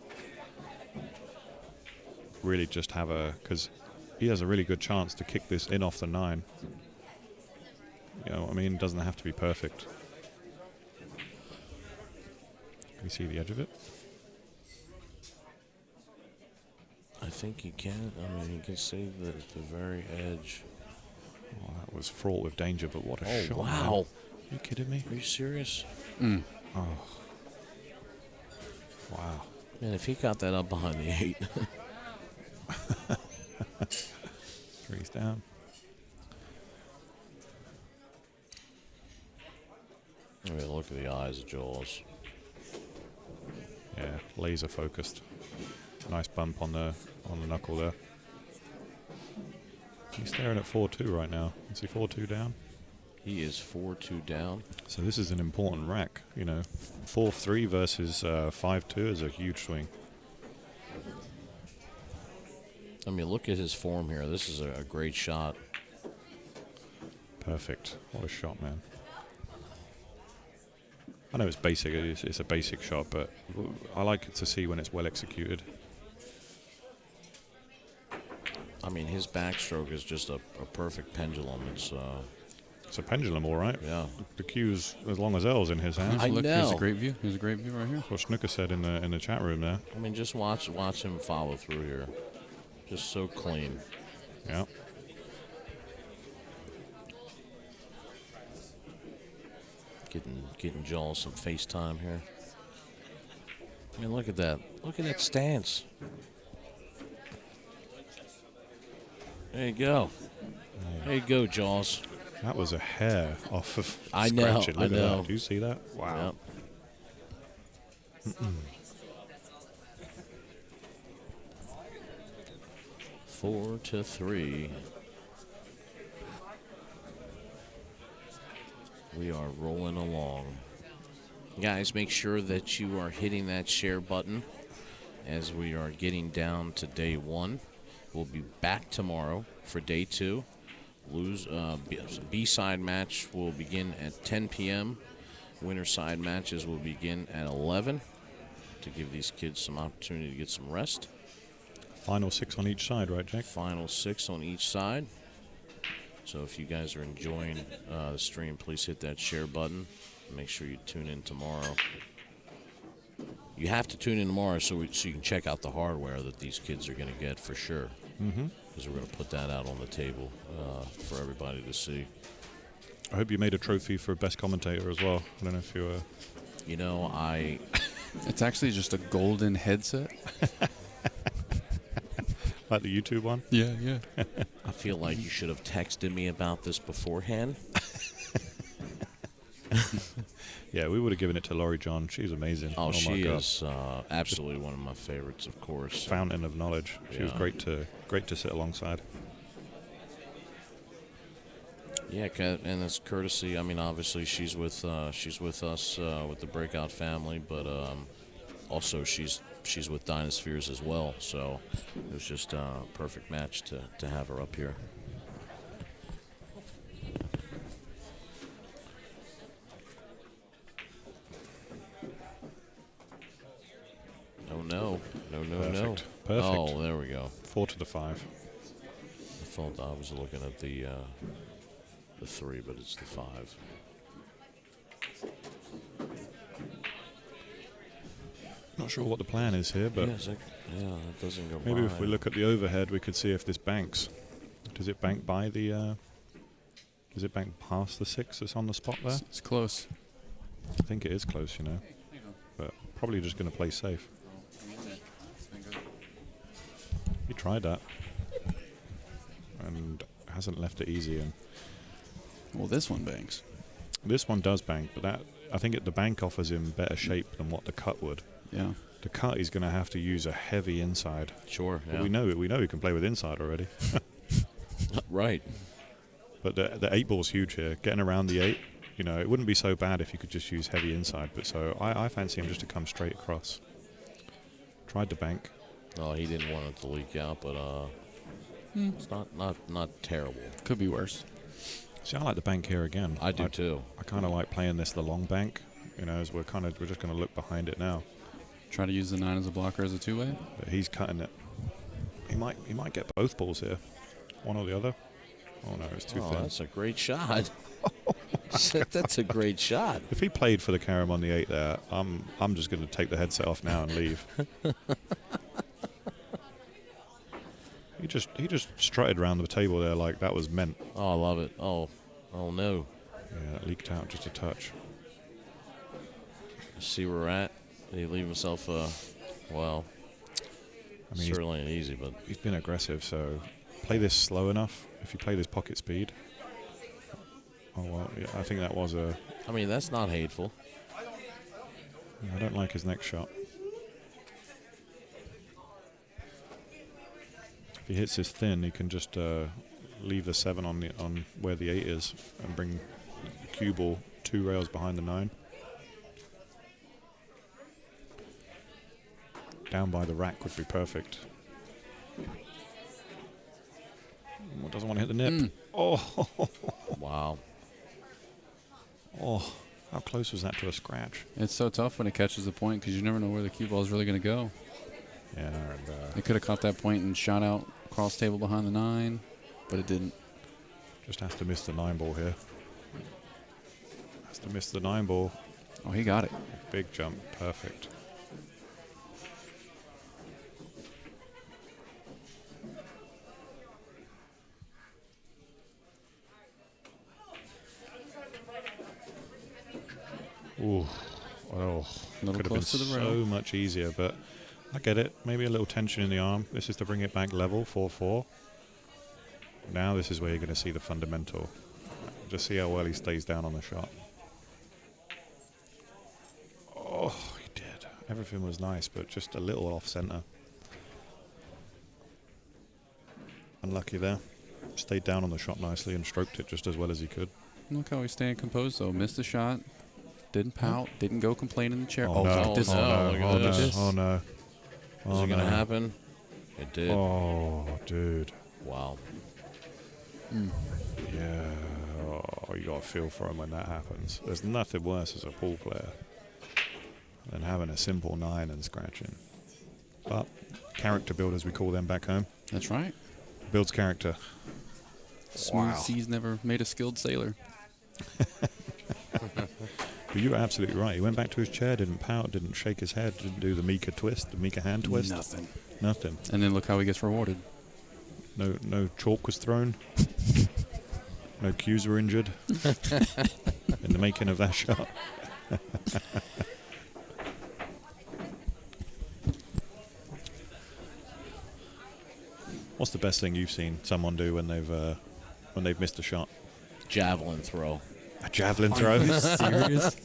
really just have because he has a really good chance to kick this in off the 9. You know what I mean? It doesn't have to be perfect. Can you see the edge of it? I think you can. I mean, you can see the very edge. Oh, that was fraught with danger, but what a shot. Wow. Man. Are you kidding me? Are you serious? Mm. Oh. Wow. Man, if he got that up behind the 8. 3's down. I mean, look at the eyes of Jaws. Yeah, laser focused. Nice bump on the knuckle there. He's staring at 4-2 right now. Is he 4-2 down? He is 4-2 down. So this is an important rack. You know, 4-3 versus 5-2 is a huge swing. I mean, look at his form here. This is a great shot. Perfect. What a shot, man. I know it's basic. It's a basic shot, but I like to see when it's well executed. I mean, his backstroke is just a perfect pendulum. It's a pendulum, all right. Yeah. The cue's as long as L's in his hands. I Look, know. Here's a great view. Here's a great view right here. What Snooker said in the chat room there. I mean, just watch him follow through here. Just so clean. Yeah. Getting Jaws some FaceTime here. I mean, look at that. Look at that stance. There you go. There you go, Jaws. That was a hair off of I know. scratching. I Look at know. that. Do you see that? Wow. Yep. 4-3. We are rolling along. Guys, make sure that you are hitting that share button as we are getting down to day 1. We'll be back tomorrow for day 2. B-side match will begin at 10 p.m. Winter side matches will begin at 11 to give these kids some opportunity to get some rest. Final 6 on each side, right, Jake? Final 6 on each side. So if you guys are enjoying the stream, please hit that share button. Make sure you tune in tomorrow. You have to tune in tomorrow so you can check out the hardware that these kids are going to get for sure. Because we're going to put that out on the table for everybody to see. I hope you made a trophy for best commentator as well. I don't know if you were... You know, It's actually just a golden headset. Like the YouTube one? Yeah, yeah. I feel like you should have texted me about this beforehand. Yeah, we would have given it to Laurie John. She's amazing. Oh, my she God. is absolutely one of my favorites, of course. Fountain of knowledge. She was Yeah. great to sit alongside. Yeah, and it's courtesy. I mean, obviously she's with us with the Breakout family, but also she's with DynaSpeheres as well. So it was just a perfect match to have her up here. Oh no! No! Perfect. Oh, there we go. 4 to the 5. I thought I was looking at the 3, but it's the 5. Not sure what the plan is here, but yeah, it doesn't go. Maybe by. if we look at the overhead, we could see if this banks. Does it bank by the? Does it bank past the 6 that's on the spot there? It's close. I think it is close, you know. But probably just going to play safe. He tried that, and hasn't left it easy. And well, this one banks. This one does bank, but I think the bank offers him better shape than what the cut would. Yeah. The cut, he's going to have to use a heavy inside. Sure. But yeah. we know he can play with inside already. Right. But the 8 ball's huge here. Getting around the 8, you know, it wouldn't be so bad if you could just use heavy inside. But so I fancy him just to come straight across. Tried the bank. Oh, he didn't want it to leak out, but it's not terrible. Could be worse. See, I like the bank here again. I do too. I kind of like playing the long bank. You know, as we're just going to look behind it now. Try to use the 9 as a blocker as a 2-way. But he's cutting it. He might get both balls here, one or the other. Oh no, it's too thin. That's a great shot. That's a great shot. If he played for the carom on the 8 there, I'm just going to take the headset off now and leave. He just strutted around the table there like that was meant. Oh, I love it. Oh no. Yeah, it leaked out just a touch. See where we're at. Did he leave himself well? I mean, certainly ain't easy, but he's been aggressive. So play this slow enough. If you play this pocket speed. Oh well, yeah, I think that was a. I mean, that's not hateful. I don't like his next shot. If he hits this thin, he can just leave the 7 on where the 8 is and bring the cue ball 2 rails behind the 9. Down by the rack would be perfect. Doesn't want to hit the nip. Oh! Wow. Oh, how close was that to a scratch? It's so tough when it catches the point because you never know where the cue ball is really going to go. Yeah, and it could have caught that point and shot out cross table behind the 9, but it didn't. Just has to miss the 9 ball here. Has to miss the 9 ball. Oh, he got it. Big jump, perfect. Ooh, oh, could have been so much easier, but I get it. Maybe a little tension in the arm. This is to bring it back level, 4-4. Now this is where you're going to see the fundamental. Just see how well he stays down on the shot. Oh, he did. Everything was nice, but just a little off center. Unlucky there. Stayed down on the shot nicely and stroked it just as well as he could. Look how he's staying composed, though. Missed the shot. Didn't pout. Didn't go complain in the chair. Oh, no. This Look at this. Oh, no. Is it going to happen? It did. Oh, dude. Wow. Yeah. Oh, you got to feel for him when that happens. There's nothing worse as a pool player than having a simple 9 and scratching. But character builders, we call them back home. That's right. Builds character. Smooth seas never made a skilled sailor. But you were absolutely right. He went back to his chair, didn't pout, didn't shake his head, didn't do the Mika twist, the Mika hand twist. Nothing. And then look how he gets rewarded. No chalk was thrown. No cues were injured in the making of that shot. What's the best thing you've seen someone do when they've missed a shot? Javelin throw. A javelin throw? Are you serious?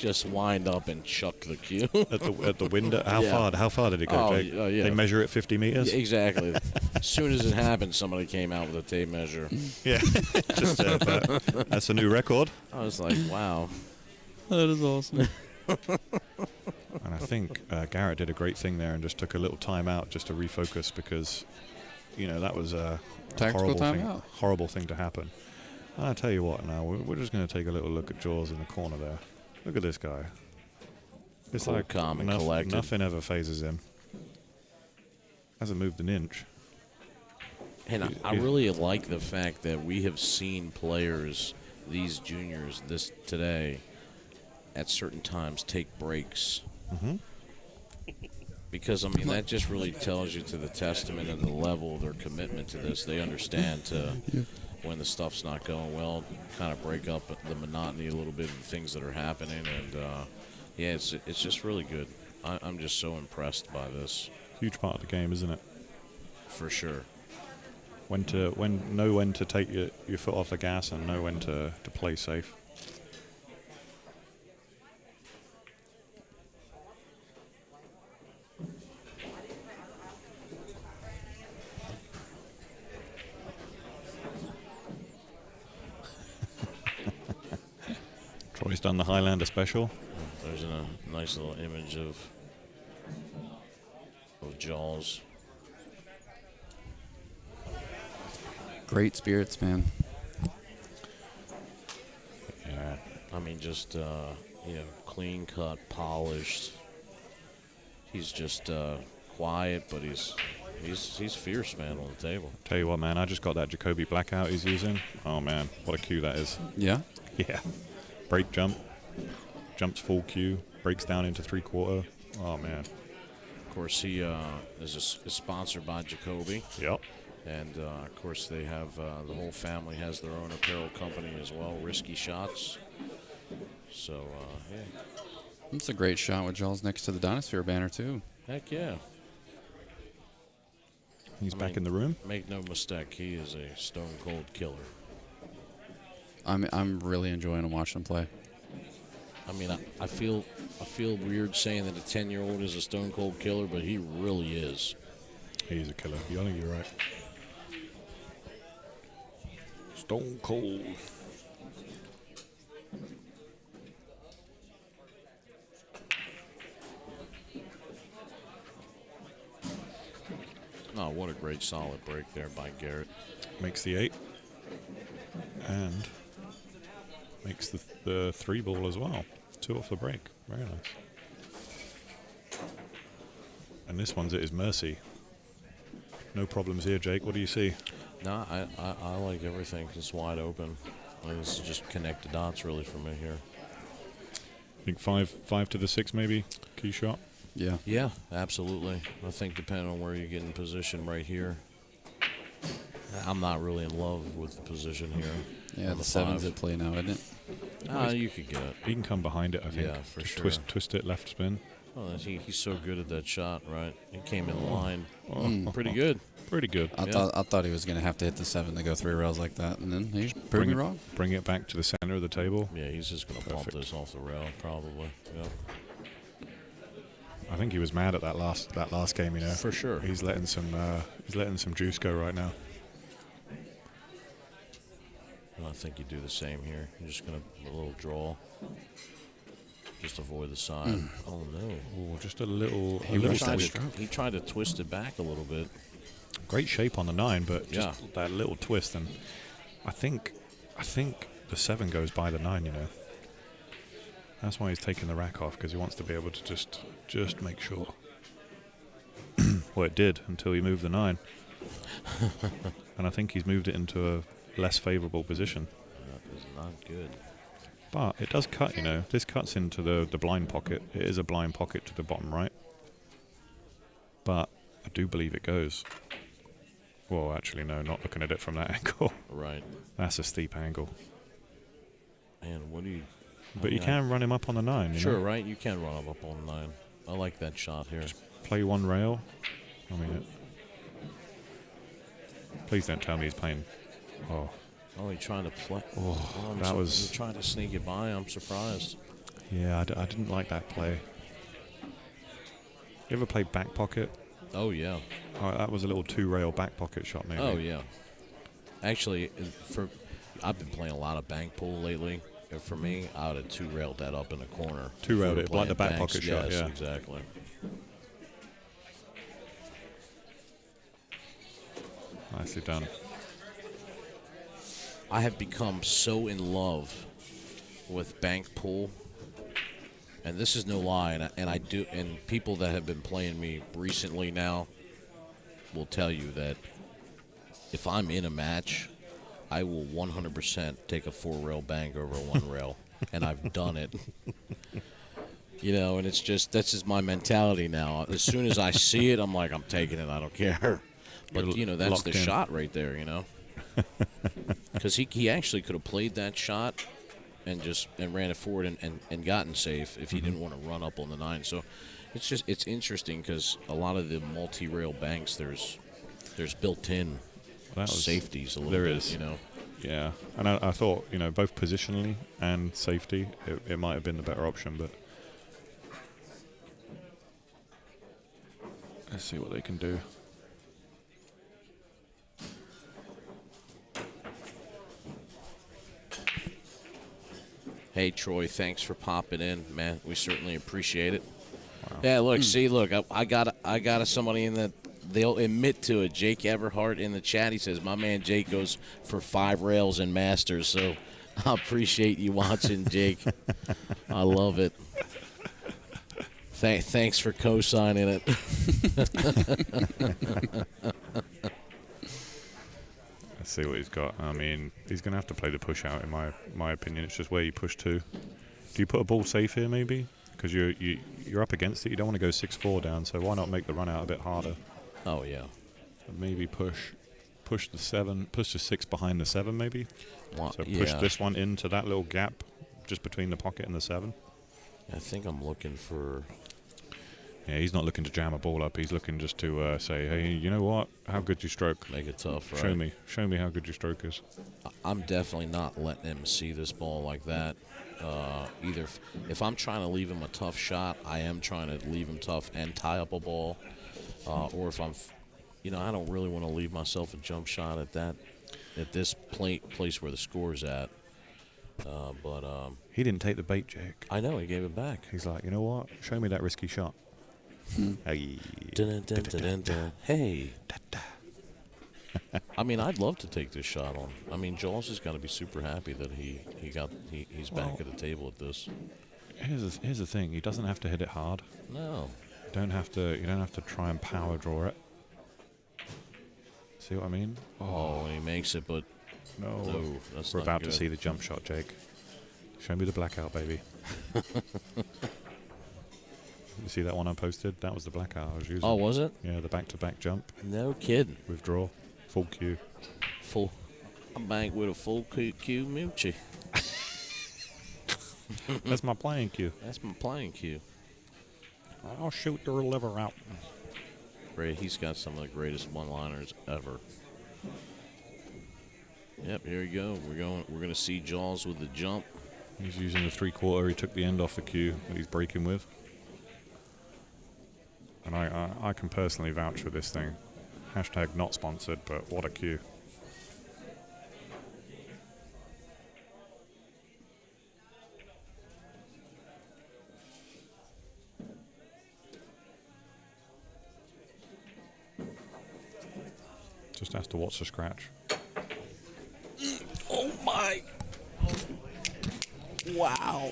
just wind up and chuck the cue. at the window. How Yeah. far did it go, Oh, Jake? yeah. They measure it 50 meters. Yeah, exactly. As soon as it happened, somebody came out with a tape measure. Yeah, just said that. That's a new record. I was like, wow. That is awesome. And I think Garrett did a great thing there and just took a little time out just to refocus because, that was a Tactical horrible thing to happen. I'll tell you what now, we're just going to take a little look at Jaws in the corner there. Look at this guy. It's Cool, like calm and collected. nothing ever phases him. Hasn't moved an inch. And I really like the fact that we have seen players, these juniors, today, at certain times take breaks. Mm-hmm. Because, I mean, that just really tells you to the testament and the level of their commitment to this. They understand when the stuff's not going well, kind of break up the monotony a little bit of the things that are happening. And, it's just really good. I'm just so impressed by this. Huge part of the game, isn't it? For sure. Know when to take your foot off the gas and know when to play safe. Troy's done the Highlander special. There's a nice little image of Jaws. Great spirits, man. Yeah. I mean, just, clean cut, polished. He's just quiet, but he's fierce, man, on the table. Tell you what, man, I just got that Jacoby blackout he's using. Oh, man, what a cue that is. Yeah? Yeah. Break jump. Jumps full cue. Breaks down into 3/4. Oh, man. Of course, he is sponsored by Jacoby. Yep. And, of course, they have the whole family has their own apparel company as well, Risky Shots. So, yeah. That's a great shot with Jaws next to the DynaSphere banner, too. Heck yeah. He's back in the room. Make no mistake, he is a stone-cold killer. I'm really enjoying watching him play. I mean, I feel weird saying that a 10-year-old is a stone-cold killer, but he really is. He's a killer. I think you're right. Stone cold. Oh, what a great solid break there by Garrett. Makes the 8. And makes the 3 ball as well. 2 off the break. Very nice. And this one's at his mercy. No problems here, Jake. What do you see? No, I like everything. It's wide open. This is just connect the dots really for me here. I think 5 to the 6 maybe. Key shot. Yeah. Yeah, absolutely. I think depending on where you get in position right here. I'm not really in love with the position here. Yeah, the 7's at play now, isn't it? You could get it. He can come behind it, I think. Yeah, for just sure. Twist it, left spin. Oh, he's so good at that shot, right? He came in line pretty good. Pretty good. I thought he was going to have to hit the 7 to go 3 rails like that, and then he's proved me wrong. Bring it back to the center of the table. Yeah, he's just going to bump this off the rail, probably. Yeah. I think he was mad at that last game, you know. For sure. He's letting some juice go right now. And I think you do the same here. You're just going to a little draw. Just avoid the side. Oh no! Oh, just a little. He tried to twist it back a little bit. Great shape on the 9, but just that little twist, and I think the 7 goes by the 9. You know, that's why he's taking the rack off, because he wants to be able to just make sure. Well, it did until he moved the 9, and I think he's moved it into a less favourable position. That is not good. But it does cut, you know. This cuts into the blind pocket. It is a blind pocket to the bottom right. But I do believe it goes. Well, actually, no, not looking at it from that angle. Right. That's a steep angle. And what do you... But you can run him up on the 9, you Sure, know? right? You can run him up on the 9. I like that shot here. Just play one rail. I mean, please don't tell me he's playing... Oh. Oh, he's trying to play. That was... He's trying to sneak it by. I'm surprised. Yeah, I didn't like that play. You ever played back pocket? Oh, yeah. Oh, that was a little 2-rail back pocket shot, maybe. Oh, yeah. Actually, I've been playing a lot of bank pool lately. And for me, I would have 2-railed that up in the corner. 2-railed it, like the back banks. pocket shot, yes, yeah. Exactly. Nicely done. I have become so in love with bank pool, and this is no lie, and I do, and people that have been playing me recently now will tell you that if I'm in a match, I will 100% take a 4-rail bank over a 1-rail, and I've done it. You know, and it's just, that's just my mentality now. As soon as I see it, I'm like, I'm taking it, I don't care. But, you know, that's the shot right there, you know. Because he actually could have played that shot and ran it forward and gotten safe if he didn't want to run up on the 9. So it's interesting because a lot of the multi-rail banks, there's built-in safeties a little bit. There is. You know. Yeah, and I thought, you know, both positionally and safety, it might have been the better option, but let's see what they can do. Hey, Troy, thanks for popping in, man. We certainly appreciate it. Wow. Yeah, look, I got somebody in that they'll admit to it. Jake Everhart in the chat, he says, my man Jake goes for 5 rails and masters, so I appreciate you watching, Jake. I love it. Thanks for co-signing it. Let's see what he's got. I mean, he's going to have to play the push out, in my opinion. It's just where you push to. Do you put a ball safe here, maybe? Because you're up against it. You don't want to go 6-4 down, so why not make the run out a bit harder? Oh, yeah. And maybe push the 7, push the 6 behind the 7, maybe? Well, so push this one into that little gap just between the pocket and the 7. I think I'm looking for... Yeah, he's not looking to jam a ball up. He's looking just to say, hey, you know what? How good you stroke? Make it tough, right? Show me how good your stroke is. I'm definitely not letting him see this ball like that. Either if I'm trying to leave him a tough shot, I am trying to leave him tough and tie up a ball. Or if I'm, you know, I don't really want to leave myself a jump shot at this place where the score's at. But he didn't take the bait, Jake. I know, he gave it back. He's like, you know what? Show me that risky shot. Hey. Hey. I mean, I'd love to take this shot on. I mean, Jaws has got to be super happy that he's back at the table at this. Here's the thing. He doesn't have to hit it hard. No. You don't have to try and power draw it. See what I mean? Oh, and he makes it, but no, that's we're not about good. to see the jump shot, Jake. Show me the blackout, baby. You see that one I posted? That was the blackout I was using. Oh, was it? Yeah, the back-to-back jump. No kidding. Withdraw. Full cue. I'm back with a full cue moochie. That's my playing cue. That's my playing cue. I'll shoot your liver out. Great. He's got some of the greatest one-liners ever. Yep, here we go. We're going to see Jaws with the jump. He's using the 3/4. He took the end off the cue that he's breaking with. And I can personally vouch for this thing. Hashtag not sponsored, but what a cue. Just has to watch the scratch. Oh my! Wow.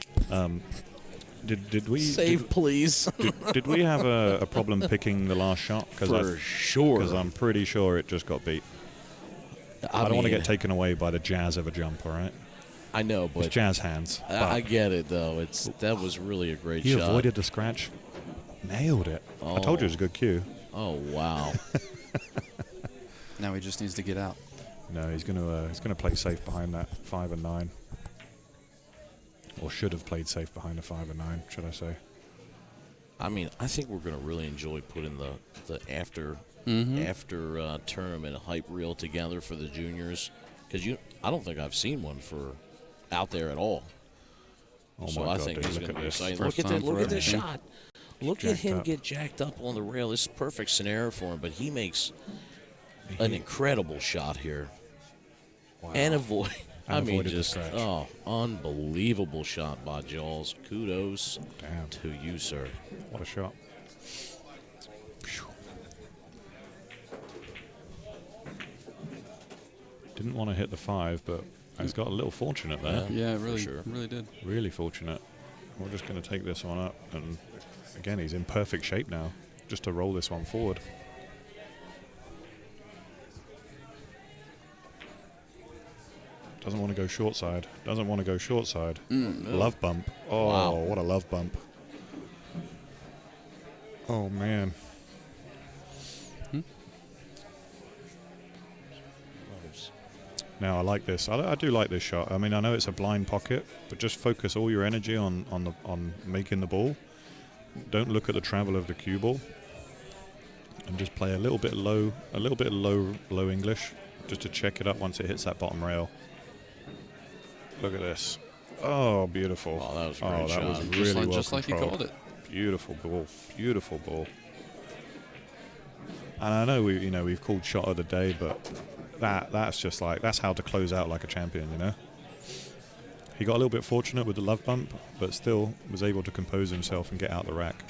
Did we save, please? Did we have a problem picking the last shot? For sure. Because I'm pretty sure it just got beat. I don't want to get taken away by the jazz of a jump. All right. I know, but it's jazz hands. I get it though. That was really a great shot. He avoided the scratch. Nailed it. Oh. I told you it was a good cue. Oh wow. Now he just needs to get out. No, he's gonna play safe behind that 5 and 9. Or should have played safe behind the 5 and 9, should I say? I mean, I think we're going to really enjoy putting the after tournament hype reel together for the juniors, because I don't think I've seen one for out there at all. Oh So my I God, think dude, he's look going to at be this. excited. First Look at time that! Look for at this everything. shot! Look at Jacked him up. get jacked up on the rail. This is a perfect scenario for him, but he makes an incredible shot here. Wow. And avoid. I And mean, avoided the just stretch. unbelievable shot by Jaws. Kudos Damn. to you, sir. What a shot. Didn't want to hit the 5, but he's got a little fortunate there. Yeah, for really, sure. really did. Really fortunate. We're just going to take this one up, and again, he's in perfect shape now, just to roll this one forward. Doesn't want to go short side. Doesn't want to go short side. Love bump. Oh, Wow. what a love bump. Oh, man. Now I like this. I do like this shot. I mean, I know it's a blind pocket, but just focus all your energy on making the ball. Don't look at the travel of the cue ball, and just play a little bit low English, just to check it up once it hits that bottom rail. Look at this. Oh, beautiful. Oh, that was a great that shot. was Just really like- well just like he controlled. called it. Beautiful ball. Beautiful ball. And I know we've called shot of the day, but that's just like, that's how to close out like a champion, you know. He got a little bit fortunate with the love bump, but still was able to compose himself and get out the rack.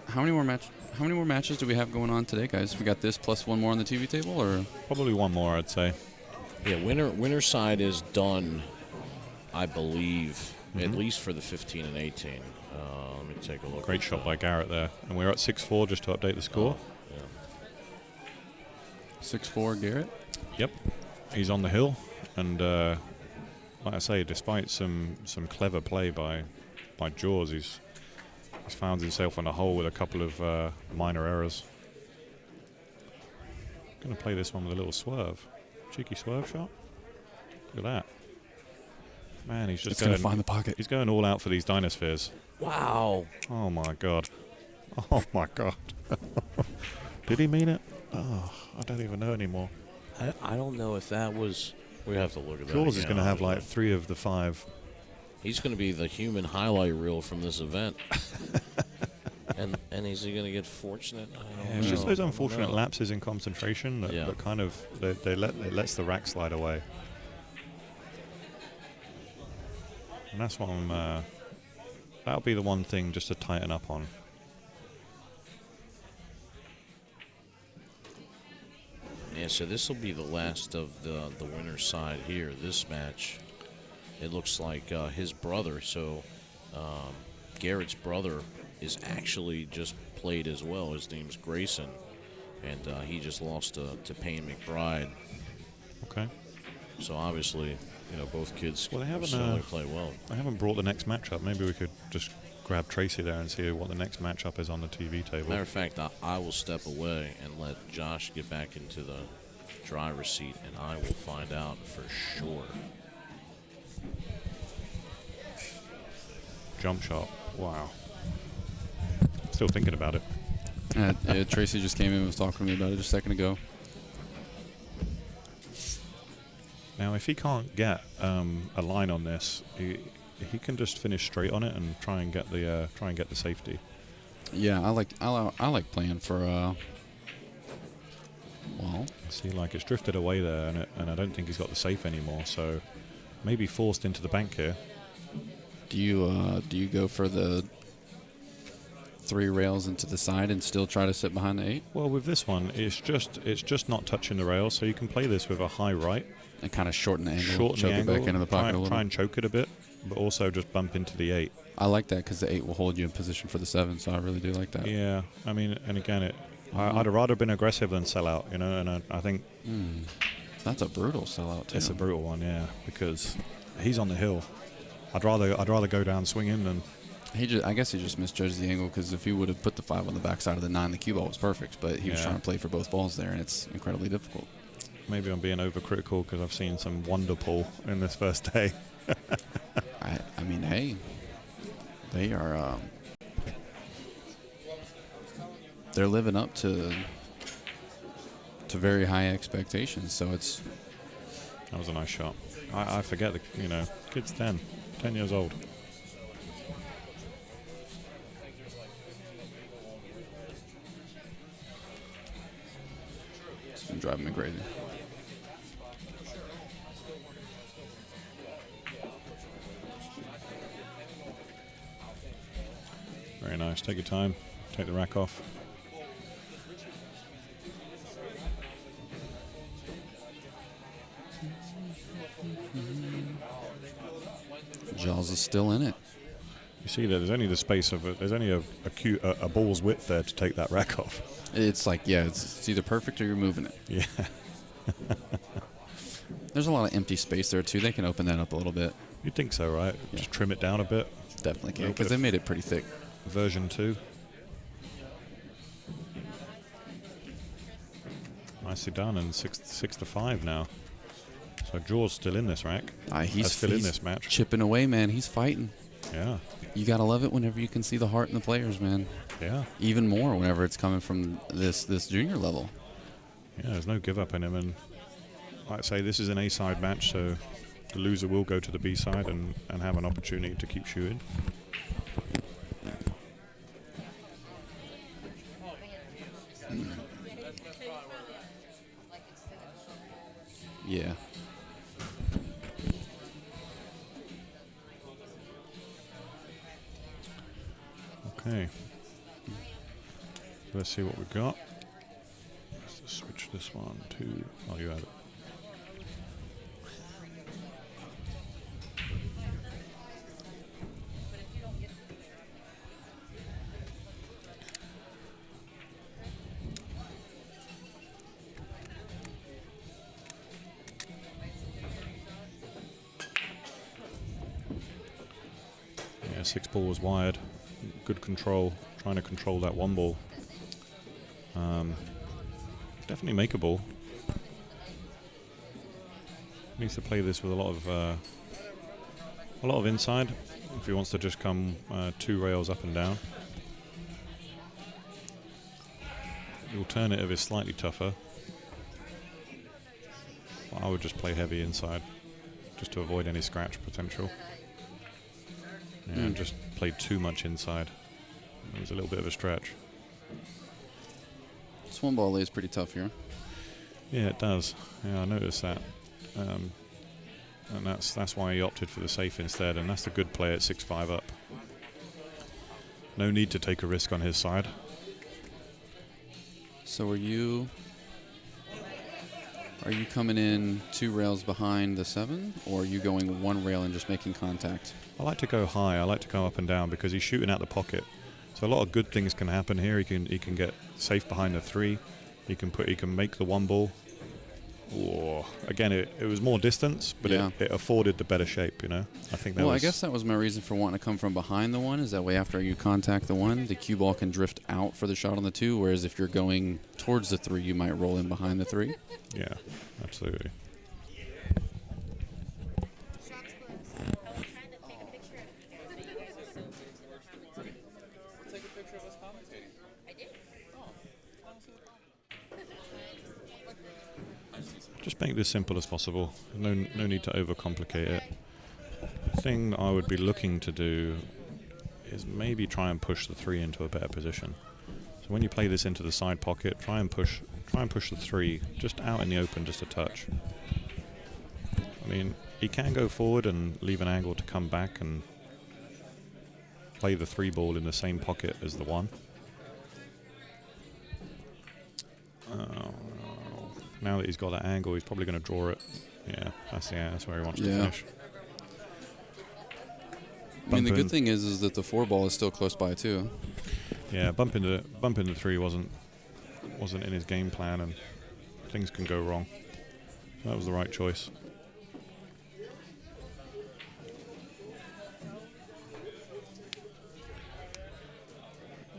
How many more matches do we have going on today, guys? We got this plus one more on the TV table, or probably one more, I'd say. Yeah, winner side is done, I believe, at least for the 15 and 18. Let me take a look. Great shot by Garrett there. And we're at 6-4 just to update the score. Yeah. 6-4 Garrett? Yep. He's on the hill. And like I say, despite some clever play by Jaws, he's found himself in a hole with a couple of minor errors. Going to play this one with a little swerve. Cheeky swerve shot. Look at that. Man, he's just going to find the pocket. He's going all out for these DynaSpeheres. Wow. Oh, my God. Oh, my God. Did he mean it? Oh, I don't even know anymore. I don't know if that was... We have to look at that. Jaws is going to have like 3 of the 5. He's going to be the human highlight reel from this event. and is he going to get fortunate? It's just those unfortunate lapses in concentration that kind of it lets the rack slide away. And that's what that'll be the one thing just to tighten up on. Yeah, so this will be the last of the winner's side here, this match. It looks like his brother, so Garrett's brother, is actually just played as well. His name's Grayson, and he just lost to Payne McBride. Okay. So obviously, both kids Well, they haven't certainly play well. I haven't brought the next match up. Maybe we could just grab Tracy there and see what the next matchup is on the TV table. Matter of fact, I will step away and let Josh get back into the driver's seat, and I will find out for sure. Jump shot. Wow. Still thinking about it. Yeah, Tracy just came in and was talking to me about it just a second ago. Now, if he can't get a line on this, he can just finish straight on it and try and get the safety. Yeah, I like playing for. Well, see, like it's drifted away there, and I don't think he's got the safe anymore. So maybe forced into the bank here. Do you go for the 3 rails into the side and still try to sit behind the 8? Well, with this one, it's just not touching the rail, so you can play this with a high right and kind of shorten the angle, shorten choke the it angle, back into the pocket a little. try and choke it a bit, but also just bump into the 8. I like that because the 8 will hold you in position for the 7, so I really do like that. Yeah, I mean, and again, I'd have rather been aggressive than sell out, you know, and I think that's a brutal sellout too. It's a brutal one, yeah, because he's on the hill. I'd rather go down swinging than. I guess he just misjudged the angle, because if he would have put the 5 on the backside of the 9, the cue ball was perfect. But he was trying to play for both balls there, and it's incredibly difficult. Maybe I'm being overcritical because I've seen some wonder pull in this first day. I mean, hey, they are they're living up to very high expectations. So that was a nice shot. I forget kid's 10 years old. It's been driving me crazy. Very nice. Take your time. Take the rack off. Jaws is still in it. You see that there's only the space of there's only a ball's width there to take that rack off. It's like, yeah, it's either perfect or you're moving it. Yeah. There's a lot of empty space there too. They can open that up a little bit. You'd think so, right? Yeah. Just trim it down a bit. Definitely can, because they made it pretty thick. Version 2. Nicely done, and 6-5 now. So Jaw's still in this rack. He's still in this match. Chipping away, man. He's fighting. Yeah. You gotta love it whenever you can see the heart in the players, man. Yeah. Even more whenever it's coming from this junior level. Yeah, there's no give up in him, and like I say, this is an A-side match, so the loser will go to the B-side and have an opportunity to keep shooting. Yeah. Okay. Let's see what we've got. Let's just switch this one to. Oh, you have it. Yeah, 6 ball was wired. Good control, trying to control that 1 ball. Definitely makeable. Needs to play this with a lot of inside if he wants to just come 2 rails up and down. The alternative is slightly tougher. I would just play heavy inside just to avoid any scratch potential. Yeah, just played too much inside. It was a little bit of a stretch. This 1 ball lays pretty tough here. Yeah, it does. Yeah, I noticed that. And that's why he opted for the safe instead, and that's the good play at 6-5 up. No need to take a risk on his side. So are you coming in 2 rails behind the 7, or are you going 1 rail and just making contact? I like to go high. I like to go up and down because he's shooting out the pocket. So a lot of good things can happen here. He can get safe behind the 3. He can make the 1 ball. Or again, it was more distance, but it afforded the better shape. You know, I think that. Well, I guess that was my reason for wanting to come from behind the 1. Is that way after you contact the 1, the cue ball can drift out for the shot on the 2. Whereas if you're going towards the 3, you might roll in behind the 3. Yeah, absolutely. Just make this simple as possible. No need to overcomplicate it. The thing I would be looking to do is maybe try and push the 3 into a better position. So when you play this into the side pocket, try and push the 3 just out in the open, just a touch. I mean, he can go forward and leave an angle to come back and play the 3 ball in the same pocket as the 1. Now that he's got that angle, he's probably going to draw it. Yeah, that's where he wants to finish. I mean, the good thing is that the 4 ball is still close by too. Yeah, bumping the 3 wasn't wasn't in his game plan, and things can go wrong. That was the right choice.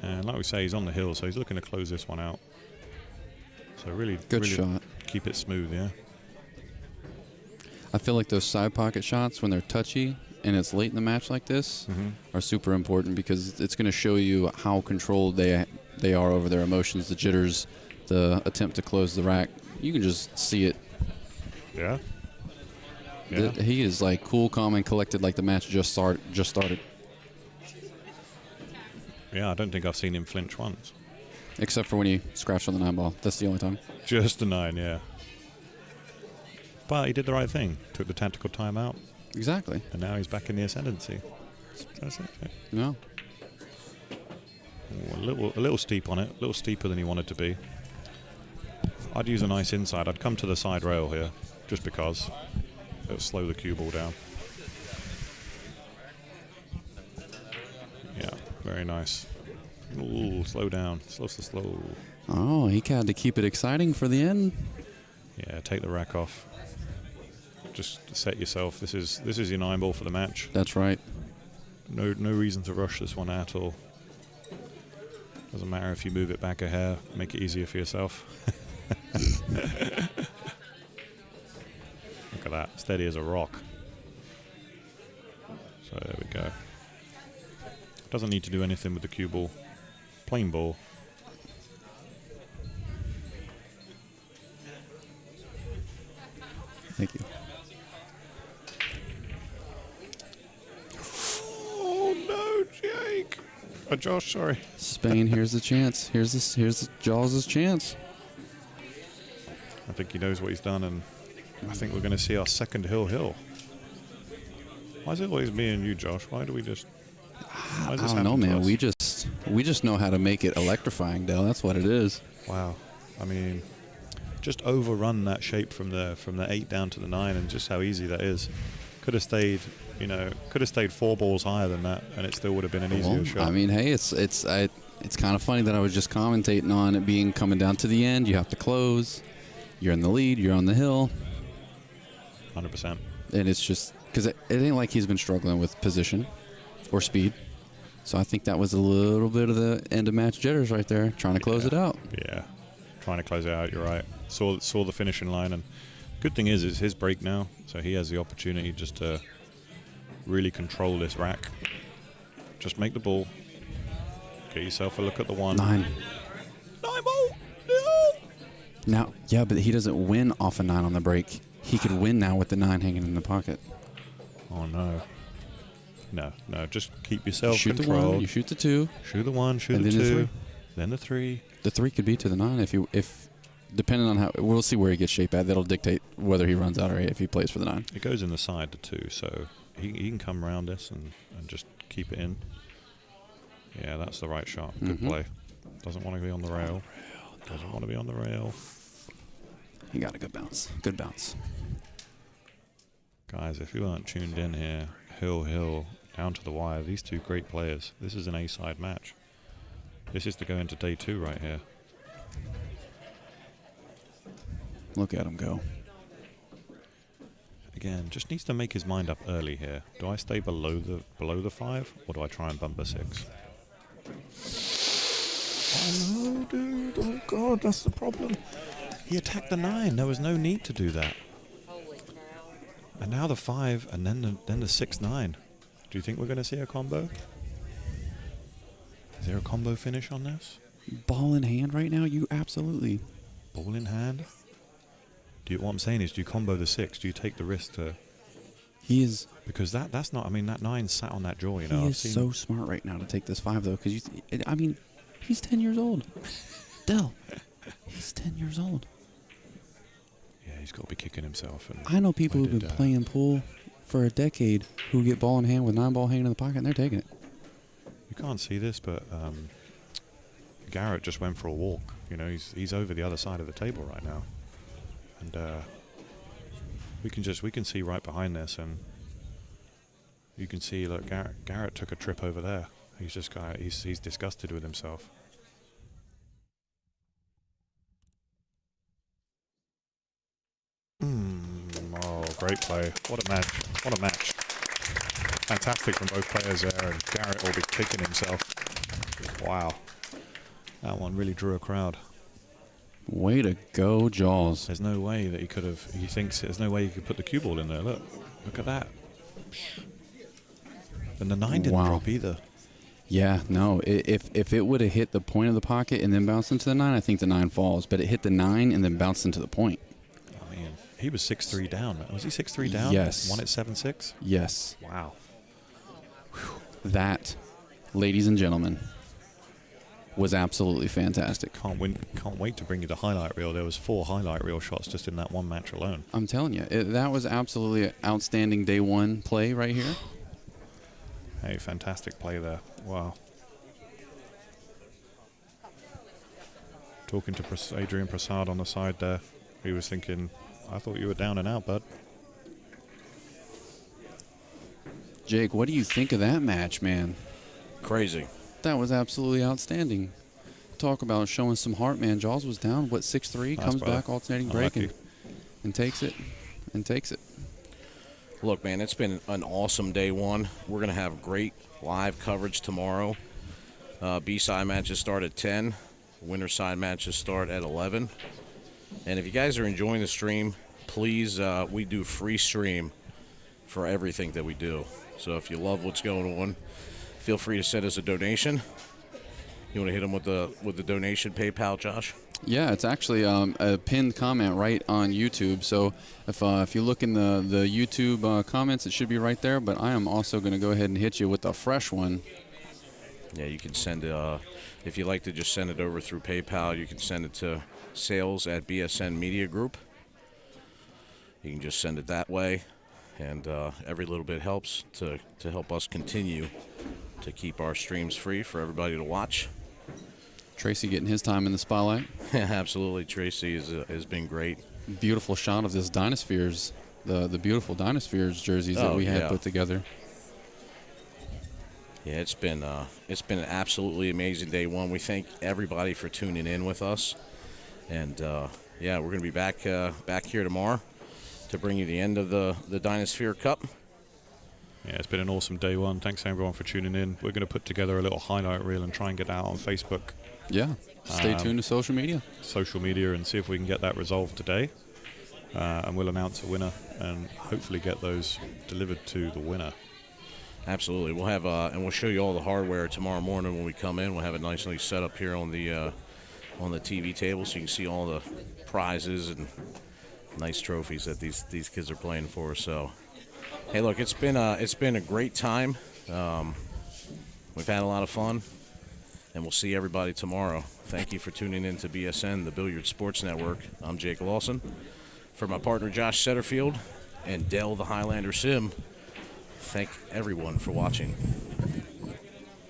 And like we say, he's on the hill, so he's looking to close this one out. So really, Good really shot. keep it smooth, yeah. I feel like those side pocket shots, when they're touchy and it's late in the match like this, are super important, because it's going to show you how controlled they are over their emotions, the jitters, the attempt to close the rack. You can just see it. Yeah. He is like cool, calm, and collected, like the match just started. Yeah, I don't think I've seen him flinch once. Except for when he scratched on the 9-ball. That's the only time. Just the 9, yeah. But he did the right thing. Took the tactical timeout. Exactly. And now he's back in the ascendancy. That's it. No. Ooh, a little steep on it. A little steeper than he wanted to be. I'd use a nice inside. I'd come to the side rail here, just because. It'll slow the cue ball down. Yeah, very nice. Ooh, slow down. Slow. Oh, he had to keep it exciting for the end. Yeah, take the rack off. Just set yourself. This is your 9-ball for the match. That's right. No reason to rush this one at all. Doesn't matter if you move it back a hair. Make it easier for yourself. Look at that. Steady as a rock. So there we go. Doesn't need to do anything with the cue ball. Plain ball. Thank you. Oh no, Jake! Josh, sorry. Spain, here's the chance. Here's Jaws' chance. I think he knows what he's done, and I think we're going to see our second hill. Why is it always me and you, Josh? Why do we just? I don't know, man. We just know how to make it electrifying, Dale. That's what it is. Wow. I mean, just overrun that shape from the 8 down to the 9, and just how easy that is. Could have stayed 4 balls higher than that, and it still would have been an easier shot. I mean, hey, it's kind of funny that I was just commentating on it being coming down to the end. You have to close. You're in the lead. You're on the hill. 100%. And it's just because it ain't like he's been struggling with position or speed. So I think that was a little bit of the end of match jitters right there, trying to close it out. Yeah, trying to close it out. You're right. Saw the finishing line, and good thing is it's his break now, so he has the opportunity just to really control this rack. Just make the ball. Get yourself a look at the 1. 9. 9-ball. Now, yeah, but he doesn't win off a 9 on the break. He could win now with the 9 hanging in the pocket. Oh no. No, just keep yourself shoot controlled. The 1, you shoot the 2. Shoot the 1, shoot and the then 2. The 3. Then the 3. The 3 could be to the 9 if depending on how we'll see where he gets shape at. That'll dictate whether he runs out or if he plays for the 9. It goes in the side, the 2, so he can come around this and just keep it in. Yeah, that's the right shot. Good play. Doesn't want to be on the rail. Doesn't want to be on the rail. He got a good bounce. Good bounce. Guys, if you aren't tuned in here, hill, down to the wire, these two great players. This is an A-side match. This is to go into day 2 right here. Look at him go. Again, just needs to make his mind up early here. Do I stay below the 5, or do I try and bump a 6? Oh no, dude! Oh god, that's the problem. He attacked the 9. There was no need to do that. And now the 5, and then the 6-9. Do you think we're going to see a combo? Is there a combo finish on this? Ball in hand right now? You absolutely. Ball in hand? What I'm saying is, do you combo the 6? Do you take the risk to? He is because that's not. I mean, that 9 sat on that jaw. You know, he is so smart right now to take this 5 though, because I mean, he's 10 years old. Dell, he's 10 years old. Yeah, he's got to be kicking himself. And I know people who've been playing pool for a decade who get ball in hand with 9-ball hanging in the pocket, and they're taking it. You can't see this, but Garrett just went for a walk. You know, he's over the other side of the table right now. And we can see right behind this, and you can see, look, Garrett took a trip over there. He's disgusted with himself. Great play. What a match. What a match. Fantastic from both players there, and Garrett will be kicking himself. Wow. That one really drew a crowd. Way to go, Jaws. There's no way that he could have, he thinks there's no way he could put the cue ball in there. Look at that. And the 9 didn't drop either. Yeah, no. If it would have hit the point of the pocket and then bounced into the 9, I think the 9 falls. But it hit the 9 and then bounced into the point. I mean, he was 6'3" down. Was he 6'3" down? Yes. Won at 7'6"? Yes. Wow. That, ladies and gentlemen, was absolutely fantastic. Can't wait to bring you the highlight reel. There was 4 highlight reel shots just in that one match alone. I'm telling you, that was absolutely an outstanding day 1 play right here. Hey, fantastic play there. Wow. Talking to Adrian Prasad on the side there. He was thinking, I thought you were down and out, bud. Jake, what do you think of that match, man? Crazy. That was absolutely outstanding. Talk about showing some heart, man. Jaws was down, what, 6'3", comes back, alternating break, and takes it, Look, man, it's been an awesome day 1. We're going to have great live coverage tomorrow. B-side matches start at 10. Winner side matches start at 11. And if you guys are enjoying the stream, please, we do free stream for everything that we do. So if you love what's going on, feel free to send us a donation. You want to hit them with the donation PayPal, Josh? Yeah, it's actually a pinned comment right on YouTube. So if you look in the YouTube comments, it should be right there. But I am also going to go ahead and hit you with a fresh one. Yeah, you can send it. If you like to just send it over through PayPal, you can send it to sales@BSN Media Group. You can just send it that way. And every little bit helps to help us continue to keep our streams free for everybody to watch. Tracy getting his time in the spotlight. Absolutely, Tracy has been great. Beautiful shot of this DynaSpeheres, the beautiful DynaSpeheres jerseys that we had put together. Yeah, it's been an absolutely amazing day 1. We thank everybody for tuning in with us, and yeah, we're going to be back here tomorrow to bring you the end of the DynaSphere Cup. Yeah, it's been an awesome day 1. Thanks everyone for tuning in. We're going to put together a little highlight reel and try and get that out on Facebook. Yeah, stay tuned to social media. And see if we can get that resolved today. And we'll announce a winner and hopefully get those delivered to the winner. Absolutely. We'll have and we'll show you all the hardware tomorrow morning when we come in. We'll have it nicely set up here on the TV table so you can see all the prizes and nice trophies that these kids are playing for. So, hey, look, it's been a great time. We've had a lot of fun, and we'll see everybody tomorrow. Thank you for tuning in to BSN, the Billiard Sports Network. I'm Jake Lawson. For my partner Josh Setterfield and Dell the Highlander Sim, thank everyone for watching.